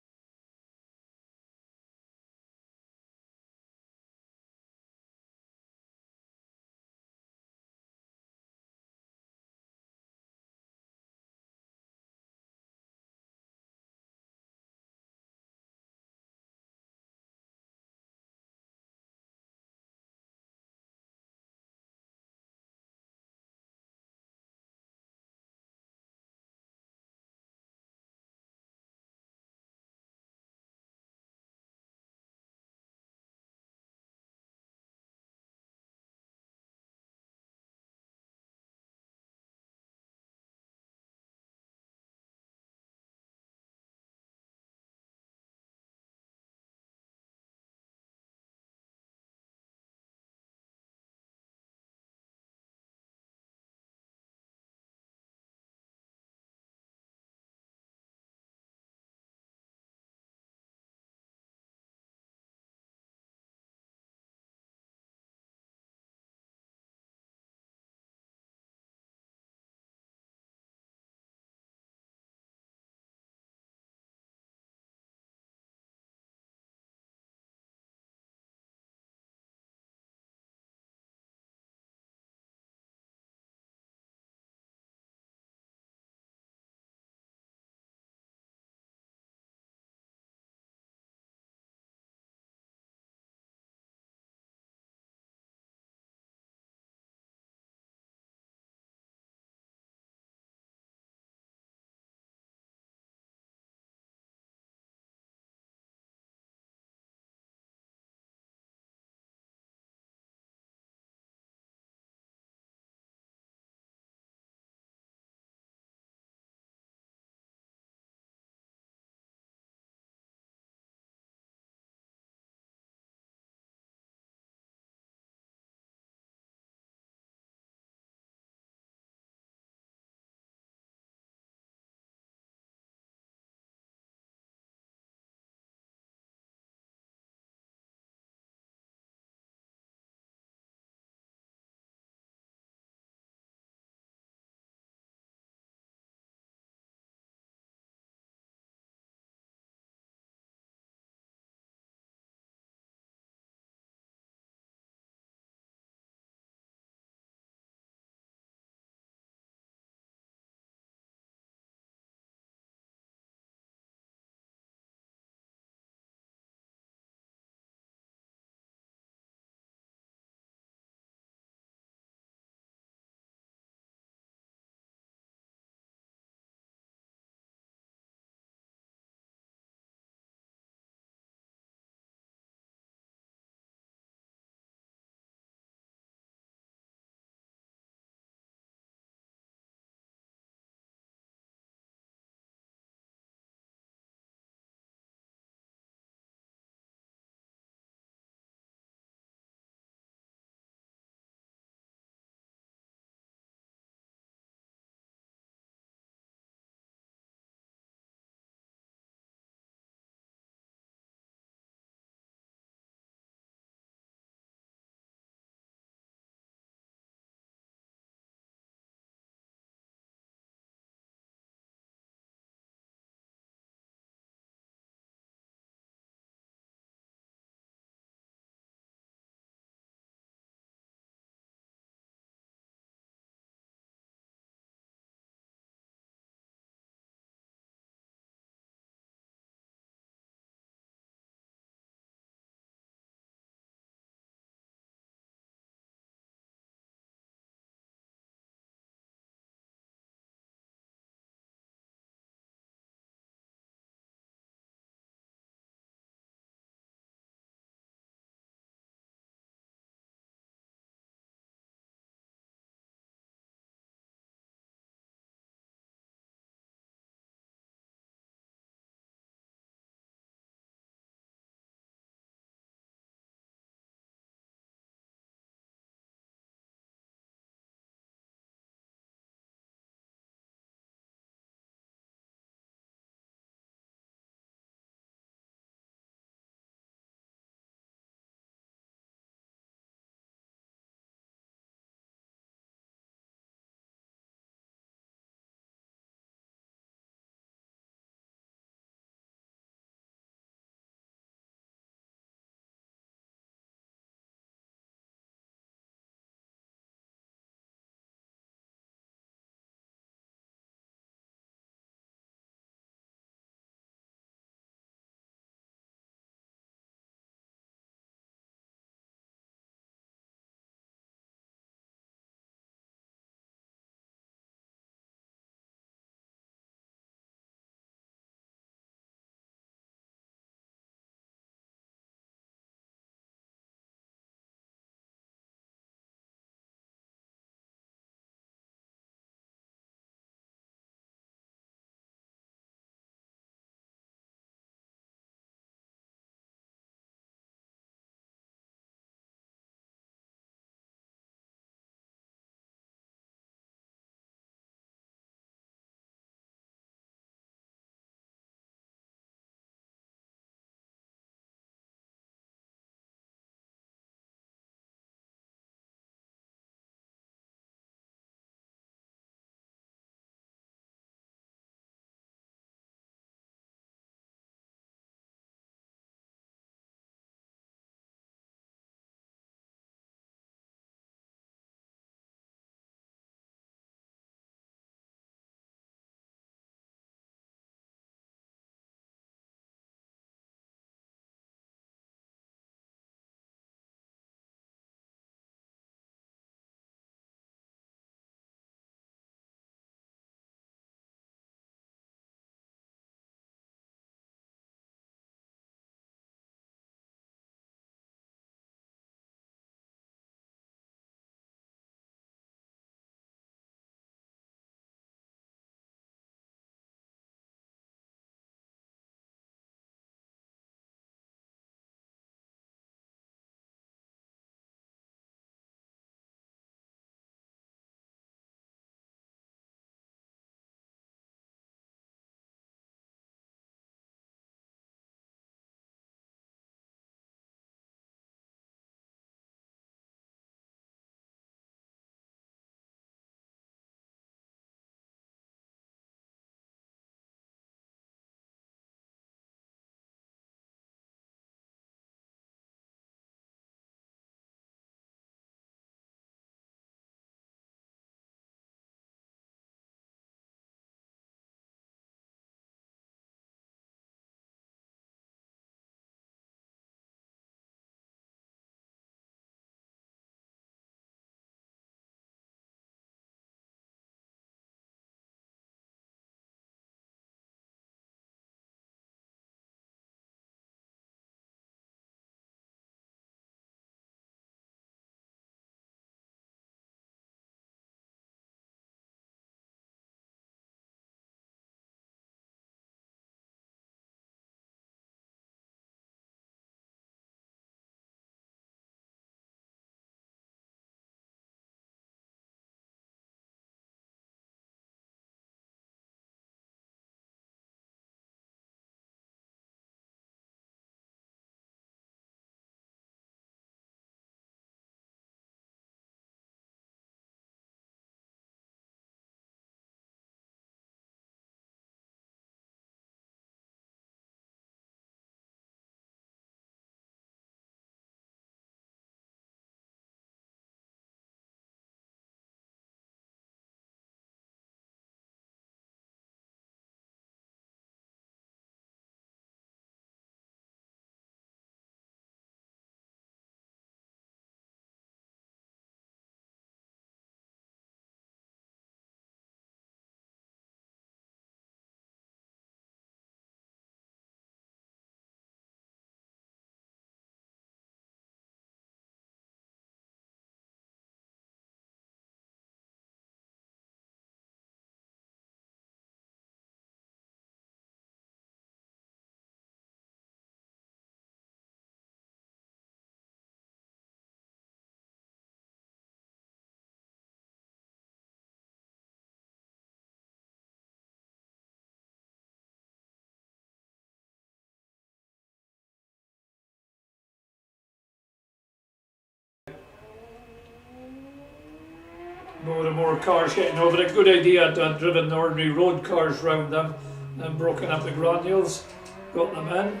more and more cars getting over. A good idea to have driven the ordinary road cars round them and broken up the granules, got them in.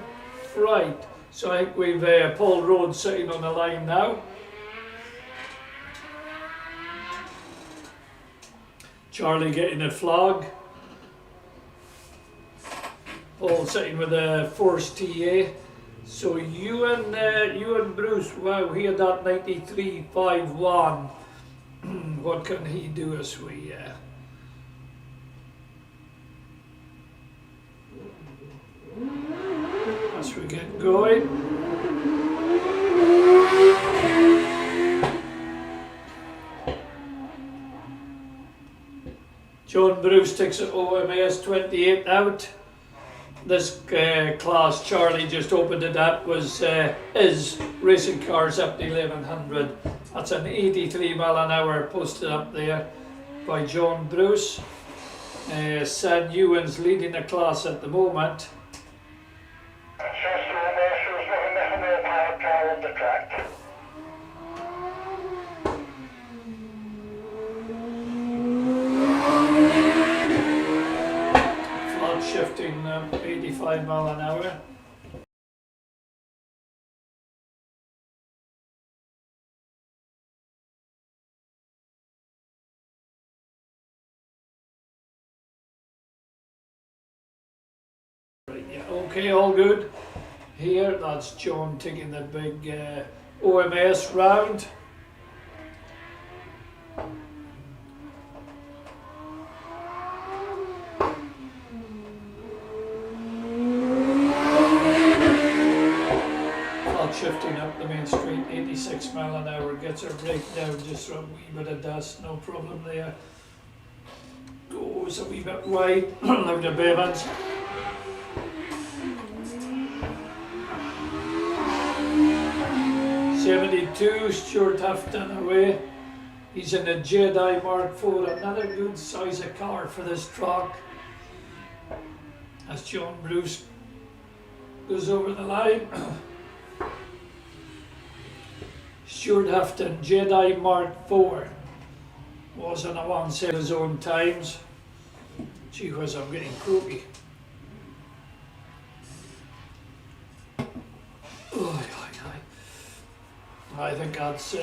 Right, so I think we've Paul Road sitting on the line now. Charlie getting a flag. Paul sitting with a forced TA. So you and Bruce, wow, he had that 93.51. What can he do as we get going? John Bruce takes an OMS 28 out. This class Charlie just opened it up was is racing cars up to 1100. That's an 83 mile an hour posted up there by John Bruce. San Ewan's leading the class at the moment. On the track. Flat shifting 85 mile an hour. Right, yeah, okay, all good. Here, that's John taking the big OMS round. Flat shifting up the main street, 86 mile an hour, gets her brake down just for a wee bit of dust, no problem there. Goes a wee bit wide, out of Bevans. '72, Stuart Houghton away. He's in a Jedi Mark IV, another good size of car for this track. As John Bruce goes over the line. Stuart Houghton, Jedi Mark IV, was on a 1/7 his own times. Gee whiz, I'm getting croaky. I think that's all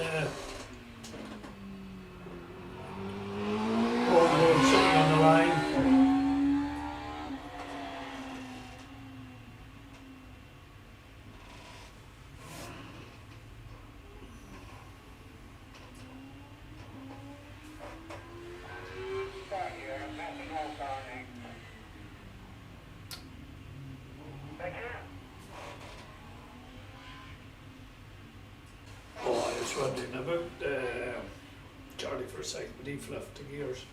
road sitting on the line. Wondering about Charlie for a second, but he flipped the gears.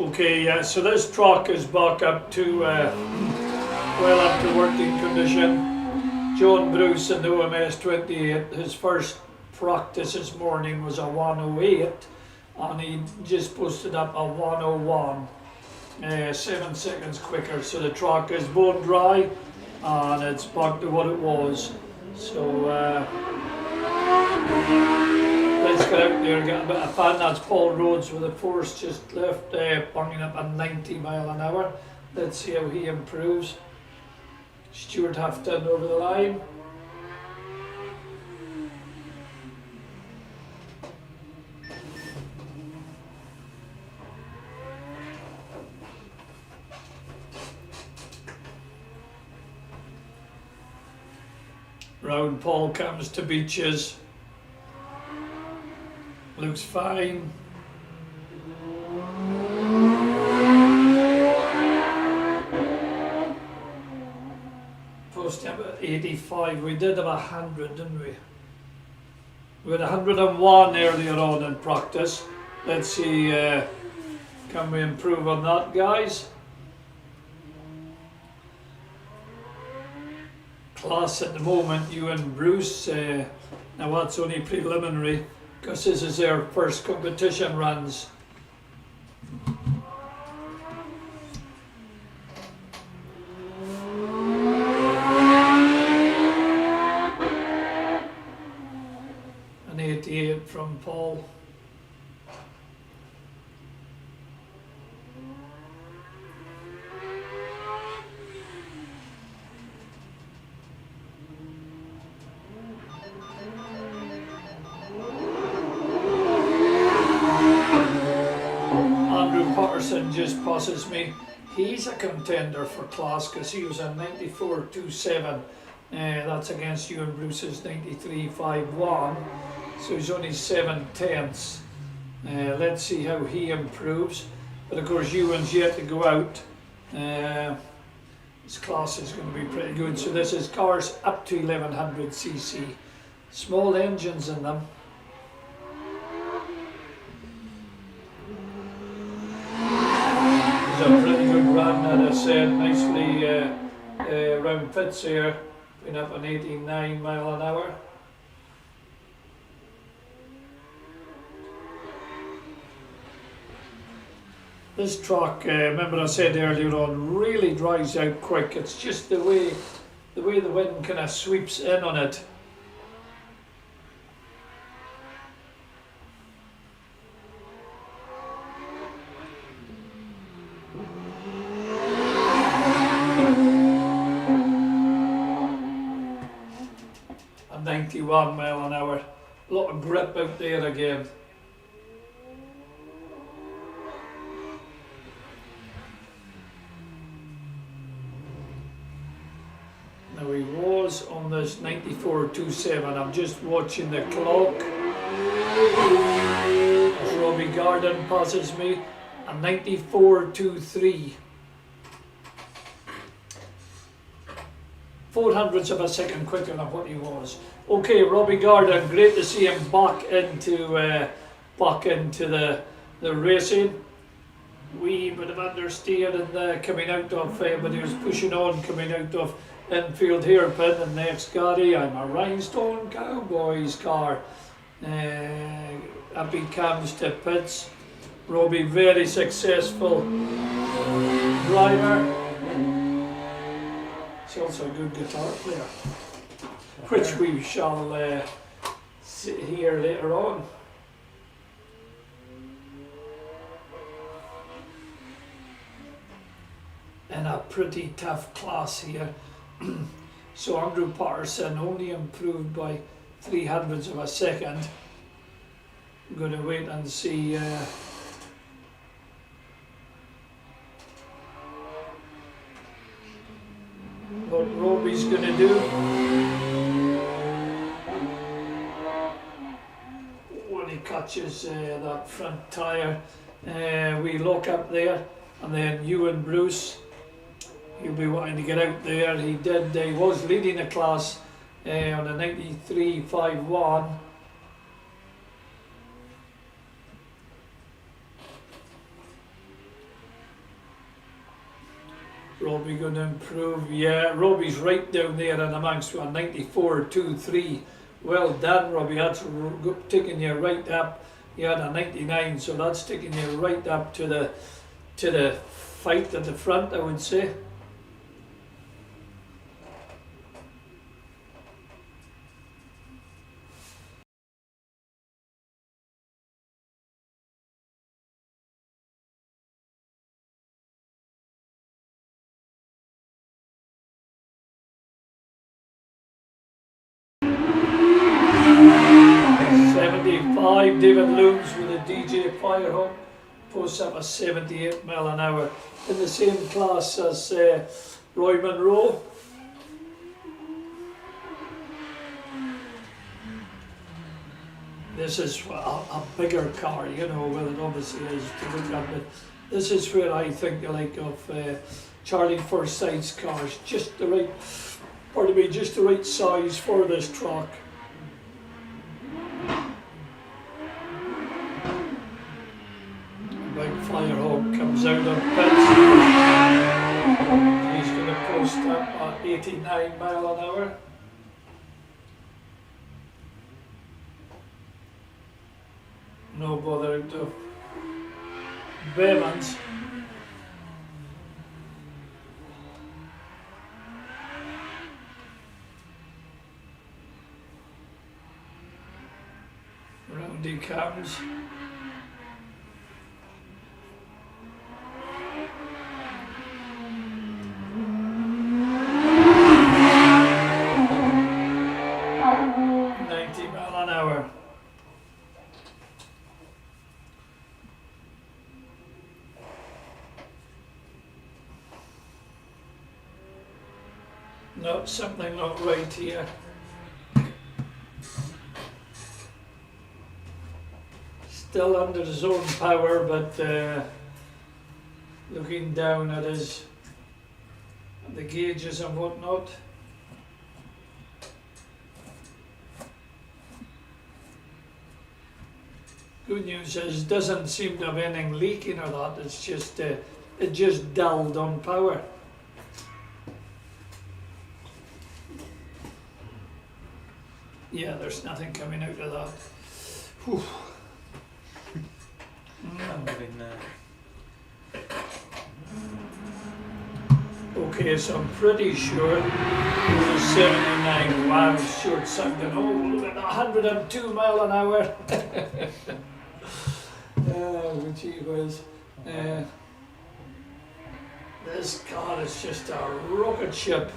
Okay, yeah, so this truck is back up to well up to working condition. John Bruce in the OMS 28, his first practice this morning was a 108 and he just posted up a 101, 7 seconds quicker, so the truck is bone dry and it's back to what it was. So let's get out there and get a bit of fun. That's Paul Rhodes with the force just left, banging up a 90 mile an hour. Let's see how he improves. Stuart Houghton over the line. Round Paul comes to beaches. Looks fine. Post up at 85. We did have 100, didn't we? We had 101 earlier on in practice. Let's see, can we improve on that, guys? Class at the moment, you and Bruce, now that's only preliminary because this is their first competition runs. An 88 from Paul. passes me. He's a contender for class because he was a 94.27. That's against Ewan Bruce's 93.51. So he's only 7/10. Let's see how he improves. But of course, Ewan's yet to go out. His class is going to be pretty good. So this is cars up to 1100cc. Small engines in them. It's a pretty good run, as I said, nicely round fits here. Been up an 89 mile an hour. This truck, remember I said earlier on, really dries out quick. It's just the way the wind kind of sweeps in on it. A 91 mile an hour. A lot of grip out there again. Now he was on this 94.27. I'm just watching the clock. As Robbie Garden passes me, a 94.23. 0.04 of a second quicker than what he was. Okay, Robbie Garden, great to see him back into the racing. Wee bit of understeer and coming out of, but he was pushing on coming out of infield hairpin. And next Gary, I'm a Rhinestone Cowboys car. Up he comes to pits. Robbie, very successful driver. He's also a good guitar player, which we shall hear later on. In a pretty tough class here. So Andrew Patterson only improved by 0.03 of a second. I'm going to wait and see what Robbie's going to do. When he catches that front tyre, we lock up there, and then Ewan Bruce, he'll be wanting to get out there. He did. He was leading the class on a 93.51. Robbie going to improve. Yeah, Robbie's right down there in amongst a 94.23. Well done, Robbie. That's taking you right up. You had a 99, so that's taking you right up to the fight at the front, I would say. David Looms with a DJ Firehawk posts up a 78 mile an hour in the same class as Roy Monroe. This is a bigger car, you know, well it obviously is to look at, but this is where I think I like of Charlie Forsyth's cars, just the right size for this truck. Firehawk comes out of pits. He's going to post up at 89 mile an hour. No bother out of Bevans. Round he comes. No, something not right here. Still under his own power, but looking down at the gauges and whatnot. Good news is doesn't seem to have anything leaking or that. It's just it just dulled on power. Yeah, there's nothing coming out of that. Whew. Okay, so I'm pretty sure it was 79. Wow, short sucked. Oh, look at 102 mile an hour. Oh, gee whiz. This car is just a rocket ship.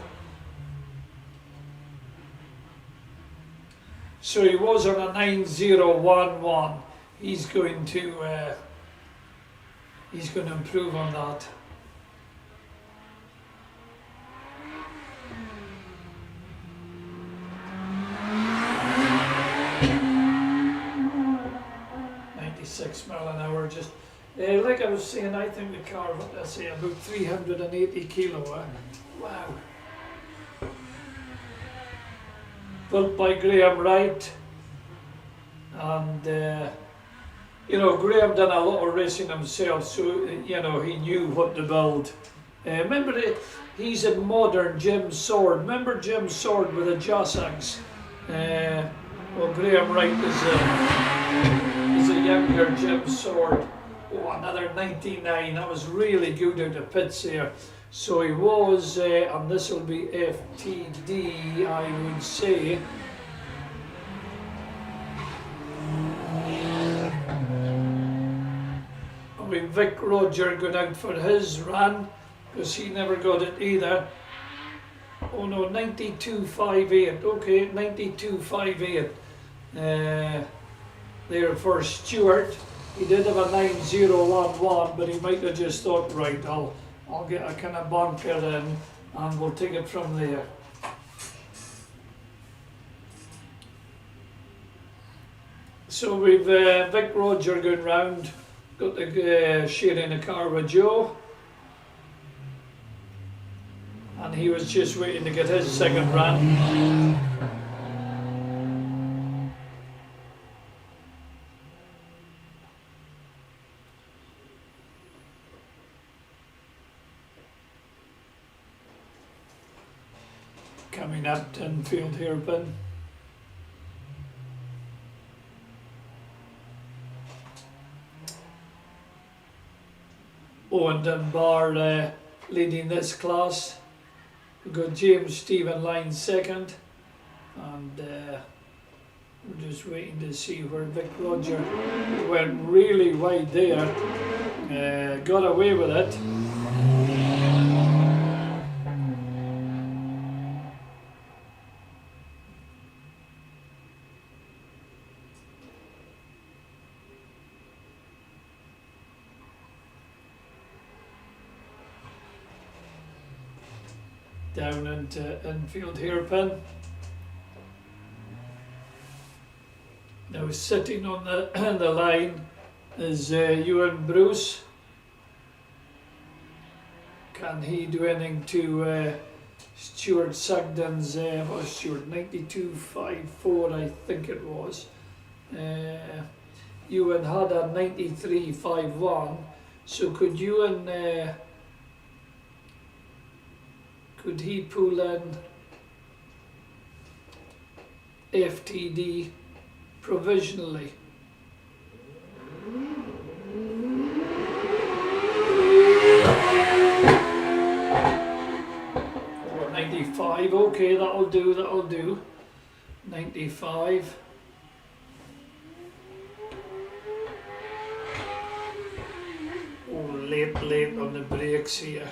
So he was on a 9011. He's going to improve on that. Mile an hour, just like I was saying, I think the car, what did I say, about 380 kilo. Wow. Built by Graham Wright, and you know, Graham done a lot of racing himself, so you know, he knew what to build. Remember, he's a modern Jim Sword. Remember Jim Sword with the Jossags? Well, Graham Wright is a younger Jim Sword. Oh, another 99. That was really good out of pits there. So he was, and this will be FTD, I would say. I mean, Vic Roger going out for his run, because he never got it either. Oh no, 92.58. Okay, 92.58. There for Stewart. He did have a 9011, but he might have just thought, right, I'll get a kind of bunker in and we'll take it from there. So we've Vic Roger going round, got the sharing a car with Joe, and he was just waiting to get his second run. Coming up to infield hairpin. Owen Dunbar leading this class. We've got James Stephen line second, and we're just waiting to see where Vic Roger went really wide there. Got away with it. Down into infield hairpin. Now sitting on the line is Ewan Bruce. Can he do anything to Stuart Sugden's, what was Stuart, 92.54 I think it was. Ewan had a 93.51, so could Ewan could he pull in FTD provisionally? 95, okay, that'll do. 95. Oh, late on the brakes here.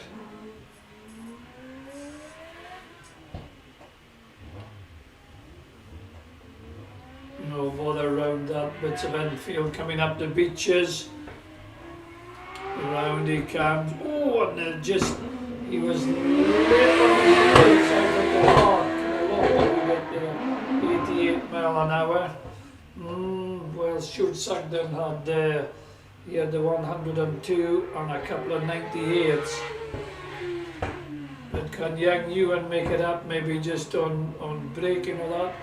No bother around that bits of infield. Coming up the beaches. Around he comes. Oh, and he was late on the brakes. I think mile an hour. Well, Stuart Sugden had he had the 102 and a couple of 98s. But can Young Ewan make it up? Maybe just on braking or that.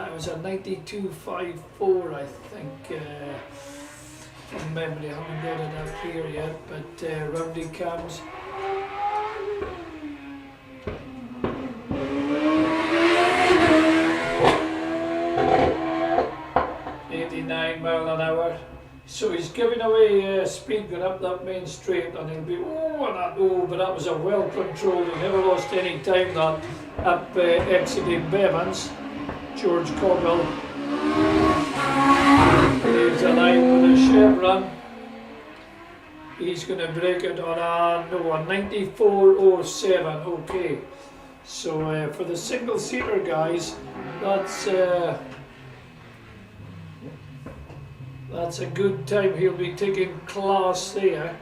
It was a 92.54, I think. From memory, I haven't got it up here yet. But round he comes. 89 mile an hour. So he's giving away speed going up that main straight, and he'll be but that was a well controlled. He never lost any time that up exiting Bevans. George Coggle leaves a line with a chevron. He's going to break it on a 94.07. Okay, so for the single seater guys, that's a good time. He'll be taking class there,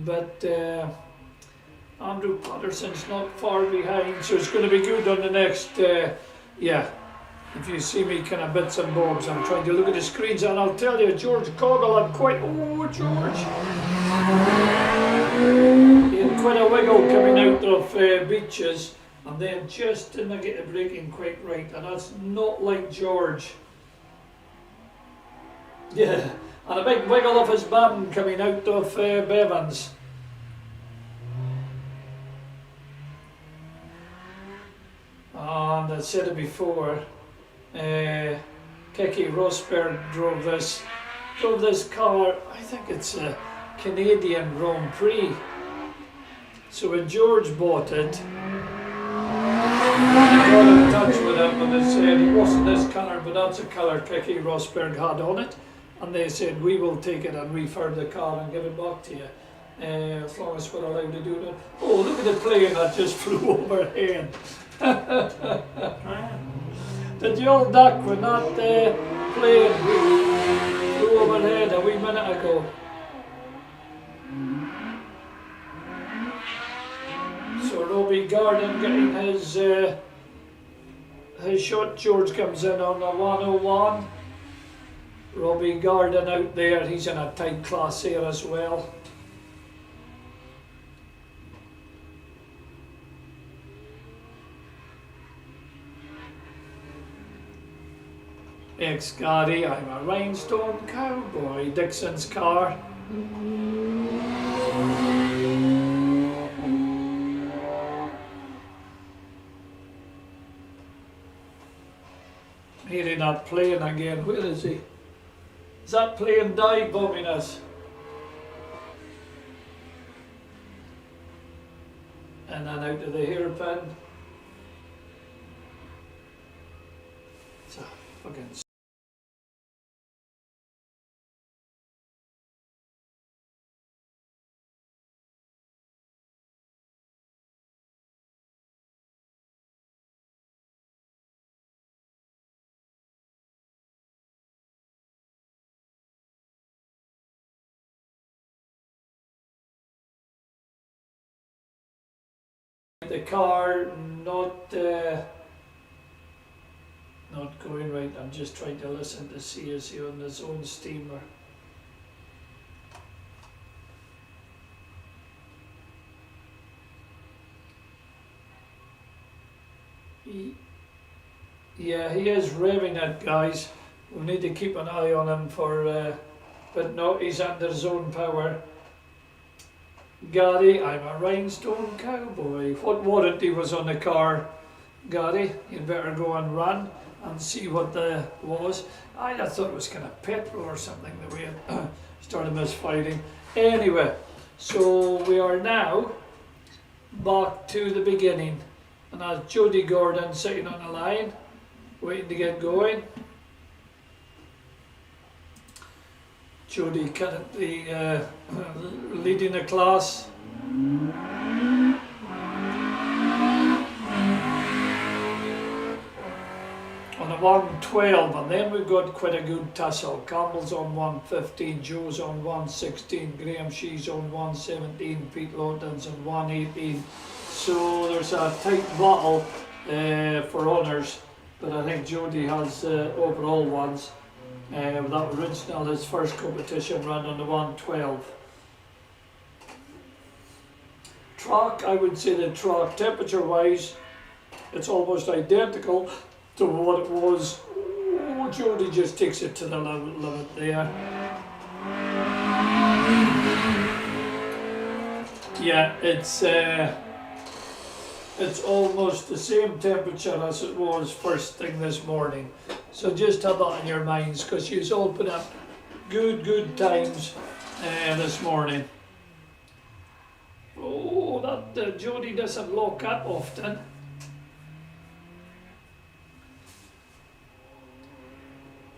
but Andrew Patterson's not far behind, so it's going to be good on the next. If you see me kind of bits and bobs, I'm trying to look at the screens, and I'll tell you, George Coggle had George! He had quite a wiggle coming out of Beaches, and then just didn't get the braking quite right, and that's not like George. Yeah, and a big wiggle of his bum coming out of Bevans. And I said it before, Keke Rosberg drove this car. I think it's a Canadian Grand Prix. So when George bought it, I got in touch with him and they said it wasn't this colour, but that's a colour Keke Rosberg had on it. And they said, we will take it and refurb the car and give it back to you, as long as we're allowed to do that. Oh, look at the plane that just flew overhead. Did you all duck when that plane flew overhead a wee minute ago? So Robbie Garden getting his shot. George comes in on the 101. Robbie Garden out there, he's in a tight class here as well. Ex-Gary, I'm a rhinestone cowboy, Dixon's car. Hearing that plane again, where is he? Is that plane dive bombing us? And then out to the hairpin. It's a fucking... The car not going right. I'm just trying to listen to see is he on his own steamer. Yeah, he is revving it, guys. We need to keep an eye on him for, but no, he's under his own power. Gary, I'm a rhinestone cowboy. What warranty was on the car, Gary? You'd better go and run and see what the was. I just thought it was kind of petrol or something the way it started misfiring. Anyway, so we are now back to the beginning. And that's Jody Gordon sitting on the line, waiting to get going. Jody currently leading the class. On a 112, and then we've got quite a good tussle. Campbell's on 115, Joe's on 116, Graham Shee's on 117, Pete Lawton's on 118. So there's a tight battle for honours but I think Jody has overall ones. That original, his first competition run on the 112. Track, I would say the track, temperature wise, it's almost identical to what it was. Oh, Jody just takes it to the limit there. Yeah, it's almost the same temperature as it was first thing this morning. So just have that in your minds, because you've all put up good times this morning. Oh, that Jody doesn't lock up often.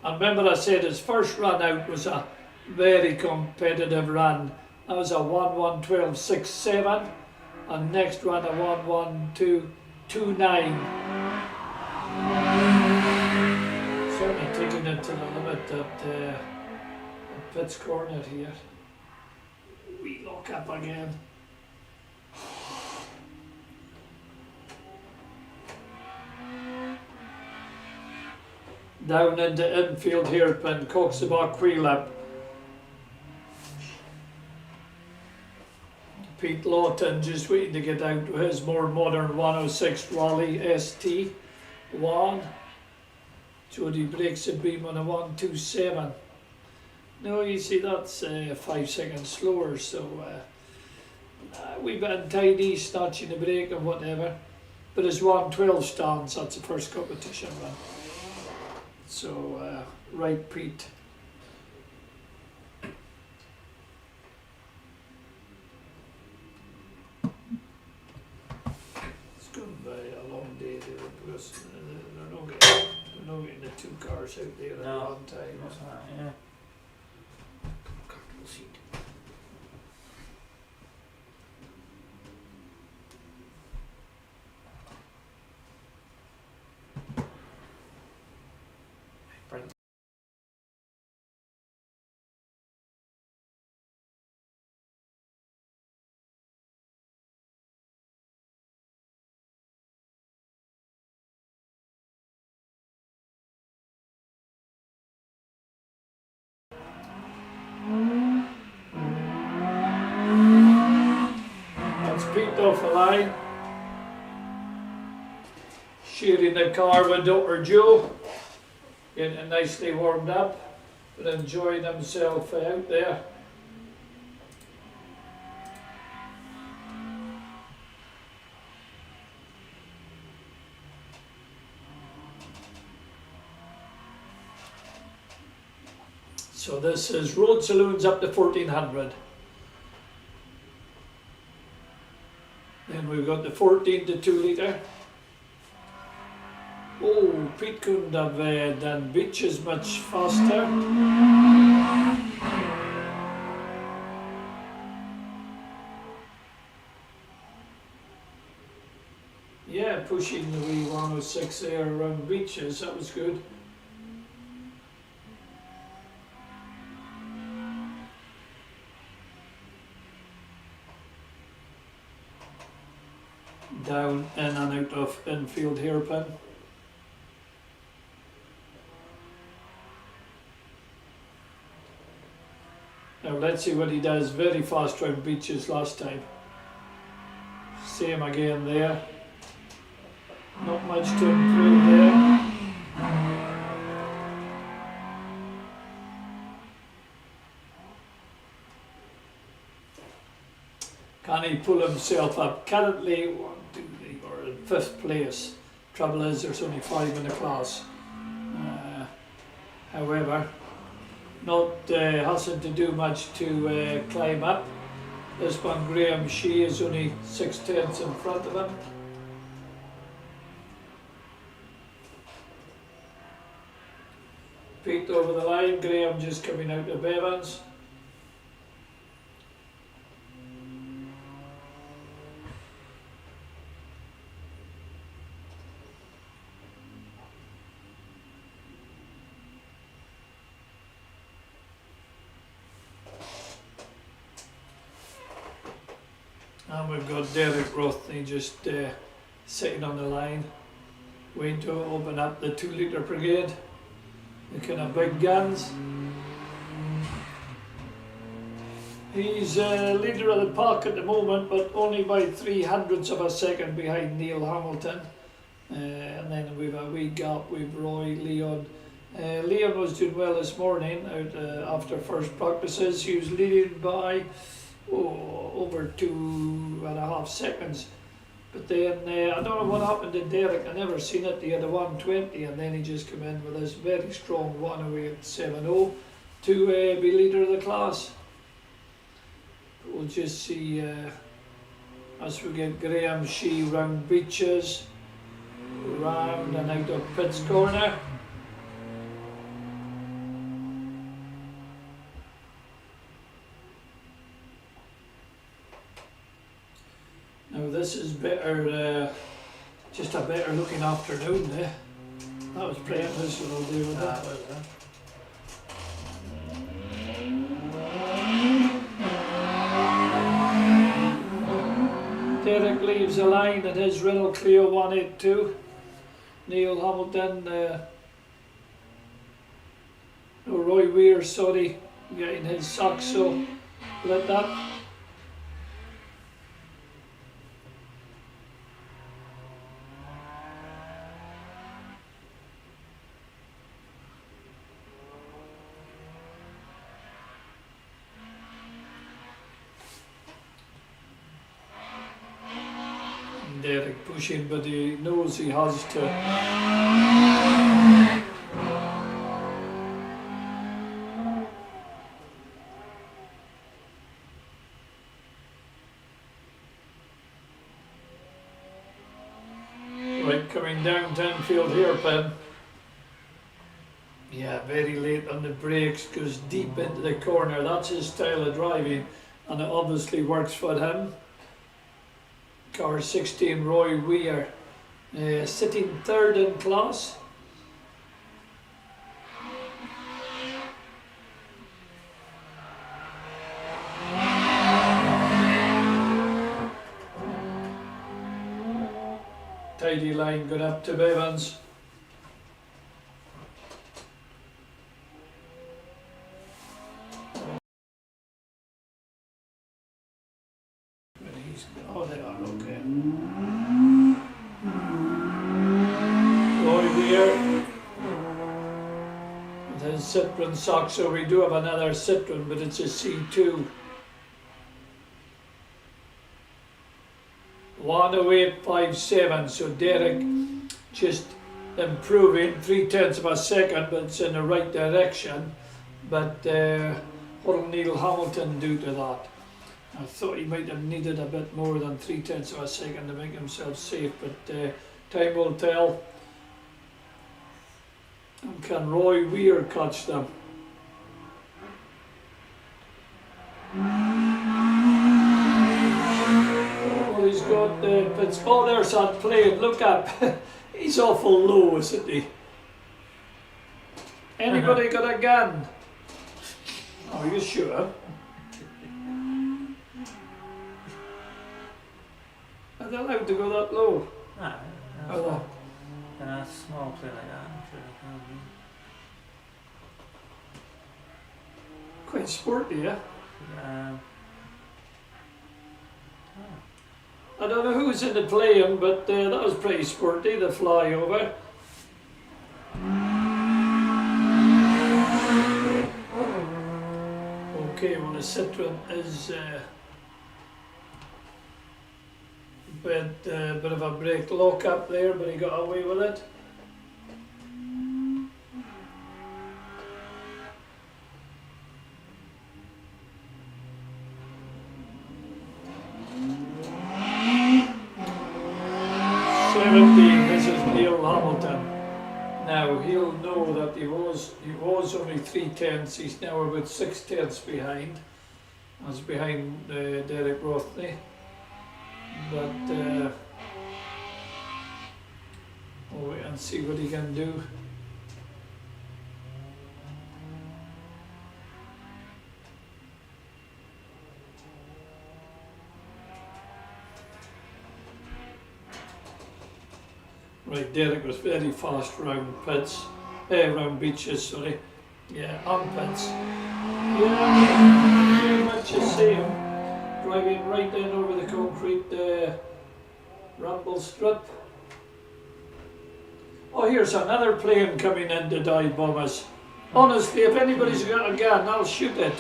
And remember I said his first run out was a very competitive run. That was a 1:1:12.67, and next run a 1:1:2:29. Certainly taking it to the limit at Pitt's Corner here. We lock up again. Down into infield hairpin, Coxabock wheel-up. Pete Lawton just waiting to get out to his more modern 106 Raleigh ST1. Jody breaks a beam on a 1:27. No, you see that's 5 seconds slower, so we've been untidy, snatching the break and whatever. But his 1:12 stands, that's the first competition run. So, right, Pete. It's going to be a long day there because they're not getting the two cars out there at one time. Yeah. Comfortable seat. Bring That's Pete off the line. Sharing the car with Dr. Joe. Getting nicely warmed up, but enjoying himself out there. So this is Road Saloons up to 1400. Then we've got the 14 to 2 litre. Oh, Pete couldn't have done beaches much faster. Yeah, pushing the wee 106 there around beaches, that was good. Down in and out of infield hairpin. Now let's see what he does. Very fast round beaches last time. Same again there. Not much to improve there. Can he pull himself up? Currently, 1, 2, 3, or in 5th place. Trouble is, there's only 5 in the class. However, hasn't to do much to climb up. This one, Graham Shea, is only 6/10 in front of him. Pete over the line, Graham just coming out of Evans. And we've got Derek Rothney just sitting on the line. Waiting to open up the 2 litre brigade. The kind of big guns. He's leader of the pack at the moment, but only by 300ths of a second behind Neil Hamilton. And then we've a wee gap with Roy, Leon. Leon was doing well this morning out after first practices. He was leading by over 2.5 seconds. But then I don't know what happened to Derek. I never seen it. He had a 120, and then he just came in with this very strong 108.70 to be leader of the class. We'll just see as we get Graham Shee round beaches, round and out of Pitt's corner. Now this is better, just a better looking afternoon there. That was playing this one all day with that. Derek leaves the line at his Riddle Clear 182. Neil Hamilton, Roy Weir, sorry, getting his socks, so let that. Derek pushing, but he knows he has to. Right, coming down Tenfield hairpin. Yeah, very late on the brakes, goes deep into the corner. That's his style of driving, and it obviously works for him. Car 16, Roy Weir, sitting third in class. Tidy line going up to Bevans. Oh, they are okay. Roy Weir with his Citroen sock, so we do have another Citroen, but it's a C2. 108.57, so Derek just improving 0.3 of a second, but it's in the right direction. But what will Neil Hamilton do to that? I thought he might have needed a bit more than 0.3 of a second to make himself safe, but time will tell. And can Roy Weir catch them? Oh, he's got the oh, there's that plane. Look up. He's awful low, isn't he? Anybody got a gun? Are you sure? Are they allowed to go that low? No, Oh, a small plane like that, I'm sure they can be. quite sporty, yeah? I don't know who's in the plane, but that was pretty sporty, the flyover. Okay, well the Citroen is bit of a brake lock up there, but he got away with it. This is Neil Hamilton. Now he'll know that he was only 0.3. He's now about 0.6 behind. That's behind Derek Rothney. But we'll wait and see what he can do. Right, Derek was very fast round pits, round beaches, sorry. Yeah, on pits. Yeah, very much the same. Driving right in over the concrete rumble strip. Oh, here's another plane coming in to dive bomb us. Honestly, if anybody's got a gun, I'll shoot it.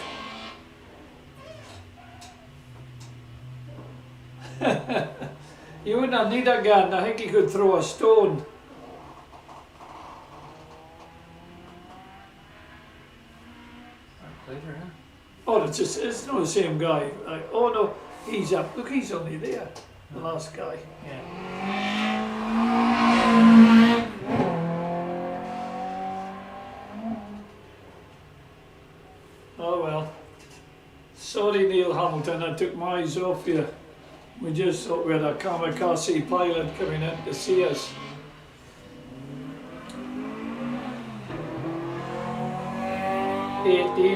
You would not need a gun. I think you could throw a stone. Later, huh? Oh, it's not the same guy. Oh no, he's up. Look, he's only there. The last guy. Yeah. Oh well. Sorry, Neil Hamilton, I took my eyes off you. We just thought we had a kamikaze pilot coming in to see us.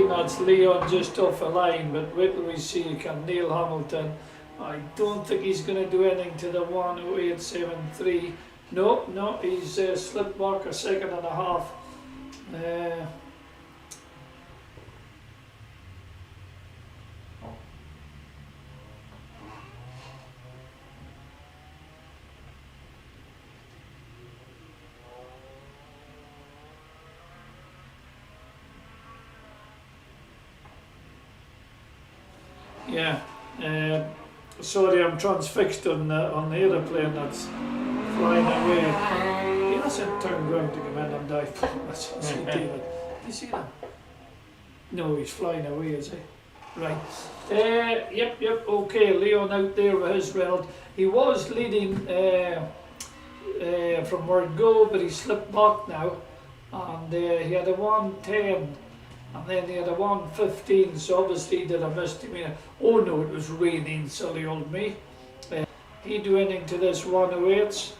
That's Leon just off a line, but wait till we see can Neil Hamilton. I don't think he's going to do anything to the 108.73. No, he's slipped back a second and a half. Yeah, sorry, I'm transfixed on the aeroplane that's flying away. He hasn't turned around to come in and dive. That's so David. You see that? No, he's flying away, is he? Right. Yep, okay, Leon out there with his round. He was leading from word go, but he slipped back now. And he had a 110. And then he had a 115, so obviously he did a misdemeanor. Oh no, it was raining, silly old me. He do anything to this 108s.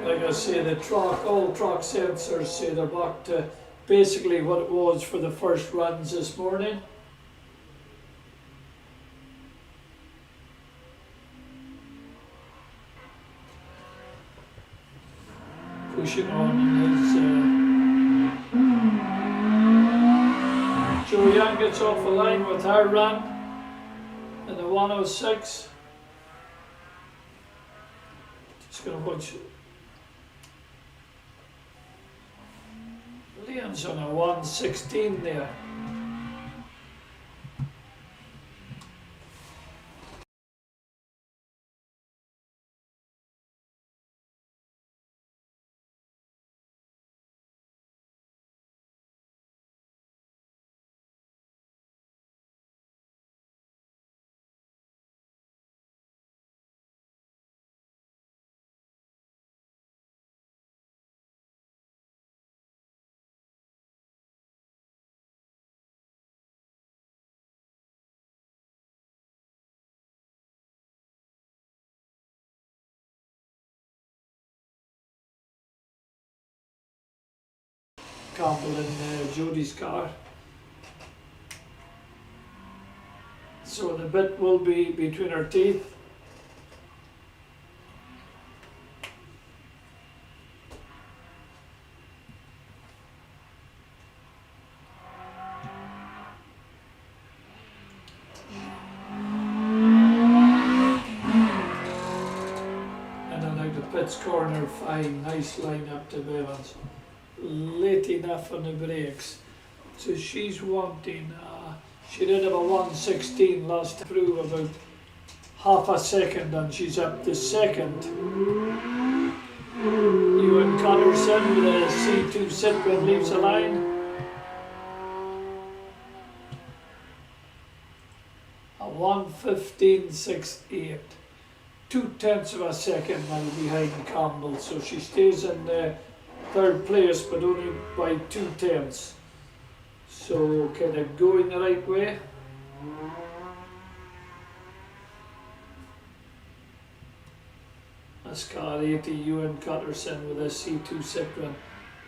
Like I say, all track sensors say they're back to basically what it was for the first runs this morning. Pushing on his Joe Young gets off the line with her run in the 106. Just gonna watch. Leon's on a 116 there. Campbell in Jodie's car. So the bit will be between her teeth. And then out the pits corner, fine, nice line up to Bevans. Late enough on the brakes, so she's wanting. She did have a 116 last through about half a second, and she's up to second. Ewan Cotterson with a C2 Citroen leaves the line. A 115.68, 2/10 of a second now behind Campbell, so she stays in the third place, but only by 2/10. So can it go in the right way? That's car 80, Ewan Cotterson with a C2 Citroen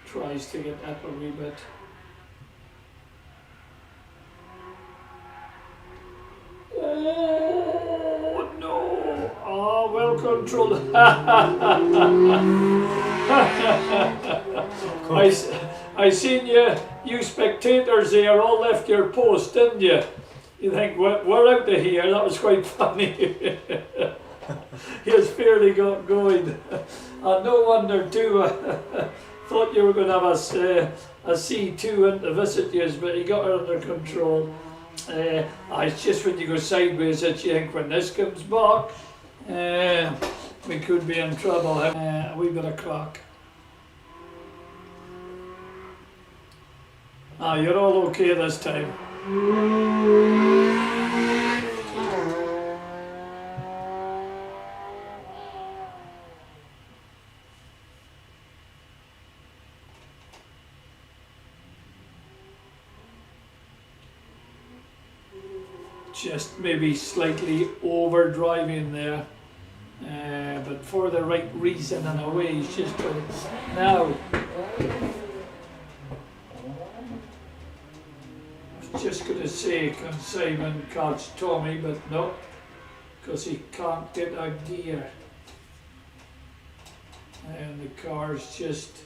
tries to get up a wee bit. Oh, control. I seen you spectators there all left your post, didn't you? You think, we're out of here. That was quite funny. He has fairly got going. And no wonder too. Thought you were going to have a C2 in to visit you, but he got her under control. It's just when you go sideways that you think when this comes back, we could be in trouble. A wee bit of crack. You're all okay this time. Just maybe slightly over driving there, but for the right reason in a way. He's just going now. I was just going to say, can Simon catch Tommy, but no, because he can't get a gear, and the car's just.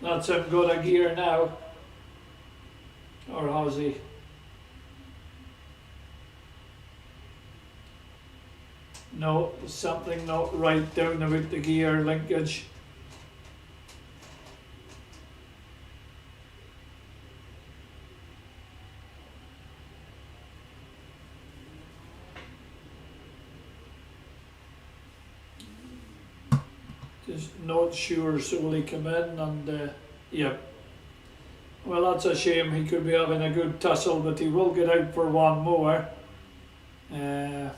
That's him got a gear now. Or has he? No, something not right down about the gear linkage. Just not sure, so will he come in and yeah. Well, that's a shame. He could be having a good tussle, but he will get out for one more. I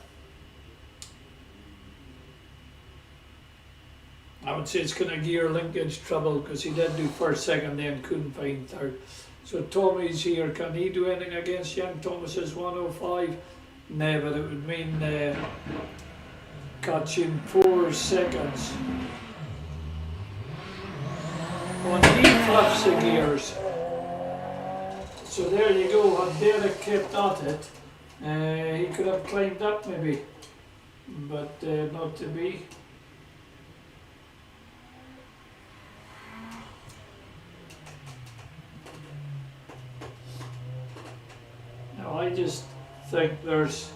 would say it's kind of gear linkage trouble because he did do first, second, then couldn't find third. So Tommy's here. Can he do anything against young Thomas's 105? No, but it would mean catching 4 seconds. When he flips the gears. So there you go, had Derek kept at it, he could have climbed up maybe, but not to be. Now I just think there's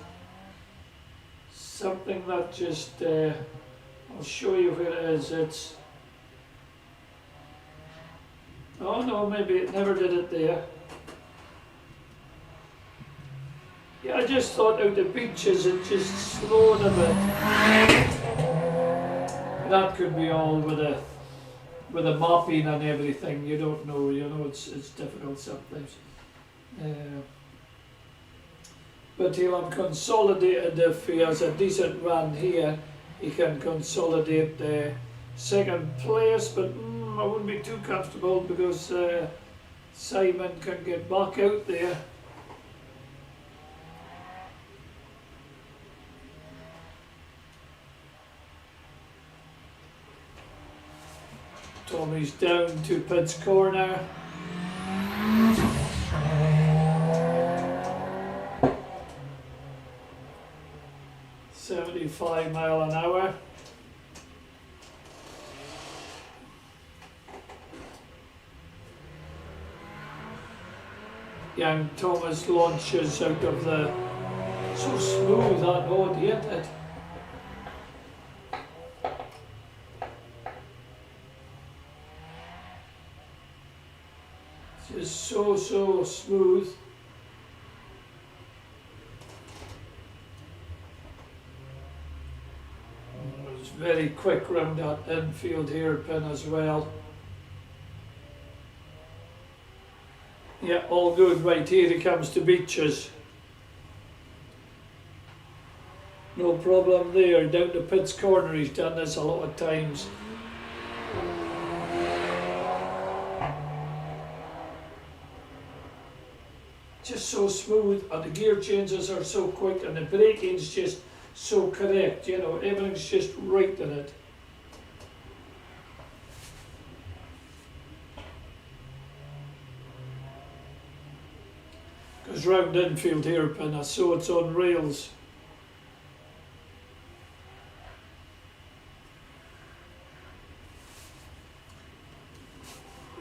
something that just, I'll show you where it is. It's, oh no, maybe it never did it there. Yeah, I just thought out the beaches it just slowed a bit. That could be all with a mapping and everything. You don't know. You know, it's difficult sometimes. But he'll have consolidated if he has a decent run here. He can consolidate the second place, but I wouldn't be too comfortable because Simon can get back out there. Tommy's down to Pitt's corner. $75 miles an hour. Young Thomas launches out of the, so smooth that road, isn't it? Just so smooth. It was very quick round that infield hairpin as well. Yeah, all good. Right, here he comes to beaches. No problem there. Down to Pitt's corner, he's done this a lot of times. Just so smooth, and the gear changes are so quick, and the braking's just so correct, you know, everything's just right in it. Because round infield hairpin, I saw it's on rails.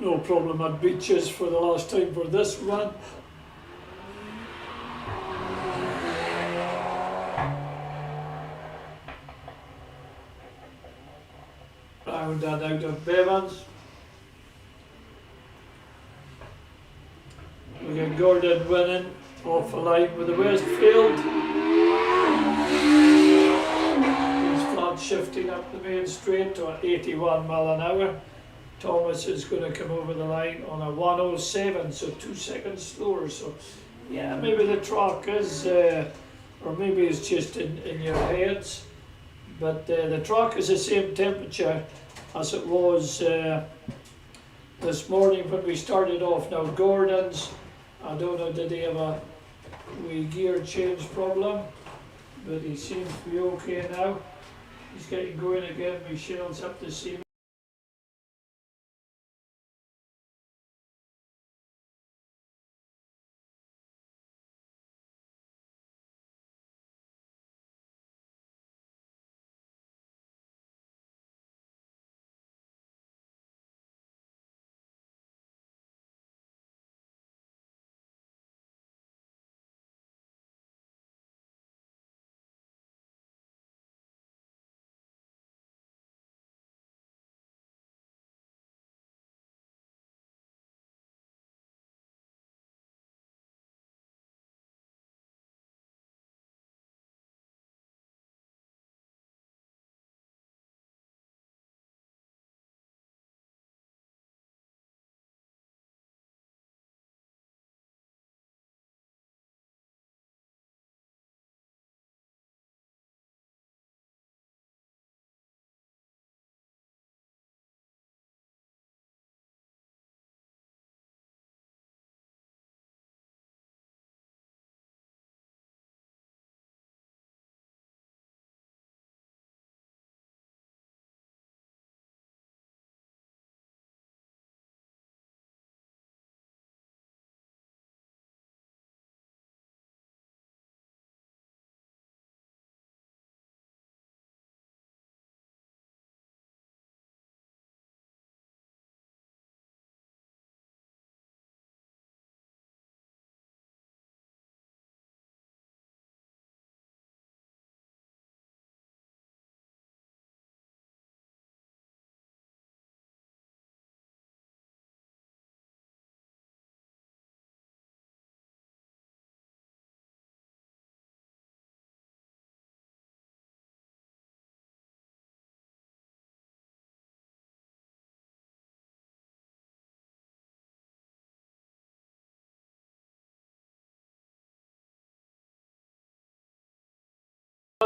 no problem at beaches for the last time for this run. Round and out of Bevans. We got Gordon winning off the line with the Westfield. He's flat shifting up the main straight to 81 mile an hour. Thomas is going to come over the line on a 107, so 2 seconds slower. So, yeah, maybe the track is, or maybe it's just in your heads. But the track is the same temperature as it was this morning when we started off. Now, Gordon's, I don't know, did he have a wee gear change problem? But he seems to be okay now. He's getting going again. Michelle's up to see.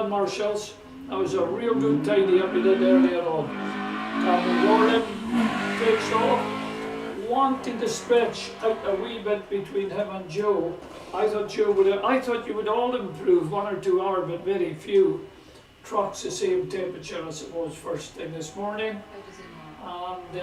Marshals. That was a real good tidy up he did earlier on. Cameron Gordon takes off, wanting to stretch out a wee bit between him and Joe. I thought you would all improve 1 or 2 hours, but very few. Truck's the same temperature as it was first thing this morning. And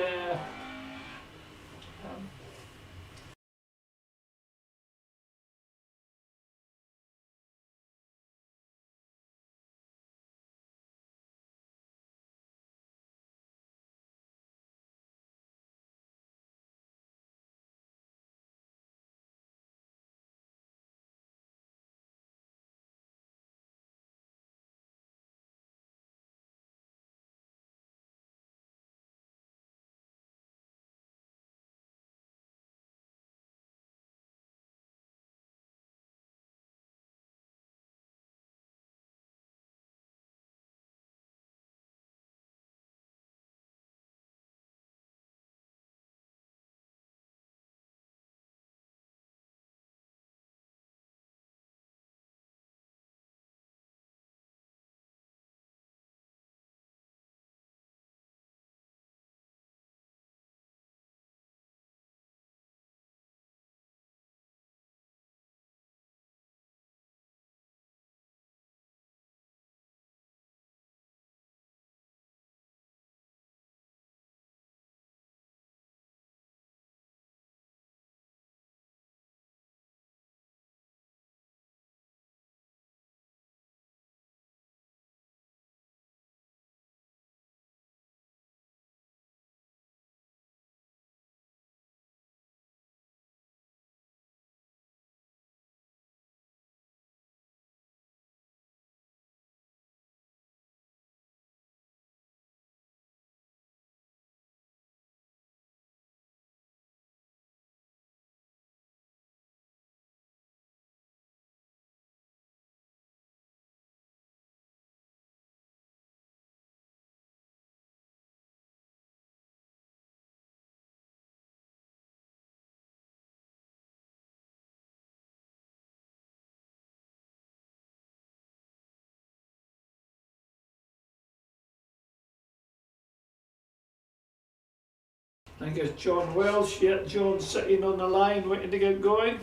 I guess John Welsh, yeah, John sitting on the line waiting to get going.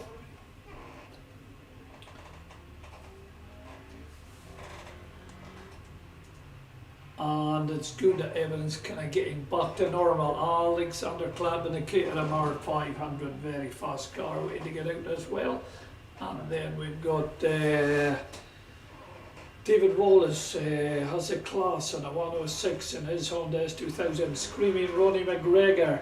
And it's good that everything's kind of getting back to normal. Alexander Clabb in the Caithness R500, very fast car, waiting to get out as well. And then we've got David Wallace has a class on a 106 in his Honda S2000, Screaming Ronnie McGregor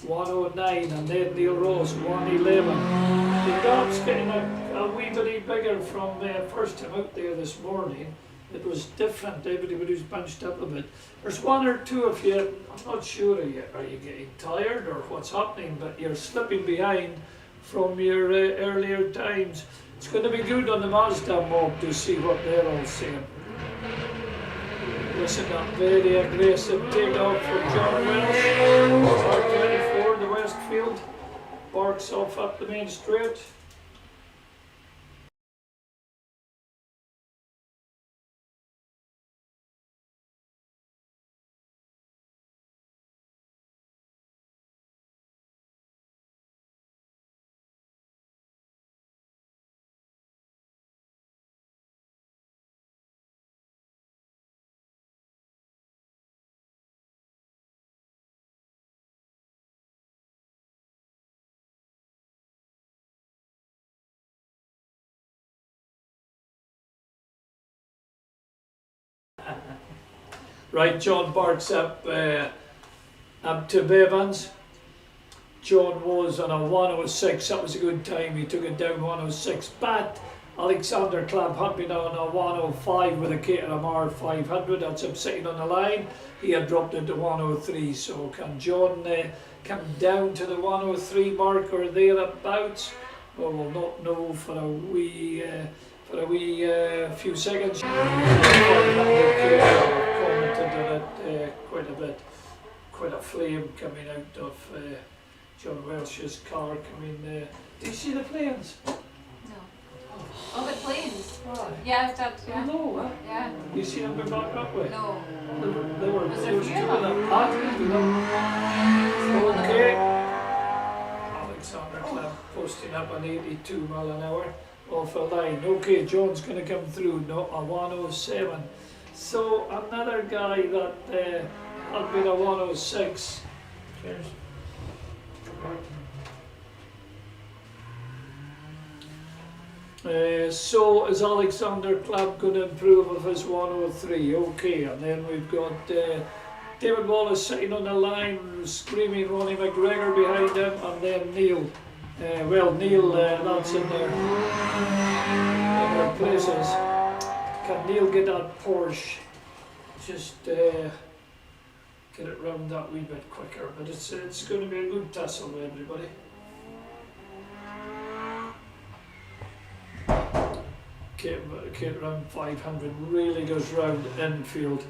109, and then Neil Rose 111. The gap's getting a wee bit bigger from first time out there this morning. It was different, everybody was bunched up a bit. There's one or two of you, I'm not sure, are you getting tired or what's happening, but you're slipping behind from your earlier times. It's going to be good on the Mazda mob to see what they're all saying. Listen, that very aggressive takeoff from John Welsh. R24, the Westfield, barks off up the main straight. Right, John barks up to Bevans. John was on a 106, that was a good time, he took it down 106, but Alexander Clabb had been on a 105 with a Caithness R500, that's him sitting on the line. He had dropped into 103, so can John come down to the 103 mark or thereabouts? Well, we'll not know for a wee few seconds. Commented on it quite a bit. Quite a flame coming out of John Welsh's car coming. Do you see the flames? No. Oh, the planes? Why? Yeah, that, yeah. No, huh? Yeah. You see them go back that way? No. They were Was there close to few the of them? party, you know. Okay. Alexander Clabb posting up an 82 mile an hour off a line. Okay, John's going to come through, no, a 107. So another guy that had been a 106. Cheers. So is Alexander Clabb going to improve of his 103? Okay, and then we've got David Wallace sitting on the line, Screaming Ronnie McGregor behind him, and then Neil. Neil, that's in their places. Can Neil get that Porsche? Just get it round that wee bit quicker, but it's going to be a good tussle with everybody. Kate round 500 really goes round infield.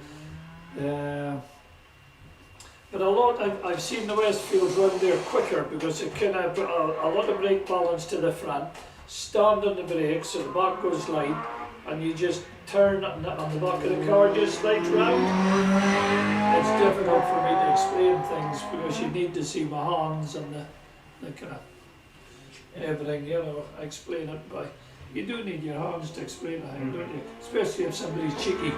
But a lot, I've seen the Westfield run there quicker because it can have a lot of brake balance to the front, stand on the brakes so the back goes light, and you just turn on the back of the car, just slides round. It's difficult for me to explain things because you need to see my hands and the kind of everything, you know, I explain it by. You do need your hands to explain a thing, don't you? Especially if somebody's cheeky.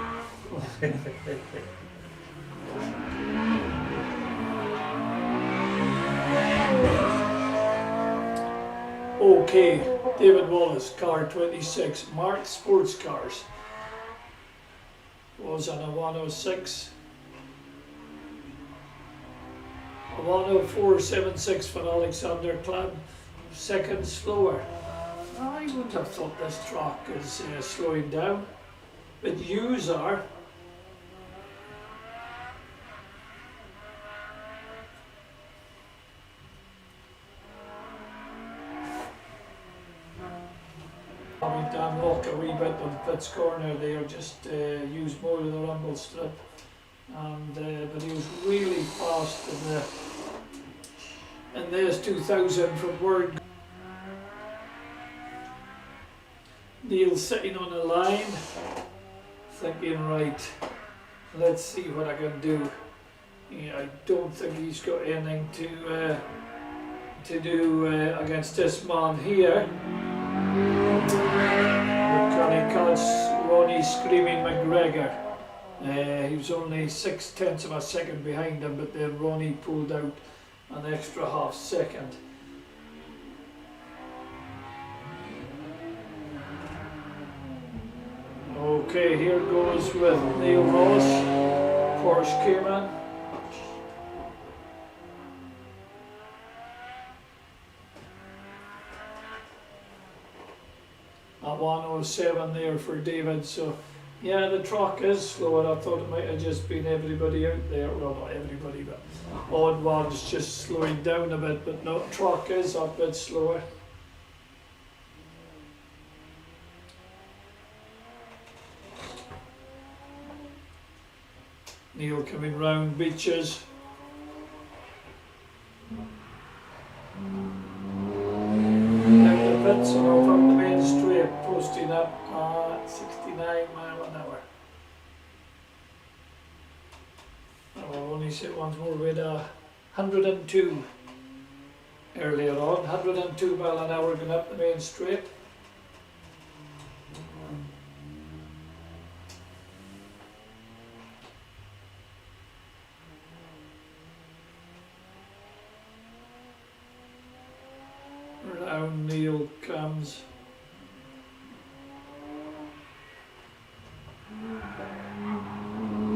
Okay, David Wallace, car 26, Mark Sports Cars. Was on a 106. A 104.76 for Alexander Clabb, second slower. I wouldn't have thought this track is slowing down, but yous are. Having to unlock a wee bit on Pitt's corner there, just use more of the rumble strip, and but he was really fast in the S2000 from Word. Neil sitting on the line, thinking, right, let's see what I can do. Yeah, I don't think he's got anything to do against this man here. But can he catch Ronnie Screaming McGregor? He was only 0.6 of a second behind him, but then Ronnie pulled out an extra half second. Okay, here goes with Neil Ross. Porsche came in. At 107 there for David, so yeah, the truck is slower. I thought it might have just been everybody out there. Well, not everybody, but odd ones just slowing down a bit, but no, truck is a bit slower. Neil coming round beaches. Down the pits and off up the main straight, posting up at 69 mile an hour. I'll only say it once more, we had 102 earlier on, 102 mile an hour going up the main straight. Round Neil comes.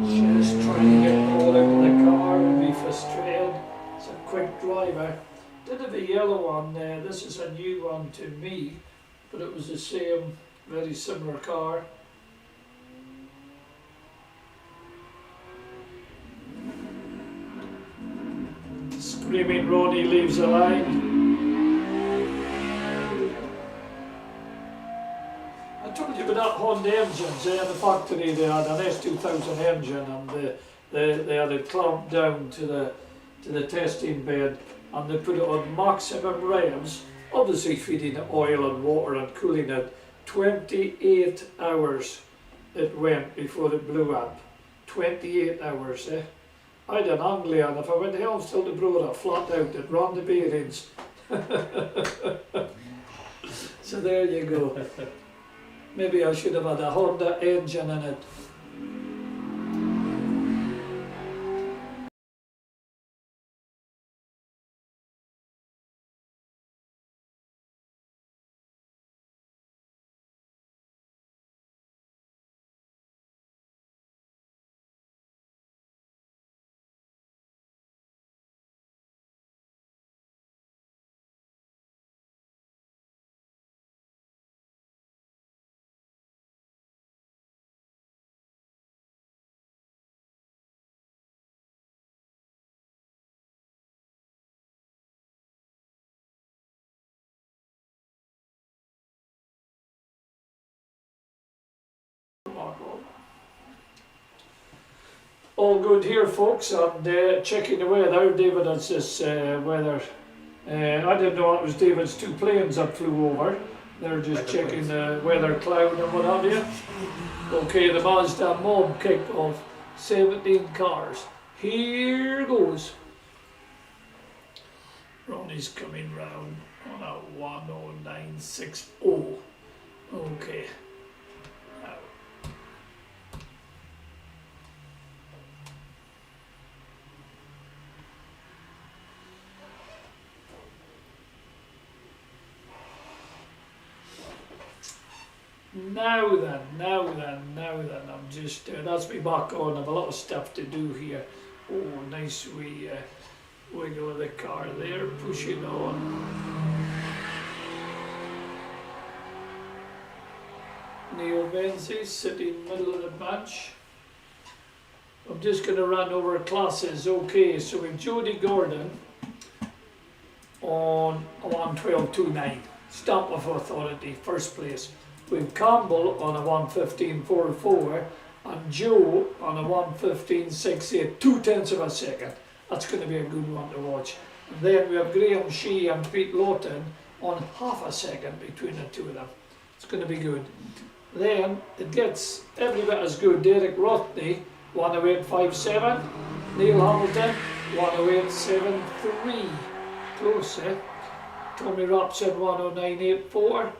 Just trying to get the ball out of the car and be frustrated. It's a quick driver. Did have a yellow one there. This is a new one to me, but it was the same, very similar car. Screaming Ronnie leaves the line. I told you about that Honda engines, in the factory they had an S2000 engine and they had it clamped down to the testing bed and they put it on maximum revs, obviously feeding it oil and water and cooling it. 28 hours it went before it blew up. 28 hours, eh? I had an Anglia and if I went home still to blow it flat out, it ran the bearings. So there you go. Maybe I should have had a Honda engine in it. All good here, folks, and checking the weather. David has this weather. I didn't know it was David's two planes that flew over. They're just checking the weather, cloud and what have you. Okay, the Mazda mob kicked off. 17 cars. Here goes. Ronnie's coming round on a 10960. Okay. Now then, I'm just, that's me back on. I have a lot of stuff to do here. Oh, nice wee wiggle of the car there, pushing on. Neil Benzie sitting middle of the bunch. I'm just going to run over classes. Okay, so we've Jody Gordon on a 112.29, stamp of authority, first place. We've Campbell on a 115.44 and Joe on a 115.68, 0.2 of a second. That's going to be a good one to watch. And then we have Graham Shee and Pete Lawton on half a second between the two of them. It's going to be good. Then it gets every bit as good. Derek Rothney, 108.57. Neil Hamilton, 108.73. Close, eh? Tommy Robson, 109.84.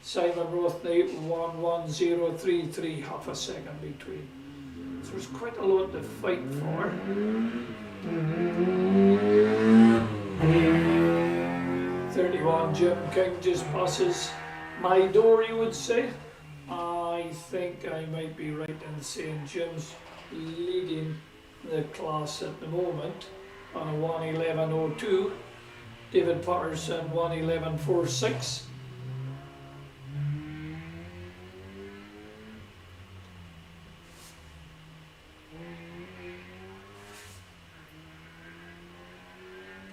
Simon Rothney, 11033, half a second between. So there's quite a lot to fight for. 31, Jim King just passes my door, you would say. I think I might be right in saying Jim's leading the class at the moment on a 1:11.02. David Patterson, 1:11.46.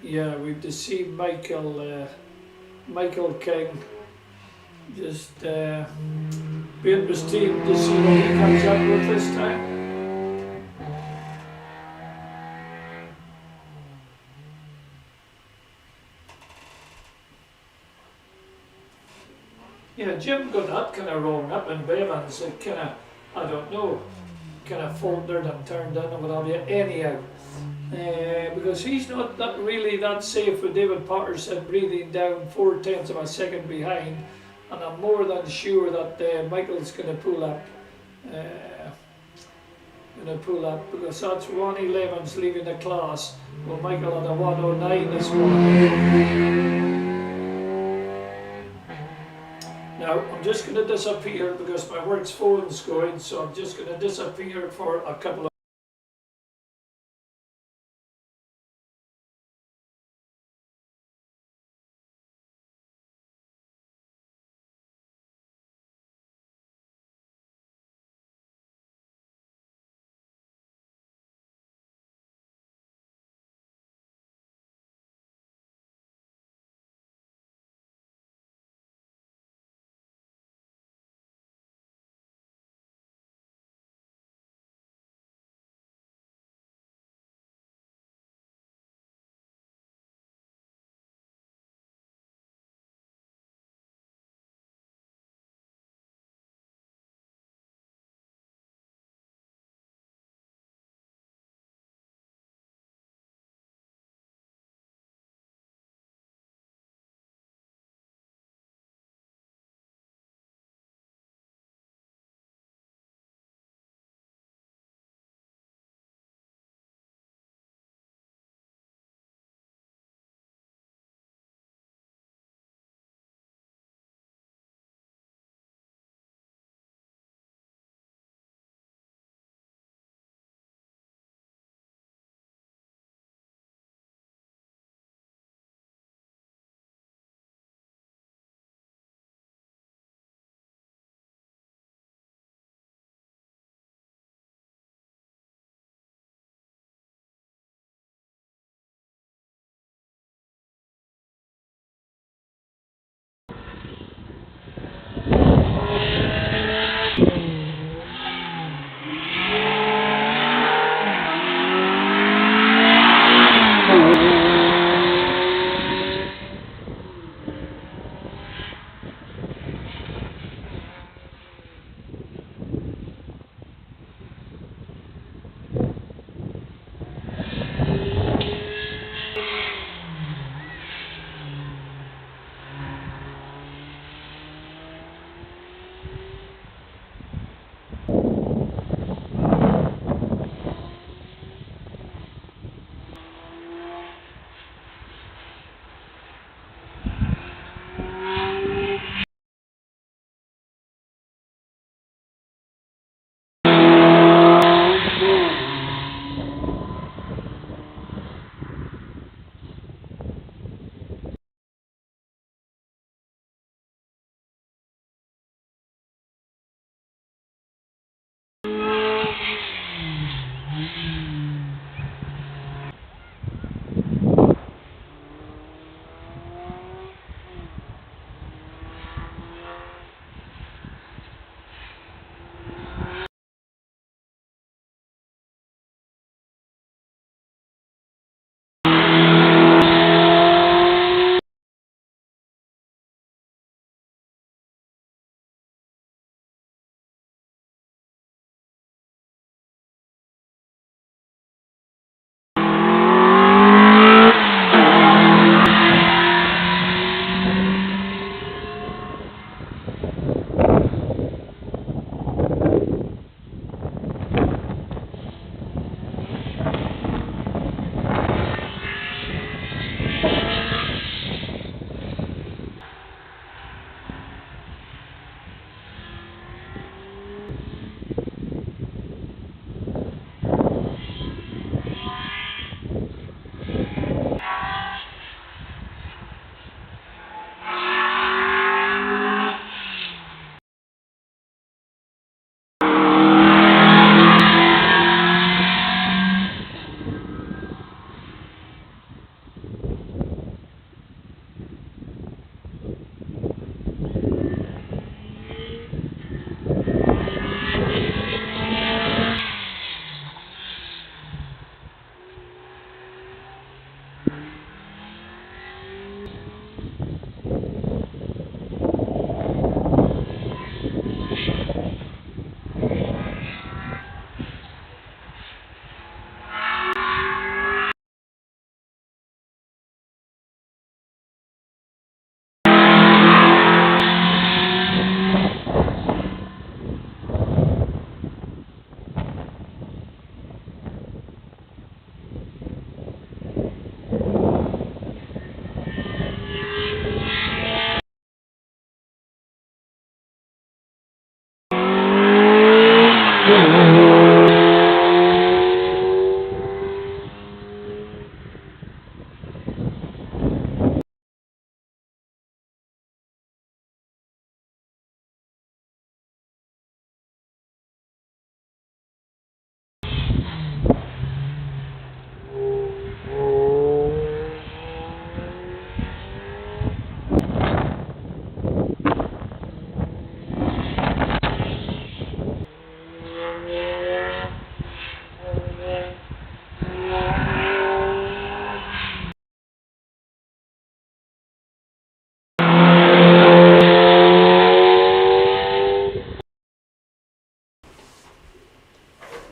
Yeah, we've deceived Michael King. Just being his team to see what he comes up with this time. Yeah, Jim got that kind of wrong up in Bevans. It kind of, I don't know, kind of faltered and turned in and what have you. Anyhow, because he's not that really that safe with David Patterson breathing down 0.4 of a second behind, and I'm more than sure that Michael's going to pull up. Because that's 1:11's leaving the class. Well, Michael had a 1:09 this morning. Now, I'm just going to disappear because my work's phone's going, so I'm just going to disappear for a couple of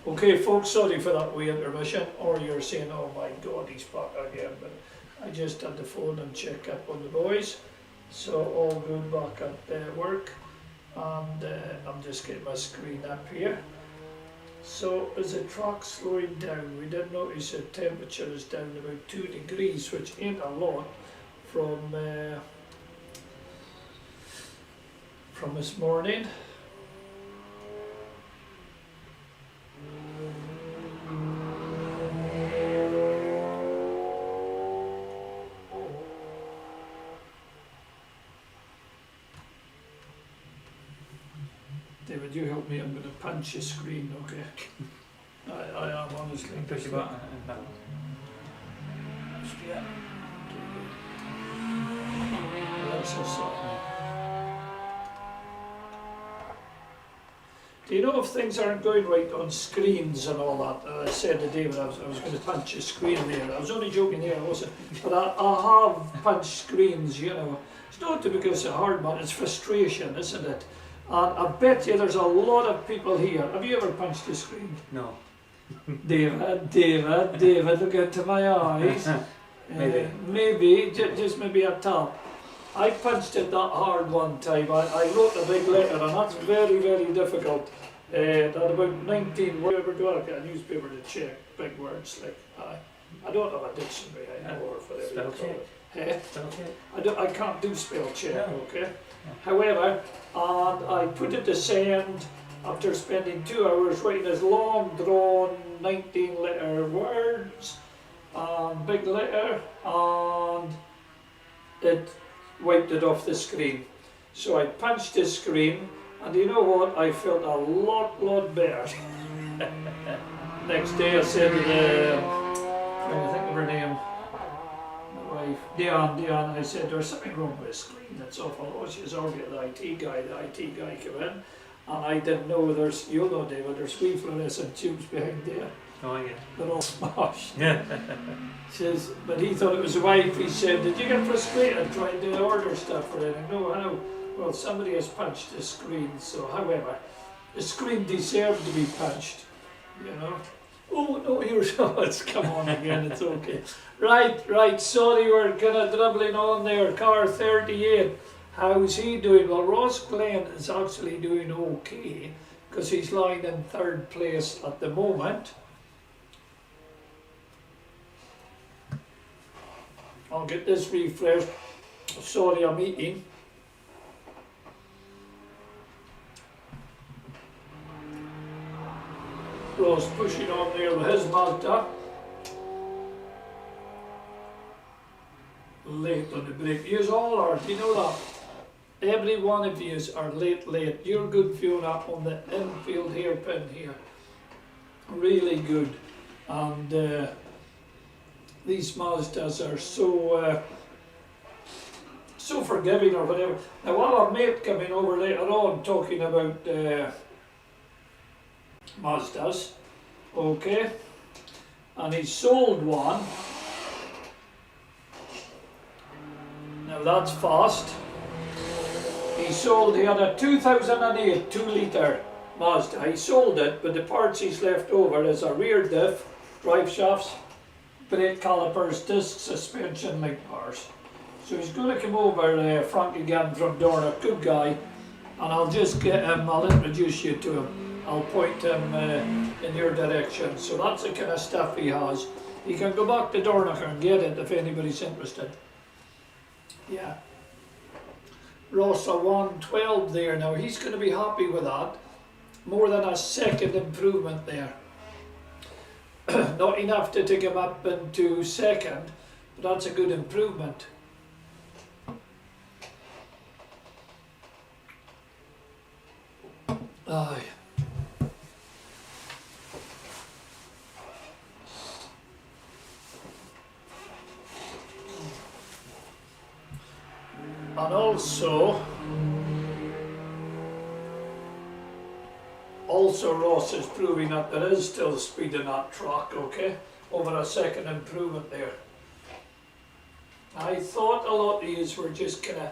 Okay folks, sorry for that wee intermission, or you're saying, oh my god, he's back again, but I just had to phone and check up on the boys, so all good back at work, and I'm just getting my screen up here. So is the track slowing down? We did notice the temperature is down about 2 degrees, which ain't a lot from this morning. David, you help me, I'm going to punch your screen, okay? I am honestly. Push your button and that. Yeah. That's us. Do you know if things aren't going right on screens and all that? I said to David I was going to punch a screen there. I was only joking there, I wasn't. But I have punched screens, you know. It's not because it's a hard one, it's frustration, isn't it? And I bet you there's a lot of people here. Have you ever punched a screen? No. David, look into my eyes. Maybe, just maybe a tap. I punched it that hard one time. I wrote a big letter, and that's very, very difficult. At about 19 words, ever do I get a newspaper to check big words like I don't have a dictionary anymore for spell check. Spell check. I can't do spell check, No. okay? However, and I put it to send after spending 2 hours writing this long drawn 19 letter words, big letter, and it wiped it off the screen. So I punched the screen, and you know what? I felt a lot better. Next day I said to the, I think of her name, my wife, Diane, I said, there's something wrong with the screen, that's awful. Oh, she's already the IT guy came in, and I didn't know you'll know David, there's wee fluorescent tubes behind there. Oh yeah. They're all smashed. Yeah. Says, but he thought it was a wife. He said, did you get frustrated trying to order stuff or anything? No, I know. Well, somebody has punched the screen, so however, the screen deserved to be punched, you know. Oh, no, here's, it's come on again, it's okay. Right, sorry, we're kind of dribbling on there. Car 38, how's he doing? Well, Ross Glenn is actually doing okay, because he's lying in 3rd place at the moment. I'll get this refreshed. Sorry, I'm eating. Ross pushing on there with his Mazda. Late on the brake. Yous all are, do you know that? Every one of yous are late. You're good, Fiona, on the infield hairpin here. Really good. And these Mazdas are so forgiving or whatever. Now while our mate coming over later on talking about Mazdas, okay, and he sold one. Now that's fast. He had a 2008 2-litre Mazda. He sold it, but the parts he's left over is a rear diff, drive shafts, brake calipers, disc suspension, link bars. So he's going to come over, Frank again from Dornoch, good guy, and I'll just get him, I'll introduce you to him. I'll point him in your direction. So that's the kind of stuff he has. He can go back to Dornoch and get it if anybody's interested. Yeah. Ross, a 112 there now. He's going to be happy with that. more than a second improvement there. Not enough to take him up into second, but that's a good improvement. Aye. And also Ross is proving that there is still speed in that track, okay? Over a second improvement there. I thought a lot of these were just kind of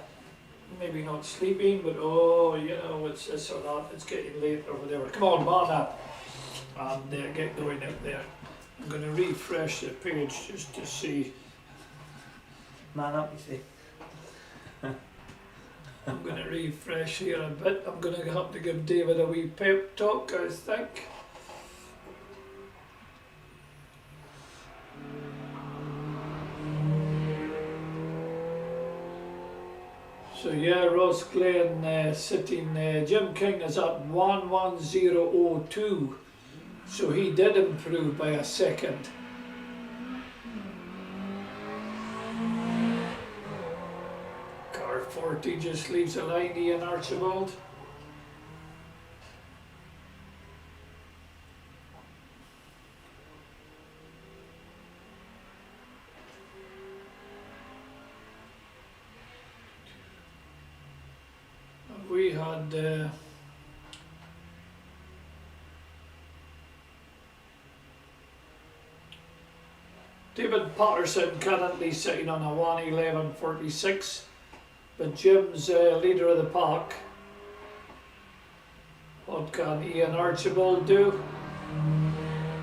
maybe not sleeping, but oh, you know, it's this or that, it's getting late or whatever. Come on, man up and get going out there. I'm going to refresh the page just to see. Man up, you see. I'm going to refresh here a bit. I'm going to have to give David a wee pep talk, I think. So yeah, Ross Glenn sitting, Jim King is at 11002. So he did improve by a second. Car 40 just leaves a line, Ian Archibald. We had David Patterson currently sitting on a 1:11.46, but Jim's leader of the pack. What can Ian Archibald do?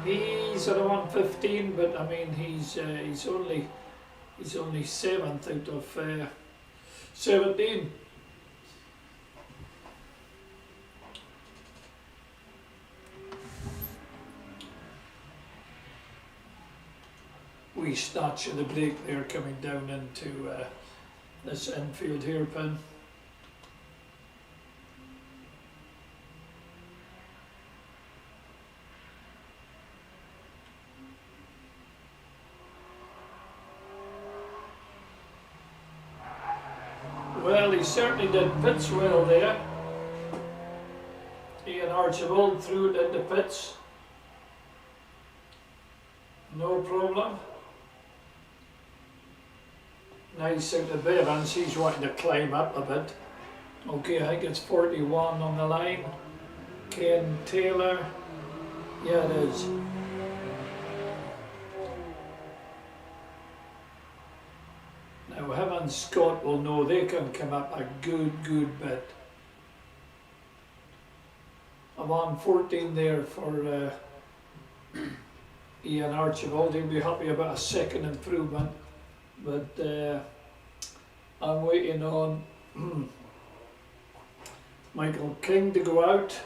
He's at a 1:15, but I mean he's only 7th out of 17. Wee snatch of the brake there coming down into this infield hairpin. Well, he certainly did pits well there. Ian Archibald threw it into pits. No problem. Nice out of Evans, he's wanting to climb up a bit. Okay, I think it's 41 on the line. Ken Taylor. Yeah, it is. Now him and Scott will know they can come up a good bit. A 1:14 there for Ian Archibald. He'll be happy about a second improvement. But I'm waiting on Michael King to go out.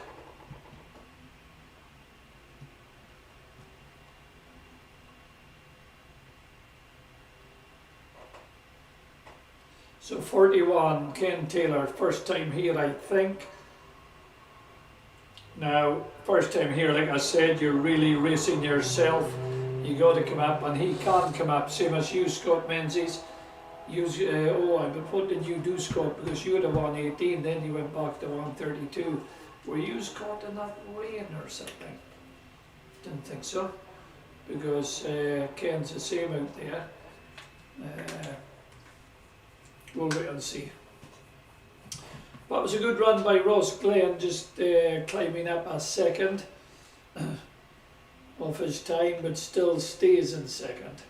So 41, Ken Taylor, first time here I think. Now, first time here, like I said, you're really racing yourself. You got to come up, and he can come up, same as you, Scott Menzies. But what did you do, Scott? Because you had a 1:18, then you went back to 1:32. Were you caught in that rain or something? Didn't think so, because Ken's the same out there. We'll wait and see. That was a good run by Ross Glenn, just climbing up a second of his time, but still stays in second.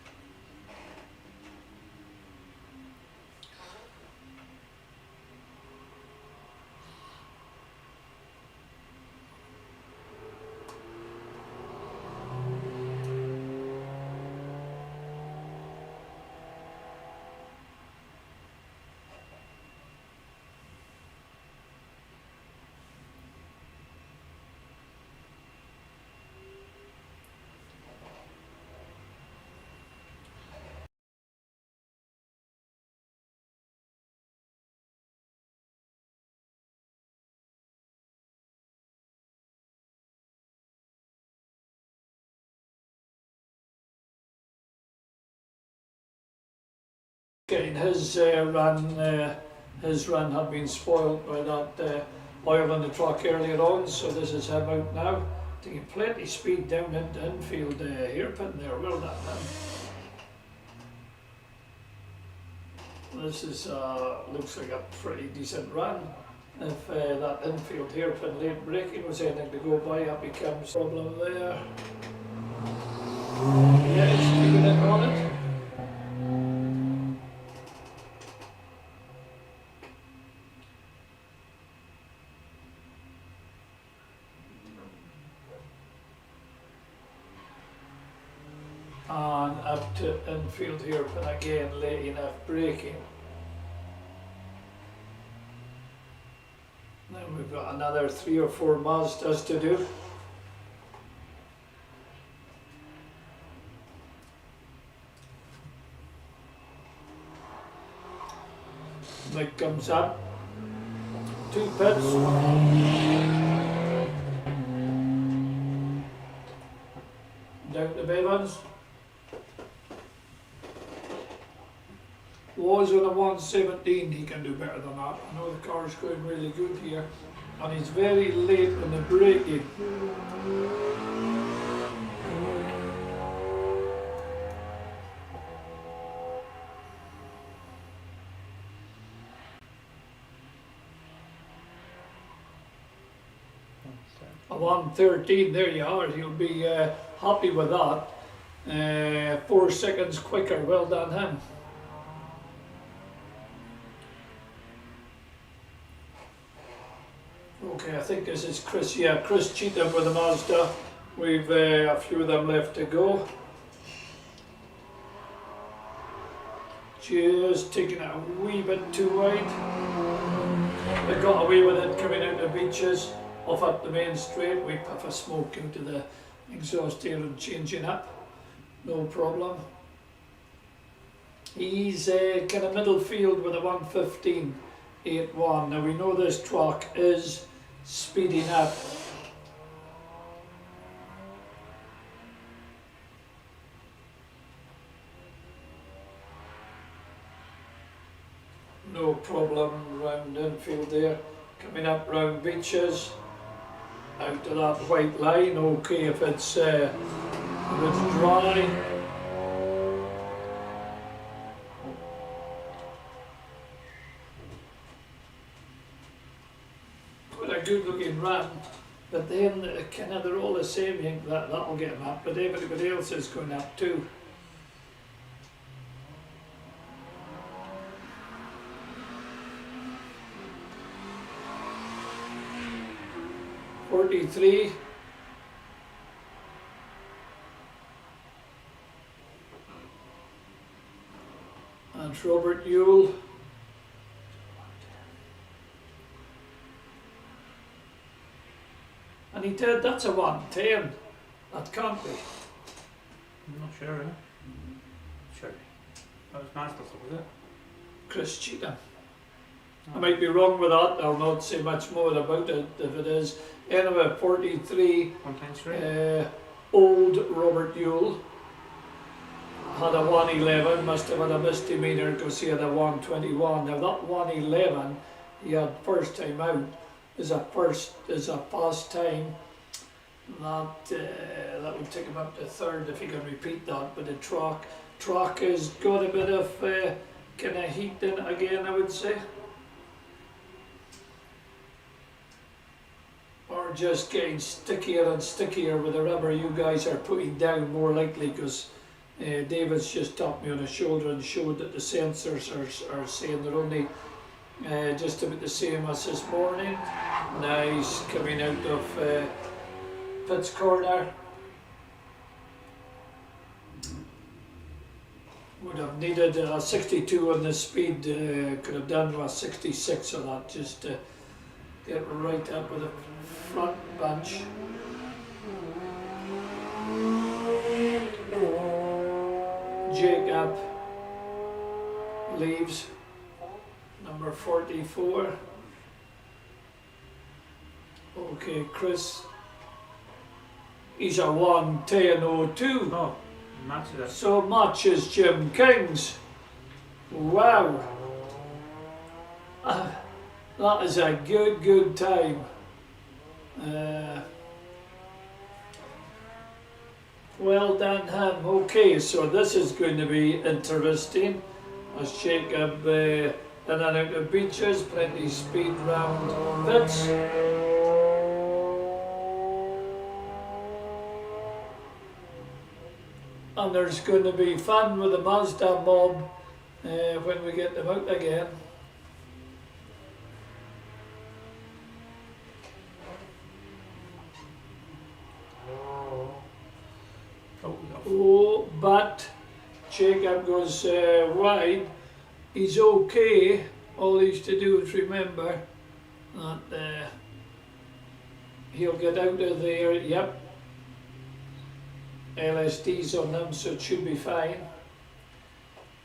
getting his run. His run had been spoiled by that oil on the truck earlier on, so this is him out now. Taking plenty speed down into infield hairpin there. Well done, man. This is looks like a pretty decent run. If that infield hairpin late braking was anything to go by, that becomes a problem there. Yeah, it's keeping it on it. And up to infield hairpin again, late enough braking. Now we've got another 3 or 4 Mazdas to do. Mike comes up. 2 pits. Down to Bevans. Was on a 117, he can do better than that. I know the car's going really good here. And he's very late in the braking. A 113, there you are. He'll be happy with that. 4 seconds quicker, well done him. Okay, I think this is Chris. Yeah, Chris Cheatham with the Mazda. We've a few of them left to go. Just taking it a wee bit too wide. They got away with it coming out the beaches, off up the main straight. We puff a smoke into the exhaust here and changing up. No problem. He's kind of middle field with a 115.81. Now we know this truck is speeding up. No problem round infield there. Coming up round beaches. Out to that white line. Okay, if it's dry. Good looking run, but then kind of they're all the same. You think that'll get them up, but everybody else is going up too. .43. And Robert Ewell. And he did, that's a 110. That can't be. I'm not sure, eh? Sure. That was Master's, was it? Chris Cheatham. I might be wrong with that, I'll not say much more about it if it is. Anyway, 43, 110 old Robert Ewell had a 111, must have had a misdemeanor because he had a 121. Now that 111 he had first time out is a past time. That would take him up to third if he can repeat that, but the track has got a bit of kind of heat in it again, I would say. Or just getting stickier and stickier with the rubber you guys are putting down, more likely, because David's just tapped me on the shoulder and showed that the sensors are saying they're only just about the same as this morning. Nice, coming out of Pitt's corner. Would have needed a 62 on the speed, could have done a 66 on that, just to get right up with the front bunch. Jacob leaves, number 44. Okay, Chris, he's a 110.02. Oh, matches it. So matches Jim King's. Wow. That is a good time. Well done, Ham. Okay, so this is going to be interesting. As Jacob in and out of beaches, plenty speed round pits. And there's going to be fun with the Mazda mob when we get them out again. Oh, but Jacob goes wide. He's okay. All he's to do is remember that he'll get out of there. Yep. LSD's on him, so it should be fine.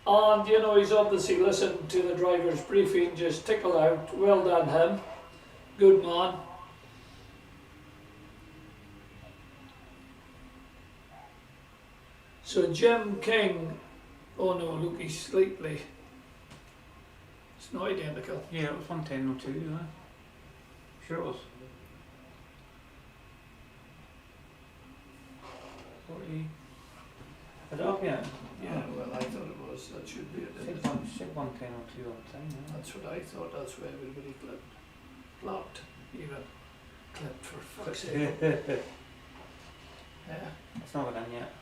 And you know, he's obviously listened to the driver's briefing, just tickle out. Well done, him. Good man. So Jim King, oh no, look, he's slightly, it's not identical. Yeah, it was 110.02, yeah. Sure it was. 40. Is it up yet? Yeah, well, I thought it was, that should be it. Said 110.02 all the time, yeah. That's what I thought, that's where everybody clapped, even clipped for fuck's sake. Yeah. It's not done yet.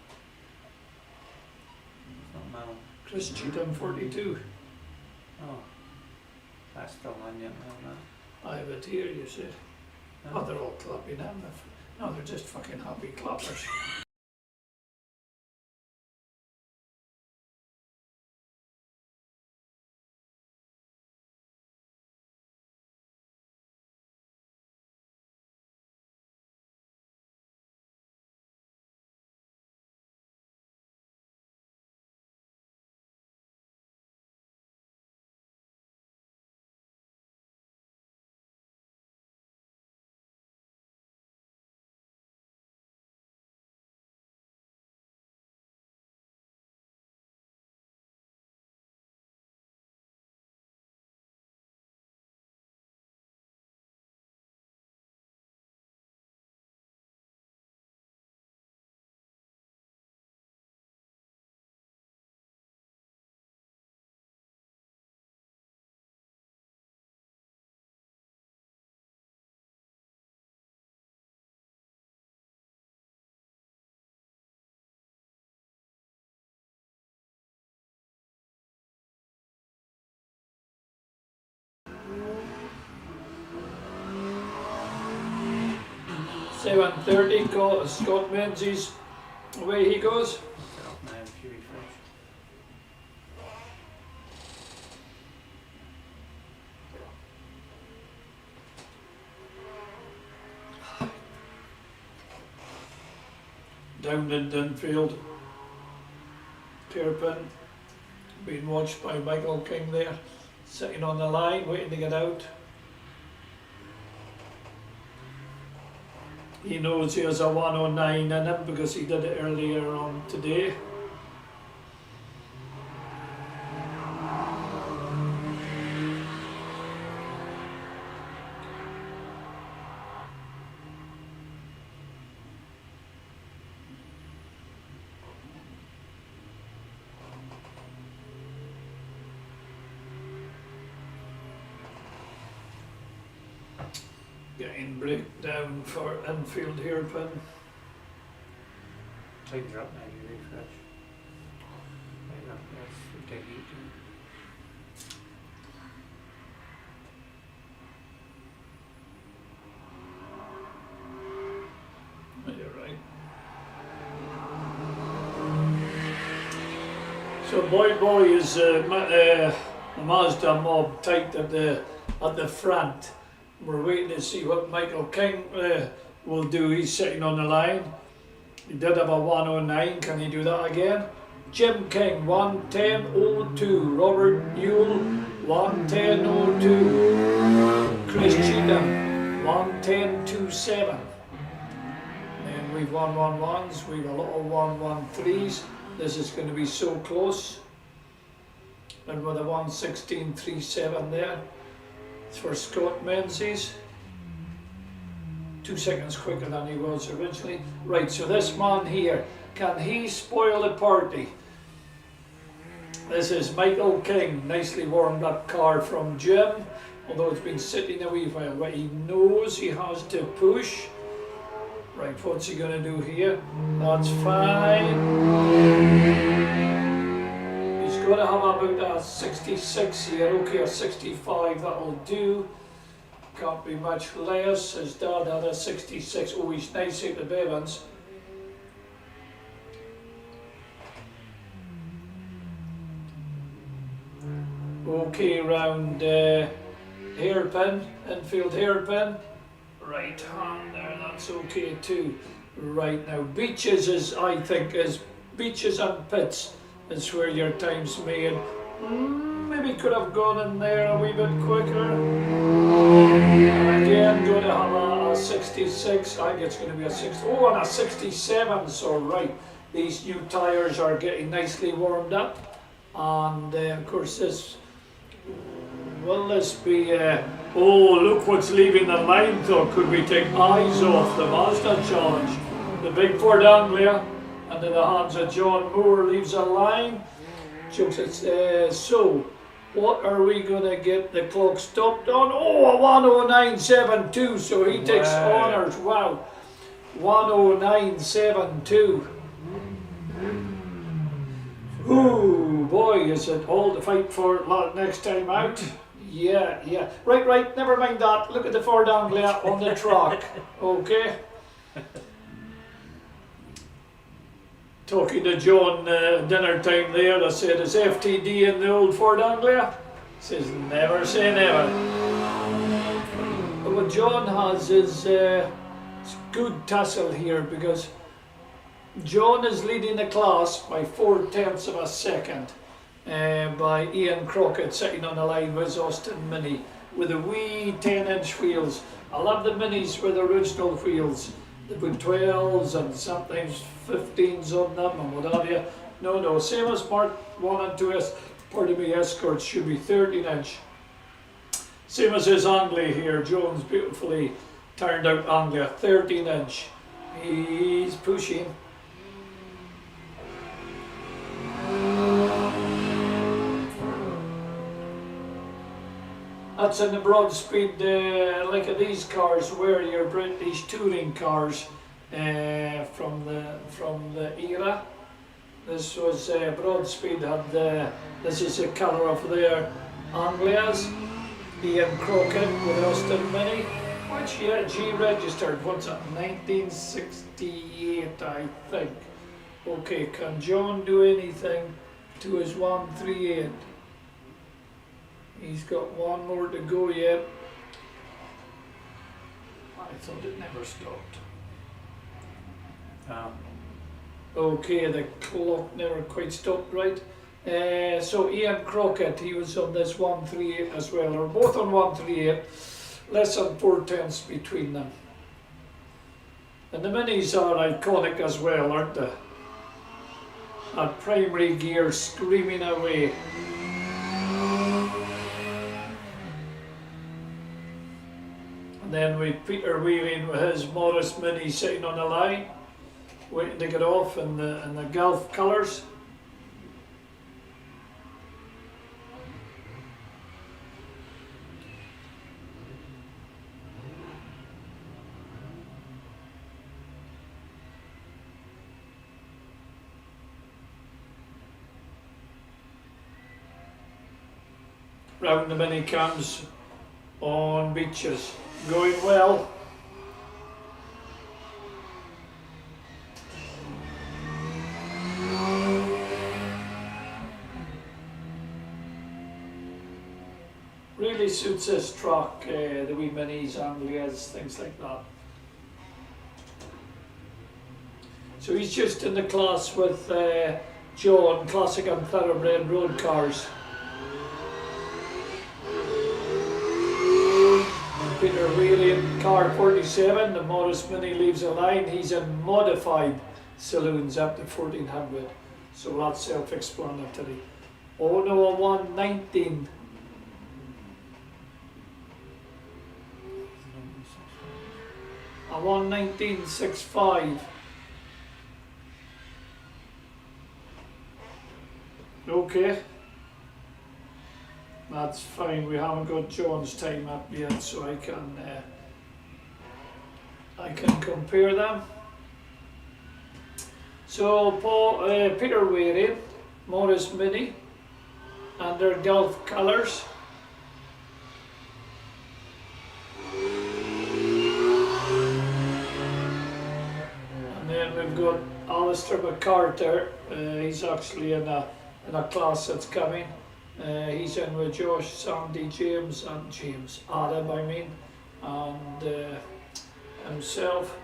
It's not now. Chris Cheatham 42. Oh. That's still on yet, no, I have it here, you said. no. Oh, they're all clapping them. No, they're just fucking happy clappers. Say 130, Scott Menzies, away he goes. Set up now if you refresh. Down in Dunfield, Terrapin, being watched by Michael King there, sitting on the line, waiting to get out. He knows he has a 109 in him because he did it earlier on today. Getting breakdown for infield hairpin. Times are up now, you refresh. Right up there, we take 18. You're right. So Boy is the Mazda mob tight at the front. We're waiting to see what Michael King will do. He's sitting on the line. He did have a 109. Can he do that again? Jim King 110.02. Robert Newell 110.02. Chris Cheatham 110.27. And we've 111s. We've a lot of 113s. This is going to be so close. and with a 1:16.37 there. It's for Scott Menzies. 2 seconds quicker than he was originally. Right, so this man here, can he spoil the party? This is Michael King, nicely warmed up car from Jim, although it's been sitting a wee while, but he knows he has to push. Right, what's he going to do here? That's fine. He's got to have about a 66 here, okay, a 65, that'll do. Can't be much less. His dad had a 66. Oh, he's nice out of Bevans. Okay, round hairpin, infield hairpin. Right hand there, that's okay too. Right now, beaches is, I think, is beaches and pits is where your time's made. Maybe could have gone in there a wee bit quicker. And again, going to have a 66. I think it's going to be a 60. Oh, and a 67. So right, these new tyres are getting nicely warmed up, and of course this. Will this be? Oh, look what's leaving the line. Though, could we take eyes off the Mazda Challenge? The big Ford Anglia, under the hands of John Moore, leaves a line. Jokes, so, what are we going to get the clock stopped on? Oh, a 109.72, so he takes honours. Wow, 109.72. Ooh, boy, is it all to fight for next time out? Yeah. Right, never mind that. Look at the Ford Anglia on the track, okay? Talking to John dinner time there, I said, is FTD in the old Ford Anglia? He says, never say never. But what John has is it's good tussle here, because John is leading the class by 0.4 of a second by Ian Crockett sitting on the line with his Austin Mini with the wee 10-inch wheels. I love the Minis with original wheels. They put 12s and sometimes 15s on them and what have you. No, same as Mark 1 and 2 Escorts should be 13-inch. Same as his Anglia here, Jones beautifully turned out Anglia, 13-inch. He's pushing. That's in the broad speed, like these cars were your British touring cars from the era. This was broad speed. Had this is the colour of their Anglias. Ian Crockett with Austin Mini, which year G registered? What's that? 1968, I think. Okay, can John do anything to his 138? He's got one more to go yet. I thought it never stopped. Okay, the clock never quite stopped, right? So Ian Crockett, he was on this 138 as well, or both on 138, less than 0.4 between them. And the Minis are iconic as well, aren't they? That primary gear screaming away. And then with Peter Wheeling with his Morris Mini sitting on the line, waiting to get off in the Gulf colours. Round the mini cams on beaches, going well. Really suits this truck, the wee Minis, Anglias, things like that. So he's just in the class with John, classic and thoroughbred road cars. Peter Wheeling, car 47, the Morris Mini leaves a line. He's in modified saloons up to 1400, so that's self-explanatory. Oh no, a 119. A 119.65. Okay. That's fine. We haven't got John's time up yet, so I can compare them. So Peter wearing Morris Mini and their golf colours. And then we've got Alistair McCarter. He's actually in a class that's coming. He's in with Josh, Sandy, Adam, I mean, and himself.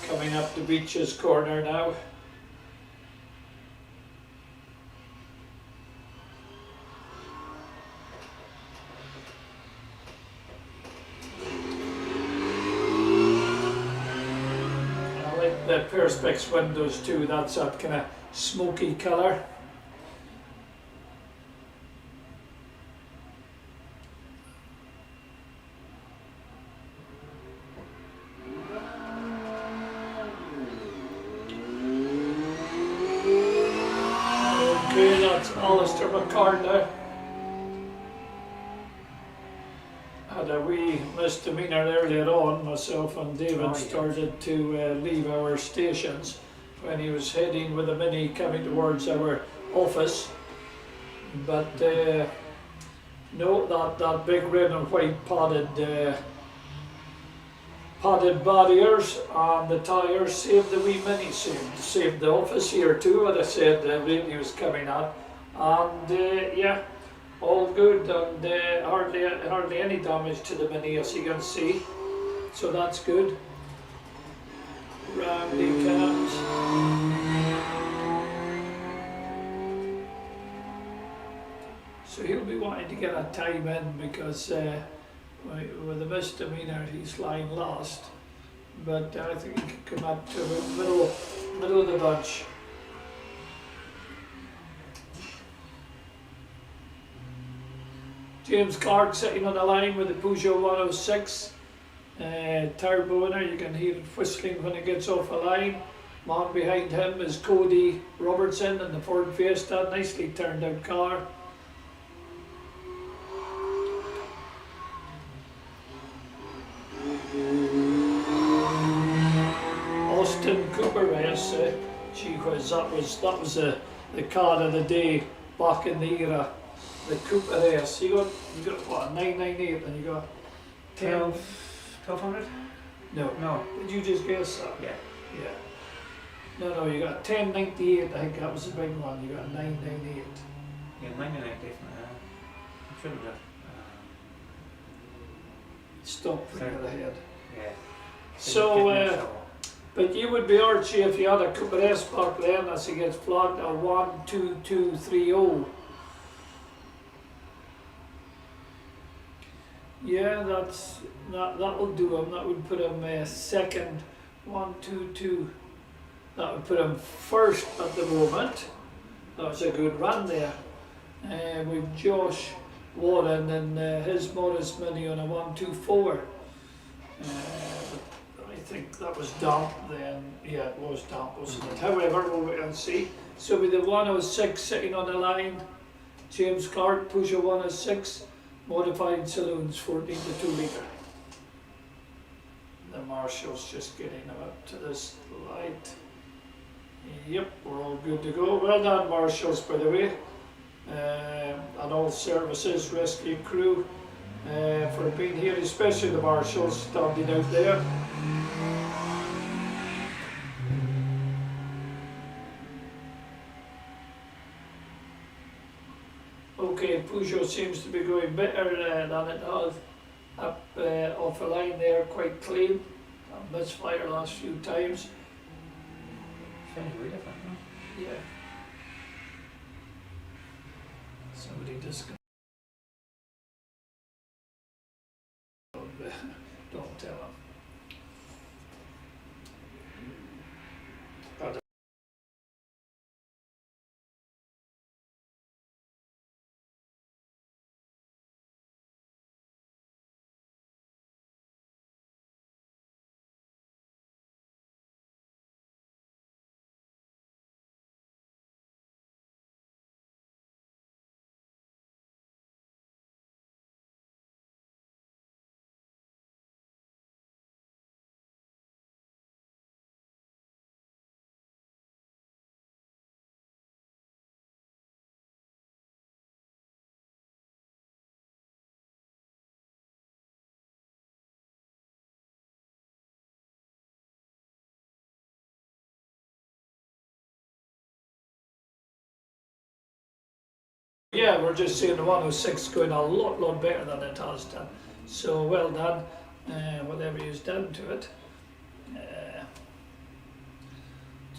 Coming up the Beaches corner now. The Perspex windows too, that's that kind of smoky colour. Okay, that's Alistair McCartney. Had a wee misdemeanour earlier on. Myself and David started to leave our stations when he was heading with a Mini coming towards our office. But no, that big red and white padded barriers on the tyres saved the wee Mini, saved the office here too. What I said, the rain was coming on, and yeah. All good, and hardly any damage to the Mini, as you can see, so that's good. Round he comes. So he'll be wanting to get a time in because with the misdemeanour he's lying last, but I think he could come up to the middle of the bunch. James Clark sitting on the line with the Peugeot 106 turbo in it. You can hear it whistling when it gets off the line. Man behind him is Cody Robertson in the Ford Fiesta, nicely turned out car. Austin Cooper, yes, that was the car of the day back in the era. The Cooper S. You got what, a 998 and you got 1200? No. Did you just guess that? Yeah. No, you got 1098, I think that was the big one. You got a 998. Yeah, 998 definitely. I'm sure it was Stop for the ahead. yeah. So, but you would be Archie if you had a Cooper S back then as he gets flogged a 12230. Yeah, that'll do him. That would put him second, 122. That would put him first at the moment. That was a good run there. With Josh Warren and his Morris Mini on a 124. I think that was damp then. Yeah, it was damp, wasn't it? However, we'll wait and see. So with the 106 sitting on the line, James Clark, Peugeot 106. Modified saloons, 14 to 2 litre. The Marshall's just getting them up to this light. Yep, we're all good to go. Well done, Marshall's, by the way. And all services, rescue crew, for being here, especially the Marshall's standing out there. Okay, Peugeot seems to be going better than it has up off the line there, quite clean. Misfire last few times. Sounds way different, huh? Yeah. Somebody just don't tell them. But yeah, we're just seeing the 106 going a lot better than it has done. So well done, whatever you've done to it.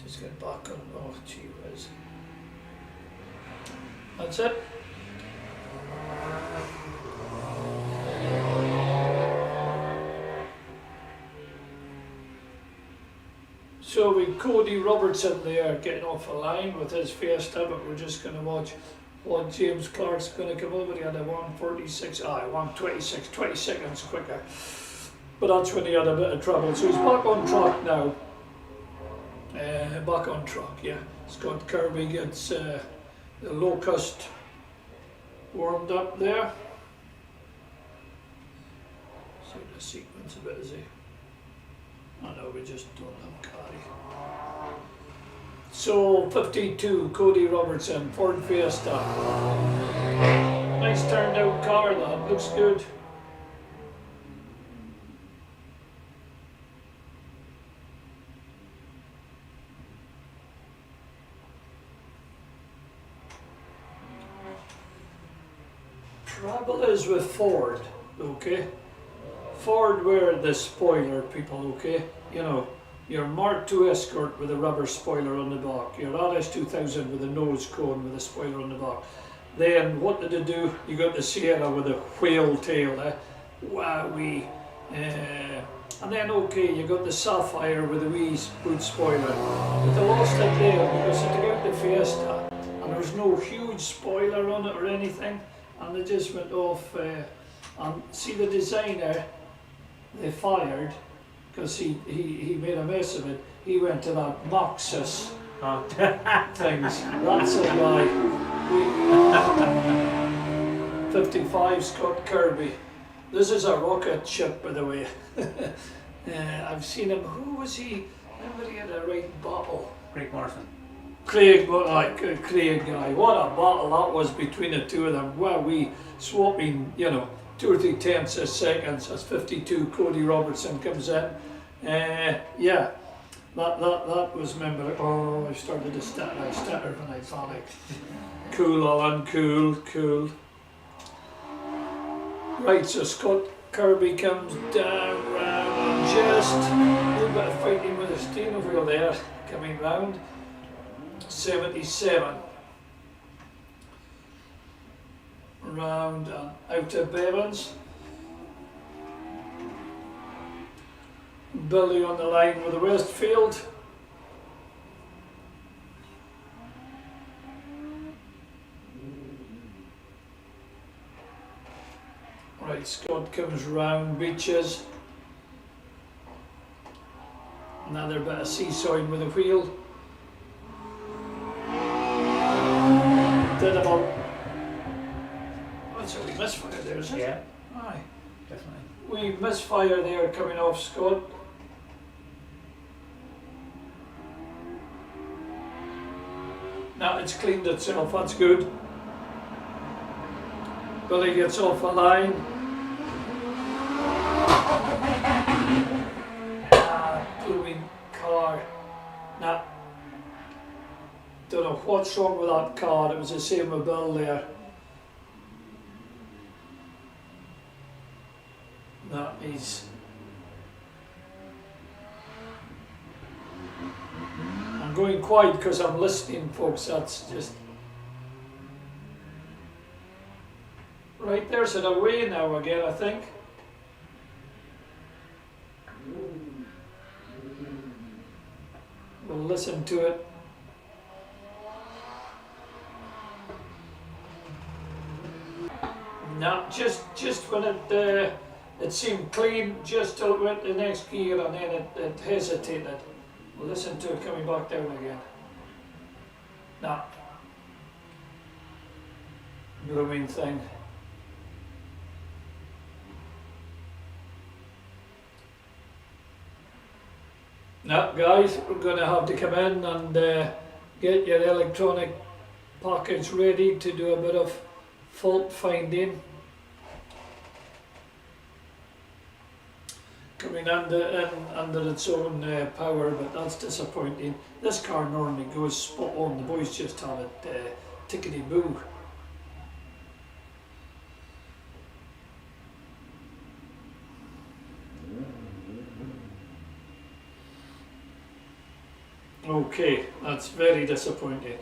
Just get back on. Oh, gee whiz. That's it. So we Cody Robertson there getting off a line with his Fiesta, but we're just going to watch what James Clark's going to come over. He had a 146, 126, 20 seconds quicker. But that's when he had a bit of trouble. So he's back on track now. Back on track, yeah. Scott Kirby gets the Locust warmed up there. See the sequence a bit, is he? I know we just don't have carry. So 52, Cody Robertson, Ford Fiesta. Nice turned out car, that looks good. Trouble is with Ford, okay? Ford were the spoiler people, okay? You know, your Mark II Escort with a rubber spoiler on the back, your RS2000 with a nose cone with a spoiler on the back. Then what did they do? You got the Sierra with a whale tail, wowee. And then okay, you got the Sapphire with a wee boot spoiler. But they lost it there because they took out the Fiesta and there's no huge spoiler on it or anything. And they just went off, and see the designer, they fired, because he made a mess of it. He went to that Maxus things. That's a guy. 55 Scott Kirby. This is a rocket ship, by the way. I've seen him. Who was he? Remember he had a right bottle. Craig Morrison. Craig guy, what a battle that was between the two of them. Well, we swapping, 2 or 3 tenths of seconds as 52 Cody Robertson comes in. Yeah, that was memorable. Oh, I started to stutter when I thought it. Cool, Alan, cool. Right, so Scott Kirby comes down round and just a little bit of fighting with the steering wheel there, coming round. 77 round and out of Bevans. Billy on the line with the Westfield. Right, Scott comes round, Beaches. Another bit of seesawing with the wheel. Did about. That's a wee misfire there, is it? Yeah, Aye. definitely. We misfire there coming off Scott. Now it's cleaned itself, that's good. Billy gets off the line. Blooming car. Now, don't know what's wrong with that car, it was the same with Bill there. That is. I'm going quiet because I'm listening, folks, that's just. Right, there's it away now again, I think. We'll listen to it. No, just when it seemed clean, just till it went the next gear and then it hesitated. We'll listen to it coming back down again. No. Blooming thing. No, guys, we're going to have to come in and get your electronic package ready to do a bit of fault finding. Coming under its own power, but that's disappointing. This car normally goes spot on. The boys just have it tickety-boo. Okay, that's very disappointing.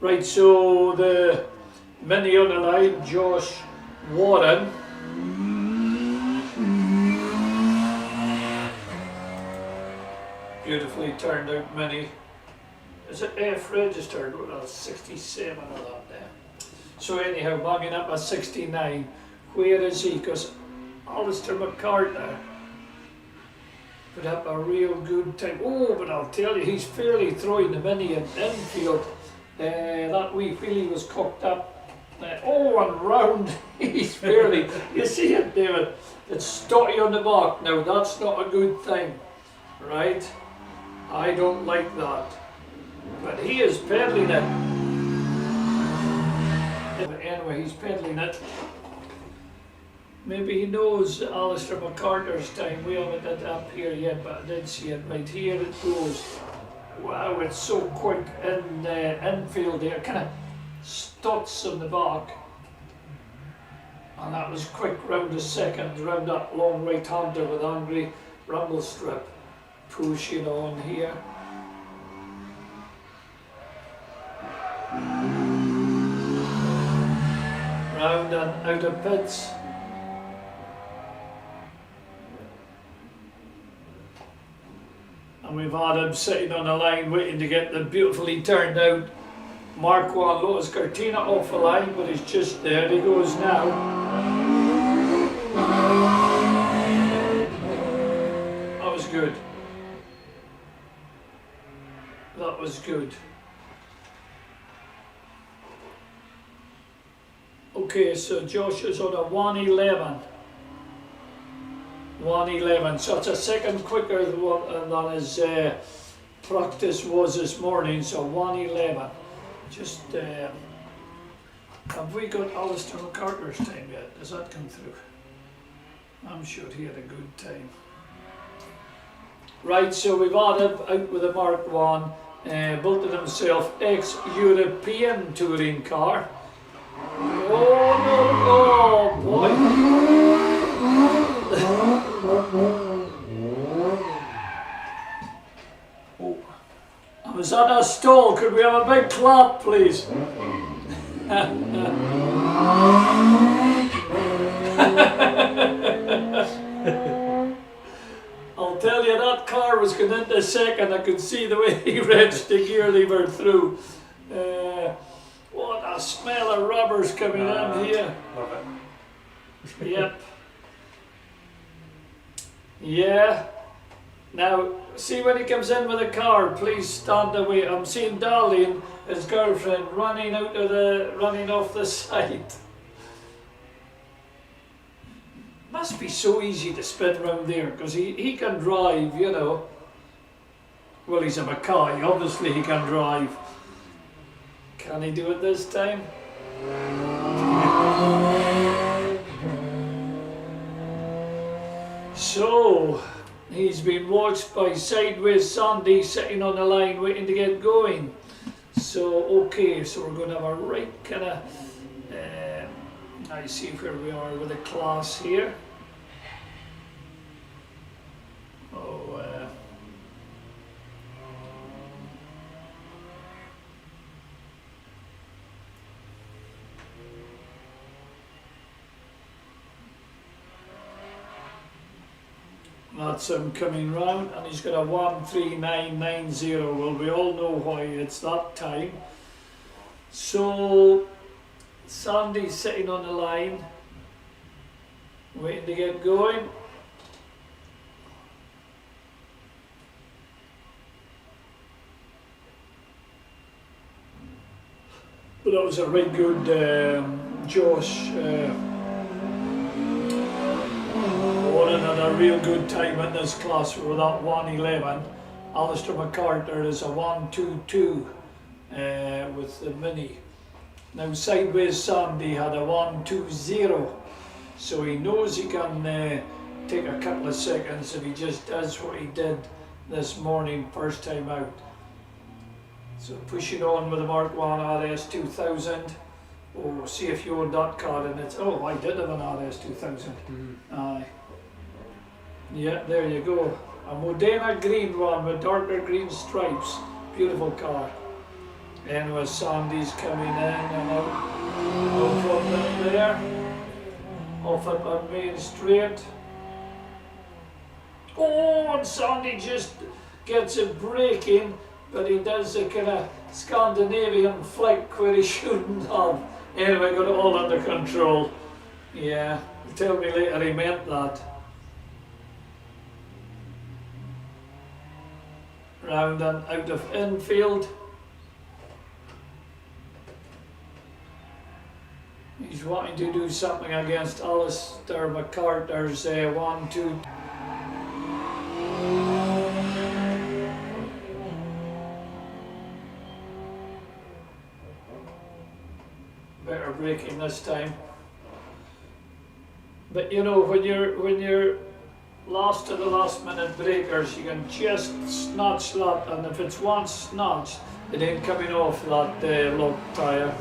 Right, so the mini on the line, Josh Warren. Beautifully turned out mini. Is it F registered? Well, 67 of that there. So anyhow, banging up at 69. Where is he? Because Alistair McCartney put up a real good time. Oh, but I'll tell you, he's fairly throwing the mini in infield. That wee filly was cocked up. And round. He's fairly. You see it, David? It's stotty on the back. Now, that's not a good thing. Right? I don't like that. But he is peddling it. Anyway, he's peddling it. Maybe he knows Alistair McCarter's time. We haven't had that up here yet, but I did see it. Right here it goes. Wow, it's so quick in the infield there. Kind of stots on the back. And that was quick round the second, round that long right-hander with Angry Rumblestrip pushing on here. Round and out of pits. And we've had him sitting on a line waiting to get the beautifully turned out Mark 1 Lotus Cortina off the line, but he's just there. He goes now. That was good. That was good. Okay, so Josh is on a 1:11. 1:11, so it's a second quicker than his practice was this morning, so 1:11. Just, have we got Alistair McCarter's time yet? Does that come through? I'm sure he had a good time. Right, so we've had him out with a Mark 1, built it himself, ex-European touring car. Oh no, oh boy. Oh. Was that a stall? Could we have a big clap, please? I'll tell you, that car was going into second. I could see the way he wrenched the gear lever through. What a smell of rubbers coming in here. Love it. Yep. Yeah. Now, see when he comes in with a car, please stand away. I'm seeing Darlene, his girlfriend, running off the side. Must be so easy to spin round there, because he can drive, you know. Well, he's a Mackay, obviously he can drive. Can he do it this time? So, he's been watched by Sideways Sandy sitting on the line waiting to get going. So, okay, so we're going to have a right kind of, I see where we are with the class here. That's him coming round, and he's got a 13990. Well, we all know why it's that time. So Sandy's sitting on the line, waiting to get going. But that was a really good Josh. Had a real good time in this class with that 111. Alistair McCarter is a 122 with the mini. Now Sideways Sandy had a 120, so he knows he can take a couple of seconds if he just does what he did this morning first time out. So pushing on with the Mark 1 RS 2000. Oh, see if you own that card, and it's, oh, I did have an RS 2000. Aye. Yeah, there you go. A Modena green one with darker green stripes. Beautiful car. Anyway, Sandy's coming in and out. No problem there. Off at on Main Street. Oh, and Sandy just gets it braking, but he does a kind of Scandinavian flick where he shouldn't have. Anyway, got it all under control. Yeah, tell me later he meant that. Round and out of infield. He's wanting to do something against Alistair McCarter's 1-2. Better braking this time. But you know, when you're last to the last minute breakers, you can just snatch that, and if it's once snatched, it ain't coming off that log tyre.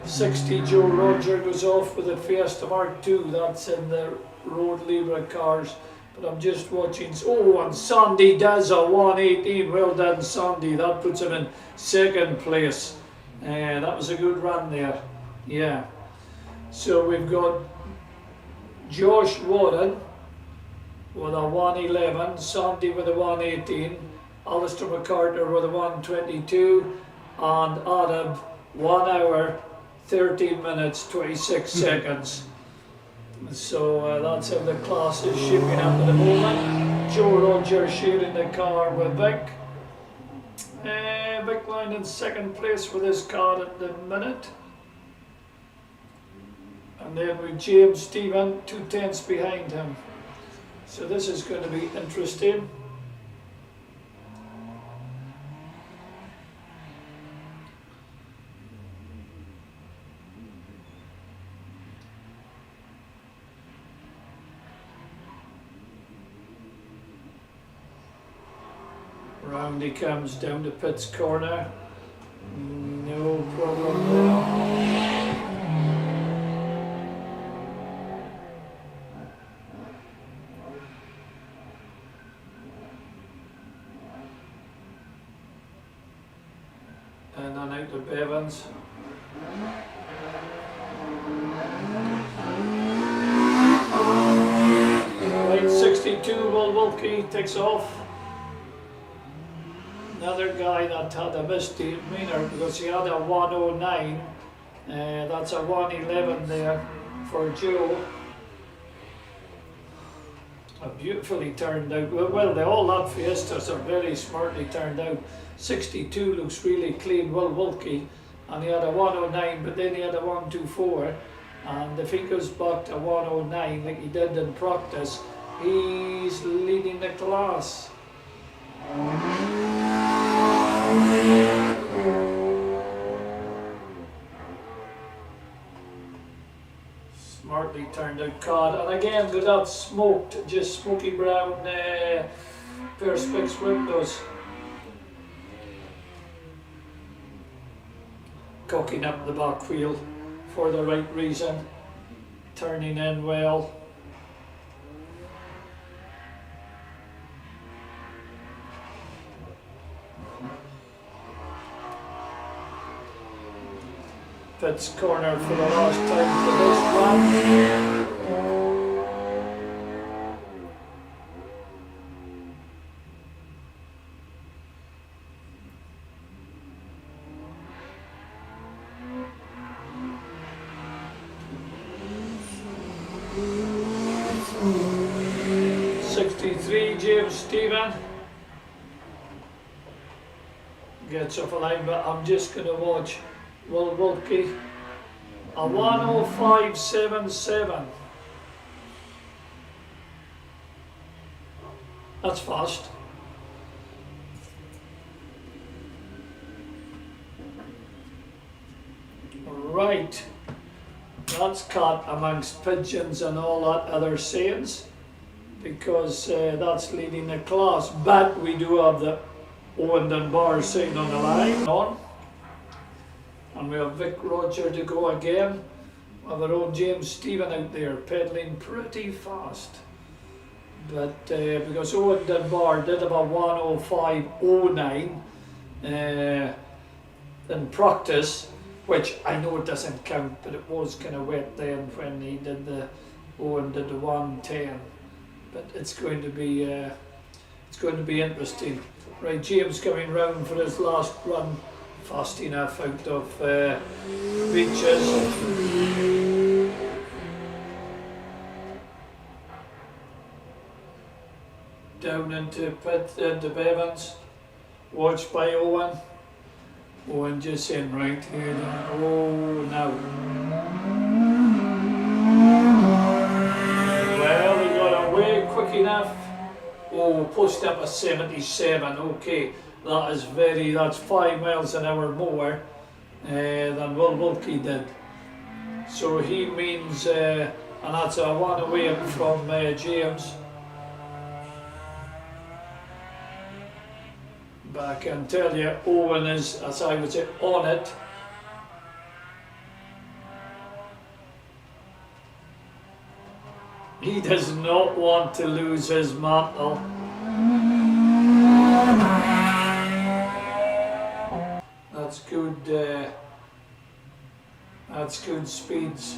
60 Joe Roger goes off with a Fiesta Mark II, that's in the Road Libra cars. But I'm just watching, oh, and Sandy does a 118, well done Sandy, that puts him in second place. That was a good run there, yeah. So we've got Josh Warren with a 111, Sandy with a 118, Alistair McCarter with a 122, and Adam 1 hour, 13 minutes, 26 seconds. So that's how the class is shaping up at the moment. Joe Roger sharing the car with Vic. Vic Line in second place with his car at the minute. And then with James Stephen, 2/10 behind him. So this is going to be interesting. Round he comes down to Pitt's corner. No problem there. And then out to Bevans. Right, 62, Will Wilkie takes off. Another guy that had a misdemeanor because he had a 109. That's a 111 there for Joe. Beautifully turned out. Well, all that Fiestas are very smartly turned out. 62 looks really clean, Will Wilkie, and he had a 109, but then he had a 124, and if he goes back to 109 like he did in practice, he's leading the class. Smartly turned out car, and again with that smoked, just smoky brown Perspex windows. Cocking up the back wheel for the right reason, turning in well. Pitt's corner for the last time for this one. 3, James Stephen. Gets off a line, but I'm just going to watch Will Wilkie. A 105.77. That's fast. Right. That's cut amongst pigeons and all that other sayings, because that's leading the class. But we do have the Owen Dunbar sitting on the line. And we have Vic Roger to go again. We have our own James Stephen out there pedalling pretty fast. But because Owen Dunbar did about 105.09 in practice, which I know it doesn't count, but it was kind of wet then when he did the Owen did the 110. But it's going to be interesting. Right, James coming round for his last run, fast enough out of Beaches. Down into Bevans, watched by Owen. Owen just in right here. Oh, now. Well, he got away quick enough. Oh, pushed up a 77. Okay, that's 5 miles an hour more than Will Wilkie did. So he means, and that's a 1 away from James. But I can tell you, Owen is, as I would say, on it. He does not want to lose his mantle. That's good. That's good speeds.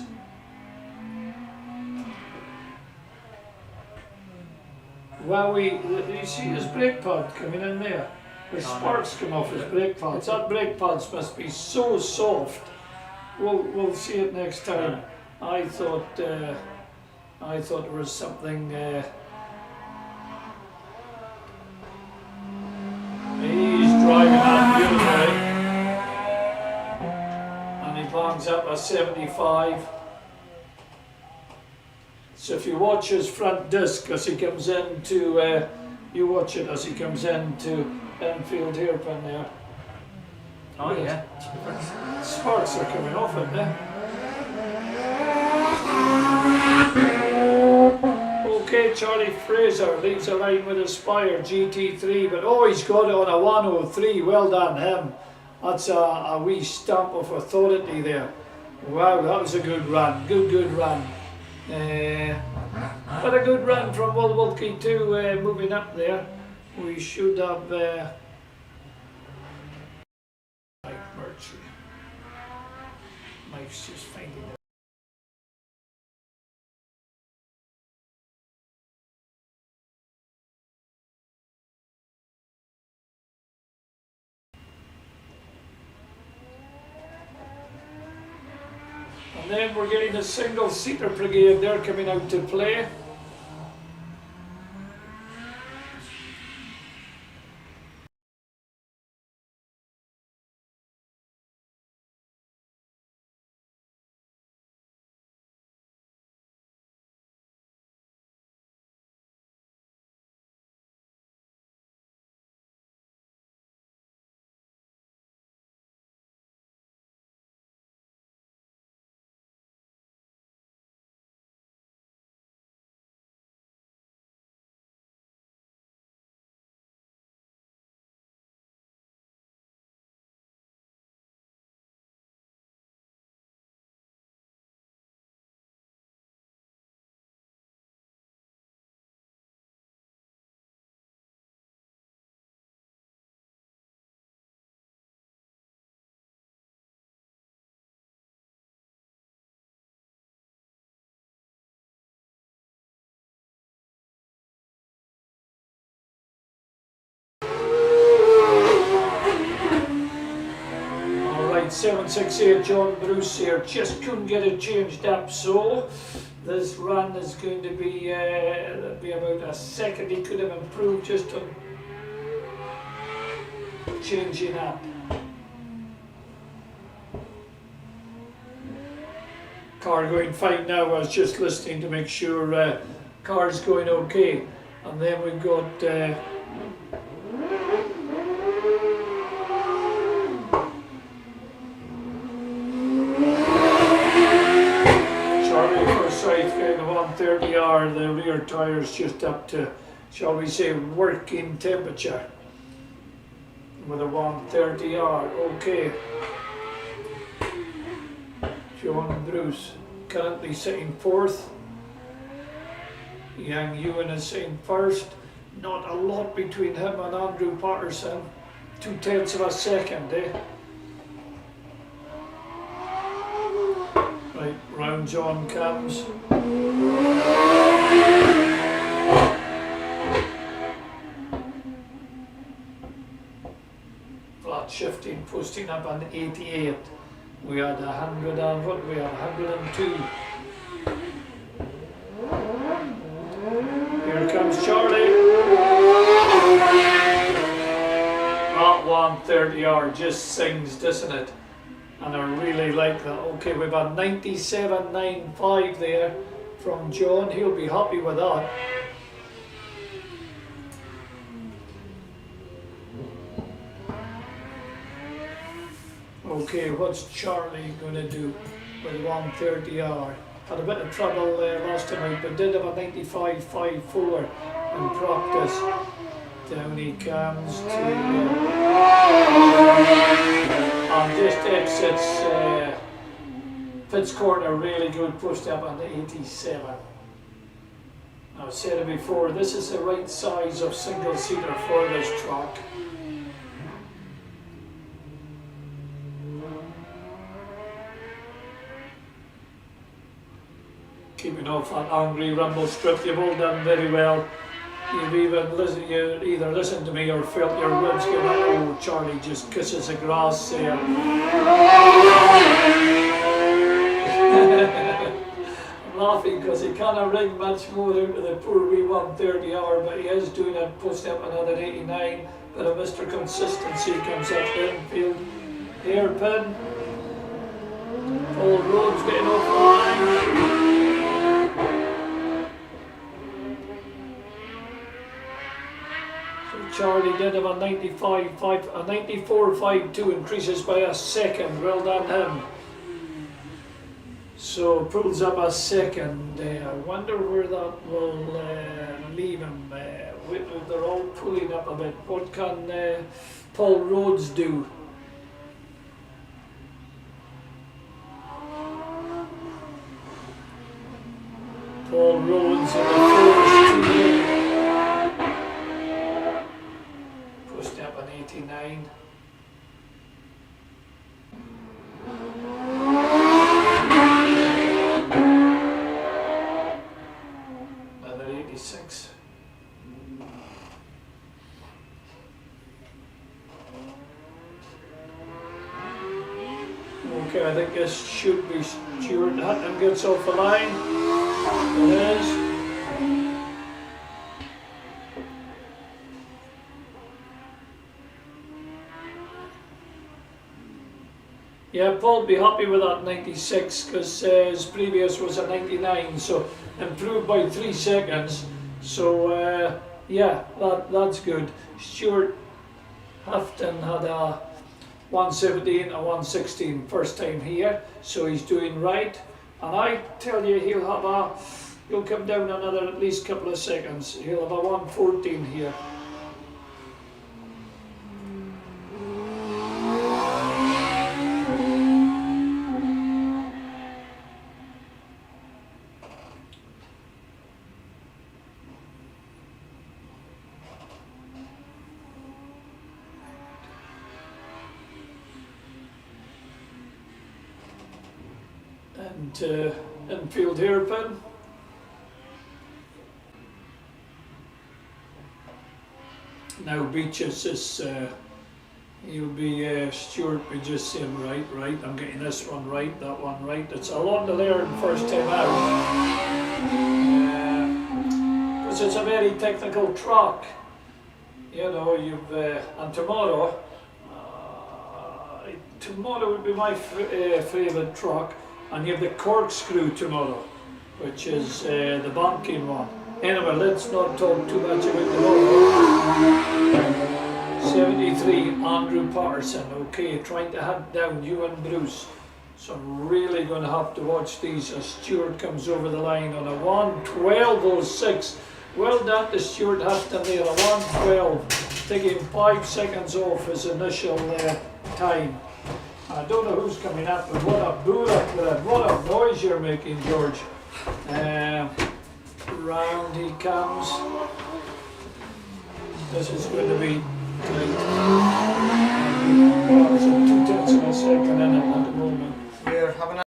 Well, you see his brake pad coming in there. The sparks come off his brake pads. That brake pads must be so soft. We'll see it next time. I thought there was something. He's driving that beautifully, and he bangs up a 75. So if you watch his front disc as he comes into, you watch it as he comes into Enfield hairpin there. Oh yeah. Sparks are coming off it there. Okay, Charlie Fraser leads the line with Aspire GT3, but he's got it on a 103. Well done him. That's a wee stamp of authority there. Wow, that was a good run. Good run. But a good run from Will Wilkie too, moving up there. We should have Mike Mercury. Mike's just finding it. And then we're getting the single-seater brigade, they're coming out to play. 768 John Bruce here, just couldn't get it changed up, so this run is going to be, about a second. He could have improved just on changing up. Car going fine now. I was just listening to make sure car's going okay. And then we've got Charlie Forsyth going to 130R. The rear tire's just up to, shall we say, working temperature with a 130R. Okay. John Bruce currently sitting fourth. Young Ewan is sitting first. Not a lot between him and Andrew Patterson. 2/10 of a second, eh? Right, round John comes. Flat shifting, posting up on 88. We had 100 and what? We had 102. Here comes Charlie. That 130R just sings, doesn't it? And I really like that. Okay, we've had 97.95 there from John. He'll be happy with that. Okay, what's Charlie going to do with 130R? Had a bit of trouble last time out, but did have a 95.54 in practice. Down he comes to and just exits Fitz Corner, really good, pushed up on the 87. I've said it before, this is the right size of single seater for this track. Keeping off that angry rumble strip, you've all done very well. You've either listened to me or felt your ribs go like, oh, Charlie just kisses the grass there. I'm laughing because he can't ring much more out of the poor wee 130R, but he is doing it, posting up another 89. But a Mr. Consistency comes up the infield. Hairpin. Paul Rhodes getting off the line. Charlie did have a 94.52, increases by a second. Well done him. So pulls up a second. I wonder where that will leave him. They're all pulling up a bit. What can Paul Rhodes do? Paul Rhodes in the first team. Pushed up an 89. Another 86. Okay, I think this should be Stuart Hutton gets off the line. It is. Yeah, Paul will be happy with that 96 because his previous was a 99, so improved by 3 seconds. So yeah, that's good. Stuart Houghton had a 117 and a 116 first time here, so he's doing right. And I tell you, he'll come down another at least couple of seconds. He'll have a 114 here. And infield hairpin. Now Beaches is He'll be, Stuart be just saying, right, I'm getting this one right, that one right. It's a lot to learn first time out. Because it's a very technical track. You know, and tomorrow would be my favourite track. And you have the corkscrew tomorrow, which is the banking one. Anyway, let's not talk too much about tomorrow. 73, Andrew Patterson, okay, trying to hunt down Ewan Bruce. So I'm really going to have to watch these as Stuart comes over the line on a 1:12.06. Well done to Stuart Houghton there, a 1:12, taking 5 seconds off his initial time. I don't know who's coming up, but what a boolak with it. What a noise you're making, George. Round he comes. This is going to be tight. 2/10 of a second in it at the moment. We're having a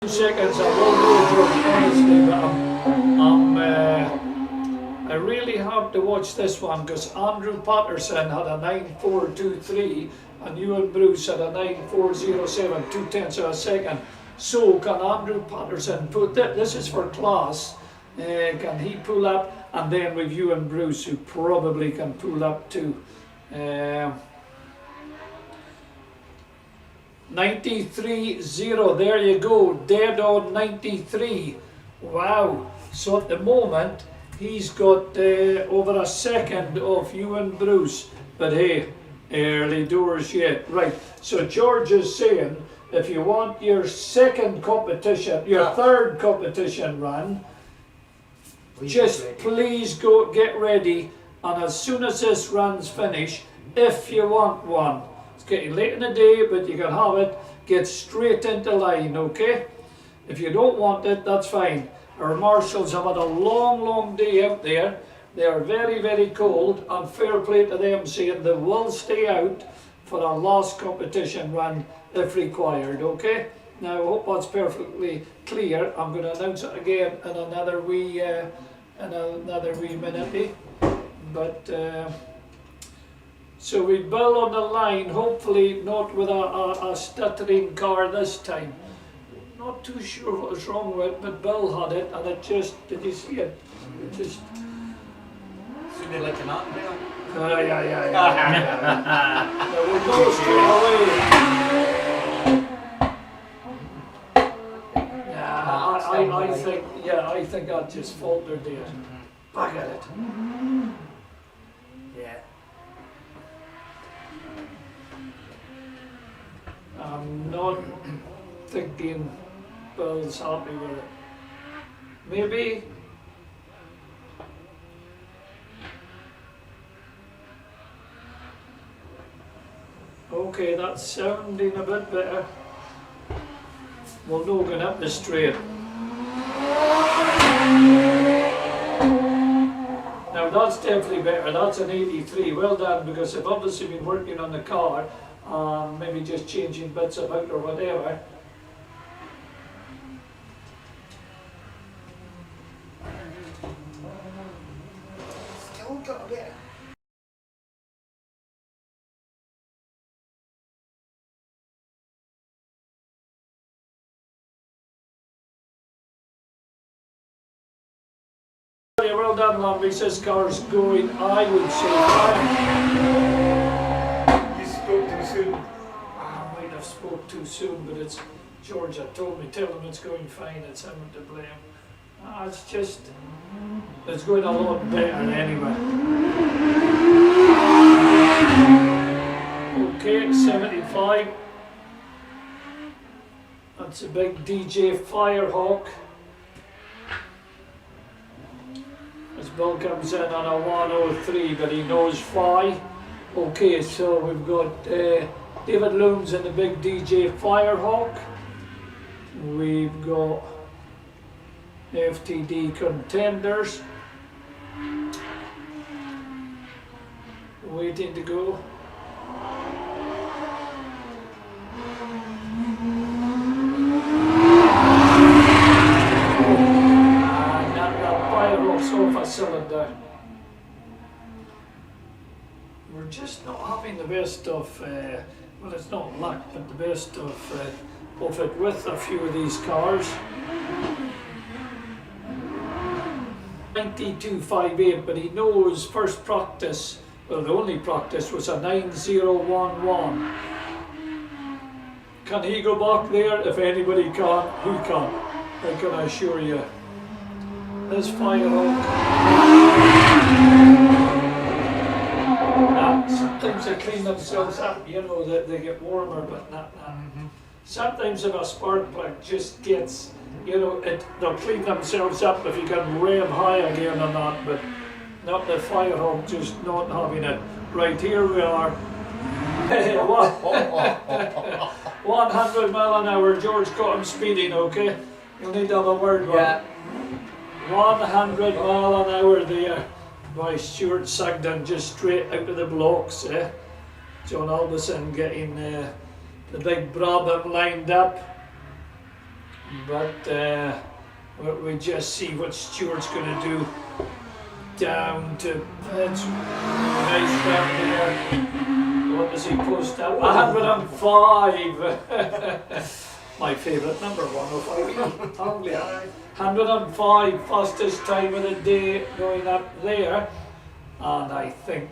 Seconds, I won't know, George, honestly, but I really have to watch this one because Andrew Patterson had a 9:4.23 and Ewan Bruce had a 9:4.07, 2/10 of a second. So can Andrew Patterson put that? This is for class. Can he pull up? And then with Ewan Bruce, who probably can pull up too. 93.0, there you go, dead on 93. Wow, so at the moment he's got over a second of Ewan Bruce, but hey, early doors yet. Right, so George is saying if you want your second competition, your third competition run, please go get ready, and as soon as this run's finished, if you want one. It's getting late in the day, but you can have it. Get straight into line, okay? If you don't want it, that's fine. Our marshals have had a long day out there. They are very, very cold, and fair play to them saying they will stay out for our last competition run if required, okay? Now, I hope that's perfectly clear. I'm going to announce it again in another wee minute. But so we Bill on the line, hopefully not with a stuttering car this time. Not too sure what was wrong with it, but Bill had it, and it just, did you see it? It just... sounded like an ant there. Yeah. There we go straight away. I think I just faltered there. Back at it. Yeah. I'm not thinking Bill's happy with it. Maybe. Okay, that's sounding a bit better. We'll no going up the straight. Now that's definitely better. That's an 83. Well done, because I've obviously been working on the car. Maybe just changing bits about or whatever. Still got a bit. Well done, Lambie. This car's going, I would say, fine. You spoke too soon. I might have spoke too soon, but it's George that told me, tell him it's going fine, it's him to blame. It's just, it's going a lot better anyway. Okay, 75. That's a big DJ Firehawk. As Bill comes in on a 103, but he knows why. Okay, so we've got David Looms and the big DJ Firehawk. We've got FTD contenders waiting to go. And that fire off a cylinder. We're just not having the best of, well, it's not luck, but the best of it with a few of these cars. 9258, but he knows first practice, well, the only practice was a 9011. Can he go back there? If anybody can, he can. I can assure you. This Firehawk. Sometimes they clean themselves up, you know, that they get warmer, but not. Sometimes if a spark plug just gets, you know, they'll clean themselves up if you can rev high again or not, but not the Firehawk just not having it. Right, here we are. 100 mile an hour, George caught him speeding, okay? You'll need to have a word with him. 100 mile an hour there by Stuart Sugden, just straight out of the blocks. John Albison getting the big Brabham lined up, but we just see what Stuart's going to do down to, it's nice down there. What does he post up? 105. My favourite number, 105. Hardly 105, fastest time of the day going up there. And I think,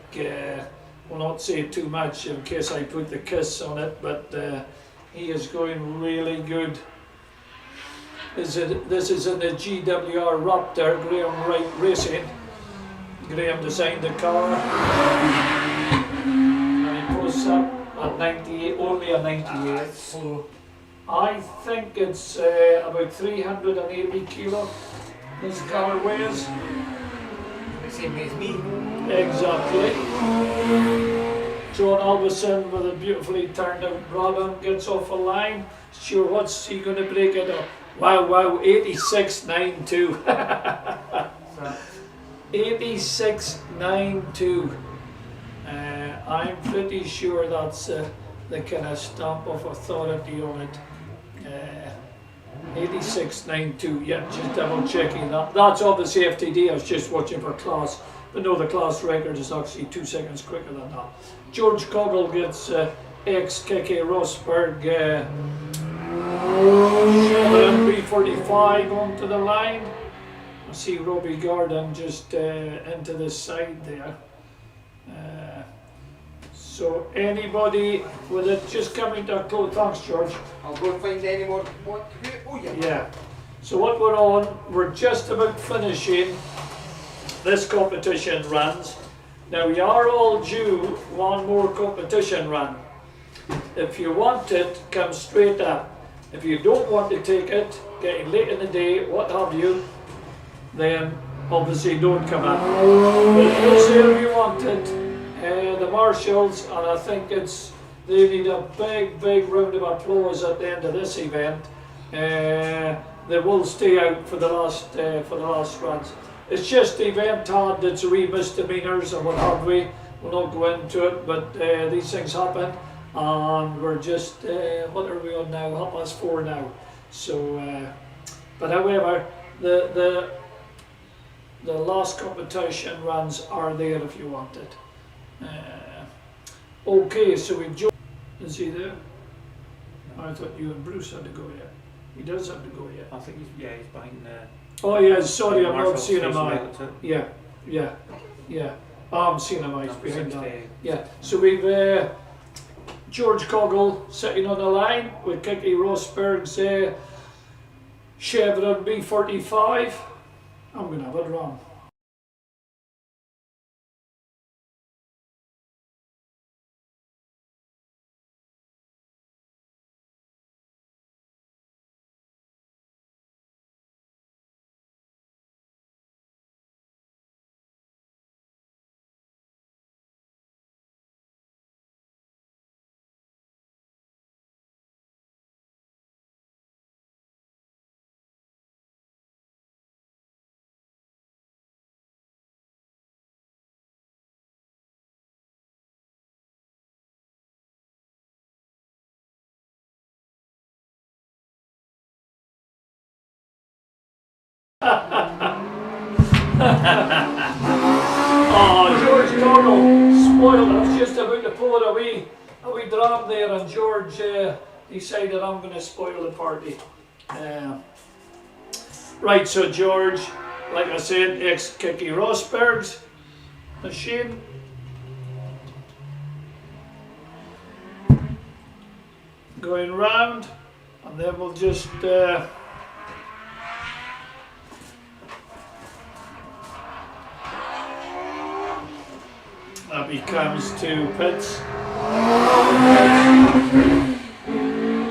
will not say too much in case I put the kiss on it, but he is going really good. This is in the GWR Raptor, Graham Wright Racing. Graham designed the car. And he posts up at 98, only a 98. So I think it's about 380 kilo this car weighs. The same as me. Exactly. John Albison with a beautifully turned out Brabham gets off a line. Sure, what's he going to break it up? Wow, 86.92. 86.92. I'm pretty sure that's the kind of stamp of authority on it. 86.92, yeah, just double checking that. That's obviously FTD, I was just watching for class, but no, the class record is actually 2 seconds quicker than that. George Coggle gets ex-KK Rosberg B45 onto the line. I see Robbie Garden just into the side there. So anybody with it just coming to a close, thanks George. I'll go and find any more. Oh yeah. Yeah. So what we're on, we're just about finishing this competition runs. Now we are all due one more competition run. If you want it, come straight up. If you don't want to take it, getting late in the day, what have you, then obviously don't come up. But if you say if you want it, the marshals, and I think they need a big round of applause at the end of this event. They will stay out for the last runs. It's just the event hard, it's a wee misdemeanors and what have we. We'll not go into it, but these things happen, and we're just what are we on now? 4:30 now. So, but however, the last competition runs are there if you want it. Okay, so we've joined. Is he there? I thought you and Bruce had to go yet. He does have to go yet. I think he's behind. Oh yeah, sorry, I'm not Marshall's seeing him. station Yeah. I'm seeing him. He's behind that. 16. Yeah. So we've George Coggle sitting on the line with Kiki Rosberg's Chevron B45. I'm gonna have it wrong. Oh, George Connell spoiled. I was just about to pull a wee dram there, and George decided I'm going to spoil the party. Right, so George, like I said, ex-Kiki Rosberg's machine. Going round, and then we'll just that becomes 2 pits.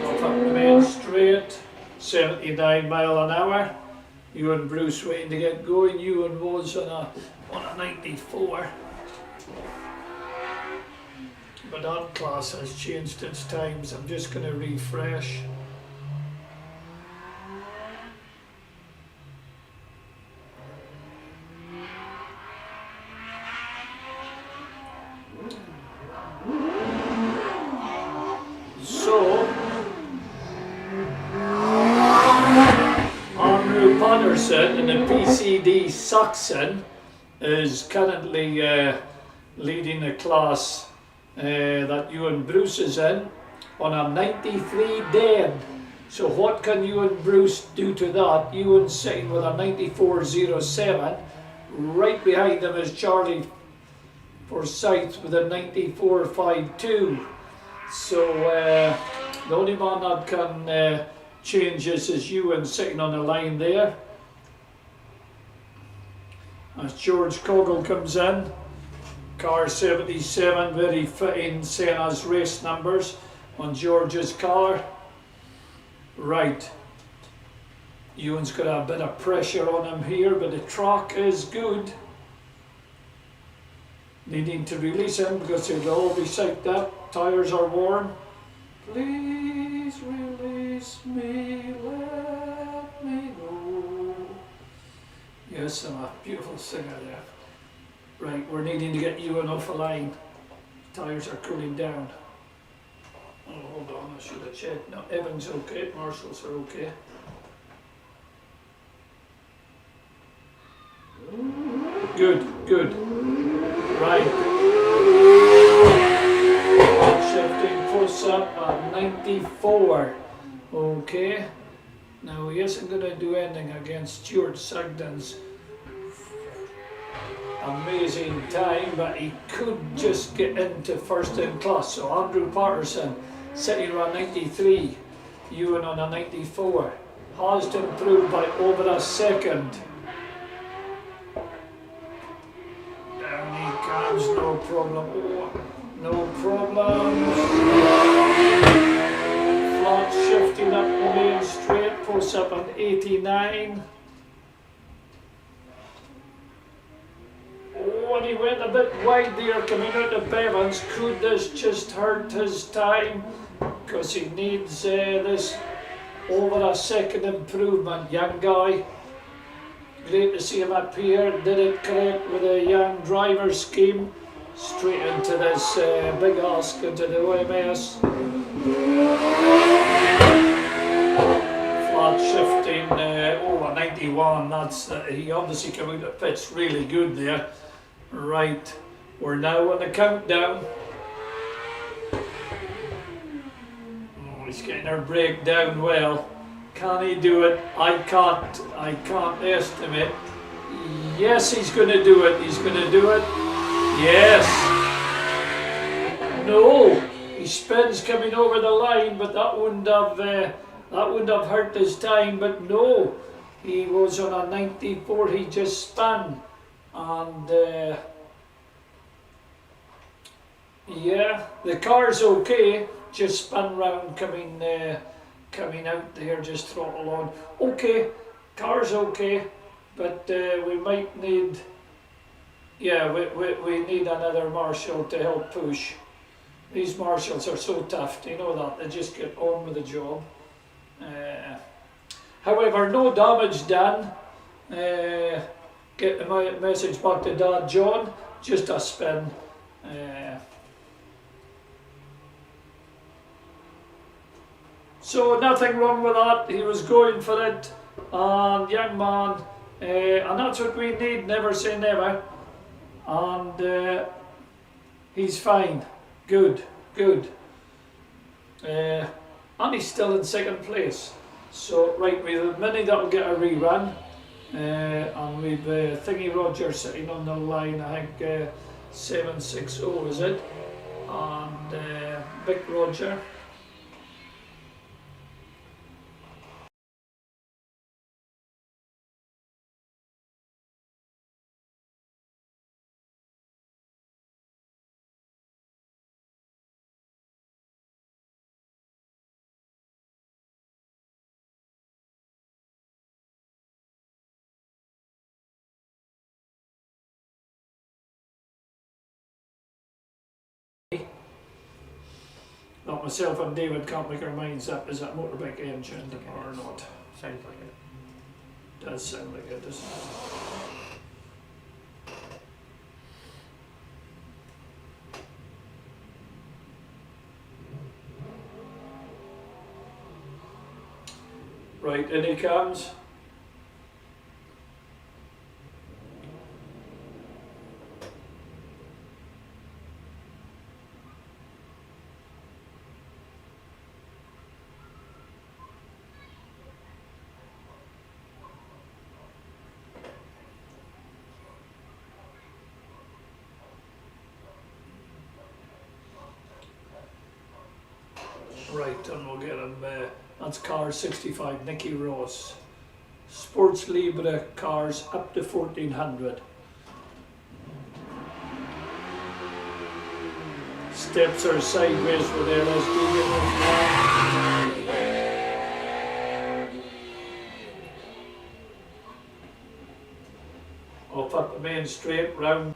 Off up the main straight, 79 mile an hour. You and Bruce waiting to get going. You and was on a 94. But that class has changed its times. I'm just going to refresh. So, Andrew Patterson in the PCD Saxon is currently leading a class that you and Bruce is in on a 93 Den. So what can you and Bruce do to that? You and sitting with a 94.07. Right behind him is Charlie Forsyth with a 94.52. So the only man that can change this is you and sitting on the line there. As George Coggle comes in. Car 77, very fitting Senna's race numbers on George's car. Right. Ewan's got a bit of pressure on him here, but the track is good. Needing to release him because he'll all be psyched up. Tyres are warm. Please release me, let me know. Yes, I'm a beautiful singer there. Right, we're needing to get Ewan off the line. Tyres are cooling down. Oh, hold on, I should have checked. No, Evan's okay, Marshall's are okay. Good, good. Right. Shifting push up at 94. Okay. Now he isn't going to do anything against Stuart Sugden's amazing time, but he could just get into first in class. So Andrew Patterson sitting around 93, Ewan on a 94, has to improve by over a second. Down he comes, no problem. Oh, no problems. Flat shifting up the main straight, posts up at 89. When he went a bit wide there coming out of Bevans, could this just hurt his time? Because he needs this over a second improvement, young guy. Great to see him up here, did it correct with a young driver scheme. Straight into this big ask into the OMS. Flat shifting, a 91, that's, he obviously came out of pits really good there. Right, we're now on the countdown. Oh, he's getting our brake down well. Can he do it? I can't estimate. Yes, he's going to do it. He's going to do it. Yes. No, he spins coming over the line, but that wouldn't have hurt his time. But no, he was on a 94. He just spun. And yeah, the car's okay, just spun round coming out there, just throttle on. Okay, car's okay, but we might need, yeah, we need another marshal to help push. These marshals are so tough, you know that, they just get on with the job. However, no damage done. Get the message back to Dad John, just a spin. So nothing wrong with that, he was going for it, and young man And that's what we need, never say never. And he's fine, good. And he's still in second place. So, right, we've a mini that'll get a rerun. And we've Thingy Roger sitting on the line, I think 760 is it? And Big Roger. Not myself and David can't make our minds up, is that motorbike engine or not? Sounds like it. Does sound like it, doesn't it? Right, in he comes. Right, and we'll get him, that's car 65, Nicky Ross. Sports Libre cars up to 1400. Steps are sideways with LSD. Off up the main straight, round.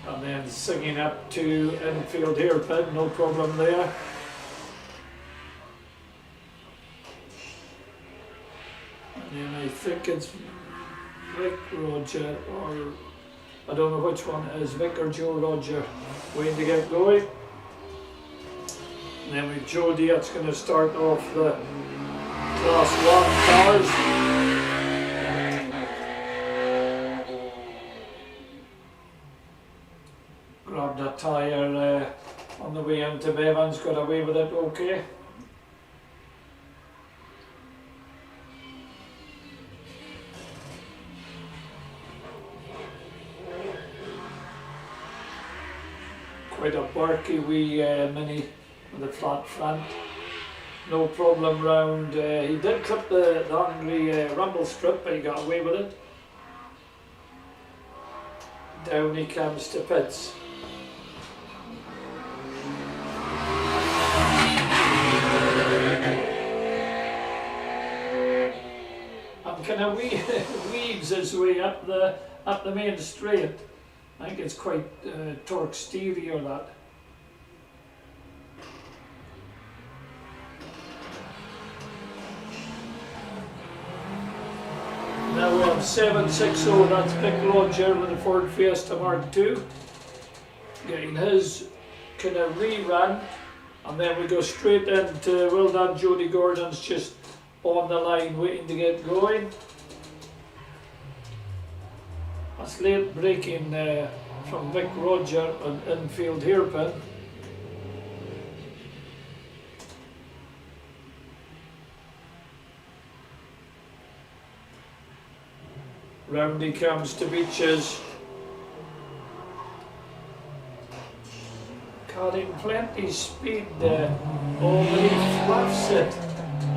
And then singing up to infield hairpin, no problem there. And then I think it's Vic Roger, or I don't know which one it is, Vic or Joe Roger, waiting to get going. And then with Jody, that's going to start off the Class 1 cars. Grabbed a tyre on the way into Bevan's, got away with it okay. Quite a barky wee mini with a flat front. No problem round. He did clip the hungry rumble strip, but he got away with it. Down he comes to pits. Kind of weaves his way up the main straight. I think it's quite torque stereo that. Now we have 760, that's Big Roger with the Ford Fiesta Mark II. Getting his kind of rerun, and then we go straight into, well done, Jody Gordon's just on the line waiting to get going. That's late braking from Vic Roger on infield hairpin. Round he comes to Beaches. Carrying plenty speed there. Oh, but he fluffs it.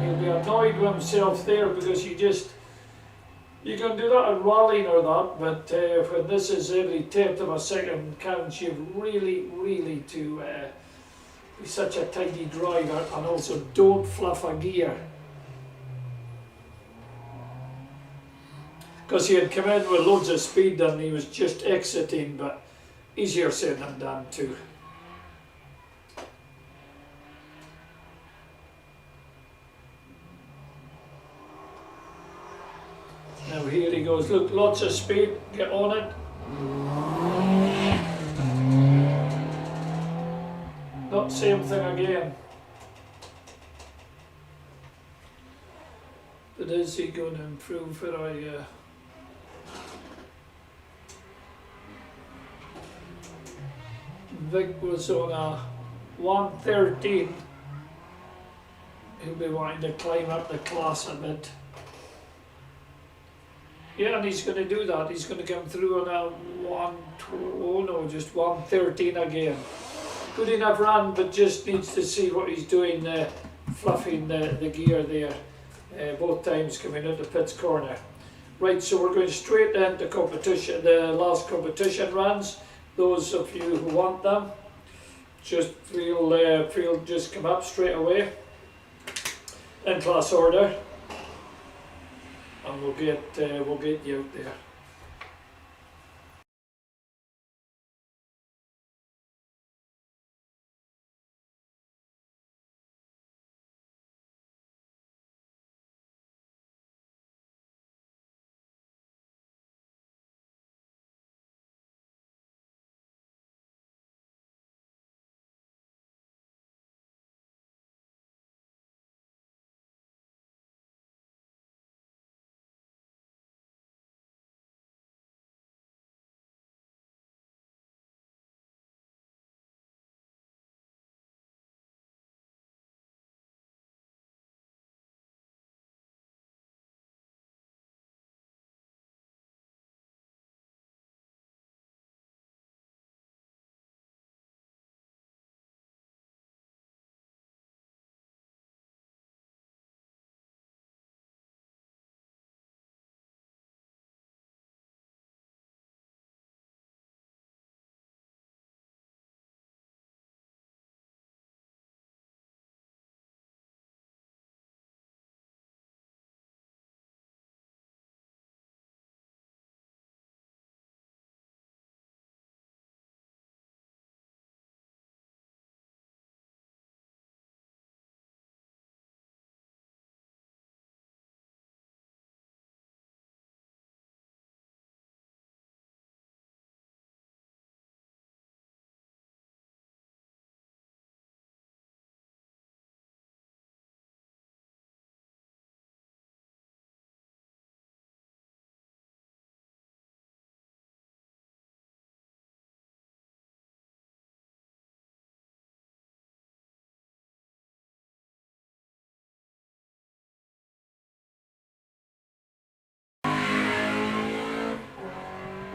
He'll be annoyed with himself there because you can do that in rallying or that, but when this is every 10th of a second counts, you've really to be such a tidy driver, and also don't fluff a gear. Because he had come in with loads of speed and he was just exiting, but easier said than done too. Now here he goes, look, lots of speed, get on it. Not same thing again. he going to improve it? Vic was on a 113. He'll be wanting to climb up the class a bit. Yeah, and he's going to do that. He's going to come through on a 113 again. Good enough run, but just needs to see what he's doing, fluffing the gear there. Both times coming into Pitt's corner. Right, so we're going straight into competition, the last competition runs. Those of you who want them, just feel just come up straight away in class order, and we'll get you out there.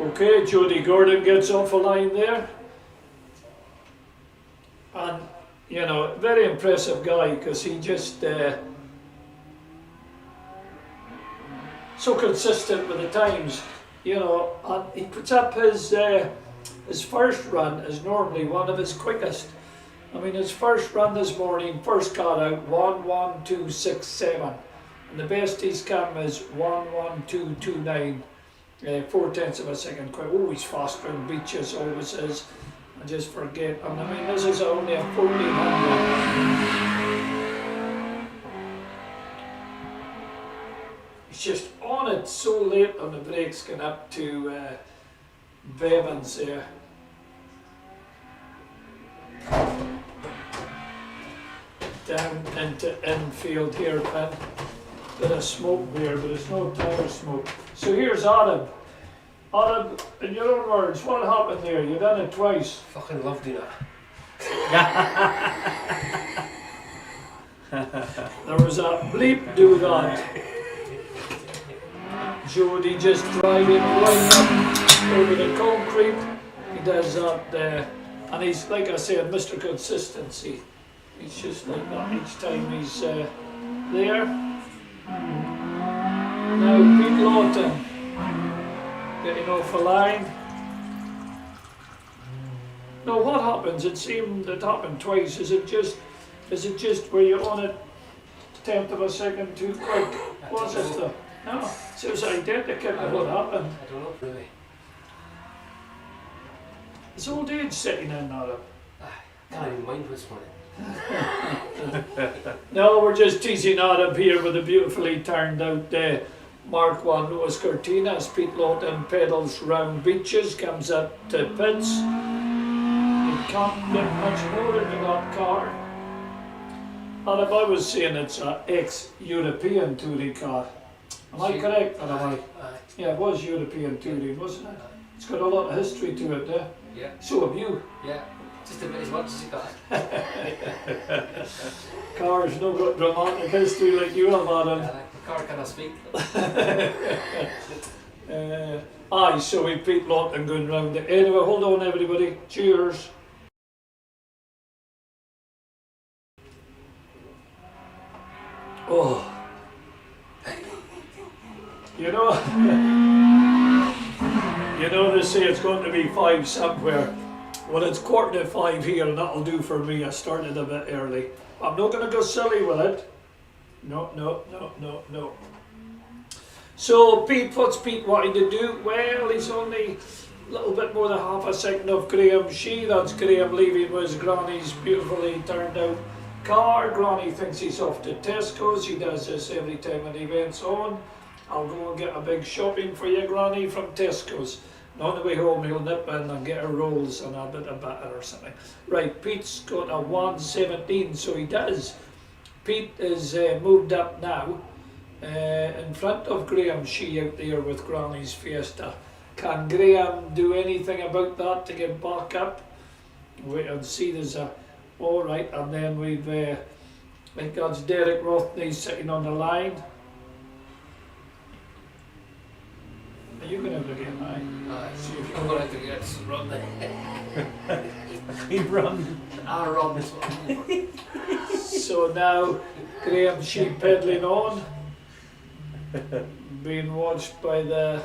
Okay, Jody Gordon gets off a line there. And, you know, very impressive guy, because he just so consistent with the times, you know, and he puts up his first run is normally one of his quickest. I mean, his first run this morning, first cut out, 1:12.67. And the best he's come is 1:12.29. 4/10 of a second quick. Always faster in beaches, always is. I just forget. I mean, this is only a 1400. He's just on it so late on the brakes, going up to Bevans there. Down into infield here, Pin. Bit of smoke there, but it's no tire smoke. So here's Adam. Adam, in your own words, what happened there? You done it twice. Fucking loved it. There was a bleep do that. Jody just driving right up over the concrete. He does that and he's, like I said, Mr. Consistency. He's just like that each time he's there. Now Pete Lawton getting off a line. Now what happens? It seemed it happened twice. Is it just were you on it 10th of a second too quick? Was it though? No. So it was identical to what happened. I don't know really. It's old age sitting in that. Can't even mind this morning. No, we're just teasing Adam here with a beautifully turned out Mark 1 Louis Cortina as Pete Lawton pedals round beaches, comes up to pits. You can't get much more into that car. And if I was saying it's an ex-European touring car, Am I correct? Or am I? Aye. Yeah, it was European touring, wasn't it? It's got a lot of history to it there. Yeah. So have you. Yeah. Just a bit as much as you got. Cars no got dramatic history like you have, Aaron. The car cannot speak. Aye, so we Pete Lawton going round it. Anyway, hold on everybody. Cheers. Oh. You know, they say it's going to be 5 somewhere. Well, it's 4:45 here, and that'll do for me. I started a bit early. I'm not going to go silly with it. No. So, Pete, what's Pete wanting to do? Well, he's only a little bit more than half a second off Graham Shee. That's Graham leaving with his granny's beautifully turned out car. Granny thinks he's off to Tesco's. He does this every time an event's on. I'll go and get a big shopping for you, Granny, from Tesco's. And on the way home, he'll nip in and get her rolls and a bit of butter or something. Right, Pete's got a 1:17, so he does. Pete is moved up now, in front of Graham Shee out there with Granny's Fiesta. Can Graham do anything about that to get back up? Wait and see, there's a... Alright, and then we've... I think that's Derek Rothney sitting on the line. Are you going to begin, aye? See if I'm going to get run there. Keep running. I'll run this one. So now Graham Shee pedaling on, being watched by the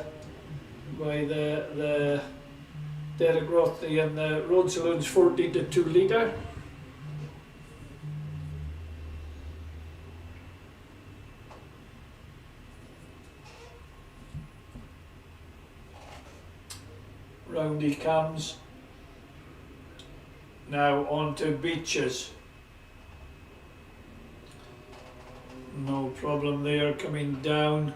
Derek Rothney and the Road Saloon's 40-2 leader. Round he comes. Now on to Beaches. No problem there, coming down.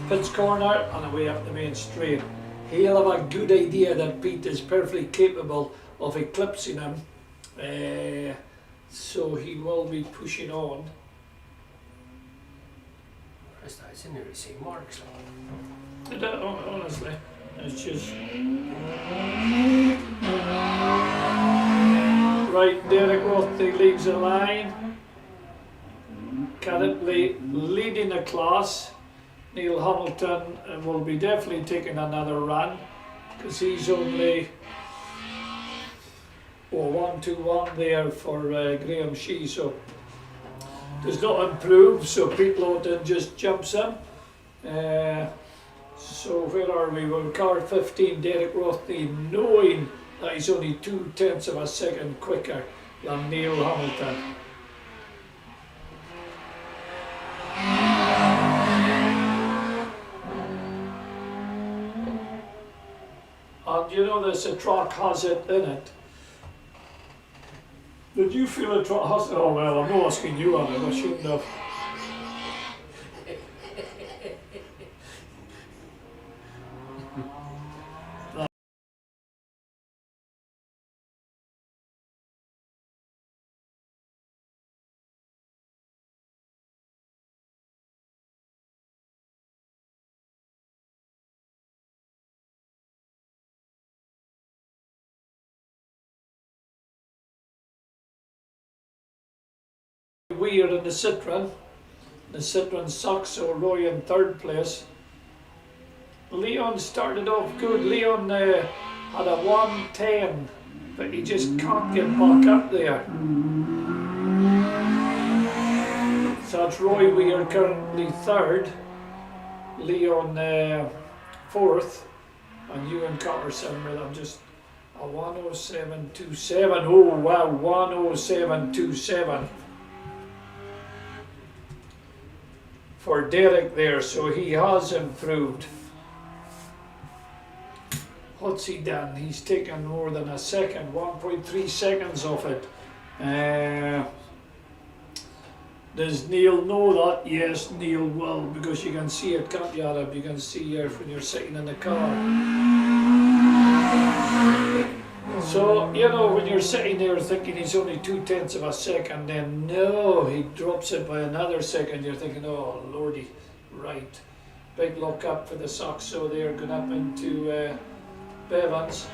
Pitts corner and away up the main straight. He'll have a good idea that Pete is perfectly capable of eclipsing him. So he will be pushing on. It's in the same marks. Honestly, it's just... Right, Derek Rothney leaves the line. Currently leading the class. Neil Hamilton will be definitely taking another run because he's only 1-2-1 there for Graham Shee, so does not improve. So Pete Lawton just jumps him. So where are we? Well, car 15, Derek Rothney, knowing that he's only 0.2 of a second quicker than Neil Hamilton. And you know this, a track has it in it. Did you feel a track has it? Oh well, I'm not asking you, Alan, I shouldn't have. Weird in the Citroen. The Citroen sucks, so Roy in third place. Leon started off good. Leon had a 1:10, but he just can't get back up there. So that's Roy Weir currently third, Leon fourth, and Ewan Cotterson with just a 1:07.27. Oh wow, 1:07.27. For Derek there, so he has improved. What's he done? He's taken more than a second, 1.3 seconds off it. Does Neil know that? Yes, Neil will, because you can see it, can't you, Arab? You can see when you're sitting in the car. So, you know, when you're sitting there thinking he's only 2/10 of a second, then no, he drops it by another second, you're thinking, oh lordy, right. Big look up for the Saxo there, going up into Bevans.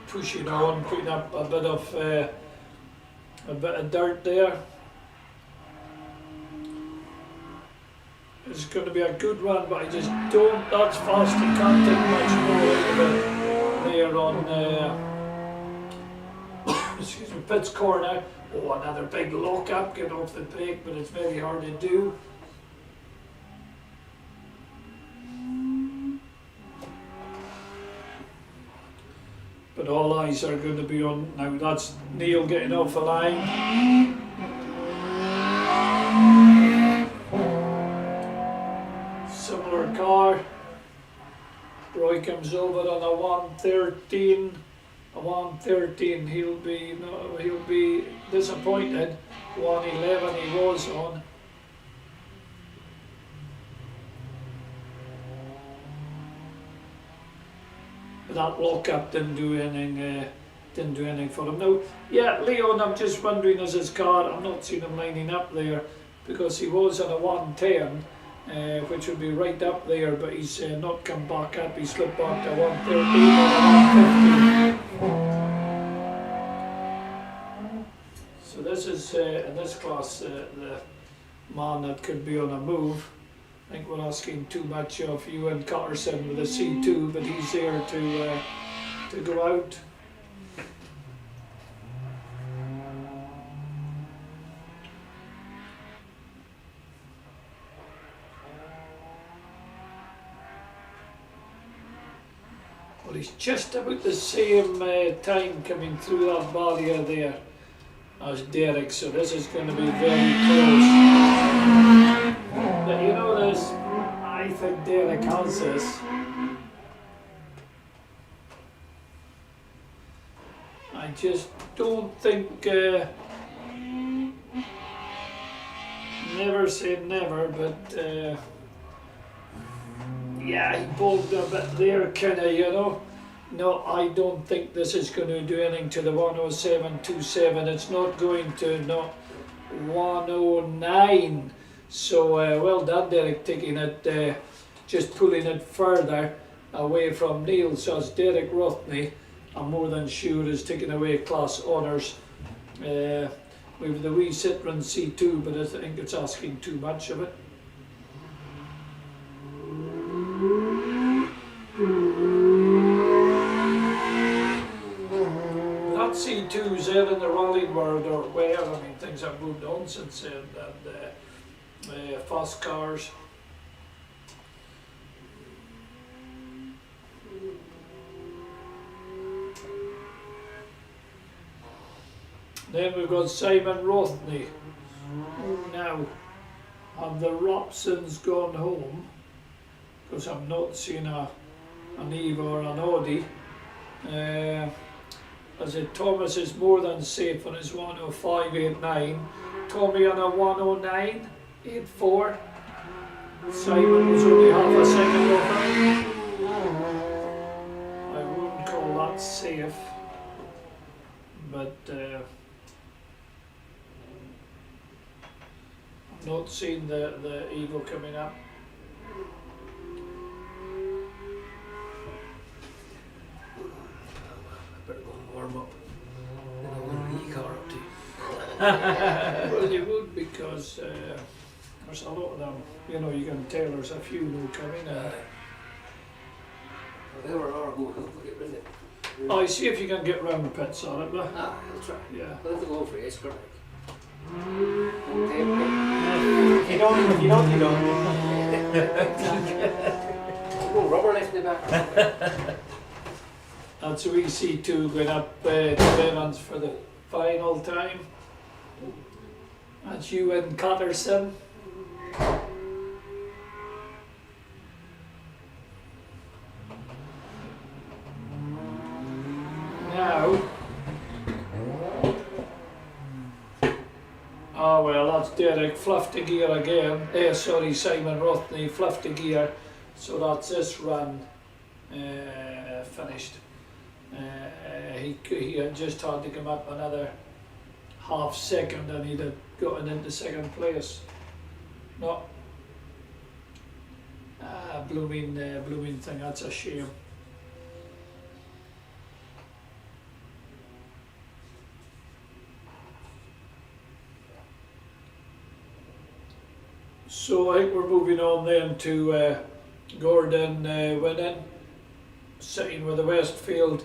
Pushing on, putting up a bit of dirt there. It's going to be a good one, but I just don't. That's fast. You can't take much more out of it there on. Excuse me, Pitt's corner. Oh, another big lock up, get off the brake, but it's very hard to do. But all eyes are going to be on now. That's Neil getting off the line. Similar car. Roy comes over on a 113. A 113. He'll be disappointed. 111 he was on. That lock-up didn't do anything for him. Now, yeah, Leon, I'm just wondering, as his car, I'm not seeing him lining up there because he was on a 110, which would be right up there, but he's not come back up. He slipped back to 113 or a 150. So this is, in this class, the man that could be on a move. I think we're asking too much of Ewan Cutterson with a C2, but he's there to go out. Well, he's just about the same time coming through that barrier there as Derek, so this is going to be very close. But you know this, I think Derek has this. I just don't think, never say never, but yeah, he bulged a bit there, kinda, you know. No, I don't think this is going to do anything to the 107.27. It's not going to, no, 109. So well done, Derek, taking it, just pulling it further away from Neil. So as Derek Rothney, I'm more than sure, is taking away class honours. With the wee Citroen C2, but I think it's asking too much of it. That C2's in the rallying world, or where, I mean, things have moved on since then, and fast cars. Then we've got Simon Rothney. Now, have the Robsons gone home? Because I'm not seeing an Eve or an Audi. As it Thomas is more than safe on his 105.89. Tommy on a 109.84. Simon was only half a second off him. I wouldn't call that safe, but I'm not seeing the Evo coming up. Warm up. Then I'll leave the car up to you. Well, you would, because there's a lot of them. You know, you can tell there's a few who come in. Well, they were our go. We'll get rid of it. I see if you can get round the pits on it, but Ah, I'll try. yeah. We'll have to go for it, it's correct. If you don't, you don't. No rubber left in the back. That's wee C2 going up to Evans for the final time. That's Ewan Cutterson. Now, Derek fluffed the gear again. Sorry, Simon Rothney fluffed the gear. So that's this run finished. He had just had to come up another half second and he'd have gotten into second place. No. Blooming thing, that's a shame. So I think we're moving on then to Gordon winning, sitting with the Westfield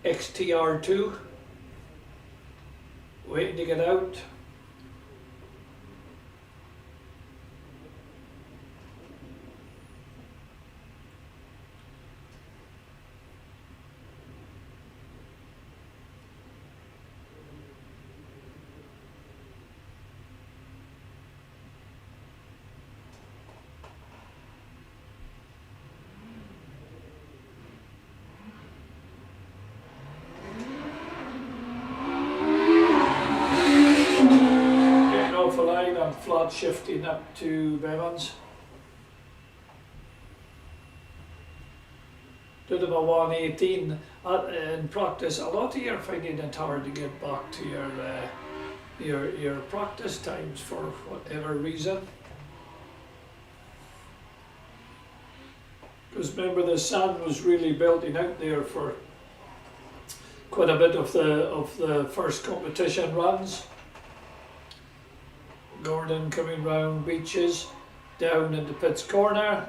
XTR2, waiting to get out. Flat shifting up to Bevans. Did about 118 in practice. A lot of you are finding it hard to get back to your practice times for whatever reason. Because remember, the sun was really belting out there for quite a bit of the first competition runs. Gordon coming round Beaches, down into Pitt's corner.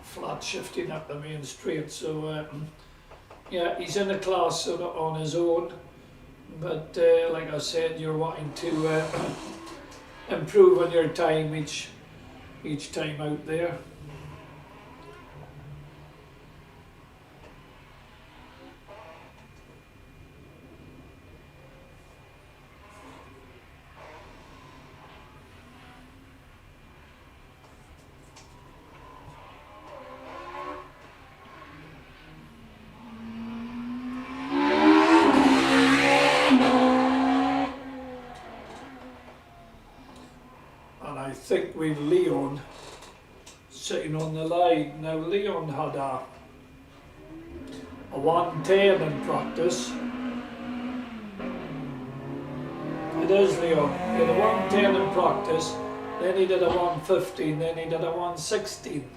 Flat shifting up the main straight, so yeah, he's in the class on his own, but like I said, you're wanting to improve on your time each time out there. I think we've Leon sitting on the line. Now Leon had a 110 in practice. It is Leon. He had a 110 in practice, then he did a 115, then he did a 116.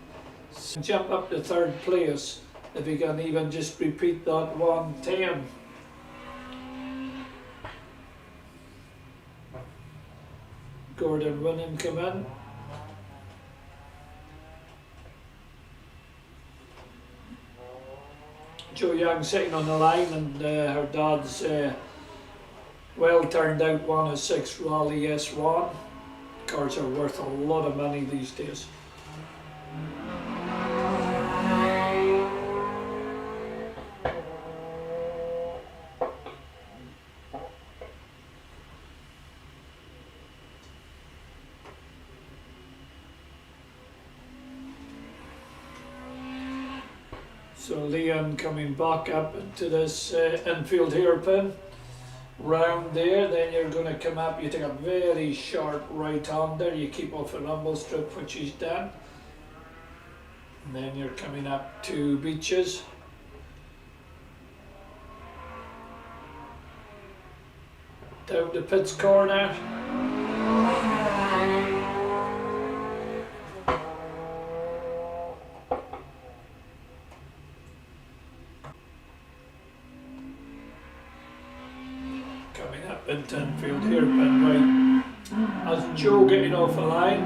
So jump up to third place if he can even just repeat that 110. Gordon Winning come in. Jo Young sitting on the line, and her dad's well turned out 106 Raleigh S1. Cars are worth a lot of money these days. So Leon coming back up into this infield hairpin, round there, then you're going to come up, you take a very sharp right-hander, you keep off a rumble strip which he's done, and then you're coming up to Beaches. Down to Pitt's corner. Into infield hairpin right. As Jo getting off the line.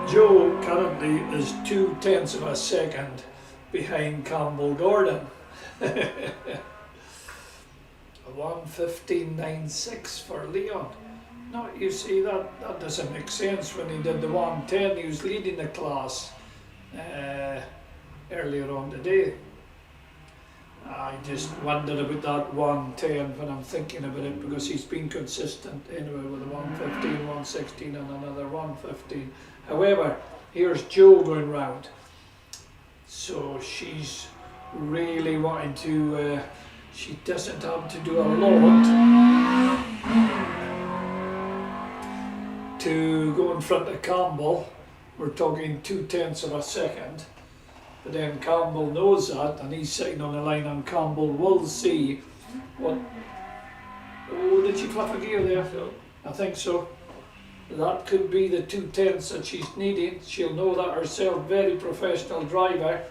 Jo currently is 0.2 of a second behind Campbell Gordon. A 1:15.96 for Leon. No, you see that doesn't make sense. When he did the 1:10, he was leading the class earlier on today. I just wondered about that 1:10 when I'm thinking about it, because he's been consistent anyway with a 1:15, 1:16 and another 1:15. However, here's Jo going round. So she's really wanting to, she doesn't have to do a lot to go in front of Campbell. We're talking 0.2 of a second. But then Campbell knows that, and he's sitting on the line, and Campbell will see what. Oh, did she flip a gear there? I think so. That could be the 0.2 that she's needing. She'll know that herself. Very professional driver.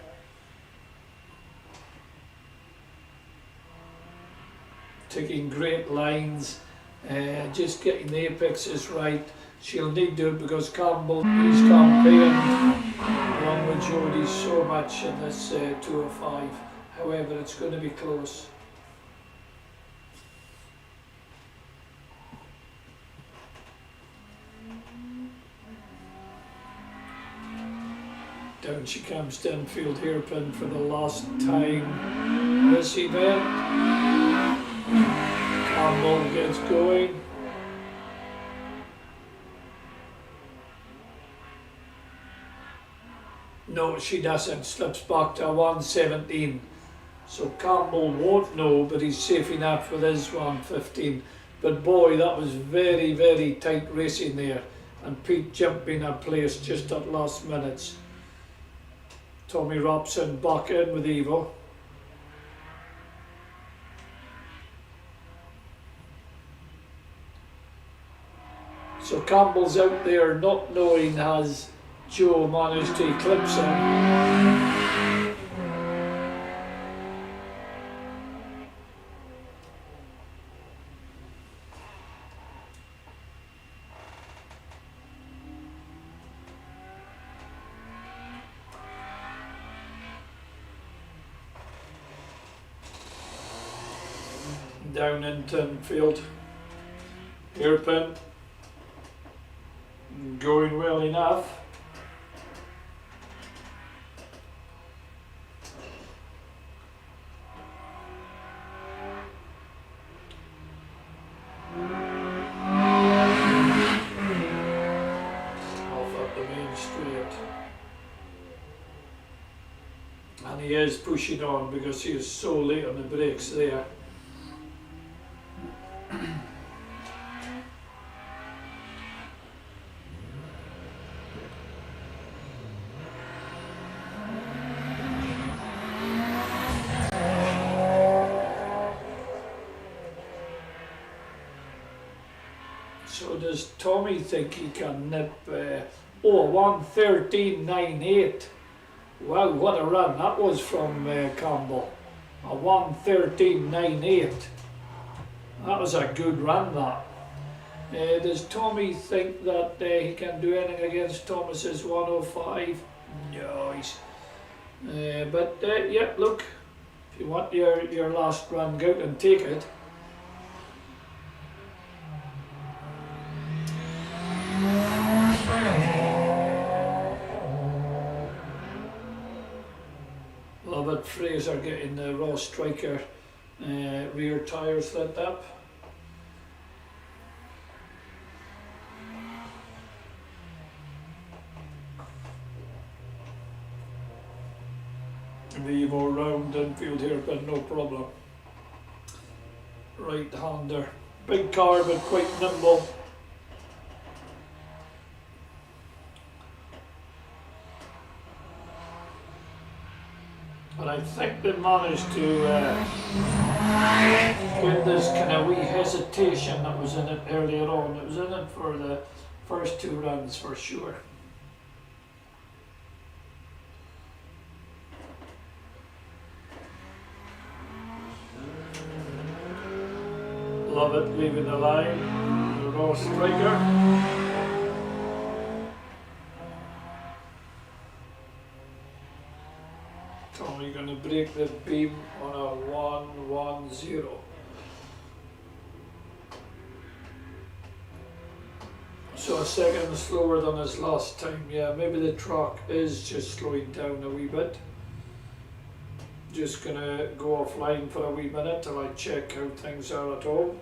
Taking great lines, just getting the apexes right. She'll need to, because Campbell is campaigning along with Jodie so much in this 205. However, it's going to be close. Down she comes to infield hairpin for the last time this event. Campbell gets going. No, she doesn't. Slips back to 117. So Campbell won't know, but he's safe enough with his 115. But boy, that was very, very tight racing there. And Pete jumping a place just at last minutes. Tommy Robson back in with Evo. So Campbell's out there not knowing, has Joe managed to eclipse him. Down into infield. Hairpin. Going well enough. Off up the main straight. And he is pushing on because he is so late on the brakes there. So does Tommy think he can nip 1:13.98? Wow, what a run that was from Campbell. A 1:13.98. That was a good run, that. Does Tommy think that he can do anything against Thomas's 105? No, he's... but yeah, look, if you want your last run, go out and take it. Love it, Fraser getting the Raw Striker rear tyres lit up. Vivo round infield hairpin, no problem. Right hander. Big car but quite nimble. But I think they managed to get this kind of wee hesitation that was in it earlier on. It was in it for the first two runs for sure. Love it, leaving the line. The Raw Striker. Tommy going to break the beam on a 1-1-0. So a second slower than his last time. Yeah, maybe the track is just slowing down a wee bit. Just gonna go offline for a wee minute till I check how things are at home.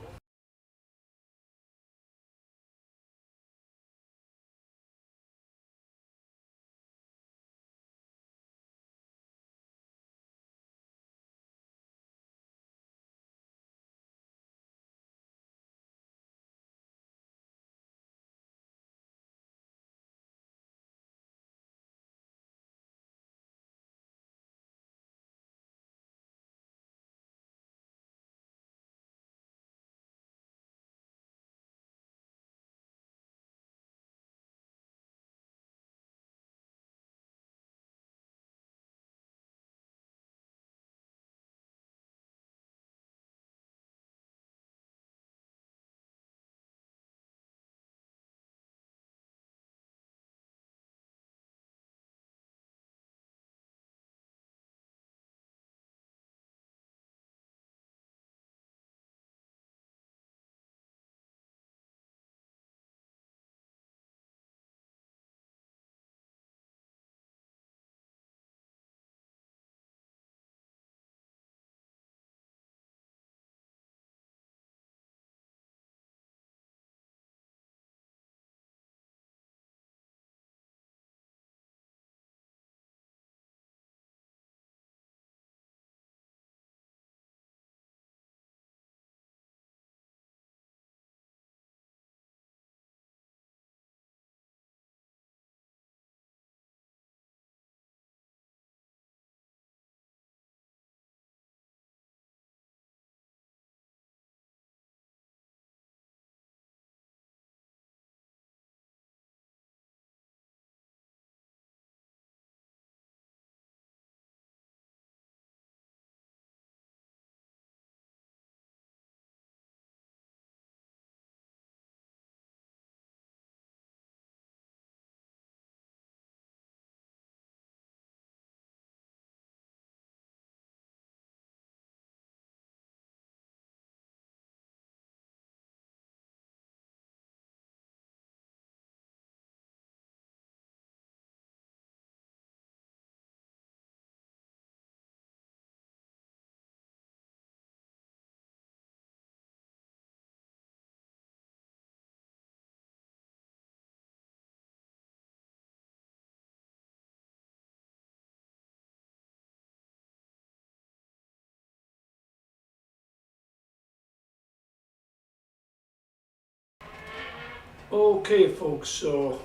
Okay folks, so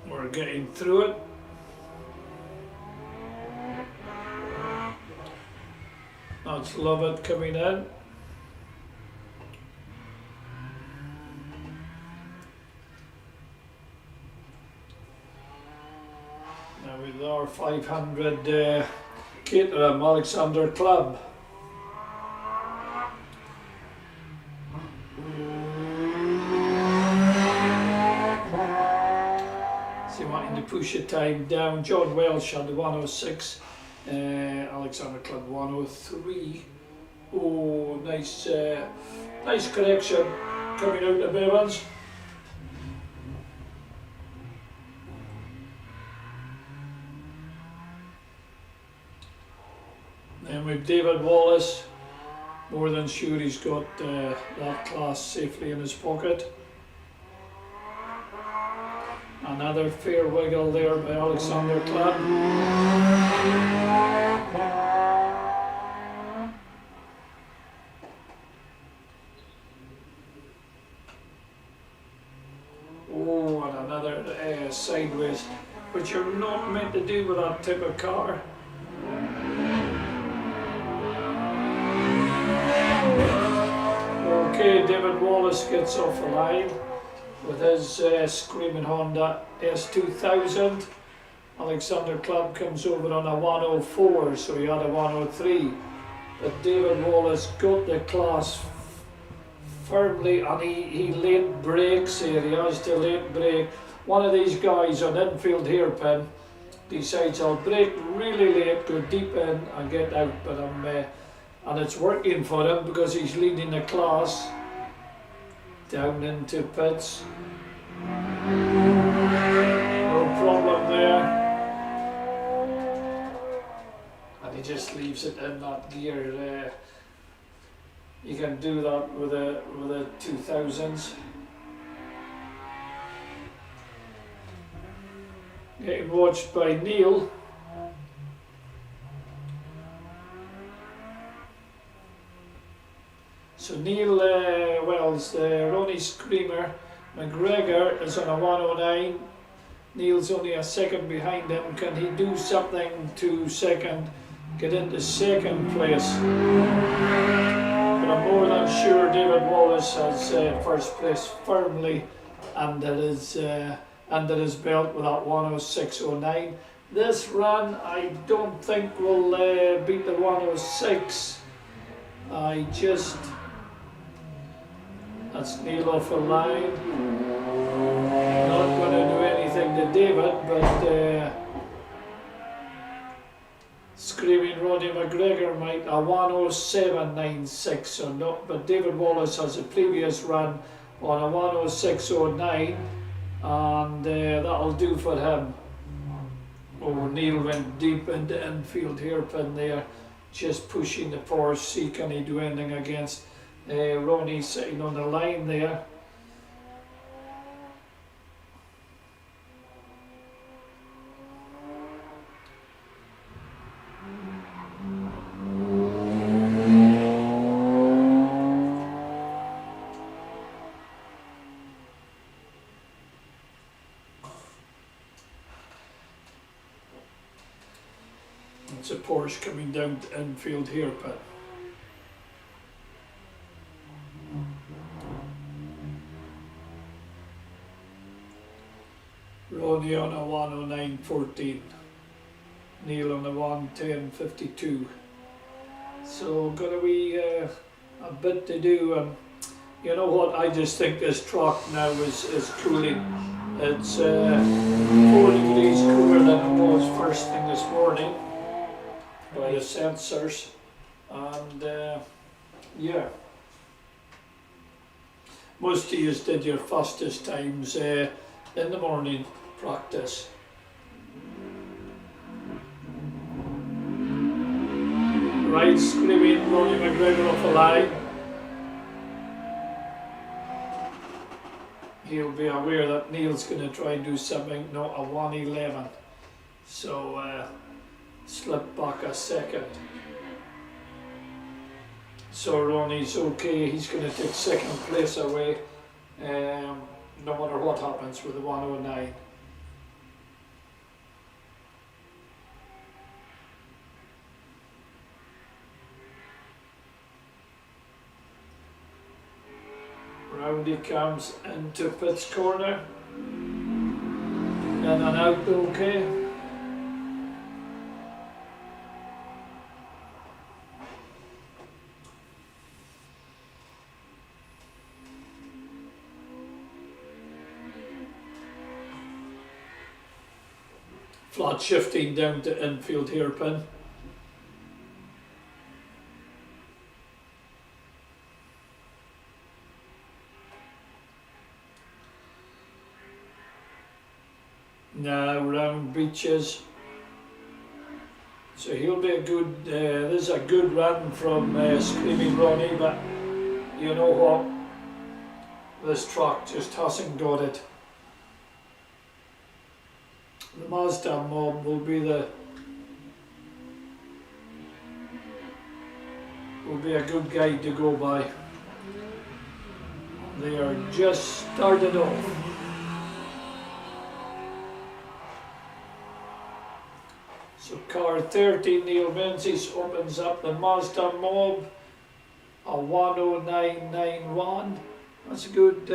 we're getting through it. That's Lovett coming in. Now with our 500 Caithness Alexander Club. So wanting to push the time down. John Welsh on the 106, Alexander Club 103. Oh, nice, nice correction coming out of Evans. Then we've David Wallace, more than sure he's got that class safely in his pocket. Another fair wiggle there by Alexander Club. Oh, and another sideways, which you're not meant to do with that type of car. Okay, David Wallace gets off the line with his screaming Honda S2000. Alexander Club comes over on a 104, so he had a 103. But David Wallace got the class firmly, and he late brakes here. He has to late brake. One of these guys on infield hairpin decides I'll brake really late, go deep in and get out, but and it's working for him because he's leading the class down into pits. No problem there. And he just leaves it in that gear. You can do that with the 2000s. Getting watched by Neil. So Neil Wells, Ronnie Screamer, McGregor is on a 109. Neil's only a second behind him. Can he do something to second, get into second place? But I'm more than sure David Wallace has first place firmly under his belt with that 106.09. This run I don't think will beat the 106. That's Neil off the line. Not going to do anything to David, but Screaming Ronnie McGregor might a 107.96, so not. But David Wallace has a previous run on a 106.09, and that'll do for him. Oh, Neil went deep into infield hairpin there, just pushing the Porsche. See can he do anything against Ronnie sitting on the line there. It's a Porsche coming down to infield hairpin. Ronnie on a 109.14, Neil on a 110.52. So gonna be a bit to do. You know what? I just think this truck now is cooling. It's 4 degrees cooler than it was first thing this morning by the sensors, and yeah. Most of you did your fastest times in the morning practice. Right, Screaming Ronnie McGregor off the line. He'll be aware that Neil's going to try and do something, not a 111. So slip back a second. So Ronnie's okay, he's going to take second place away. no matter what happens with the 109. Round he comes into Pitt's corner. In and out okay. Flat shifting down to infield hairpin. Now round beaches. So he'll be a good, this is a good run from Screaming Ronnie, but you know what? This track just hasn't got it. The Mazda mob will be a good guide to go by. They are just started off. So car 13, Neil Menzies opens up the Mazda mob, a 109.91. That's a good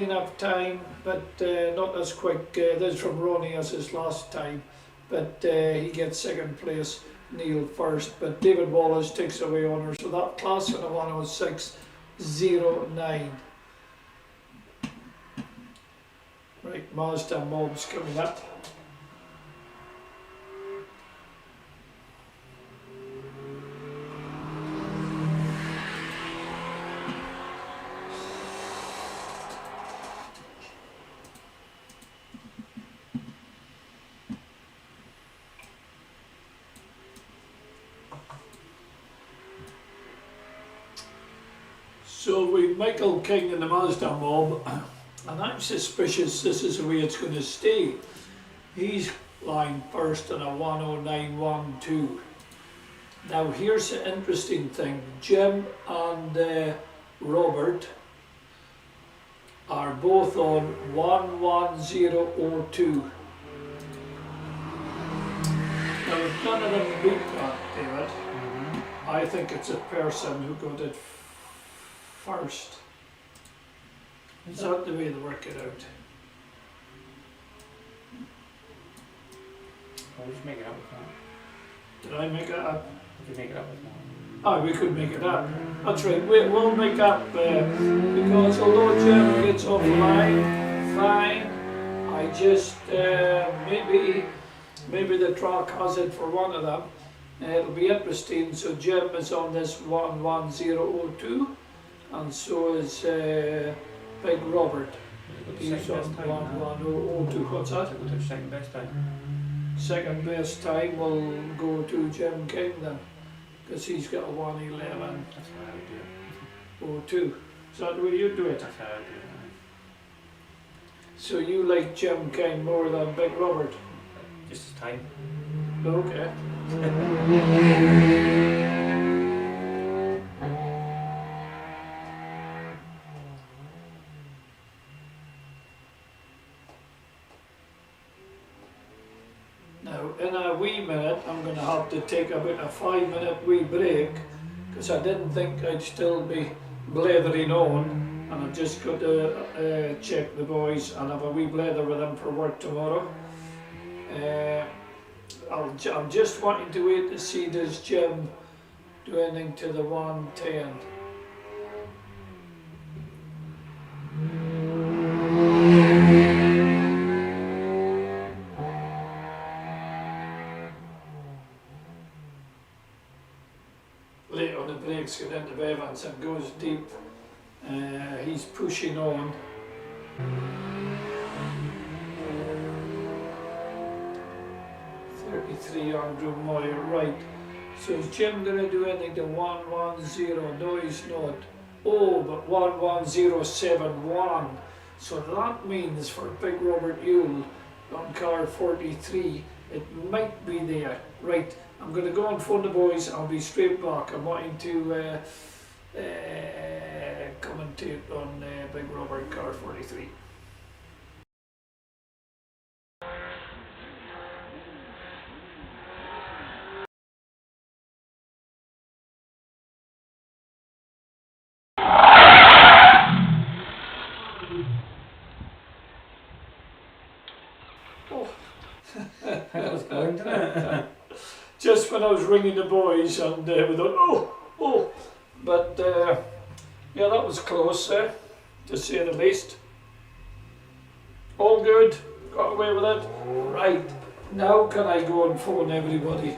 enough time, but not as quick. This is from Ronnie as his last time, but he gets second place, Neil first, but David Wallace takes away honours. So that class in a 106.09. Right, Mazda mob's coming up. So we've Michael King in the Mazda mob, and I'm suspicious this is the way it's going to stay. He's lying first on a 109.12. Now here's the interesting thing. Jim and Robert are both on 110.02. Now if none of them beat that, David, I think it's a person who got it first. Is that the way they work it out? We'll just make it up with that. Did I make it up? We can make it up with that. Oh, we could make it up. That's right, we'll make up because although Jim gets off the line, fine, I just, maybe the track has it for one of them. It'll be interesting. So Jim is on this 110.02. And so is Big Robert. He's on 110.02. What's that? We'll do second best time. Second best time will go to Jim King then, because he's got a 111.02. That's how I would do it. Is that the way you do it? That's how I would do it. So you like Jim King more than Big Robert? Just as time. Okay. Now, in a wee minute, I'm going to have to take about a 5-minute wee break because I didn't think I'd still be blethering on, and I've just got to check the boys and have a wee blether with them for work tomorrow. I'm just wanting to wait to see does Jim do anything to the 110. Late on the brakes, get into Evans and goes deep. He's pushing on. Andrew Moyer, right. So is Jim going to do anything to 110? No, he's not. Oh, but 11071. So that means for Big Robert Yule on car 43, it might be there. Right, I'm going to go and phone the boys. I'll be straight back. I'm wanting to commentate on big rubber car 43. That was going, didn't it? Just when I was ringing the boys and we thought, oh, but yeah, that was close, to say the least. All good, got away with it. Right, now can I go and phone everybody?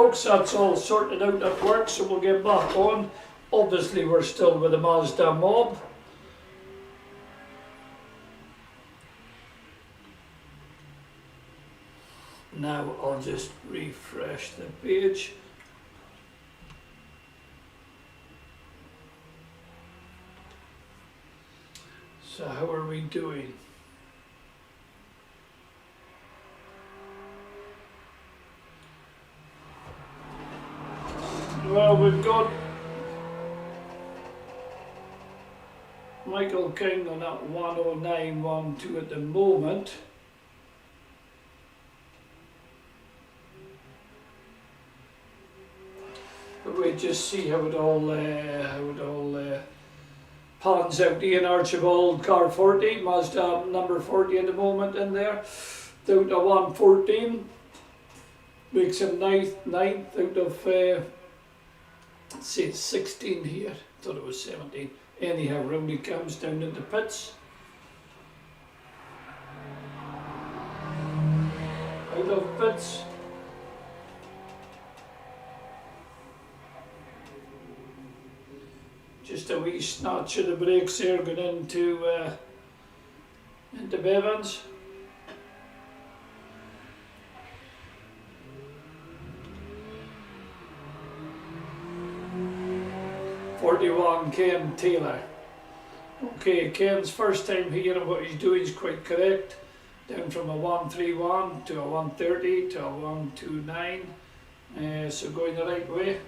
folks, that's all sorted out at work, so we'll get back on. Obviously we're still with the Mazda mob. Now I'll just refresh the page. So how are we doing? Well, we've got Michael King on that 109.12 at the moment. But we just see how it all pans out. Ian Archibald, car 40, Mazda number 40 at the moment in there, down to 114. Makes him ninth out of say 16 here. Thought it was 17. Anyhow, round he comes down into pits. Out of pits. Just a wee snatch of the brakes there going into Bevans. Ken Taylor. Okay, Ken's first time here and what he's doing is quite correct. Down from a 131 to a 130 to a 129. So going the right way.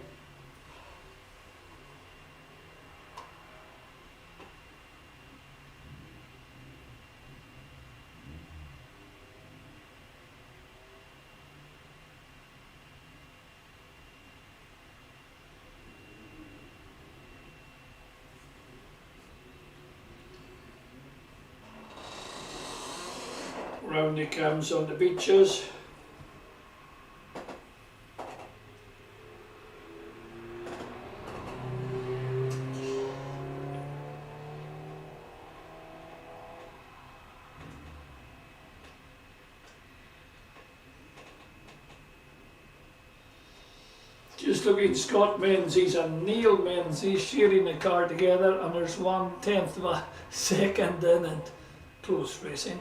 Round he comes on the beaches. Just looking, Scott Menzies and Neil Menzies sharing the car together, and there's 1/10 of a second in it. Close racing.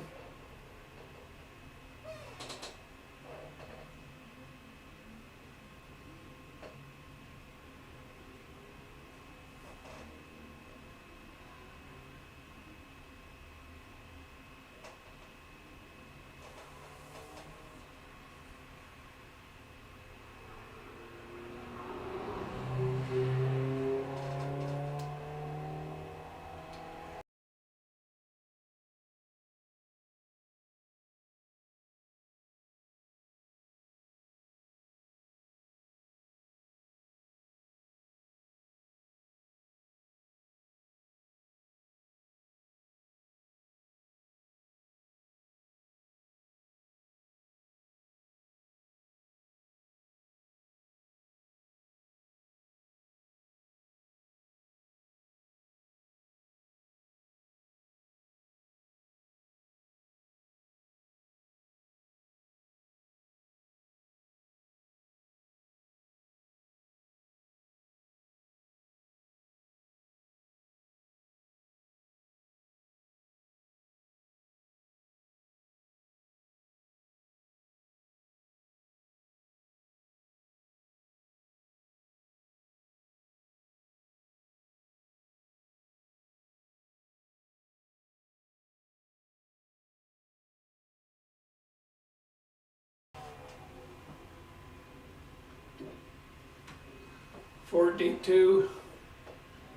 .42,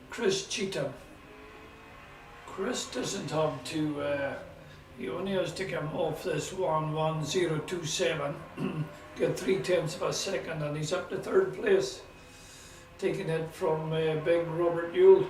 Chris Cheetham. Chris doesn't have to, he only has to come off this 11027, get 3/10 of a second, and he's up to third place, taking it from big Robert Yule.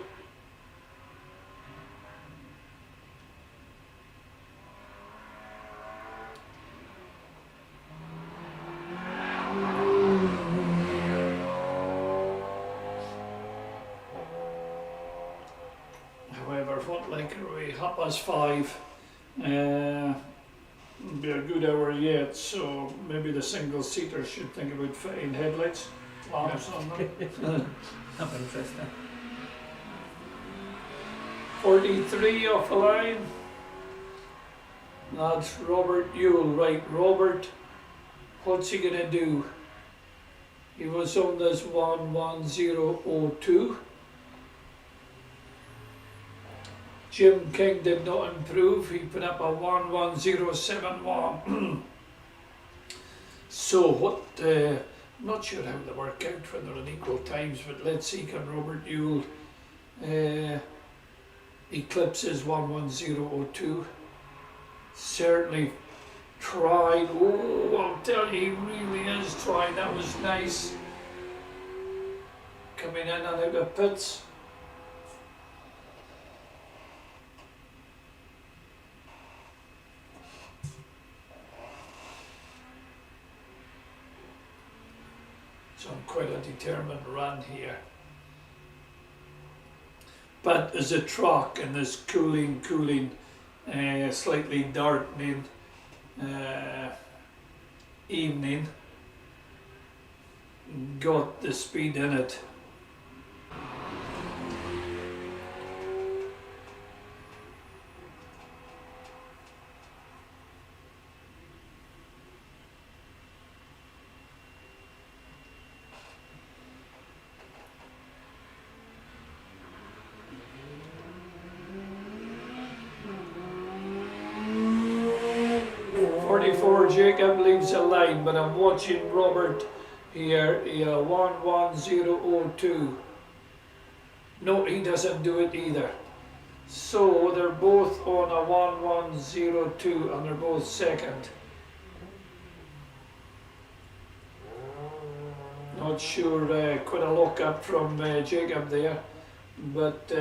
However, what like are we? 5:30. It'll be a good hour yet, so maybe the single seaters should think about fitting headlights, lamps on them. That'd be interesting. 43 off the line. That's Robert Yule. Right, Robert, what's he gonna do? He was on this 11002. Jim King did not improve. He put up a 11071. So what? I'm not sure how they work out when they're on equal times, but let's see, can Robert Yule eclipse his 11002? Certainly tried. Oh, I'll tell you, he really is trying. That was nice. Coming in and out of pits. So I'm quite a determined run here. But as a truck in this cooling, slightly darkening evening, got the speed in it. Jacob leaves the line, but I'm watching Robert here, 11002. No, he doesn't do it either. So they're both on a 1102 and they're both second. Not sure, quite a look up from Jacob there, but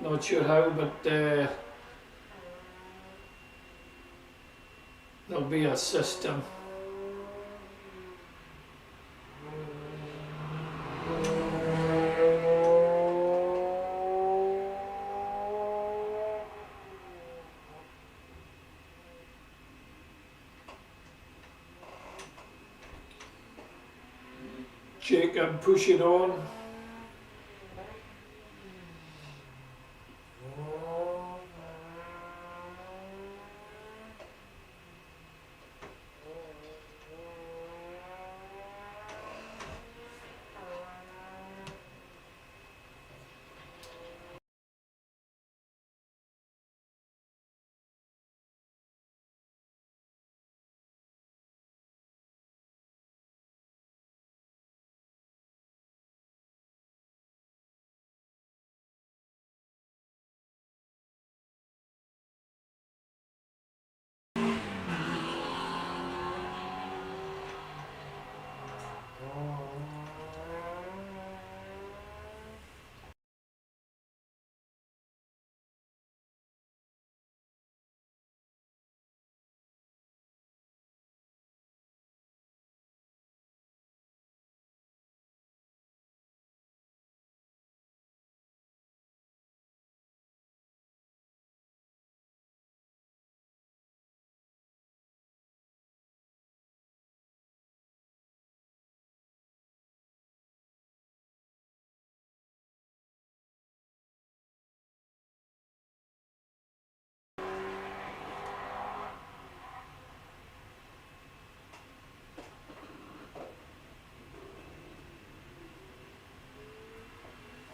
not sure how, but there'll be a system. Jacob pushing on.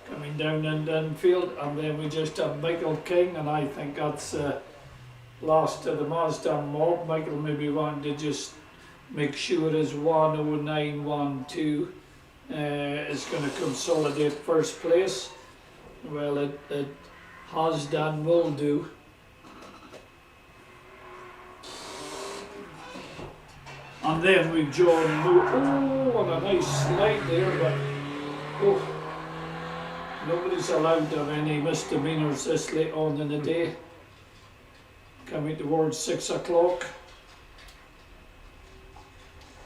Coming down in Dunfield, and then we just have Michael King, and I think that's last of the Mazda mob. Michael maybe wanted to just make sure his 10912 is going to consolidate first place. Well, it has done, will do. And then we've John Moore. Oh, and a nice slide there, but oh, nobody's allowed to have any misdemeanors this late on in the day. Coming towards 6 o'clock.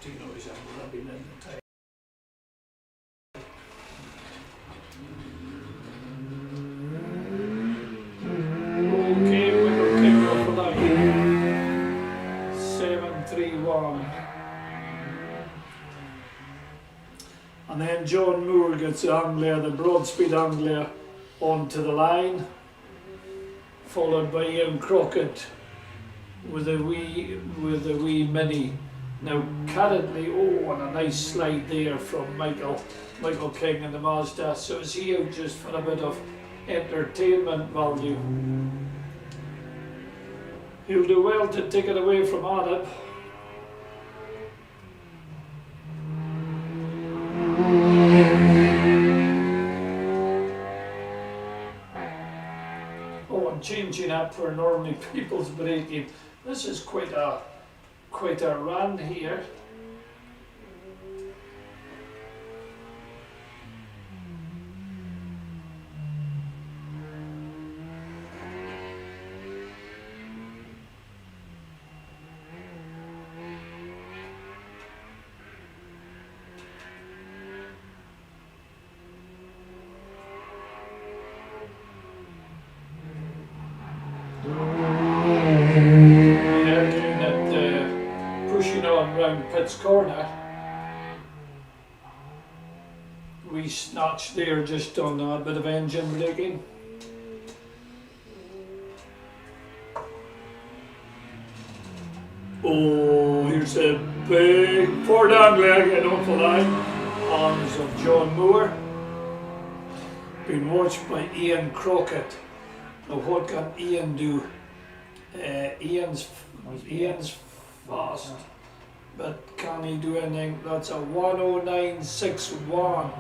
Tino is rubbing in the time. Okay, we'll kick off the line. And then John Moore gets the Anglia, the broad-speed Anglia, onto the line, followed by Ian Crockett with a wee mini. Now currently, and a nice slide there from Michael King in the Mazda. So is he out just for a bit of entertainment value? He'll do well to take it away from Arab. Oh, I'm changing up where normally people's braking. This is quite a run here. Pitts corner, we snatched there just on a bit of engine braking. Oh, here's a big Ford Anglia getting off the line. Arms of John Moore. Been watched by Ian Crockett. Now what can Ian do? Ian's fast. But can he do anything? That's a 109.61.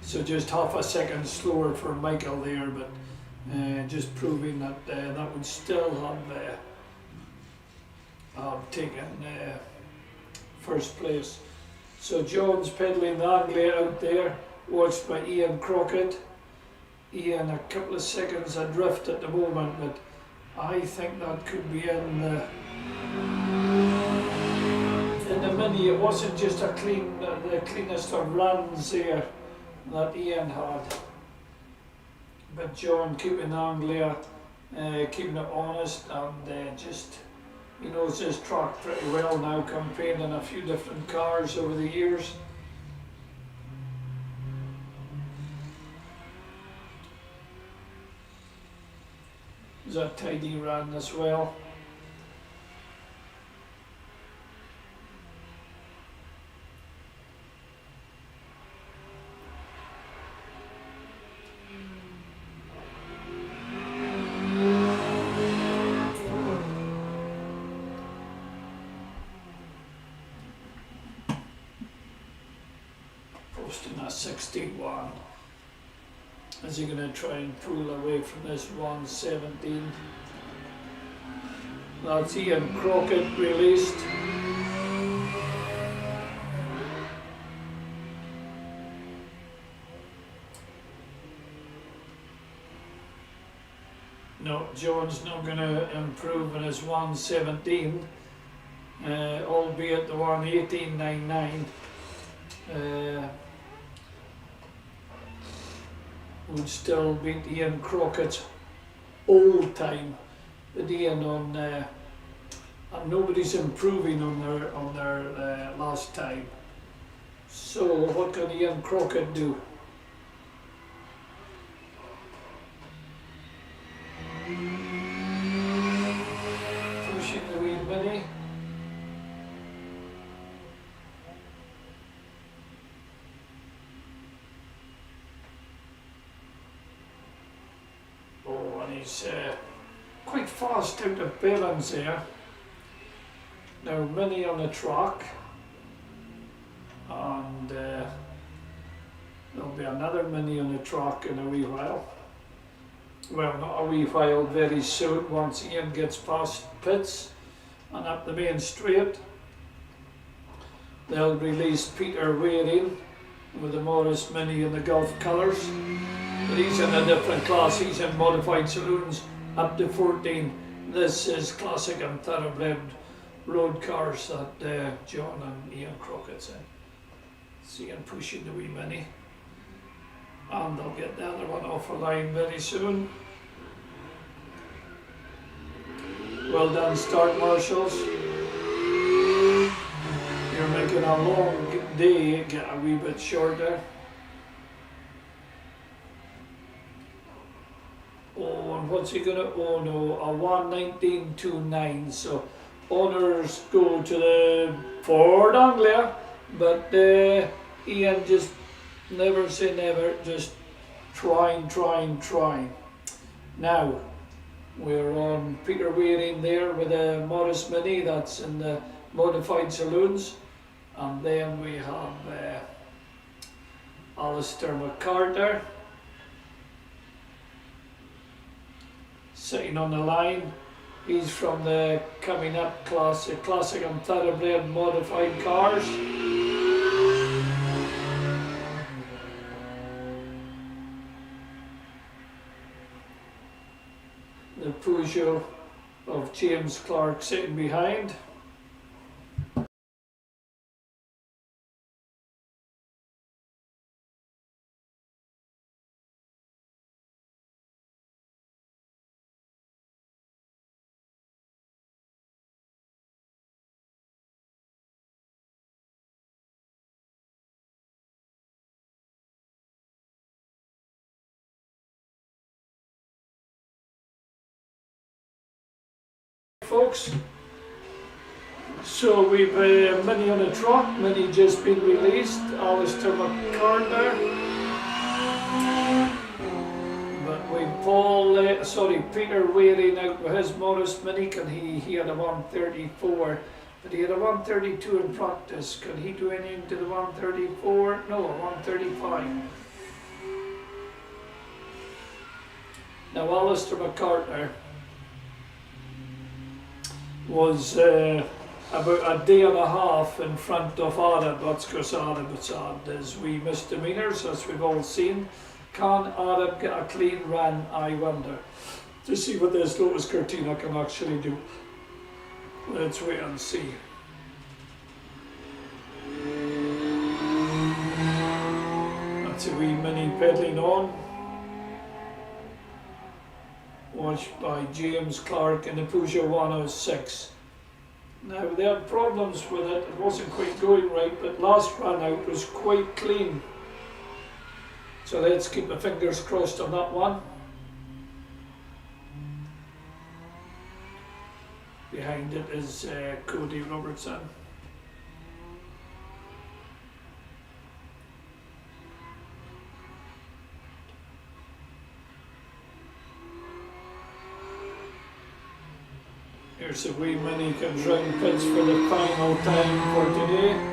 So just half a second slower for Michael there, but just proving that that would still have taken first place. So John's pedaling the Anglia out there, watched by Ian Crockett. Ian a couple of seconds adrift at the moment, but I think that could be in the mini. It wasn't just the cleanest of runs there that Ian had. But John keeping the Anglia, keeping it honest, and just he knows his track pretty well now, campaigning a few different cars over the years. It's a tidy run as well. Posting a 61. Is he going to try and pull away from this 117? That's Ian Crockett released. No, John's not going to improve in his 117, albeit the 118.99 would still beat Ian Crockett's old time. But Ian and nobody's improving on their last time. So what can Ian Crockett do? Pushing the wee mini. Oh, and he's quite fast out of balance there. Now mini on the track, and there'll be another mini on the track in a wee while. Well, not a wee while, very soon, once Ian gets past Pitts and up the main straight. They'll release Peter Waring with the Morris Mini in the Gulf colours. But he's in a different class, he's in modified saloons up to 14. This is classic and thoroughbred road cars that John and Ian Crockett's in. See him pushing the wee mini. And they'll get the other one off the line very soon. Well done, start marshals. You're You're making a long day get a wee bit shorter. Oh, and what's he gonna? Oh no, a 1:19.29. So honours go to the Ford Anglia, but Ian just never say never, just trying. Now we're on Peter Waring there with a Morris Mini that's in the modified saloons, and then we have Alistair McCarter sitting on the line. He's from the coming up classic and thoroughbred modified cars. The Peugeot of James Clark sitting behind. Folks, so we've Mini on a truck, Mini just been released, Alistair McCarter, but we Peter Waring out with his Morris Mini. Can he had a 134, but he had a 132 in practice. Can he do anything to the 134? No, a 135. Now Alistair McCarter was about a day and a half in front of Arab. That's because Arab had his wee misdemeanours, as we've all seen. Can Arab get a clean run, I wonder? To see what this Lotus Cortina can actually do. Let's wait and see. That's a wee Mini pedaling on. Watched by James Clark in the Peugeot 106. Now they had problems with it, it wasn't quite going right, but last run out was quite clean. So let's keep the fingers crossed on that one. Behind it is Cody Robertson. Here's a wee Mini comes round pits for the final time for today.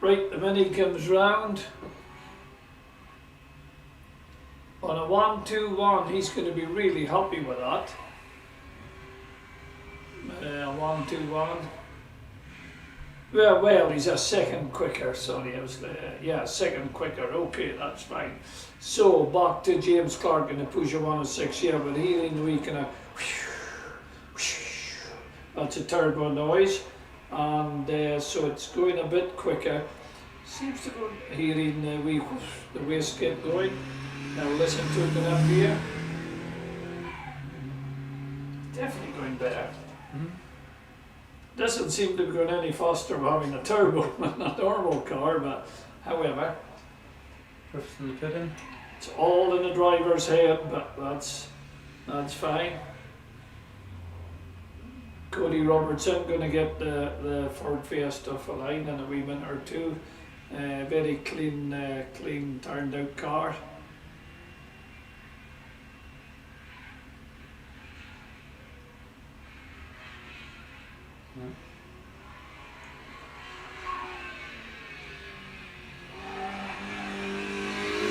Right, the Mini comes round on a 1-2-1. He's going to be really happy with that. 1-2-1. Well, he's a second quicker. Sorry, I was second quicker. Okay, that's fine. So back to James Clark in the Peugeot 106. Yeah, but hearing we kind of that's a turbo noise, and so it's going a bit quicker. Seems to go hearing the wastegate going. Now listen to it up here. Definitely going better. Doesn't seem to be going any faster with having a turbo than a normal car, but however, it's all in the driver's head, but that's fine. Cody Robertson going to get the Ford Fiesta for line in a wee minute or two. Very clean turned out car.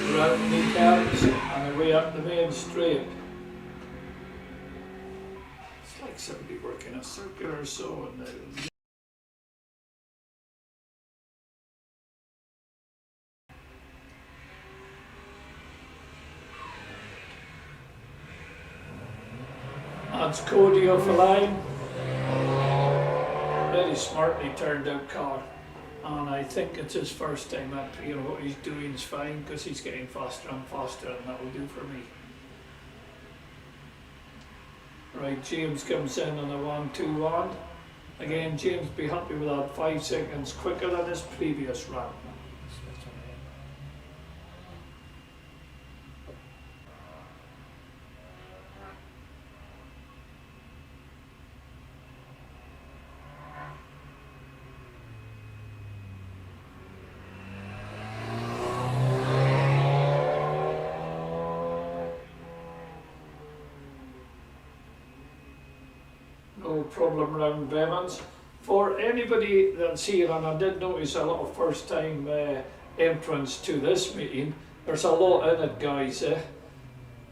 We're out in the cabs and away up the main straight. It's like somebody working a circuit or so. And That's Cody off the line. Very smartly turned out car. And I think it's his first time up. You know, what he's doing is fine because he's getting faster and faster, and that will do for me. Right, James comes in on a 1-2-1. Again, James be happy with that, 5 seconds quicker than his previous run. No problem round Bevans. For anybody that's here, and I did notice a lot of first time entrants to this meeting, there's a lot in it, guys.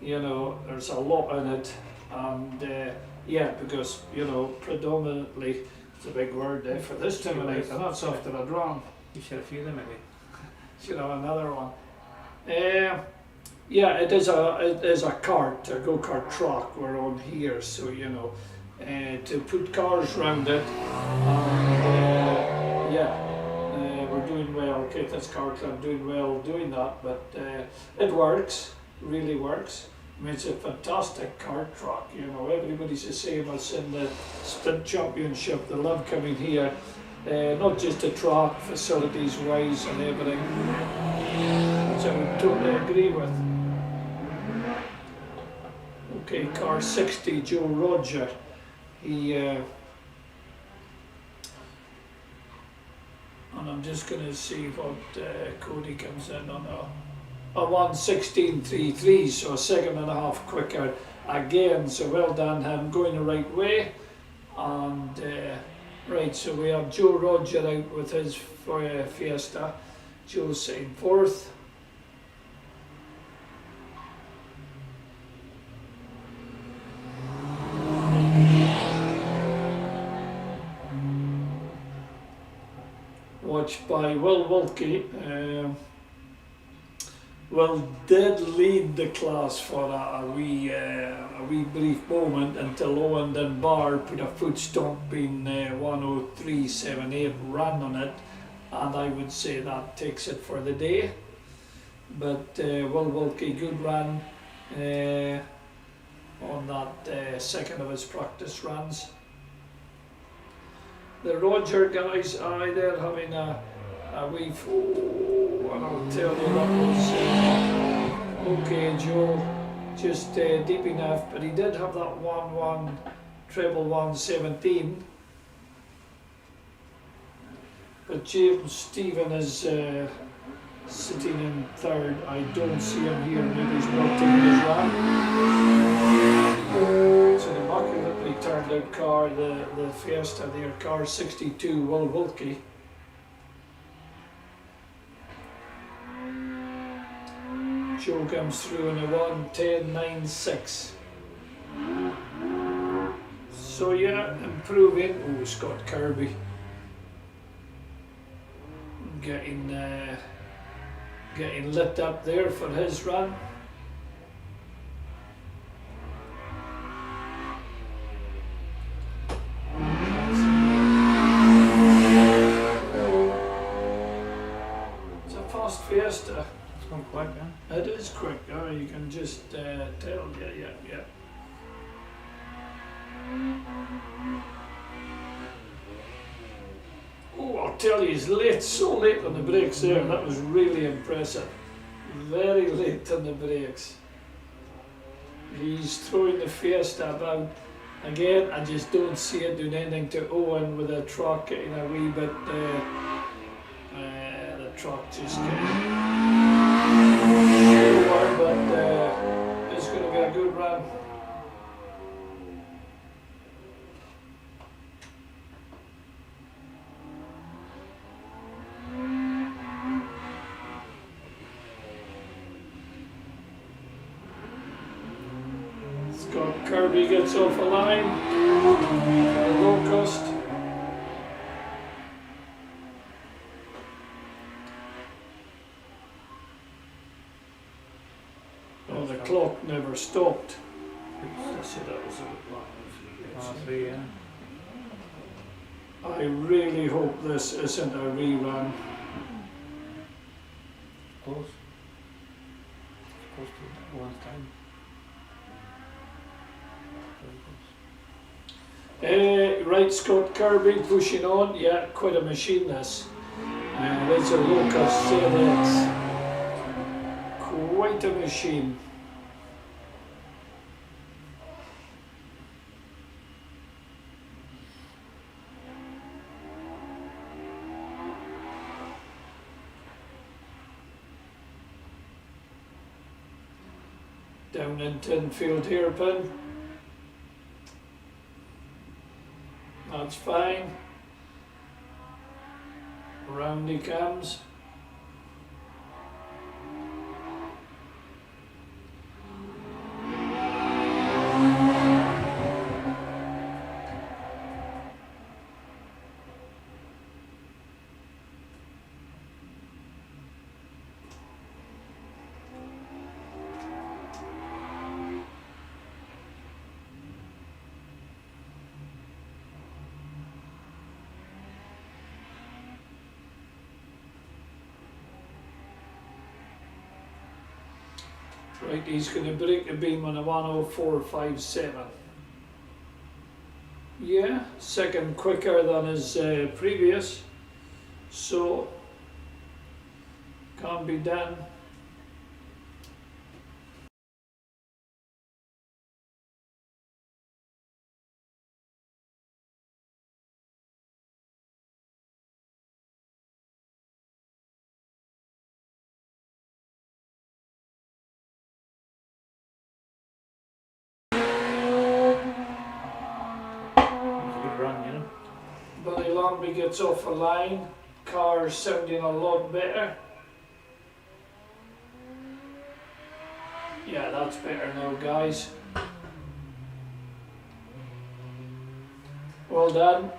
You know, there's a lot in it, and yeah, because, you know, predominantly, it's a big word for this time of night, and that's after a drawn. You should have a few of them maybe. Should have another one. Yeah, it is a cart, a go-kart track we're on here, so you know, to put cars around it, and yeah, we're doing well. Caithness Car Club doing well doing that, but it works, really works. I mean, it's a fantastic kart track, you know, everybody's the same as in the Sprint Championship. They love coming here, not just the track, facilities wise and everything, which I would totally agree with. Okay, car 60, Joe Roger. He, and I'm just going to see what Cody comes in on a 1:16.33, so a second and a half quicker again, so well done him, going the right way. And right, so we have Joe Roger out with his Fiesta. Joe's sitting fourth. Watched by Will Wilkie. Will did lead the class for a wee brief moment until Owen Dunbar put a foot stomp in 1:03.78 run on it, and I would say that takes it for the day. But Will Wilkie, good run on that second of his practice runs. The Roger guys, they're having a wee and I'll tell you that was okay, Joe, just deep enough, but he did have that 1-1 treble 1:17. But James Stephen is sitting in third. I don't see him here, maybe he's not taking his run. It's an immaculately turned out car, the Fiesta there, car 62, Will Wilkie. Joe comes through in a 1:10.96. So yeah, improving. Oh, Scott Kirby getting lit up there for his run. It's a fast Fiesta. It's gone quick, yeah? It is quick, you can just tell, yeah. Oh, I'll tell you, he's late, so late on the brakes there, that was really impressive. Very late on the brakes. He's throwing the Fiesta about. Again, I just don't see it doing anything to Owen with the truck getting a wee bit, the truck just getting slower, but it's going to be a good run. Scott Kirby gets off a line, low cost. Oh, the clock never stopped. I said that was a bit long. R3, yeah. I really hope this isn't a rerun. Close. Close to one time. Right, Scott Kirby pushing on. Yeah, quite a machine this. There's a Lucas ZX. Quite a machine. Down in Tinfield hairpin. That's fine. Round he comes. Right, he's going to break the beam on a 104.57. Yeah, second quicker than his previous, so can't be done. Billy Longby gets off a line, car sounding a lot better. Yeah, that's better now, guys. Well done.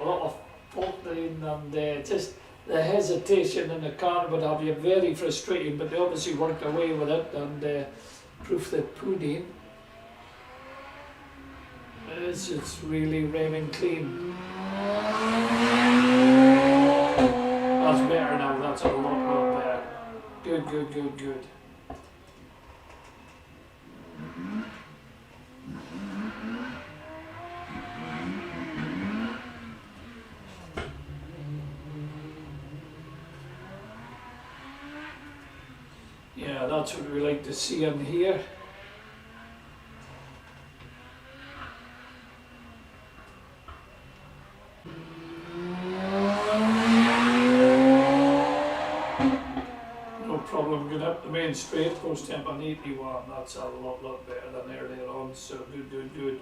A lot of faltering and just the hesitation in the car would have you very frustrating, but they obviously worked away with it and proof the pudding. It's really raining clean. That's better now, that's a lot better. Good, good, good, good. Yeah, that's what we like to see in here. Problem going up the main straight, post temp on 81, that's a lot better than earlier on, so good, good, good.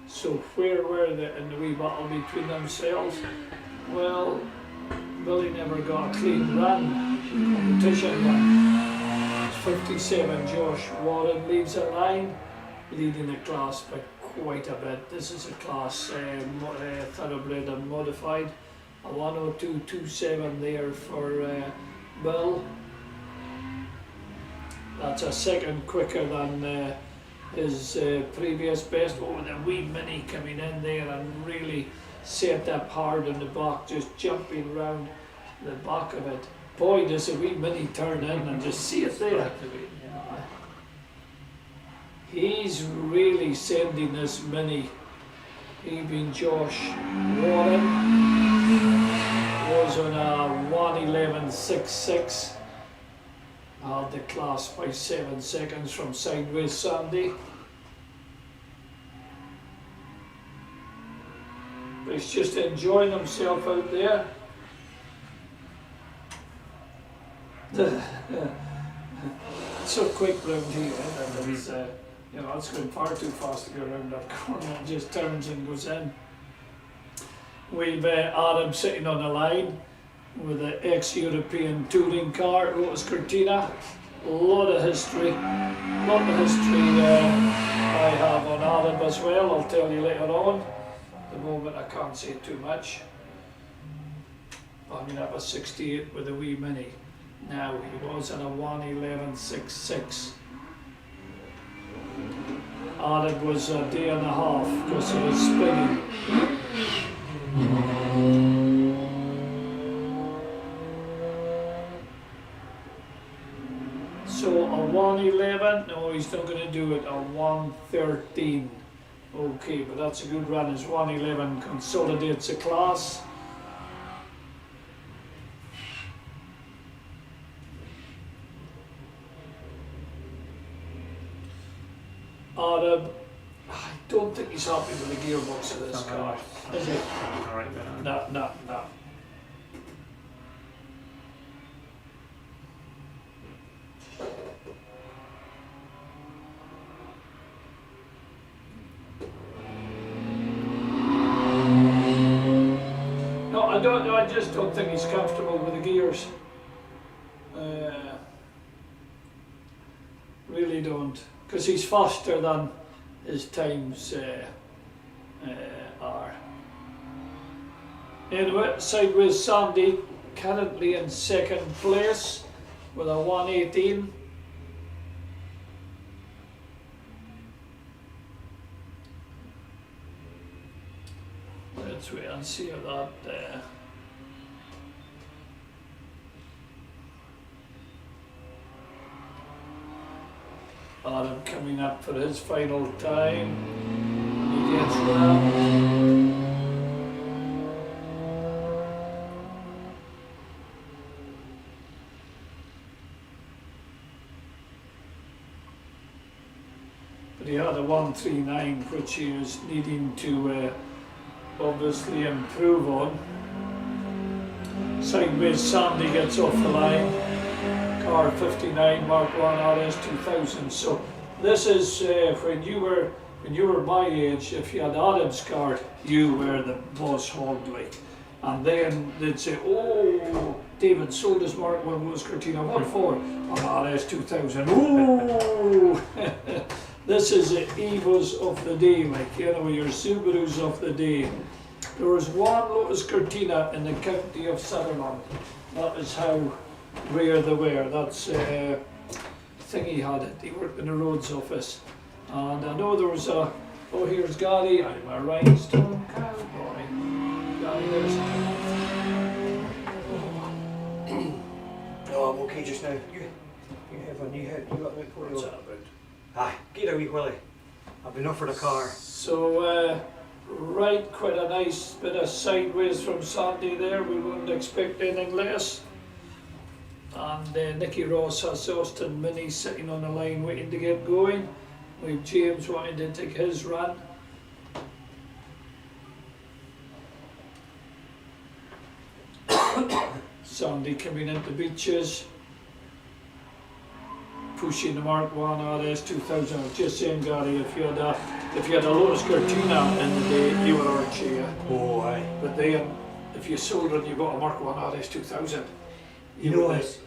So where were they in the wee battle between themselves? Well, Billy never got a clean run, competition run. 57, Josh Warren leads a line, leading the class by quite a bit. This is a class thoroughbred and modified. A 102.27 there for Bill. That's a second quicker than his previous best. Oh, the wee mini coming in there and really set up hard in the back, just jumping around the back of it. Boy, does a wee mini turn in and just see it there. He's really sending this mini. Even Josh Warren was on a 1:11.66. Had the class by 7 seconds from Sideways Sandy. But he's just enjoying himself out there. It's so quick round here, and it's, you know, it's going far too fast to go around that corner. It just turns and goes in. We've Adam sitting on the line with an ex-European touring car, Lotus Cortina. A lot of history I have on Adam as well, I'll tell you later on. At the moment I can't say too much. I mean, I was 68 with a wee mini. Now he was on a 1:11.66. and it was a day and a half because it was spinning. So a 111, no, he's not going to do it. A 113, okay, but that's a good run. His 111 consolidates a class. Adam, I don't think he's happy with the gearbox of this car, is he? Alright, No, no, no. No, I don't. I just don't think he's comfortable with the gears. Really don't, because he's faster than his times are. Anyway, Sideways Sandy currently in second place with a 118. Let's wait and see how that. Adam coming up for his final time. He gets that. But he had a 139, which he was needing to obviously improve on. Sideways Sandy gets off the line. Car 59 Mark 1 RS 2000. So this is when you were my age. If you had Adam's car, you were the boss Hogley, and then they'd say, "Oh, David sold his Mark 1 Willis Cortina. What for?" "On RS 2000. Ooh. This is the Evos of the day, like, you know, your Subarus of the day. There was one Lotus Cortina in the county of Sutherland. That is how rare they were. That's thing he had it. He worked in the roads office. And I know there was a, oh, here's Gary, I'm a rhinestone cowboy. Gary, there's No, I'm okay just now. You have a new head. You got that what's that about? Aye, get a wee Willie. I've been offered a car. So, right, quite a nice bit of sideways from Sandy there. We wouldn't expect anything less. And Nicky Ross has Austin Mini sitting on the line waiting to get going. We've James wanting to take his run. Sandy coming into beaches. Pushing the Mark 1 RS 2000. I was just saying, Gary, if you had a Lotus Cortina in the day, you were Archie. Oh, aye. But then, if you sold it and you got a Mark 1 RS 2000, You know were us.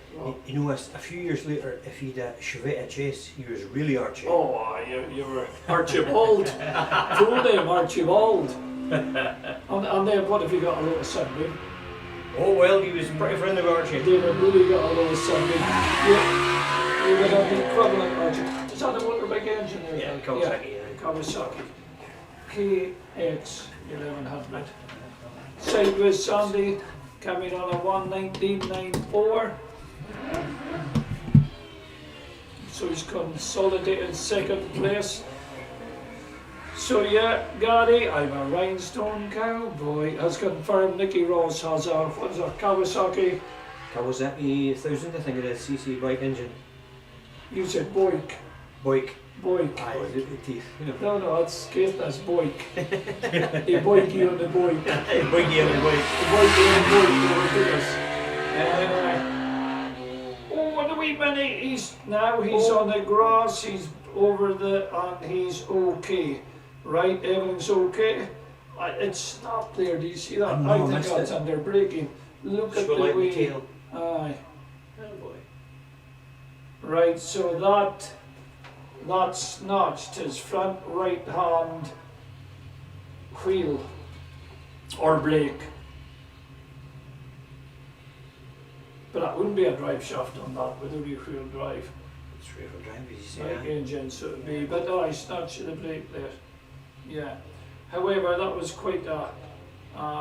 You know us. A few years later, if he'd a Chevette Chase, he was really Archie. Oh, you were Archibald. Full name Archibald. And then what if you got a Lotus Sunbeam? Oh well, he was pretty friendly with Archie. David really got a Lotus Sunbeam. You would have the equivalent Archie. Is that a Motorbike engine there? Yeah, Kawasaki. Yeah, Kawasaki. KX 1100. Sideways Sandy coming on a 119.94. So he's consolidated second place. So yeah, Gary, I'm a rhinestone cowboy, has confirmed Nicky Ross has our, what is our Kawasaki? Kawasaki 1000, I think it is, CC bike engine. You said Boyk. Boyk. Boyk. Aye, the teeth, you know. No, it's Caithness, Boyk. He Boyky on the Boyk. Boyky on the bike. The Boyky on the Boyk, they were doing us. Oh, and the wee minute, he's on the grass, he's over the, and he's okay. Right, everything's okay. It's stopped there, do you see that? No, I think that's under braking. Look at the way. tail. Aye. Oh boy. Right, so that's notched his front right hand wheel or brake. But that wouldn't be a drive shaft on that with a rear wheel drive. It's rear wheel drive, as you say. Like aye. engine, so it'd be, but I snatched the brake there. Yeah. However, that was quite a.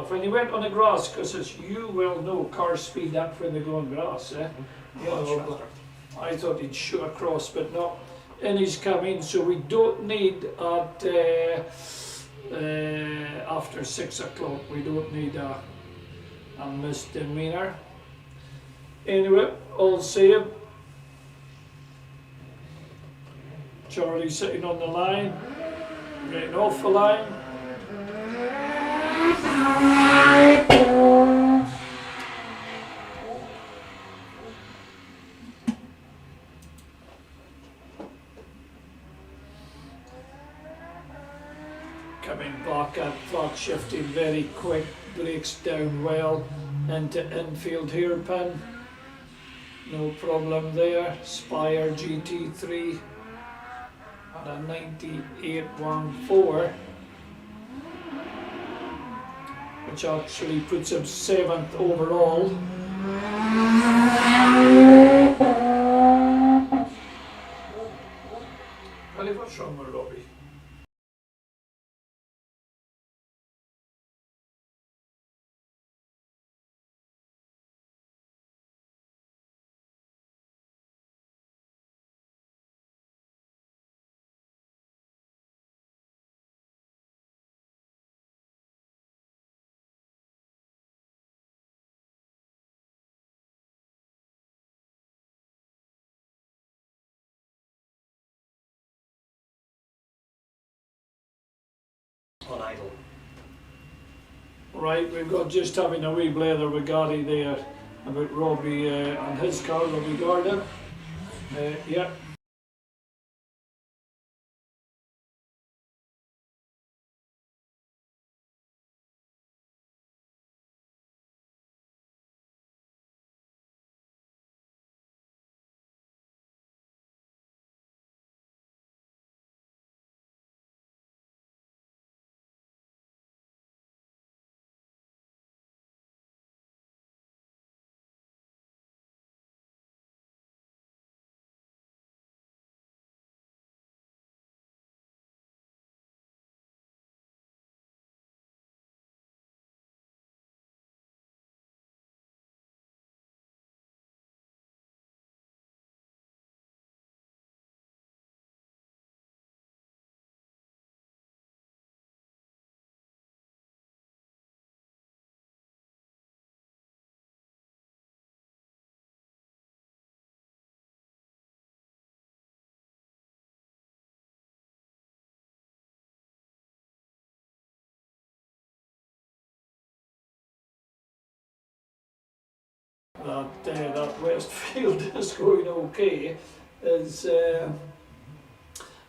When he went on the grass, because as you well know, cars speed up when they go on grass, eh? You know, I thought he'd shoot across, but not. And he's come in, so we don't need at after 6 o'clock. We don't need a misdemeanor. Anyway, all saved. Charlie sitting on the line, getting off the line. Coming back up, back shifting very quick, brakes down well into infield hairpin. No problem there. Spire GT3 at a 98.14, which actually puts him 7th overall. Well, what's wrong with Robbie? On idle. Right, we've got just having a wee blather with Gary there about Robbie and his car, Robbie Gardner. Yeah. That Westfield is going okay. Is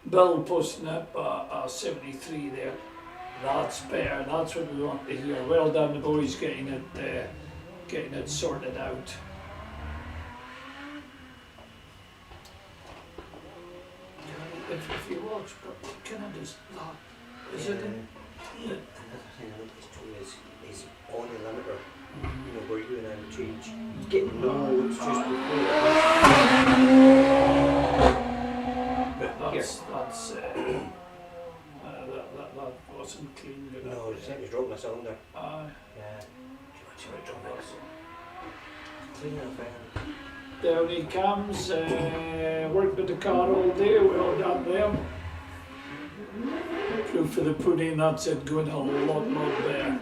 Bill posting up a 73 there. That's better. That's what we want to hear. Well done, the boys, getting it sorted out. If you watch, but Canada's that is it? Another thing I noticed too is on the limiter. You know, where you and I would change. He's getting low, it's just before that wasn't clean. No, it's like he's dropping a cylinder. Aye. Yeah. Too much of it, clean enough. Down he comes, worked with the car all day, well done them. Proof of the pudding, that's it, going a lot better.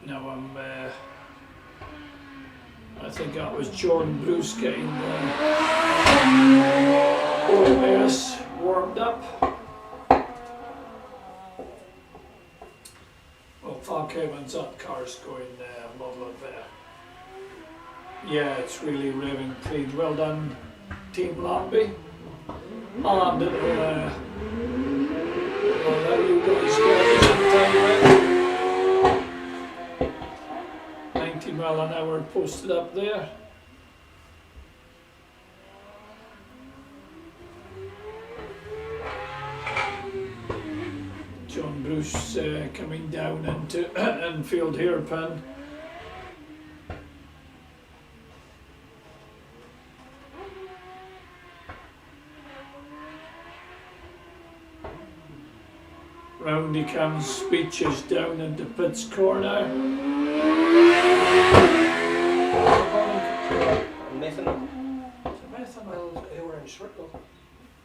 Now I think that was John Bruce getting the OS warmed up. Well, fuck heavens, that car's going a lot better. Yeah, it's really revving clean. Well done, Team Lambie. And well, there you guys go, sometime 90 mile an hour posted up there. John Bruce coming down into infield hairpin. Round he comes, speeches down into Pitt's corner. Methanol. Methanol. They were in circle.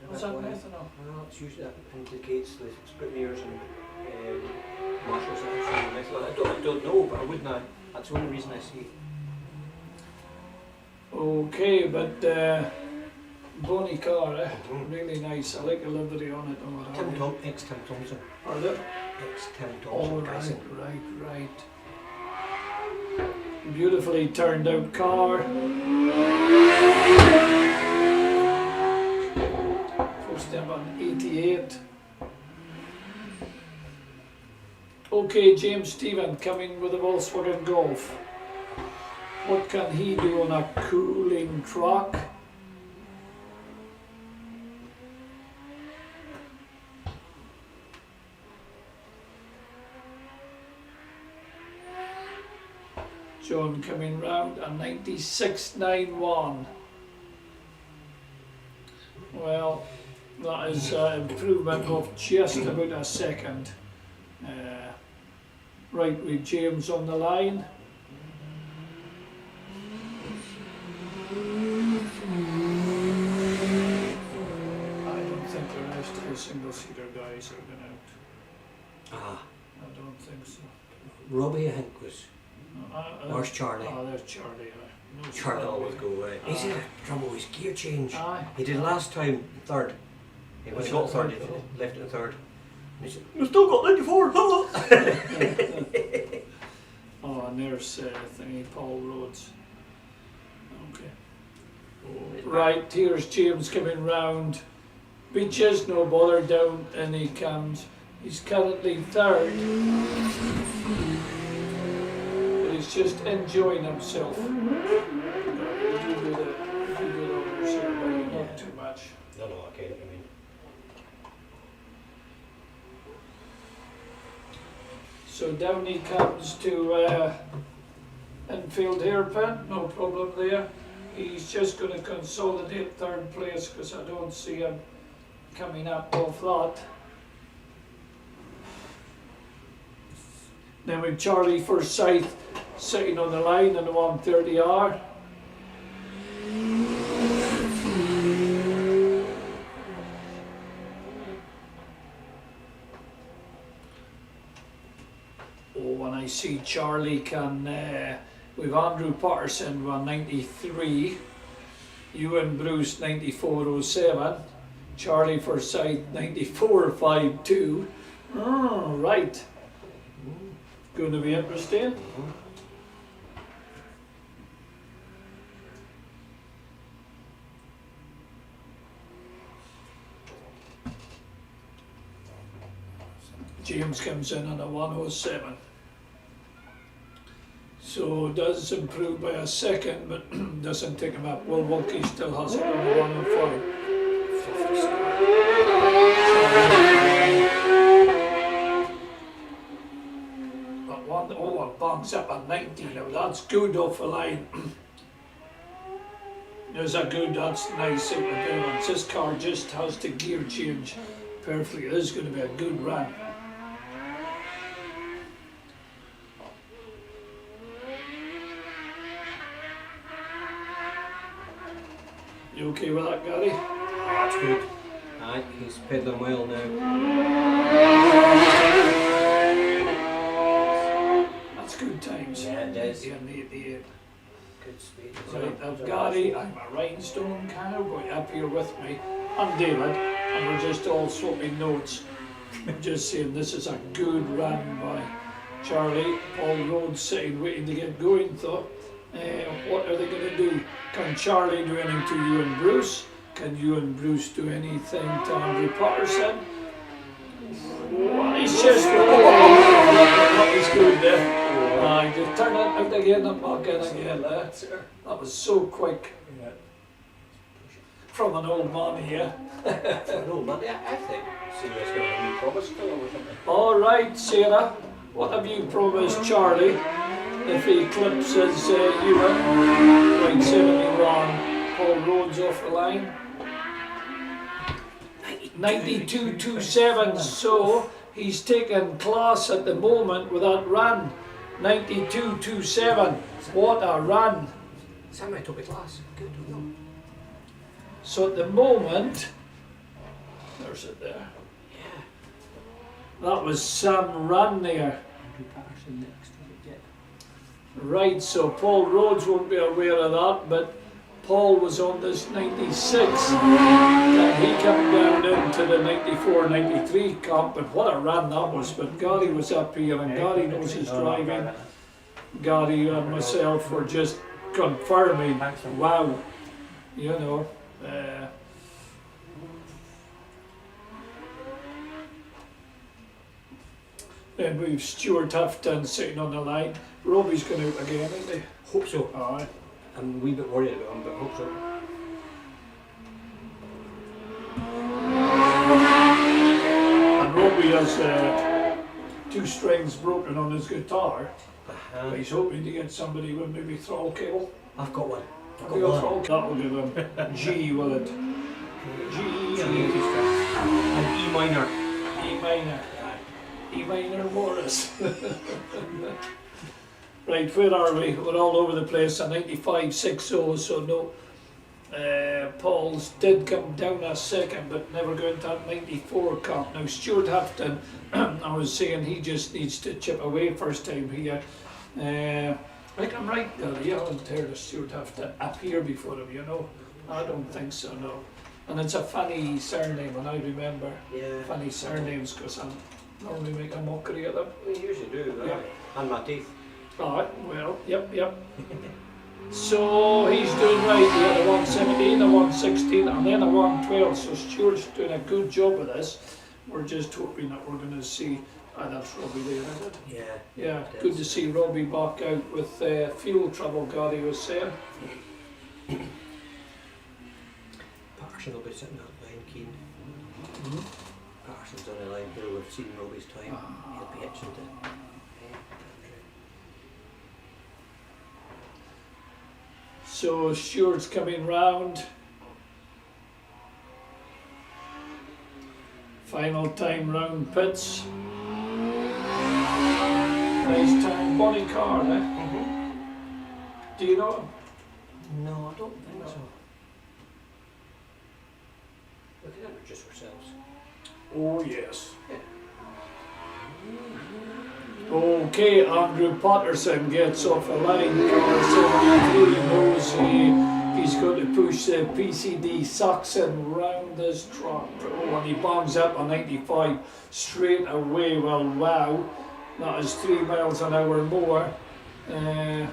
What's that methanol? Well, it's usually that indicates the scrutineers and marshals that are methanol. I don't know, but I would know. That's the only reason I see. Okay, but Bonnie car, Mhm. really nice. I like the livery on it. And what have you. Ex-Tim Thompson. Are they? Ex-Tim Oh, Thompson. right, Racing. right. Beautifully turned out car. First time on 88. Okay, James Stephen coming with a Volkswagen Golf. What can he do on a cooling truck? John coming round a 96.91. Well, that is an improvement of just about a second. Right with James on the line. I don't think the rest of the single-seater guys are going out. Ah, I don't think so. Robbie, I think, was. Where's Charlie? Oh, there's Charlie. No Charlie always go away. He's had trouble with his gear change. Aye. He did last time third. When he Was got it third, third? he left it in third. And he said, "You still got 94." Oh, and there's thingy, Paul Rhodes. Okay. Right, here's James coming round. Beaches, no bother, down, and he comes. He's currently third. But he's just enjoying himself. You do the honours here, buddy, not too much. No, okay, I mean. So down he comes to infield hairpin, no problem there. He's just going to consolidate third place because I don't see him coming up off that. Then we've Charlie Forsyth sitting on the line in the 130R. Oh, and I see Charlie can, we've Andrew Patterson 193, Ewan Bruce 94.07, Charlie Forsyth 94.52. Oh, right. Going to be interesting. James comes in on a 107. So does improve by a second, but doesn't take him up. Will Wilkie still has it on a 105. But one, oh, it bunks up at 90 now. That's good off the line. There's a good, that's nice improvement. This car just has to gear change perfectly. This is going to be a good run. You okay with that, Gary? That's good. Aye, he's pedaling well now. That's good times. Yeah, it is. The Good speed. right, I've Gary, I'm a rhinestone cowboy up here with me. I'm David, and we're just all swapping notes. I'm just saying this is a good run by Charlie. Paul Rhodes sitting waiting to get going though. What are they going to do? Can Charlie do anything to you and Bruce? Can you and Bruce do anything to Andrew Patterson? Oh, he's just that was good there. Just turn it out again and back in again. That was so quick. From an old man here. No, man, I think Sarah's got a new promise to her or something. All right, Sarah. What have you promised Charlie? If he eclipses Ewan, right 71, Paul Rhodes off the line. 92.27, so He's taking class at the moment with that run. 92.27. What a run. Semi took a class. Good. No. So at the moment, there's it there. Yeah. That was some run there. Andrew Patterson next. Yeah. Right, so Paul Rhodes won't be aware of that, but Paul was on this 96. Then he came down into the 94, 93 comp, but what a run that was. But Gary was up here, and Gary knows his driving. Gary and myself were just confirming, wow, you know. Then we've Stuart Houghton sitting on the line. Robbie's going out again, isn't he? Hope so. Aye. I'm a wee bit worried about him, but hope so. And Robbie has 2 strings broken on his guitar. But he's hoping to get somebody with maybe throttle cable. I've got one. Have you got throttle cable? That'll give him G, will it? G and E minor. E minor. E minor Morris. Right, where are we? We're all over the place. A 95.60, so no. Paul's did come down a second, but never going to that 94 comp. Now Stuart Houghton, I was saying he just needs to chip away first time here. I think I'm right there. You haven't heard of Stuart Houghton up here before him, you know? I don't think so, no. And it's a funny surname, and I remember funny surnames because I normally make a mockery of them. We usually do, Yeah. And my teeth. Alright, well, yep. So he's doing right. He had a 117, a 116, and then a 112. So Stuart's doing a good job of this. We're just hoping that we're going to see. That's Robbie there, isn't it? Yeah. Yeah, good to see Robbie back out with fuel trouble, Gary was saying. Patterson will be sitting at line keen. Patterson's on the line here. We've seen Robbie's time. He'll be itching to. So Stuart's coming round. Final time round pits. Nice time, Bonnie car, eh? Do you know him? No, I don't think so. We can introduce ourselves. Oh yes. Okay, Andrew Patterson gets off a line. Car 73 knows he's going to push the PCD Saxon round this track. Oh, and he bombs up on 95 straight away. Well, wow, that is 3 miles an hour more than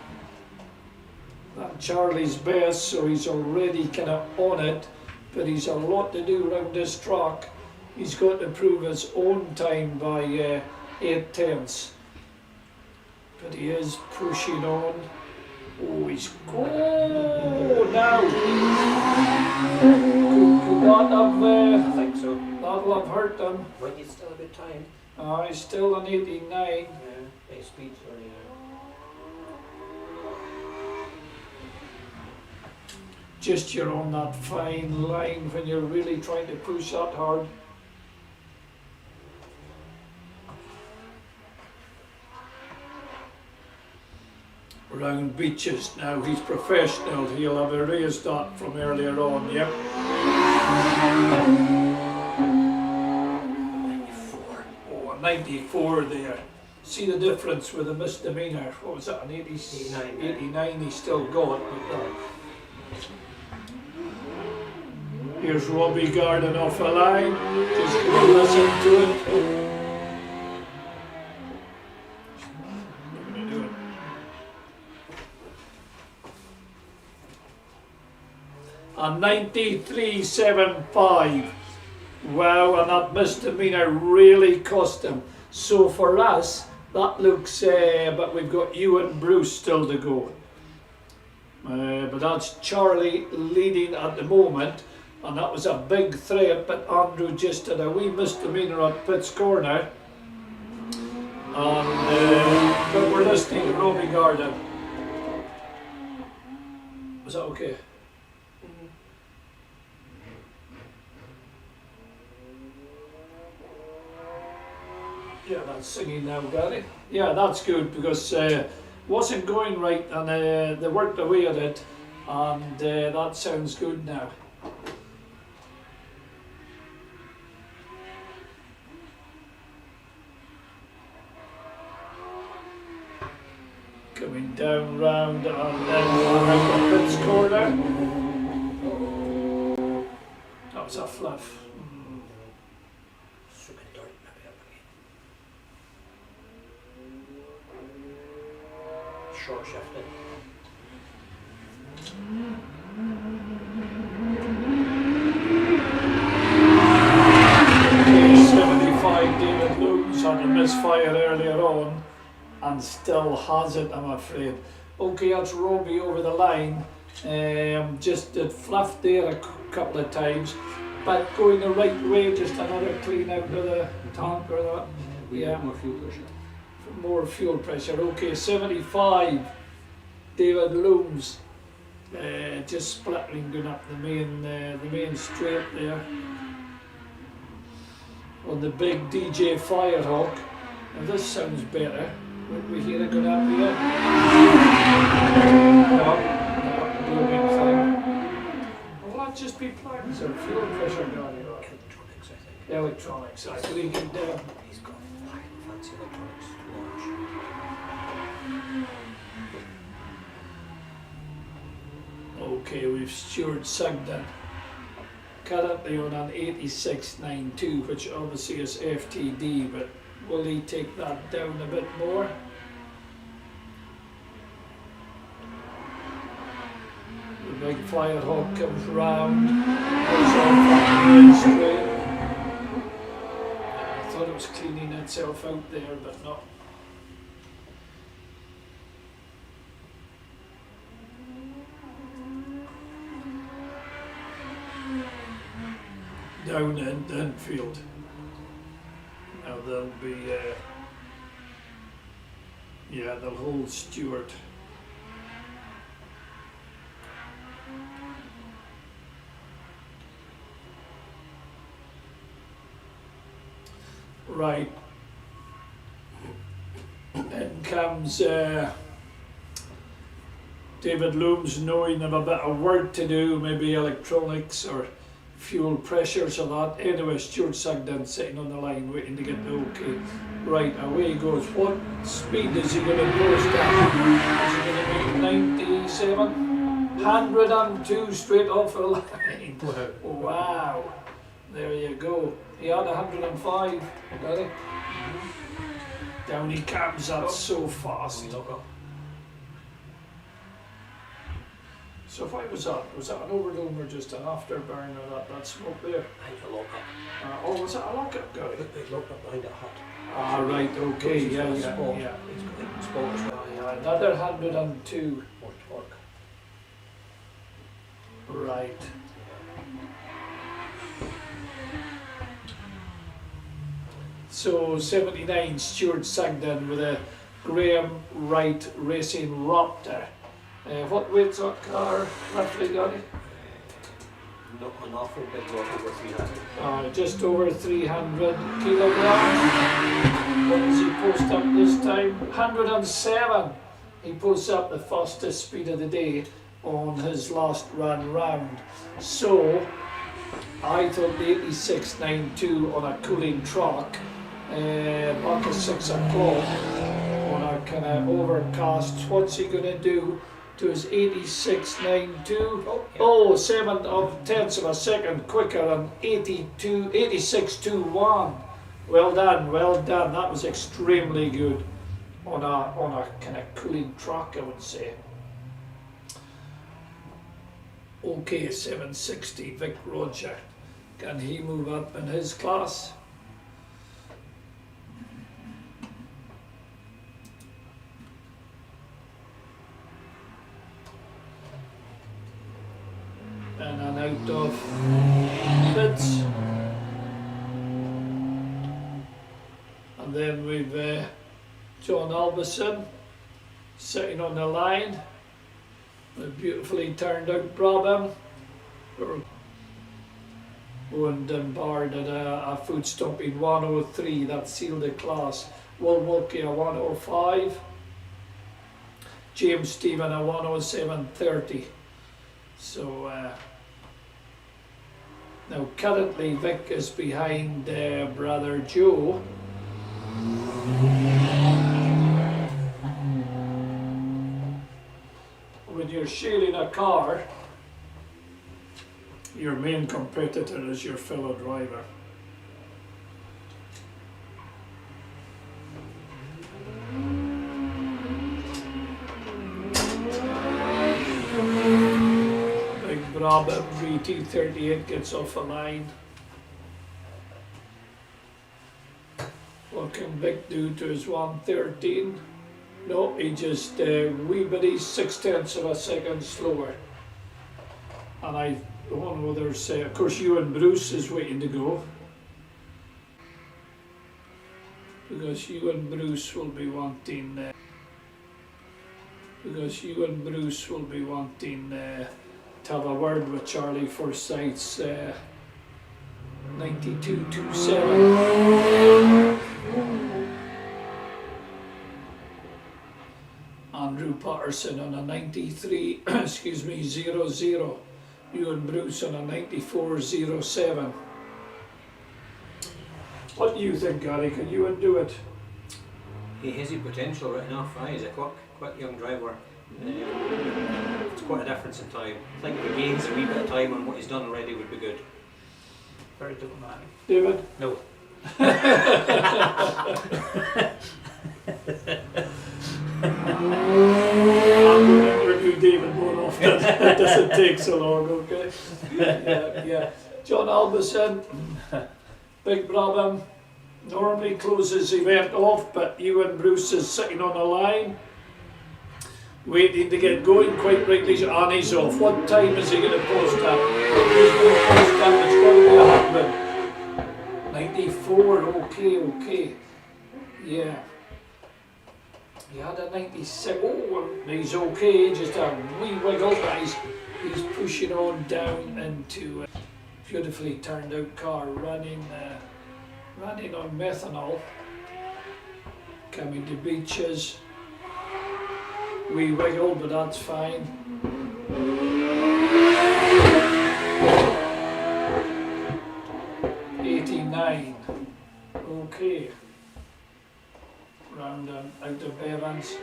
Charlie's best, so he's already kind of on it, but he's a lot to do around this track. He's got to prove his own time by 8/10. But he is pushing on. Oh, he's now. Could that have? I think so. That'll have hurt him. When you still a bit time. He's still on 89. Yeah. 8 speeds or Just you're on that fine line when you're really trying to push that hard. Round beaches now, he's professional, he'll have erased that from earlier on, yep. 94. Oh, a 94 there. See the difference with a misdemeanor, what was that, an 89, 89 he still got, but here's Robbie Garden off the line, just gonna listen to it. A 93.75. Wow, and that misdemeanor really cost him. So for us, that looks, but we've got you and Bruce still to go. But that's Charlie leading at the moment, and that was a big threat, but Andrew just had a wee misdemeanor at Pitt's corner. And but we're listening to Robbie Garden. Was that okay? Yeah, that's singing now, Gary. Yeah, that's good because wasn't going right and they worked away at it and that sounds good now. Coming down round and then around the pits corner. That was a fluff. Struck in dirt, maybe up again. Short shifted. Okay, 75 David Looms had a misfire earlier on and still has it, I'm afraid. Okay, that's Robbie over the line. Just did fluff there a couple of times, but going the right way, just another clean out of the tank or that. Yeah, More fuel pressure. more fuel pressure. Okay, 75 David Looms. Just splattering going up the main straight there on the big DJ Firehawk. Now this sounds better. Would we hear it going up here? No, blooming thing. Will that just be plugs or fuel pressure down here? Electronics, I think. Electronics, that's leaking down. He's got fancy electronics launch. Okay, we've Stuart Sugden currently on an 86.92, which obviously is FTD, but will he take that down a bit more? The big Firehawk comes round, goes off that main straight. I thought it was cleaning itself out there, but not. Down in Enfield. Now they'll be, yeah, they'll hold Stewart. Right. In comes David Looms, knowing of a bit of work to do, maybe electronics or fuel pressures or that. Anyway, Stuart Sugden sitting on the line waiting to get the okay. Right, away he goes. What speed is he going to post at? Is he going to make 97? 102 straight off the line. Wow. There you go. He had 105, got it? Down he comes, that's so fast. So why was that? Was that an overdome or just an afterburn or that smoke there? I think a lockup. Oh, was that a lockup, Gary? Big lockup behind that hut. Ah, right, okay, He's got a yeah. He's got a spot as well. Yeah, another 102. More torque. Right. So 79 Stuart Sugden with a Graham Wright Racing Raptor. What weight's that car roughly, Gary? Not an awful big lot over 300. Just over 300 kilograms. What does he post up this time? 107. He posts up the fastest speed of the day on his last run round. So I thought the 86.92 on a cooling track back at 6 o'clock on a kind of overcast. What's he going to do to his 86.92? Oh, 7/10 of a second quicker than 86.21. Well done, well done. That was extremely good on a kind of cooling track, I would say. Okay, 760 Vic Roger. Can he move up in his class? And an out of pits. And then we've John Albison sitting on the line. A beautifully turned out Brabham. Owen Dunbar did a foot stomping 103, that sealed the class. Will Wilkie a 105. James Stephen a 107.30. So now currently Vic is behind brother Joe. When you're sharing a car, your main competitor is your fellow driver. Big Brabham VT38 gets off a line. What can Vic do to his 113? No, he just wee bitty 0.6 of a second slower. And I don't know whether there's, of course, Ewan Bruce is waiting to go. Because Ewan Bruce will be wanting to have a word with Charlie Forsyth's 92.27. Andrew Patterson on a 93, excuse me, 00. Ewan Bruce on a 94.07. What do you think, Gary? Can Ewan do it? He has the potential right enough. He's a quick young driver. It's quite a difference in time. I think if he gains a wee bit of time on what he's done already would be good. Very diplomatic. David? No. I'm going to interview David more often. It doesn't take so long, okay? Yeah. John Albison, Big Brabham, normally closes the event off, but Ewan Bruce is sitting on the line, waiting to get going, quite rightly, and he's off. What time is he going to post up? He's going to post up, it's going to be 100. 94, okay. Yeah. He had a 96, he's okay, just a wee wiggle, but he's pushing on down into a beautifully turned out car, running on methanol, coming to beaches, wee wiggle, but that's fine. '89, okay. Round and out of Evans.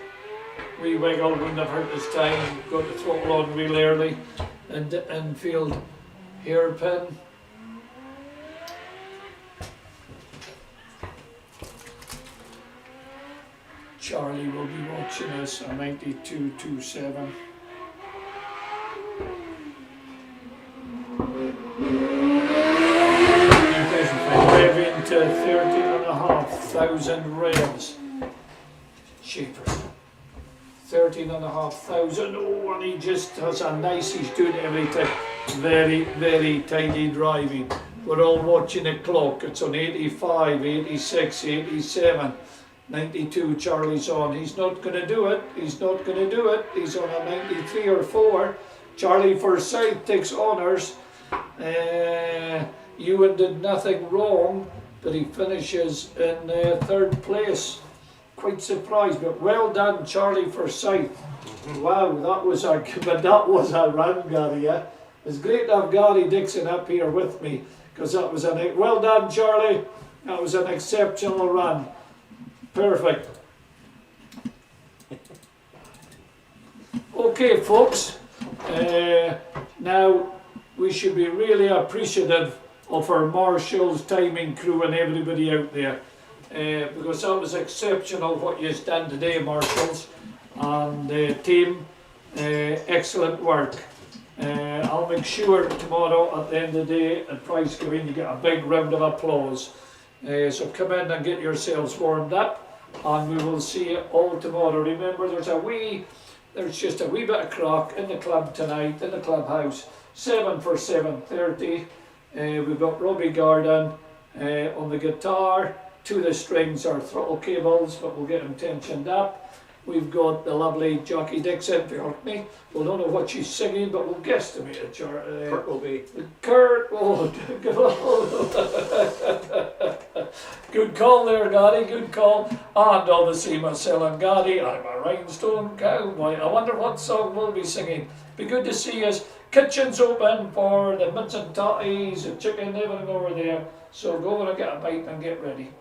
Wee wiggle wouldn't have hurt his time. Got the throttle on real early. And infield hairpin. Charlie will be watching us a 92.27. Rev into 13,500 revs. Cheapers. 13,500. Oh, and he just has a nice, he's doing everything. Very, very tidy driving. We're all watching the clock. It's on 85, 86, 87, 92. Charlie's on. He's not going to do it. He's on a 93 or 4. Charlie Forsyth takes honours. Ewan did nothing wrong, but he finishes in third place. Quite surprised, but well done, Charlie Forsyth. Wow, that was a run, Gary. Yeah? It's great to have Gary Dixon up here with me, because that was well done, Charlie. That was an exceptional run. Perfect. Okay, folks. Now we should be really appreciative of our marshals, timing crew, and everybody out there. Because that was exceptional what you've done today, marshals and team. Excellent work. I'll make sure tomorrow at the end of the day at prize giving you get a big round of applause. So come in and get yourselves warmed up, and we will see you all tomorrow. Remember, there's just a wee bit of crack in the club tonight, in the clubhouse, 7 for 7:30. We've got Robbie Garden on the guitar. To the strings are throttle cables, but we'll get them tensioned up. We've got the lovely Jockey Dixon for Orkney. We don't know what she's singing, but we'll guesstimate it. Kurt will be. Kurt, oh, good call there, Gary, good call. And obviously Marcel and Gary, I'm a rhinestone cowboy. I wonder what song we'll be singing. Be good to see us. Kitchen's open for the mince and totties, the chicken, everything over there. So go over and get a bite and get ready.